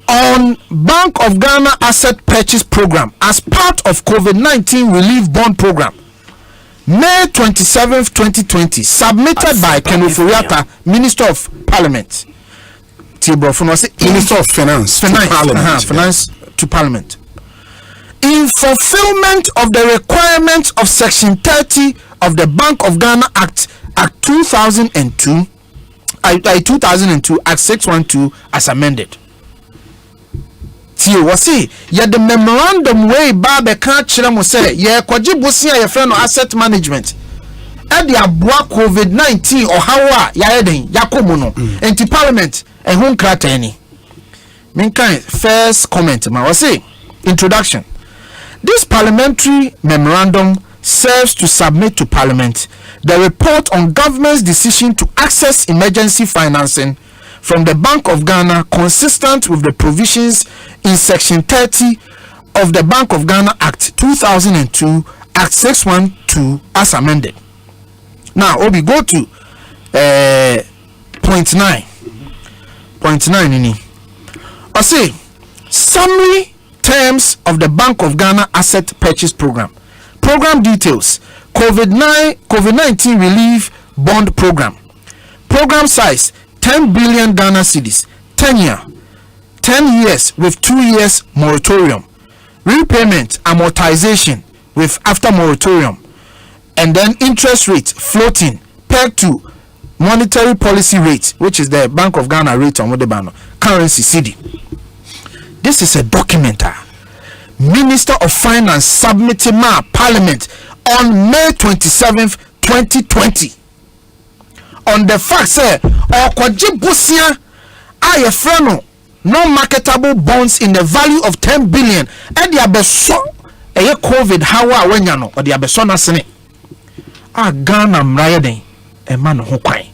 on Bank of Ghana Asset Purchase Program as part of COVID-19 Relief Bond Program, May 27th, 2020, submitted by Ken Oforiatta, Minister of Parliament. Minister of Finance to Parliament. Finance to Parliament. In fulfillment of the requirements of Section 30 of the Bank of Ghana Act 2002, Act 612 as amended. Wasi ya the memorandum way ba be ka kire mo say ye kwaji bosia ye friend no asset management e de aboa COVID-19 or hawa ya eden yakomu no enti parliament e hun krata ni minkan first comment ma wasi introduction. This parliamentary memorandum serves to submit to parliament the report on government's decision to access emergency financing from the Bank of Ghana consistent with the provisions in Section 30 of the Bank of Ghana Act 2002, Act 612 as amended. Now, we go to point 9. Point 9 in I say, summary terms of the Bank of Ghana Asset Purchase Program. Program details, COVID-19 Relief Bond Program. Program size, 10 billion Ghana cedis, 10 years with 2 years moratorium, repayment amortization with after moratorium, and then interest rate floating pegged to monetary policy rate, which is the Bank of Ghana rate on the currency cedi. This is a document Minister of Finance submitted to Parliament on May 27th, 2020. On the fact say okwaji busia aye freno non marketable bonds in the value of 10 billion e dia beso eye covid hawa wanya no o dia beso na sene a Ghana mraye den e ma no ho kwan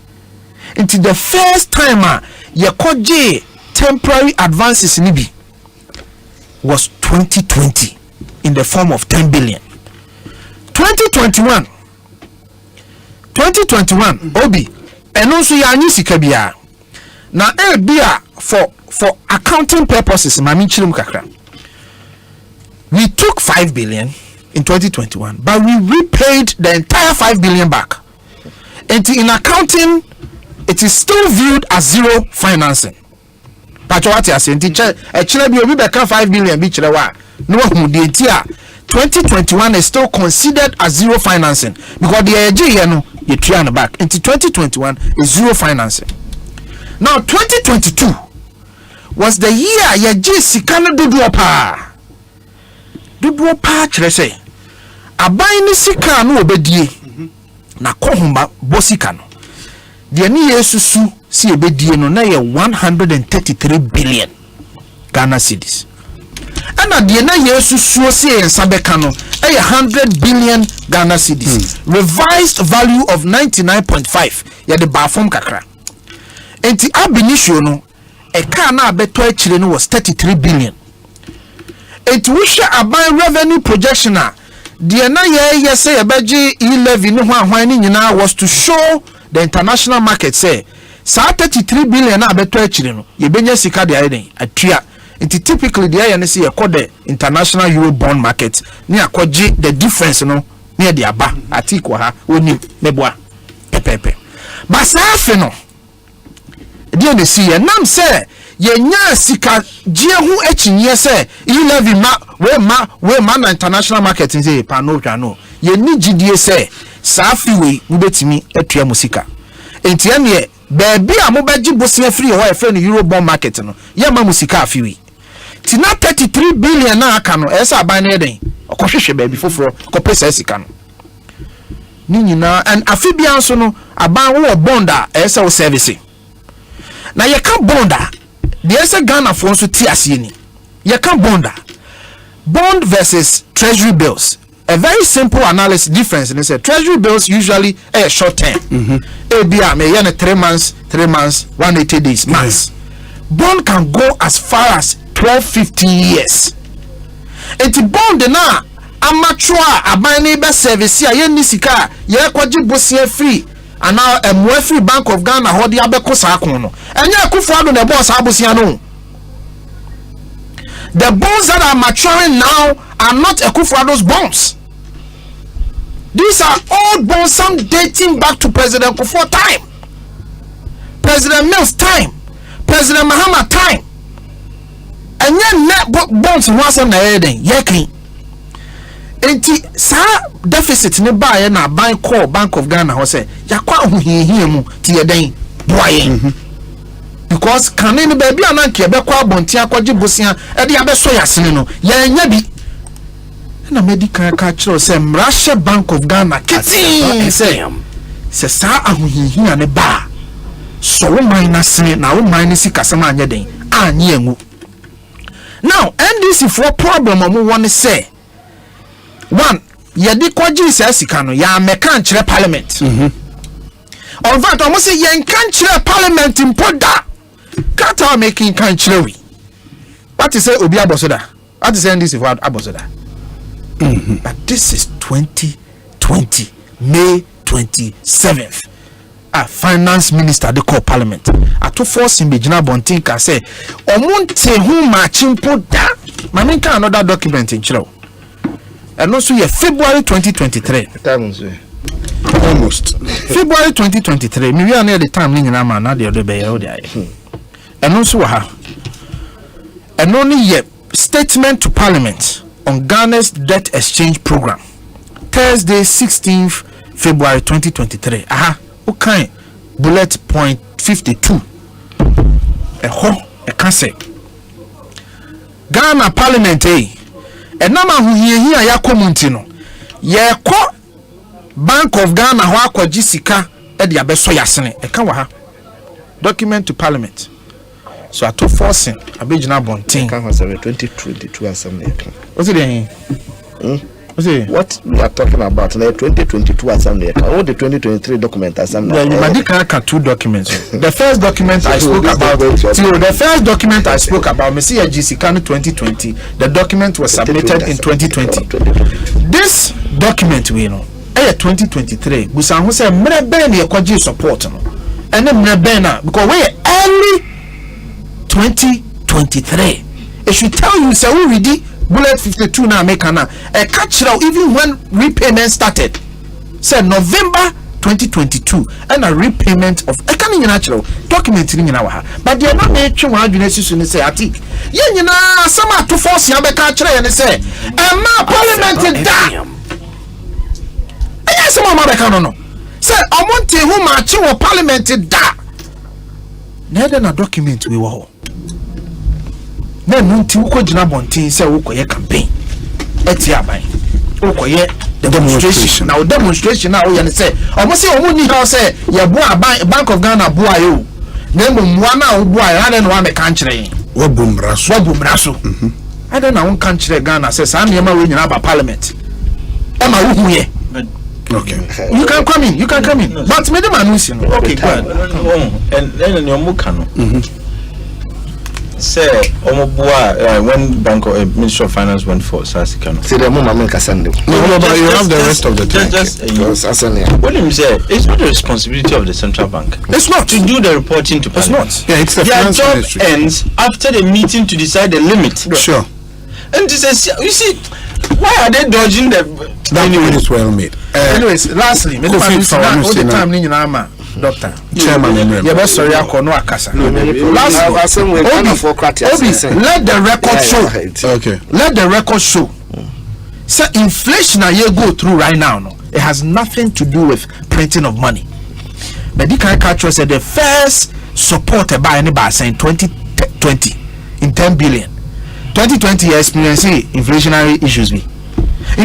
until the first time ye koje temporary advances ni bi was 2020 in the form of 10 billion. 2021 obi eno so ya anyi sika bia na bia for accounting purposes mami chirim kakra. We took 5 billion in 2021 but we repaid the entire 5 billion back. And in accounting it is still viewed as zero financing. Pacho what you say chile bi obi be kan 5 billion bi chile wa no hu de tia 2021 is still considered as zero financing because the AG here no you try on back into 2021 is zero financing. Now 2022 was the year ye G sikana dudu pa chire say aban ni sika no obedie na kohumba bosika no de ni yesusu si obedie no na ye 133 billion Ghana cedis. And the na yesusu si ensabeka no 100 billion Ghana cedis. Revised value of 99.5 ya de bafom kakra. Enti abinitio no e ka na abeto akire no was 33 billion. Enti wisha aban revenue projection the na ye say ebeji e-levy no hwan ni nyina was to show the international market say sa 33 billion na abeto akire no ye benya sika de ayeden atua. It typically the INC called the international euro bond market near kwaji the difference no near the aba atikwa ha oni meboa pepepe basafe no die ne si ye nam se ye nya sika gie hu achinye se e-levy we ma na international market nse pa no twa no ye ni gidie se safi we ubetimi atua musika enti ene beebi a mo baji bosia free ho e fe no euro bond market no ye ma musika afiwi tina 33 billion na aka no esa aban na eden okohwehwe baby foforo kopesa sika no Nina and Afibian sono aban bonda esa service. Na ye kan bonda the esa Ghana for so tiasi ni. Ye kan bonda. Bond versus treasury bills. A very simple analysis difference in say treasury bills usually a short term. ABR may 3 months, 180 days months. Bond can go as far as 12-15 years. Enti bond na amateur abane be service ya ye nisika ye kwaji bosie free and now a free Bank of Ghana ho de abeko sa akon no. Enye Akufo-Addo na boss abosia no. The bonds that are maturing now are not Akufo-Addo's bonds. These are old bonds, some dating back to President Kufuor time, President Mills time, President Mahama time. And yet net bonds wasn't heading yekin. Enti sa deficit ne buy na buy call Bank of Ghana ho say yakwa huhihi mu ti yeden boyen. Because can any baby ananke be kwa bonti akwaje bosia e de abeso yasene no ye nya bi na medical culture say Russia Bank of Ghana kiti say sa ahuhihi ne ba so wo minus na wo minus kasama anya den anye engu. Now NDC for problem omo won say one yedi kwaji say sika no ya meka nkyere parliament. In fact omo say yen kan nkyere parliament impoda kata making kan nkyere wi. What is say obi abosoda? What is NDC for abosoda? But this is 2020 May 27th. A finance minister they call parliament ato force in Bejina Bontin ka say omonte hu machimpo da maminka another document in chiro and also ye February 2023 almost February 2023 me we are near the time ni nyina ma na de odo be ye and also ha and only ye statement to parliament on Ghana's debt exchange program Thursday 16th February 2023 okay bullet point 52 a cancer Ghana parliament nama huhiehia ya community no ye ko Bank of Ghana ho akwaji sika e de abeso yasene e ka wa ha document to parliament so ato forcing abegina bontin kan 2022 assembly what's it what we are talking about now 2022 assembly all the 2023 document assembly. Yeah, you might have two documents. The first document I spoke about the first document I spoke about me see GC 2020 the document was submitted in 2020. This document we know 2023 busan ho say mre ben na ekwaji support no and mre ben na because we early 2023 it should tell you say we ready bullet 52 na make na a catch even when repayment started say November 2022 and a repayment of a can natural document ni nyina wa ha but they not make twa adwene sisu ni say atik ye nyina sama to force ya be catch ye ni say ma parliament da yes sama ma be kan no say omonte hu ma chi wo parliament da na de na document we wo ho na nunti uko jina bontin say uko ye campaign eti aban uko ye the demonstration now demonstration now you say almost say omo ni how say ye bo Bank of Ghana bo ayo na mmwa na bo ayo na no ameka nkyere wa bomraso I don't know won kan kyere Ghana say sa na ma we nyina ba parliament e ma wo ye okay you can come in but me dem announce no okay good and then you muka no say Omobua when Bank of Ministry of Finance went for Sasikano. See the moment make a Sunday. No, but you have the rest of the time. What do you say? It's not the responsibility of the central bank. It's not to do the reporting to Parliament. It's not. Yeah, it's the Their finance job ministry. ends after the meeting to decide the limit. Sure. And this is, you see, why are they dodging the? That anyway, is well made. Anyways, lastly, me all the time ni nyina ma doctor chairman you be sorry akono akasa lastly let the record show okay let the record show say inflation you go through right now no it has nothing to do with printing of money medical culture said the first support by anybody saying 2020 in 10 billion 2020 experiencing inflationary issues in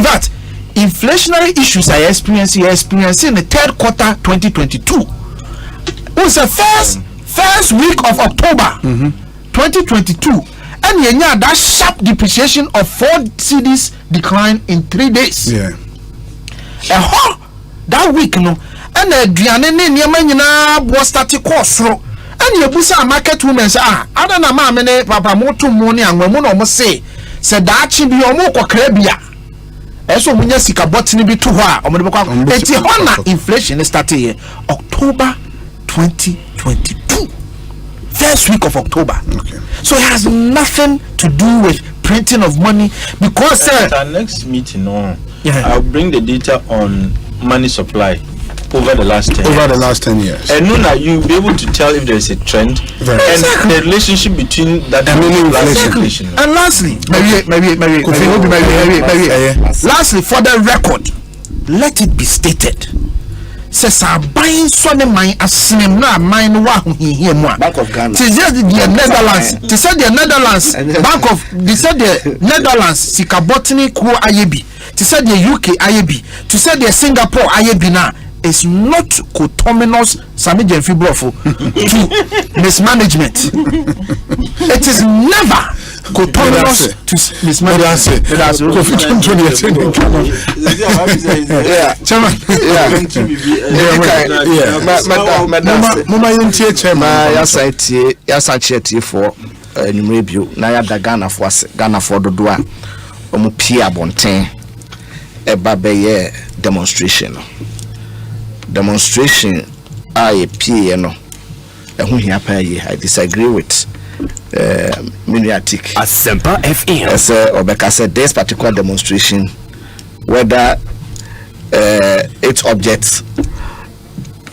fact inflationary issues I experiencing in the third quarter 2022. It was the first week of October 2022, and that sharp depreciation of 4 cedis decline in 3 days. That week, no, and the Diane was starting course. And you busa a market women say, I don't know, mamma, papa, more to money, and women almost say, said that she be almost a crabia. As when you see a botany be too high, or inflation is starting here, October 2022. First week of October. So it has nothing to do with printing of money because at our next meeting, I'll bring the data on money supply over the last 10 years. And now you'll be able to tell if there is a trend and the relationship between that and inflation. And lastly, lastly, for the record, let it be stated. Says I'm buying Sonny mine as cinema mine Bank of Ghana. To say the Netherlands, to say the Netherlands, Bank of the Netherlands, Sikabotany Ku Ayebi, to say the UK Ayebi, to say the Singapore Ayebi now. Is not coterminous Sami Jenfibrofo to mismanagement. It is never coterminous to mismanagement. Demonstration I no I disagree with Miniatic Asempa FM as Obeka said this particular demonstration whether its objects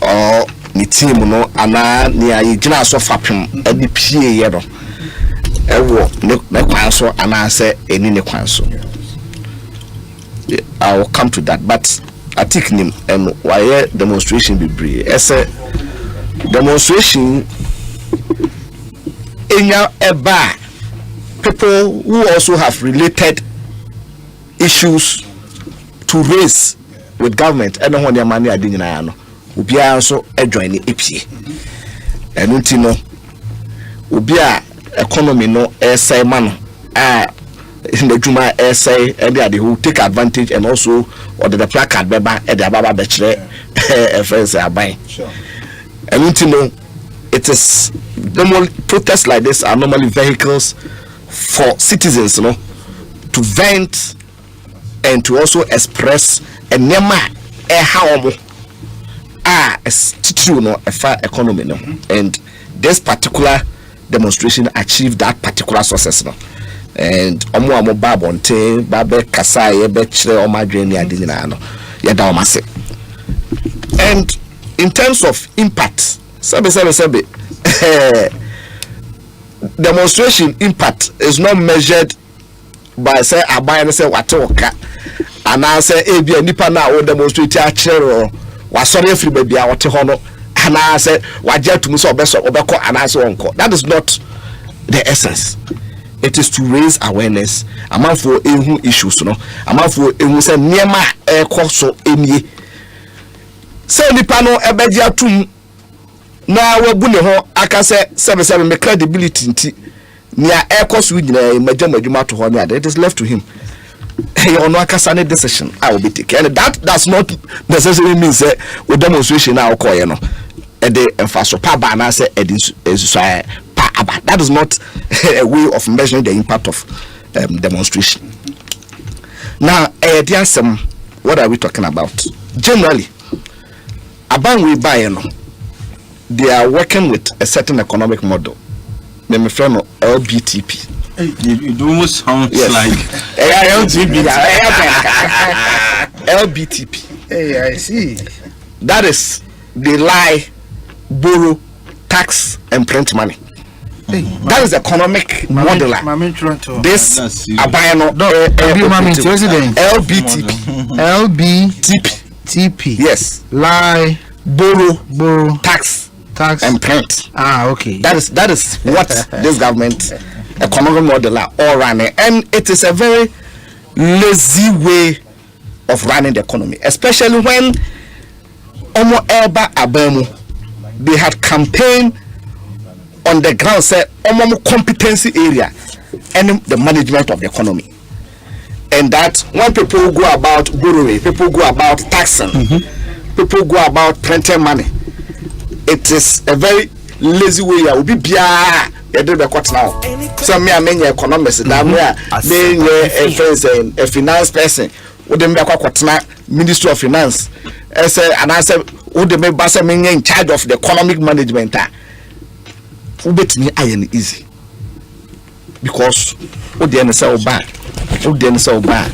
or the team no ana near gina so fapem any pie no ewo ne kwan so ana say eni ne kwan so. I will come to that, but I think him and why demonstration be brave. As a demonstration in a bar, people who also have related issues to raise with government and on their money I didn't know will be also a joining EPA and untino will be a economy no essay man in the Juma essay and they who take advantage and also or the placard beba and the Baba Bechere friends are buying. And untino it is normal protests like this are normally vehicles for citizens, you know, to vent and to also express a nema how a fair economy, no? And this particular demonstration achieved that particular success, no? And omo babonte babe kasai ebechre omadweni adinina no yeda omase. And in terms of impact, sabe demonstration impact is not measured by say aban say watoka and I say ebia nipa na o demonstrate a chere wa sorry free baby a wote ho no and I say waje to so obeko and I say onko. That is not the essence. It is to raise awareness among for ehu issues, no among for ehu say niema ekoso emie say nipa no ebeji atum na wabu ne ho aka say sebe me credibility nti nia ekoso nyina majamadwuma to ho ne it is left to him. Hey, on a decision I will be taken, and that does not necessarily mean that with demonstration now call you know that is not a way of measuring the impact of demonstration. Now, what are we talking about? Generally, about we buy, they are working with a certain economic model. My friend LBTP. It almost sounds like LBTP. Hey, I see. That is they lie, borrow, tax, and print money. That is the economic model. This LBTP. Yes. Lie, borrow, tax, and print. Okay. That is what this government economic model are all running, and it is a very lazy way of running the economy, especially when Omo Eba Abemu, they had campaigned on the ground, say Omo competency area and the management of the economy. And that when people go about borrowing, people go about taxing, people go about printing money, it is a very lazy way. I will be now. So me, I mean, economists, that me, a finance person, would be Ministry of Finance, and I said, would they make Bassaming in charge of the economic management? Who bet me iron easy because what the so bad, what the so bad,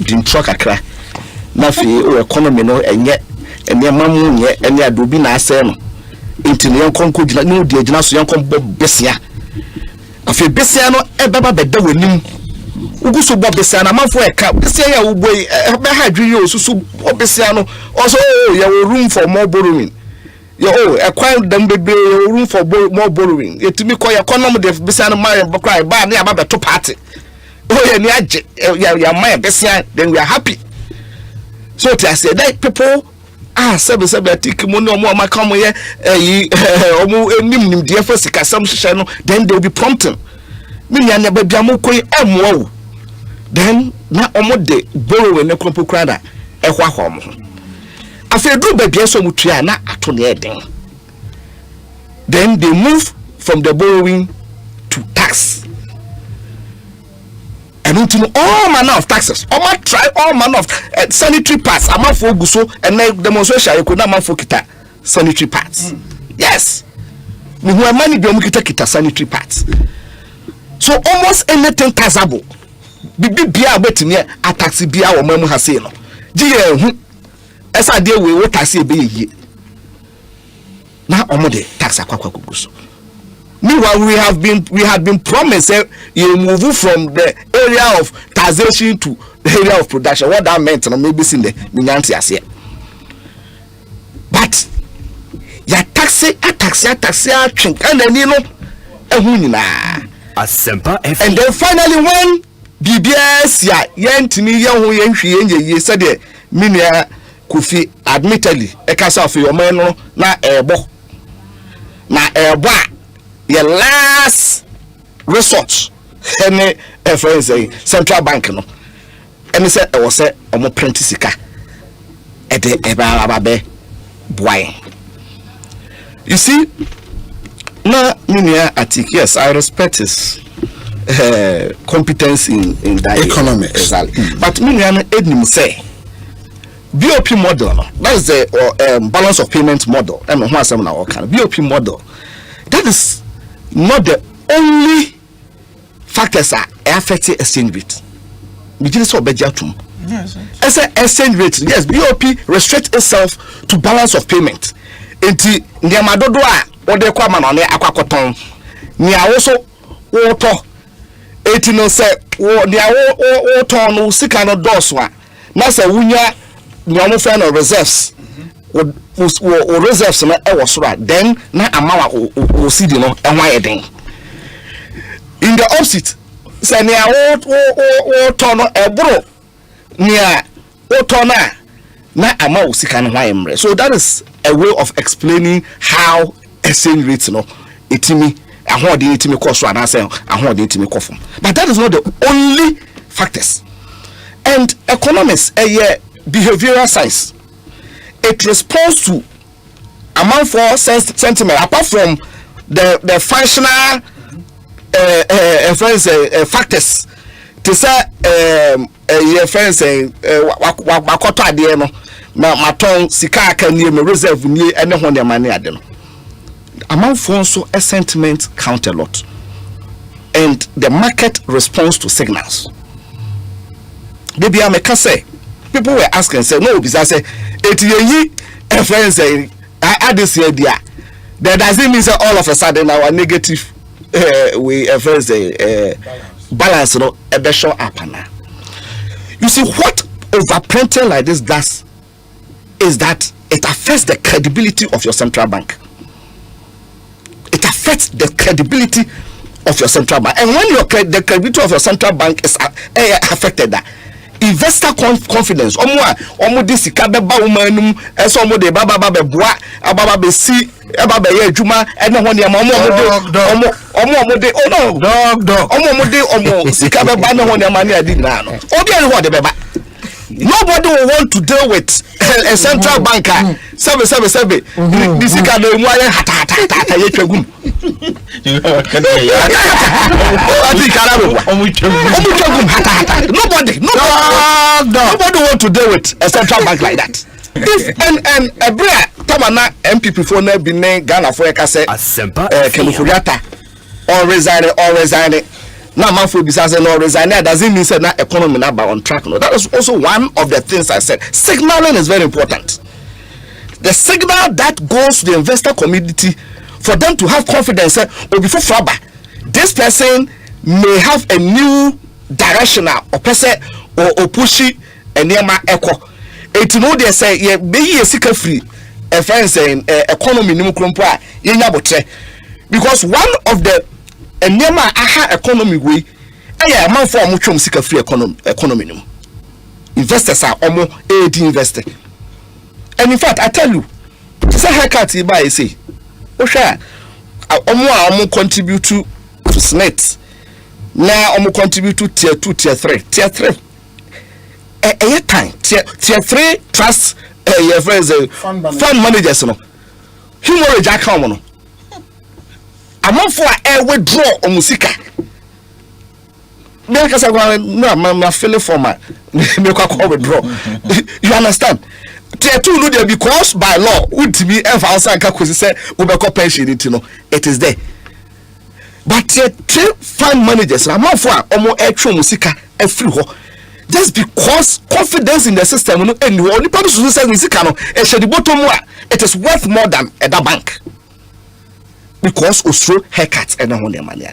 didn't truck a crack. Nothing or economy no, and yet, and your mamma, yet, and your dubina same. Into the young concourse, no, the agents, young Bessia. A few Bessiano, a baba bed with him. Ugusu Bob Bessiana, man for a cup, Bessia, way, a bad you, so Bessiano, also, you have room for more borrowing. Yo, acquire them baby room for more borrowing. Yet to me, call your economy, the Bessiana, my cry, by near about two party. Oh, yeah, my Bessia, then we are happy. So, I said, that people. Seven money more my come here, dear first channel, then they'll be prompting. Me and never be then now almost the borrowing a crumple crowder, a wahom. I feel do baby so much at then they move from the borrowing to tax. And into all manner of taxes. All try all manner of sanitary parts. I'm not for Guso and make demonstration. You could not for kita sanitary parts. Yes, we have money be kita sanitary parts. So almost anything taxable. Bibi bia betting here a taxi bia or memu haseno. Gye as I deal with what I say be ye. Now omode tax akwa Guso. Meanwhile, we have been promised you move from the area of taxation to the area of production. What that meant, and maybe seen the Minyanti as here. But ya taxi, and then you know, Asempa FM. And then finally, when BBS yentini ye said the Minia Kufi admittedly, a casa of your man na ebo your last resort any friends central bank no and said I was say omo prentisika e de eba boy. You see na minia atik, yes, I respect his competence in that economics exactly. But minia ednim say BOP model, that is the balance of payment model. I mean, BOP model, that is not the only factors that affect exchange rate. Yes. As an exchange rate, yes, BOP restricts itself to balance of payment. Enti ndiamadodoa ode kwa manone akwakoton. Ni also woto eti no se wo dia wo ton no sika no doso a na se wunya nyamu fa no reserves. Wo reserves na e wo soro then na amawa wo sidi no enwa yeden. In the opposite, say nia wo ton no ebro nia wo ton na ama wo sika no hwa emre. So that is a way of explaining how exchange rate no etimi ahode etimi cost and say ahode etimi kofum. But that is not the only factors. And economists behavioral science, it responds to amount for sentiment apart from the functional factors. To say friends say wakoto ade no ma ton sika aka nie me reserve nie ene ho ne mane ade no amount for so a sentiment count a lot, and the market responds to signals. Baby I make say people were asking, say no, because I say it friends say I this idea that doesn't mean that all of a sudden our negative we friends say balance no a be show up now. You see what overprinting like this does is that it affects the credibility of your central bank. It affects the credibility of your central bank, and when the credibility of your central bank is affected, that investor confidence omo de sika beba womanum eso omo de baba beboa ababa be si ababa ye adwuma ene ho ne omo de oh no dog omo de omo sika beba ne ho ne ma ne adi na no obi ene ho de beba. Nobody will want to deal with a central banker. 777. This is kind of why hata ye twagum. Nobody want to deal with a central bank like that. If and a bra tamana MPP for na bi ne Ghana for e ka say Asempa Kemufuriata or resign. Now, man for business and no resign. That doesn't mean that na economy na ba on track. No, that is also one of the things I said. Signaling is very important. The signal that goes to the investor community for them to have confidence. Or before Fraba, this person may have a new directional or person or pushy and near my echo. It know they say yeah, be a secret free. A friend saying economy no krompa yenyabotre because one of the nema aha economy way eh man for omo twom sika free economy no investors are omo AD investor and in fact I tell you say haircut e buy say o hwa omo contribute to SNET na omo contribute to tier 2 tier 3 time tier 3 trust your friends fund managers no hemorrhage account no among for a withdraw on musika. Make us no feeling for my make a withdraw. You understand? Tier 2 no there because by law would be outside Kakusi say Ubeko pension it is there. But tier 3 fund managers among for almost a true musika a free ho. Just because confidence in the system and the only person who says musika no it is worth more than at the bank. Because Osro haircuts and on their money.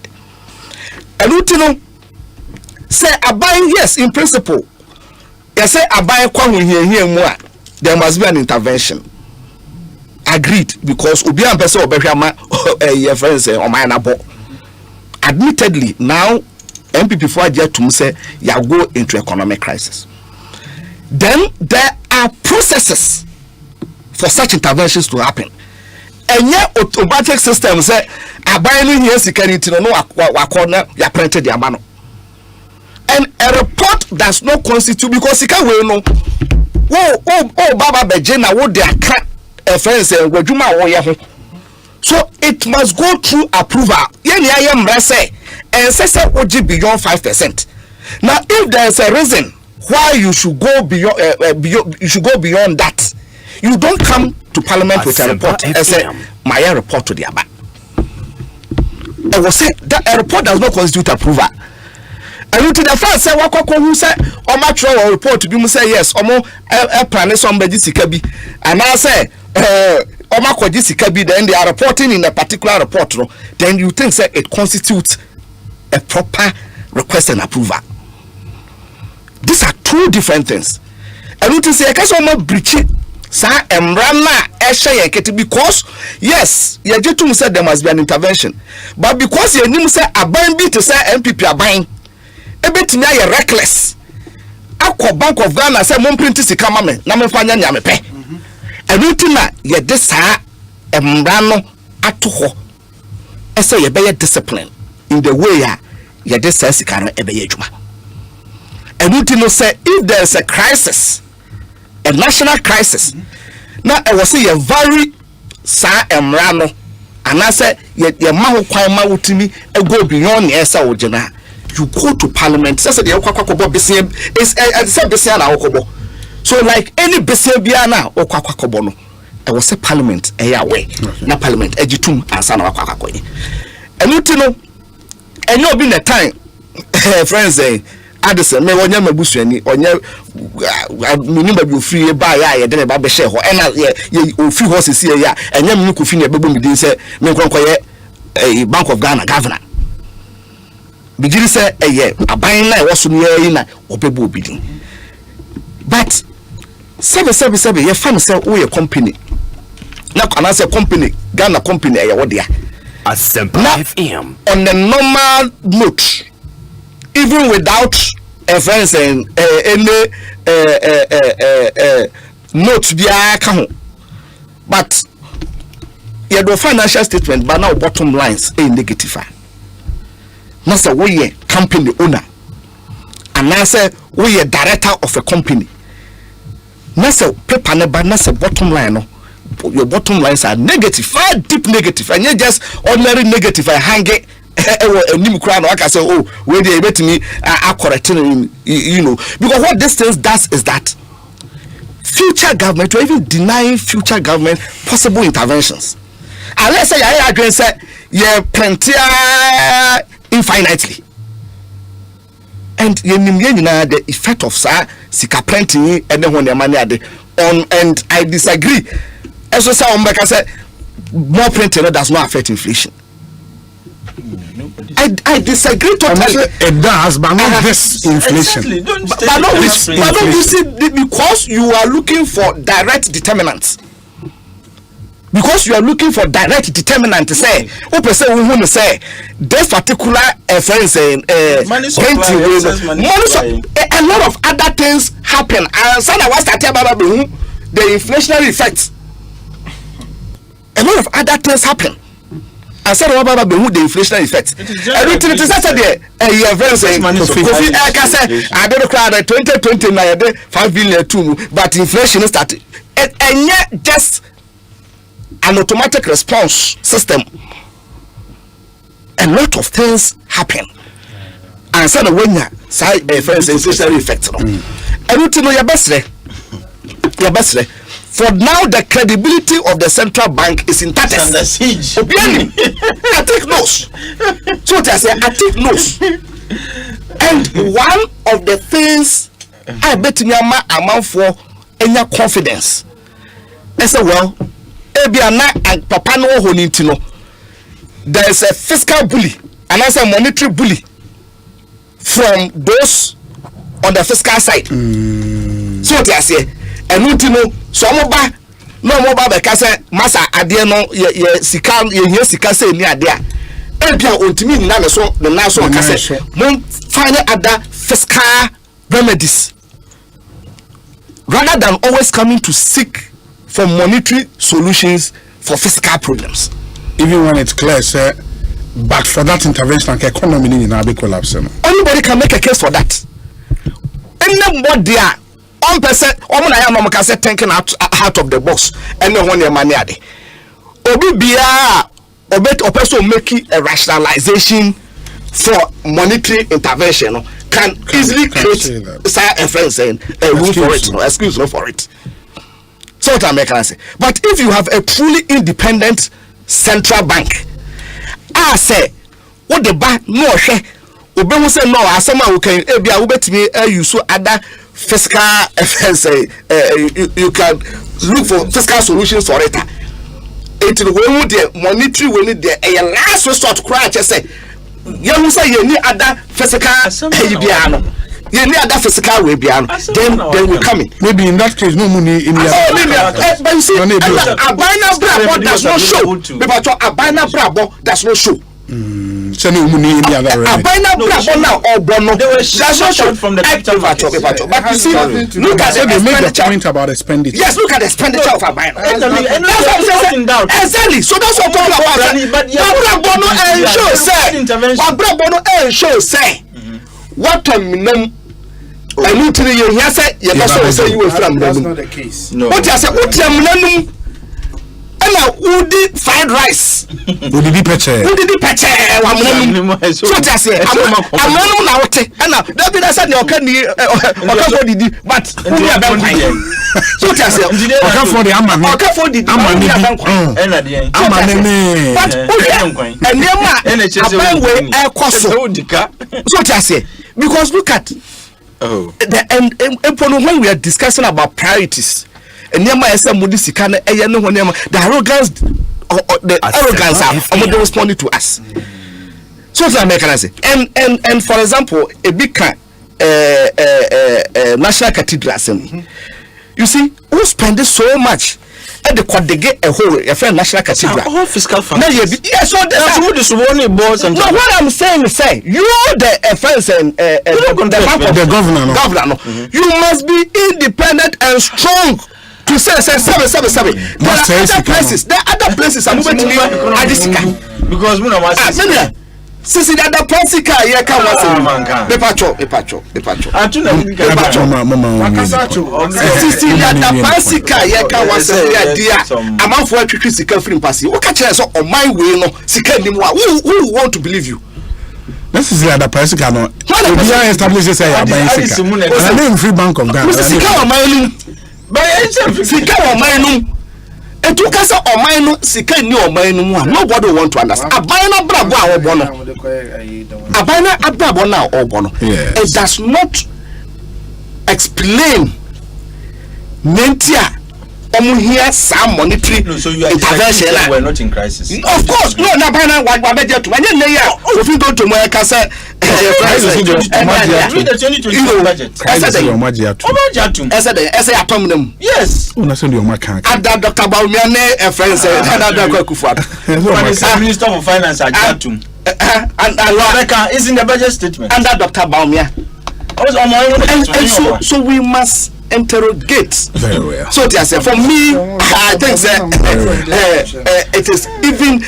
And you know, say I buy yes in principle. Yes, say I buy kwang here more. There must be an intervention. Agreed, because Ubian person obehama your friends on my nabo. Admittedly, now MPP for yet to say you go into economic crisis. Then there are processes for such interventions to happen. And yet automatic system say abandon here security no corner ya printed the amano. And a report does not constitute because it can we no baba bejena wo de aka friends and wadwuma wo ye ho. So it must go through approval. Yen ya ye mra say and say oji beyond 5%. Now if there is a reason why you should go beyond that, you don't come to parliament with a report and say my report to the Abba. I was say that a report does not constitute approval. And to the first say who say or report to be say yes plan somebody sikabi and I say then they are reporting in a particular report no, then you think say it constitutes a proper request and approval. These are two different things. And to say breach it. Sa emrana eshe yeketi because yes yejetum said there must be an intervention but because ye nim say aban bi to say MPP aban ebetimi aye reckless akọ Bank of Ghana say mon print sika ma me na me fa nya me pe enutina ye de sa emrano atoho ese ye be discipline in the way ye de sa sika no ebe ye adwuma enutino say if there is a crisis, a national crisis. Now I was say a very emrano and I say ye maho kwan ma wutimi e go beyond the esa ojena. You go to parliament. Say the okwakwakwo besia is say besia na okobo. So like any besia bia na okwakwakwo no. I was say parliament e ya we. Na parliament ejitum ansa na okwakwakwo yi. Enuti no enyo bi na time friends Addison me wonya mabusuani onya mini ba bi ofiri ba ya de ba be share ho ena ye ofiri ho sisi ya enya mini kofi na bebo mi din se me nkonkoye Bank of Ghana governor bigiri se aban na wo so ne yi na obebo obidin but sebe ye fam se wo ye company na kana se company Ghana company wo dia Asempa FM on the normal note. Even without a friends and any note be a account. But your financial statement, but now bottom lines a negative. Now say we a company owner, and now say we a director of a company. Now say paper never now say bottom line no. Your bottom lines are negative, far deep negative, and you just ordinary negative. I hang it. I can say, oh, where they bet me, I correct you know, because what this thing does is that future government, or even denying future government possible interventions. And let's say I agree, say, yeah, plenty infinitely. And you know the effect of sika plenty and then when the money on, and I disagree. As I say, more printing does not affect inflation. I disagree totally. It does, but not this inflation. But not you see, because you are looking for direct determinants. Because you are looking for direct determinant to say, open say we want to say this particular friends printing a lot of other things happen. And some of us about the inflationary effects. A lot of other things happen. I said about the inflationary effects. Everything is Saturday. Your friends say, I don't cry 2020 na 5 billion too, but inflation started. And yet just an automatic response system. A lot of things happen. And so when you say inflationary effects, everything your best. For now, the credibility of the central bank is in tatters. I take notes. So I say, I take notes. And one of the things I bet you amount for any confidence. I say, well, and Papa no honintino. There is a fiscal bully and also a monetary bully from those on the fiscal side. So I say, and you so no more because massa adie no ye sika ye sika say ni ade a ebia ontimi na so the national kase mon find other fiscal remedies rather than always coming to seek for monetary solutions for fiscal problems. Even when it's clear, sir, but for that intervention, the economy in a collapse. Anybody can make a case for that. Anybody there. 1% omo can say thinking out of the box and no one your money ade obi bia opeso make a rationalization for monetary intervention can easily create a friend saying a room for it, no excuse no for it. So what I can say, but if you have a truly independent central bank, I say what the bank no share obi who say no asema we can e bia we betimi use other fiscal you can look for fiscal solutions for it. It will when the monetary when the last resort cry just say you say you need other physical you need other physical way then we come in. Maybe in that case no money in the but you see a binary brabo does not show because a binary brabo does not show. So no money in the other a binary brabo now or bono does not show from the paper. But you see look at they make the point about expenditure. Yes, look at the expenditure of a binary. And that's what I'm saying. Exactly. So that's what I'm talking about. But bono and show say bono and show say what minimum I need to you here say you say you will from that's not the case. No. What you say what would fried rice. Would it be peche? So I say I'm not now and now that be said you can but we are so I say okay for the amani okay for the so I say because look at and when we are discussing about priorities and the arrogance are responding to us. So what I say, and for example, a big National Cathedral Assembly, you see, who spends so much at the quadrigate a whole a friend national cathedral. All fiscal funds. Yes, so that's no, what I'm saying is say you the friends and the governor. You must be independent and strong. To say, there are other places I'm going to leave because since the other places here come the patrol. I'm out for a sika free pass. What catch us on my way no sika anymore. Who want to believe you? This is the other person cannot. We establishes say I name Free Bank of Ghana. Sika omainu etu kasa omainu sika ni omainu mu nobody want to understand abaina brabo a obono abaina abrabo na obono it does not explain nentia here some monetary intervention. We're not in crisis. Of course, no. Na bana wa budget to. Anye ne ya. If you go to my kasa, yes. Ada Dr. Baumiane a friend said ada Dr. Kufuor. Minister of Finance Ajatum. And is in the budget statement. Under Dr. Baumia. And so we must interrogate. Very well. So for me, I think it is even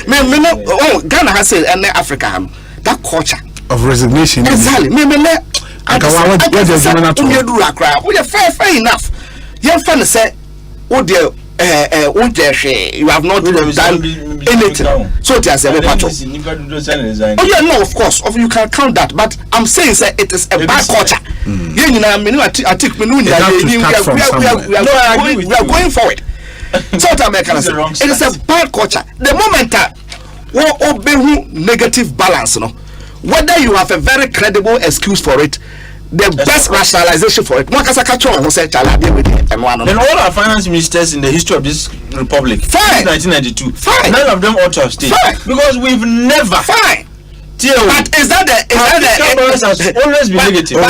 Ghana has said and Africa that culture of resignation. Exactly. Fair enough. Your friend said, oh dear, you have not done anything. So there's a patrol. Oh yeah, no, of course, you can count that. But I'm saying that it is a bad culture. We are going for it. South America, it is a bad culture. The moment that we negative balance, whether you have a very credible excuse for it, the best rationalization for it. Then all our finance ministers in the history of this republic, since 1992, none of them ought to have stayed. Because we've never. But is that the always been negative?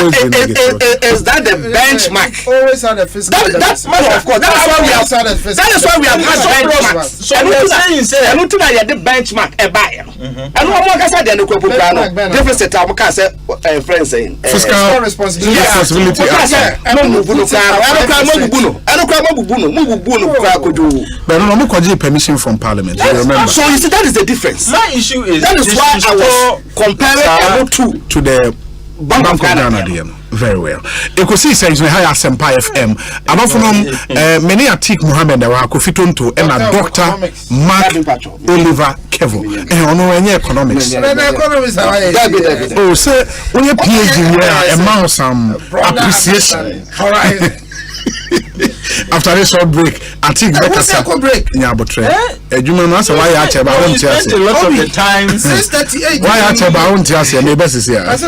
Is that the benchmark? Always had a fiscal. That's of course. That is why we have benchmark. So I'm not saying the benchmark a buy. And what more can say than the different setup can say friends saying fiscal responsibility. But no more permission from Parliament. So you see that is the difference. My issue is that is why I was comparing to the Bank of Ghana. Very well. Ekosiisen is high Asempa FM. Abafunom many atik Muhammad wa kofitonto and a Dr. Mark Oliver Kevo. Ono enye economics. Oh, say when you PhD where amount some appreciation. All right. After this short break, I think break. Yeah, but you know why I tell about a lot of the time since 38. Why I tell about maybe is here. About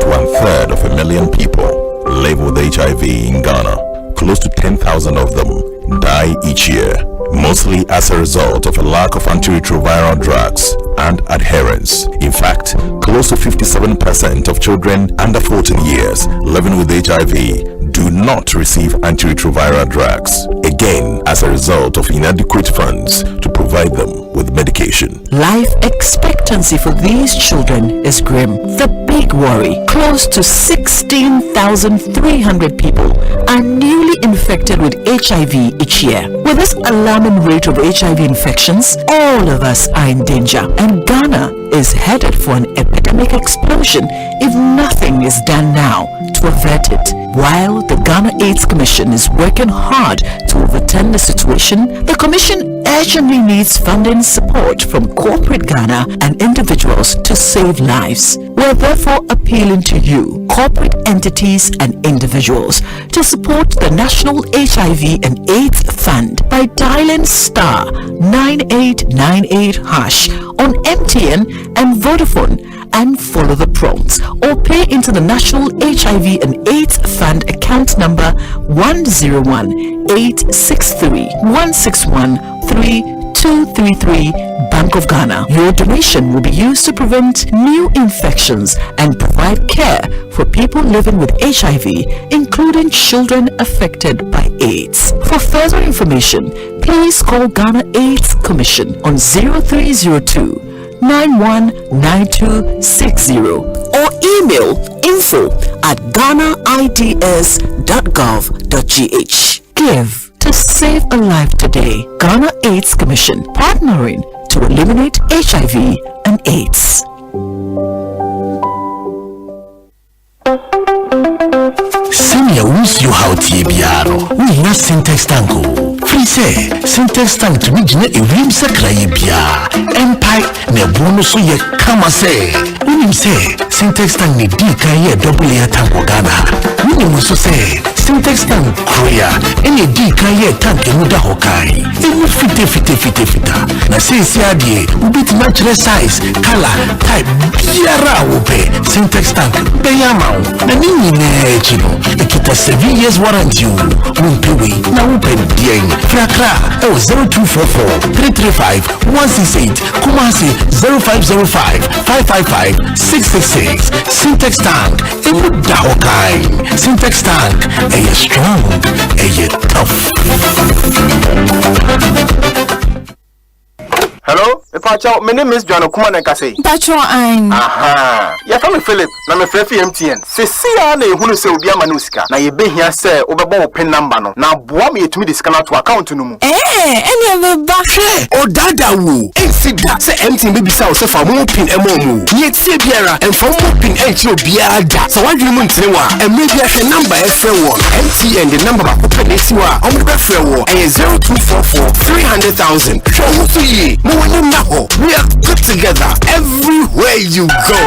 1/3 of a million people live with HIV in Ghana. Close to 10,000 of them die each year, mostly as a result of a lack of antiretroviral drugs and adherence. In fact, close to 57% of children under 14 years living with HIV do not receive antiretroviral drugs, again as a result of inadequate funds to provide them with medication. Life expectancy for these children is grim. The big worry, close to 16,300 people are newly infected with HIV each year. With this alarming rate of HIV infections, all of us are in danger, and Ghana is headed for an epidemic explosion if nothing is done now to avert it. While the Ghana AIDS Commission is working hard to overturn the situation, the Commission urgently needs funding support from corporate Ghana and individuals to save lives. We're therefore appealing to you, corporate entities and individuals, to support the National HIV and AIDS Fund by dialing *9898# on MTN and Vodafone and follow the prompts, or pay into the National HIV and AIDS Fund account number 101-863-161-3 233 Bank of Ghana. Your donation will be used to prevent new infections and provide care for people living with HIV, including children affected by AIDS. For further information, please call Ghana AIDS Commission on 0302 919260 or email info@ghanaids.gov.gh. Give to save a life today. Ghana AIDS Commission, partnering to eliminate HIV and AIDS. Senior who's you how TBR? We have syntax tango. Free say syntax tank to me a rim sakraye bia. Empire ne bonus ye kama say. When say syntax tank ni dika ye double ye tango Ghana. When you say syntax tank Korea any dika ye tank muda hokai. Emu fite. Na say adie ubit natural size, color, type biara upe syntax tank beyamau. Na nini ne chino. Ikita 7 years warranty Wumpewe na upen dien Krakra 0244 335 168 Kumasi 0505 555 666 Syntax Tank Emu Dahokai Syntax Tank Eye strong Eye tough. Hello, my name is John Okuman Nkase. That's what I'm. Aha. Ya from Philip, na me frɛ MTN. Se sia na ehunu se obi ama no sika. Na ye behia se obɛbɔ wo pin number no. Na boa me yetumi de sika na to account no mu. Any of the back. O dada wo. Ensiga se MTN be bisa wo se fa mo pin emo mu. Ye tie biara emfa mo pin enchi obiara da. So wadwene mu ntene wa. Emre bia hwe number e frɛ wo. MTN the number ba ko pɛ si wa. Omo be frɛ wo. 0244 300,000. Hwe wo so yi. We are good together everywhere you go.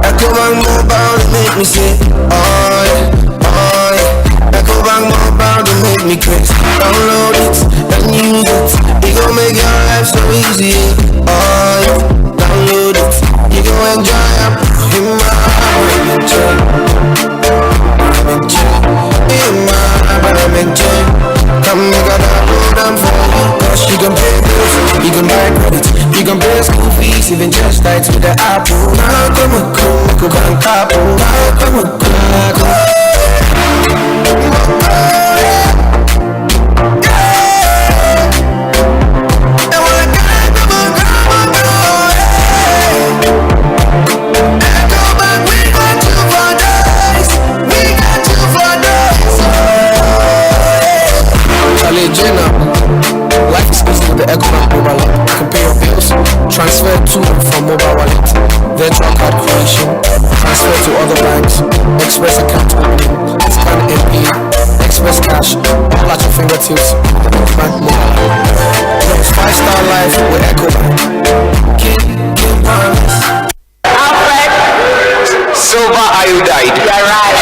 Ecobank Mobile make me say, Ecobank Mobile to make me crazy. Download it and use it. It gon' make your life so easy. Download it. You gon' enjoy it. Come make a down for you. Cause you can pay bills, you can buy credit, you can pay school fees, even just like with the Apple. Now come on, go bank Apple. Now come on, go. Life is easy with the Ecobank mobile app. You can pay your bills, transfer to from mobile wallet, virtual card creation, transfer to other banks, express account opening, scan MP, express cash, all at your fingertips. Ecobank mobile app. It's 5-star life with Ecobank. King promise. Silver iodide. You're right.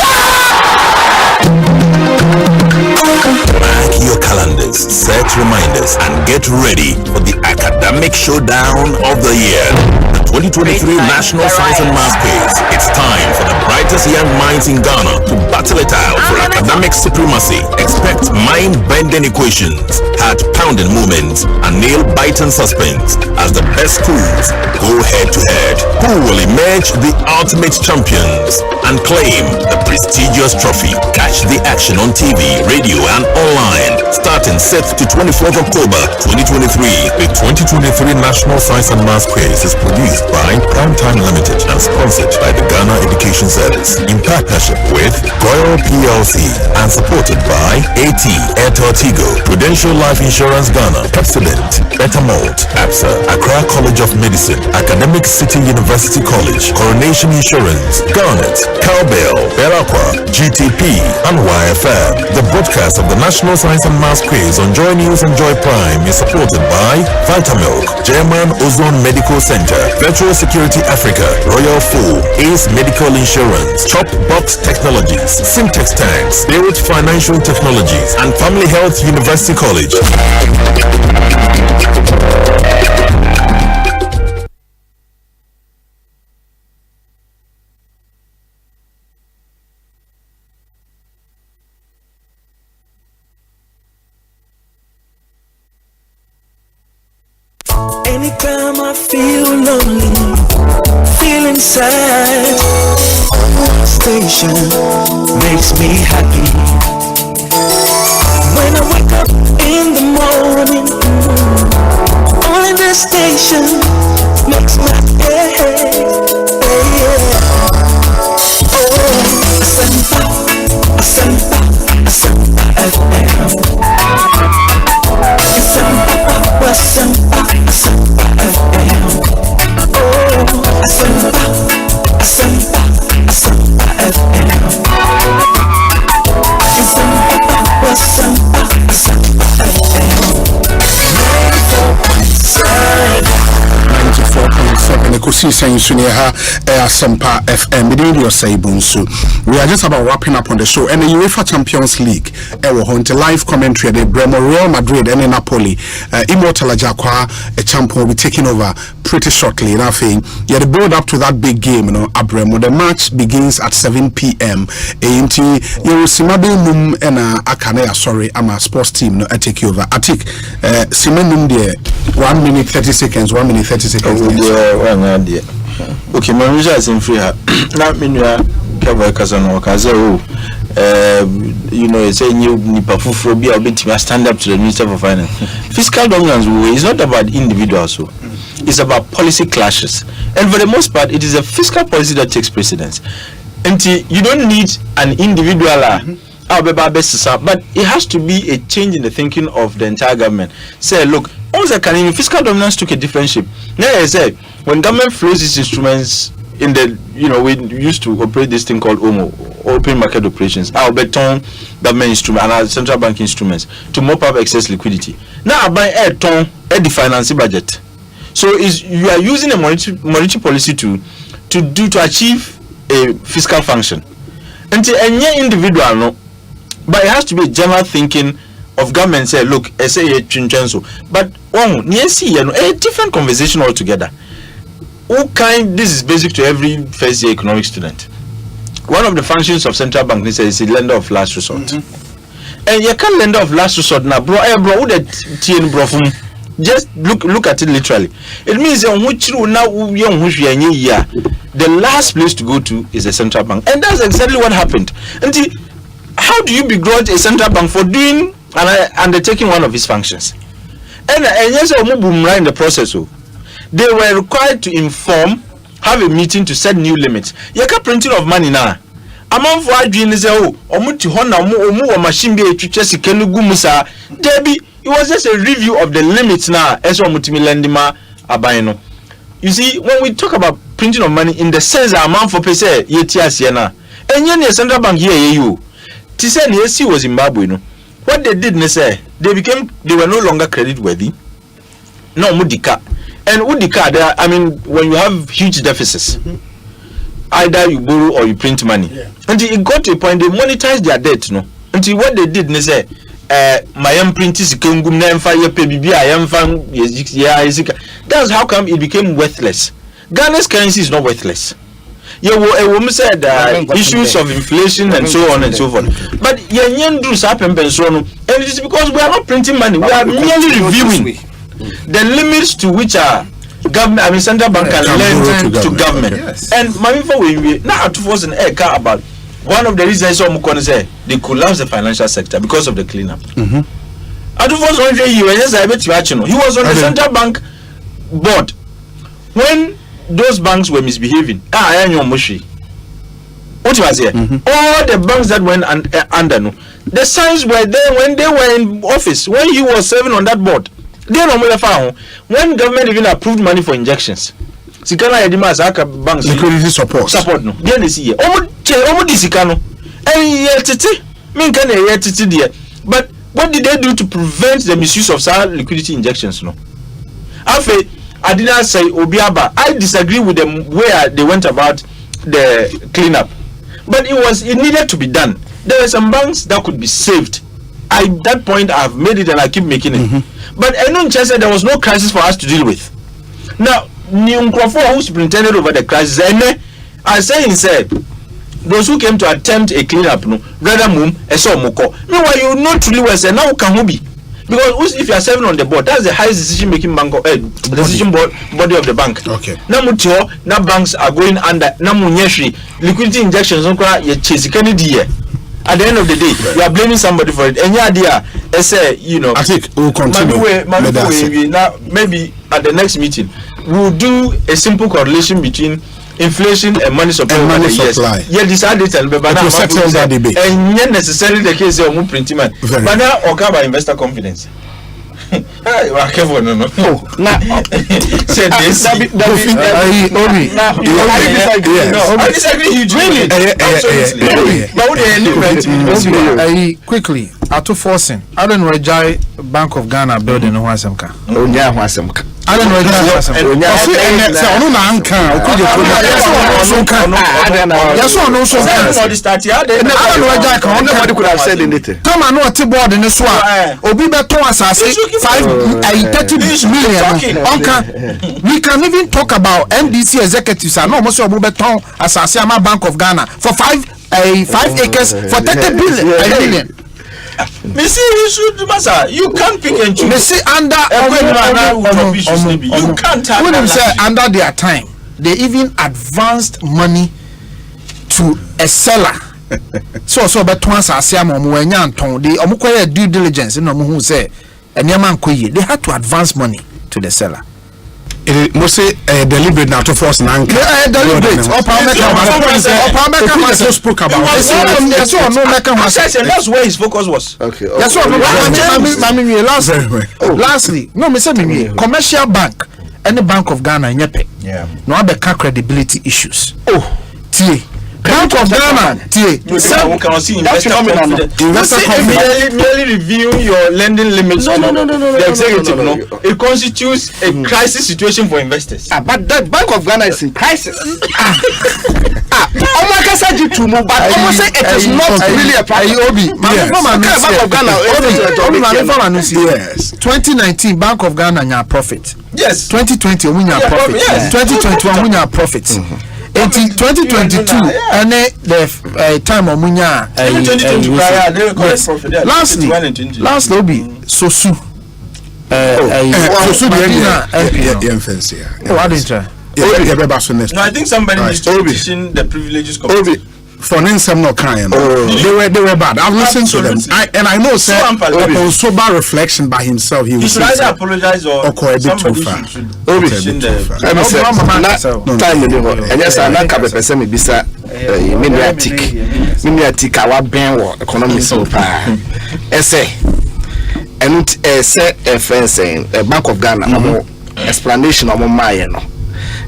Mark your calendars, set reminders, and get ready for the academic showdown of the year. The 2023 National Science and Math Quiz. It's time for the brightest young minds in Ghana to battle it out for academic supremacy. Expect mind-bending equations, heart-pounding movements, and nail-biting suspense as the best schools go head-to-head. Who will emerge the ultimate champions and claim the prestigious trophy? Catch the action on TV, radio, and online starting 6th to 24th October 2023. The 2023 National Science and Math Quiz is produced by Primetime Limited and sponsored by the Ghana Education Service in partnership with Royal PLC and supported by AT, Airtel Tigo, Prudential Life Insurance Ghana, Pepsodent, Betamalt, APSA, Accra College of Medicine, Academic City University College, Coronation Insurance, Garnet, Cowbell, Belaqua, GTP, and YFM. The broadcast of the National Science and Math Quiz on Joy News and Joy Prime is supported by Vitamilk, German Ozone Medical Center, Virtual Security Africa, Royal Full, Ace Medical Insurance, Chop Box Technologies, Simtex Tanks, Build Financial Technologies, and Family Health University College. Anytime I feel lonely, feeling sad, station makes me happy. When I wake up in the morning, only the station makes my day. Oh, Asempa, Asempa, Asempa FM. Asempa, Asempa, Asempa FM. Oh, Asempa, Asempa, Asempa FM. Asempa, Asempa, Asempa FM. 94.7 Ekosiisen On Asempa FM. Osei Bonsu. We are just about wrapping up on the show. And the UEFA Champions League, live commentary. The Real Madrid and Napoli, Immortal Ajakwa, a champion, will be taking over pretty shortly. Nothing. Yeah, the build up to that big game, Abremo. The match begins at 7 p.m. AMT. You will see Mabe Num and Akane. Sorry, I'm a sports team. I take you over. I take Simenum there. 1 minute 30 seconds. 1 minute 30 seconds. Okay, my result is in free. Now, cover Casano Kazo. It's a new Nipafuphobia or bit stand up to the Minister for Finance. Fiscal dominance is not about individuals, it's about policy clashes. And for the most part, it is a fiscal policy that takes precedence. And you don't need an individual. But it has to be a change in the thinking of the entire government. Say, look, also fiscal dominance took a different shape. Now I say, when government flows its instruments in the, we used to operate this thing called OMO, open market operations, our beton government instrument and our central bank instruments to mop up excess liquidity. Now I buy a ton at the financing budget. So you are using a monetary policy to achieve a fiscal function. Until any individual no. But it has to be a general thinking of government. Say, look, I say a chinchonso. But a different conversation altogether. This is basic to every first year economic student. One of the functions of central bank is a lender of last resort. And you can't lender of last resort now, bro. Just look at it literally. It means the last place to go to is a central bank, and that's exactly what happened. How do you begrudge a central bank for doing and undertaking one of its functions? And yes, in the process, they were required to inform, have a meeting to set new limits. You can't printing of money now. Among for dream is machine be Debbie, it was just a review of the limits now. You see, when we talk about printing of money in the sense that amount for pese yetiasiana, and yen central bank here you. Tisen Yesi was Zimbabwe, what they did, they were no longer credit worthy. No Mudika. And Udika, when you have huge deficits, either you borrow or you print money. Until it got to a point they monetized their debt, Until what they did, my own print is that's how come it became worthless. Ghana's currency is not worthless. A woman said issues of inflation and so on and so forth. But and it is because we are not printing money, we are merely reviewing the limits to which our government, central bank can lend to government. Yes. And we now to force an air car about one of the reasons they collapse the financial sector because of the cleanup. He was on the central bank board when those banks were misbehaving. What was here? All the banks that went under, the signs were there when they were in office, when he was serving on that board. They don't when government even approved money for injections. Sikana Edima Zaka banks liquidity support no. Then they see here. But what did they do to prevent the misuse of such liquidity injections? No. I didn't say Obiaba. I disagree with them where they went about the cleanup, but it needed to be done. There were some banks that could be saved. At that point, I have made it and I keep making it. But I know said there was no crisis for us to deal with. Now, Nyunkwafo, who superintended over the crisis, and I said those who came to attempt a cleanup, rather mum, moko. Meanwhile, you know truly well say now can be. Because if you are serving on the board, that's the highest decision making body of the bank. Okay. Now banks are going under liquidity injections at the end of the day, you are blaming somebody for it. And I say, I think we'll continue. Maybe at the next meeting, we'll do a simple correlation between inflation and money supply. Yeah, decided to settle that debate. And not necessarily the case of printing man. But now, by investor confidence. I disagree hugely. Quickly, to forcing. I don't know Bank of Ghana building no Asempa. I don't know we can even talk about NDC executives and almost Asasiama Bank of Ghana for 5 acres for 30 billion. You can't pick and choose. You can't say under their time they even advanced money to a seller. So but once Asiama they due diligence who say they had to advance money to the seller. Must say deliberate now to force deliberate. Spoke about that's where his focus was. Okay. Lastly, commercial bank and the Bank of Ghana no have credibility issues. Bank of Ghana, merely reviewing your lending limits. No. The executive, it constitutes a crisis situation for investors. But the Bank of Ghana is in crisis. It is not really a problem. Yes. 2019 Bank of Ghana profit. Yes. 2020 we profit. Yes. 2021 we profits. 2022 and the time of Munya. Lastly, Obi Sosu. Sosu No, I think somebody needs to petition the privileges committee. For them not kind. They were bad. I've listened to them. I know upon sober reflection by himself he should either apologize or a bit too far. Time and yes, I like a person bisa miniatic our ben war economy so far. Essay and say a friend saying a Bank of Ghana explanation of my no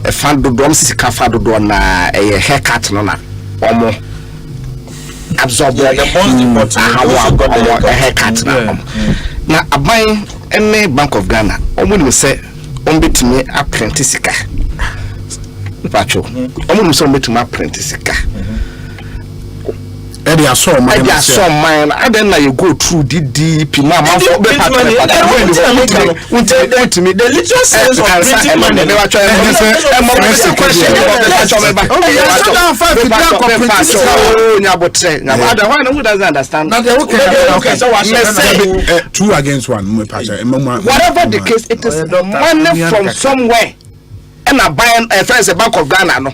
a fan do drum sika fa do na a haircut no na absorb the bonds a haircut now a buying any Bank of Ghana will say betimi apprentice sika pacho so betimi apprentice sika Eddie I saw mine and then you go through the deep the little sense of printing money who doesn't understand 2 against 1 whatever the case it is money from somewhere and I buy a friend a Bank of Ghana no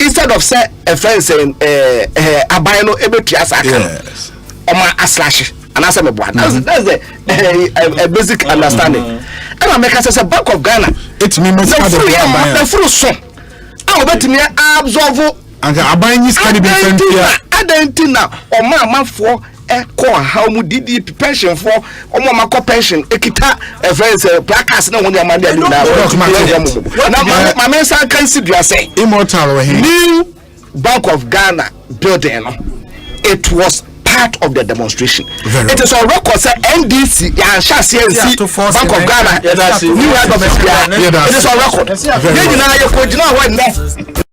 instead of say a friend saying abayano ebetiasa yes a slash and I say me boy that's a basic understanding and I make us a Bank of Ghana it means the fruit so I bet me absorb and abayani is can be now or man for how mu didi pension for mako pension ekita a friend say placards na won amande do na my man can see you say immortal new Bank of Ghana building it was part of the demonstration. It is on record say NDC and CNC Bank of Ghana new government it is on record.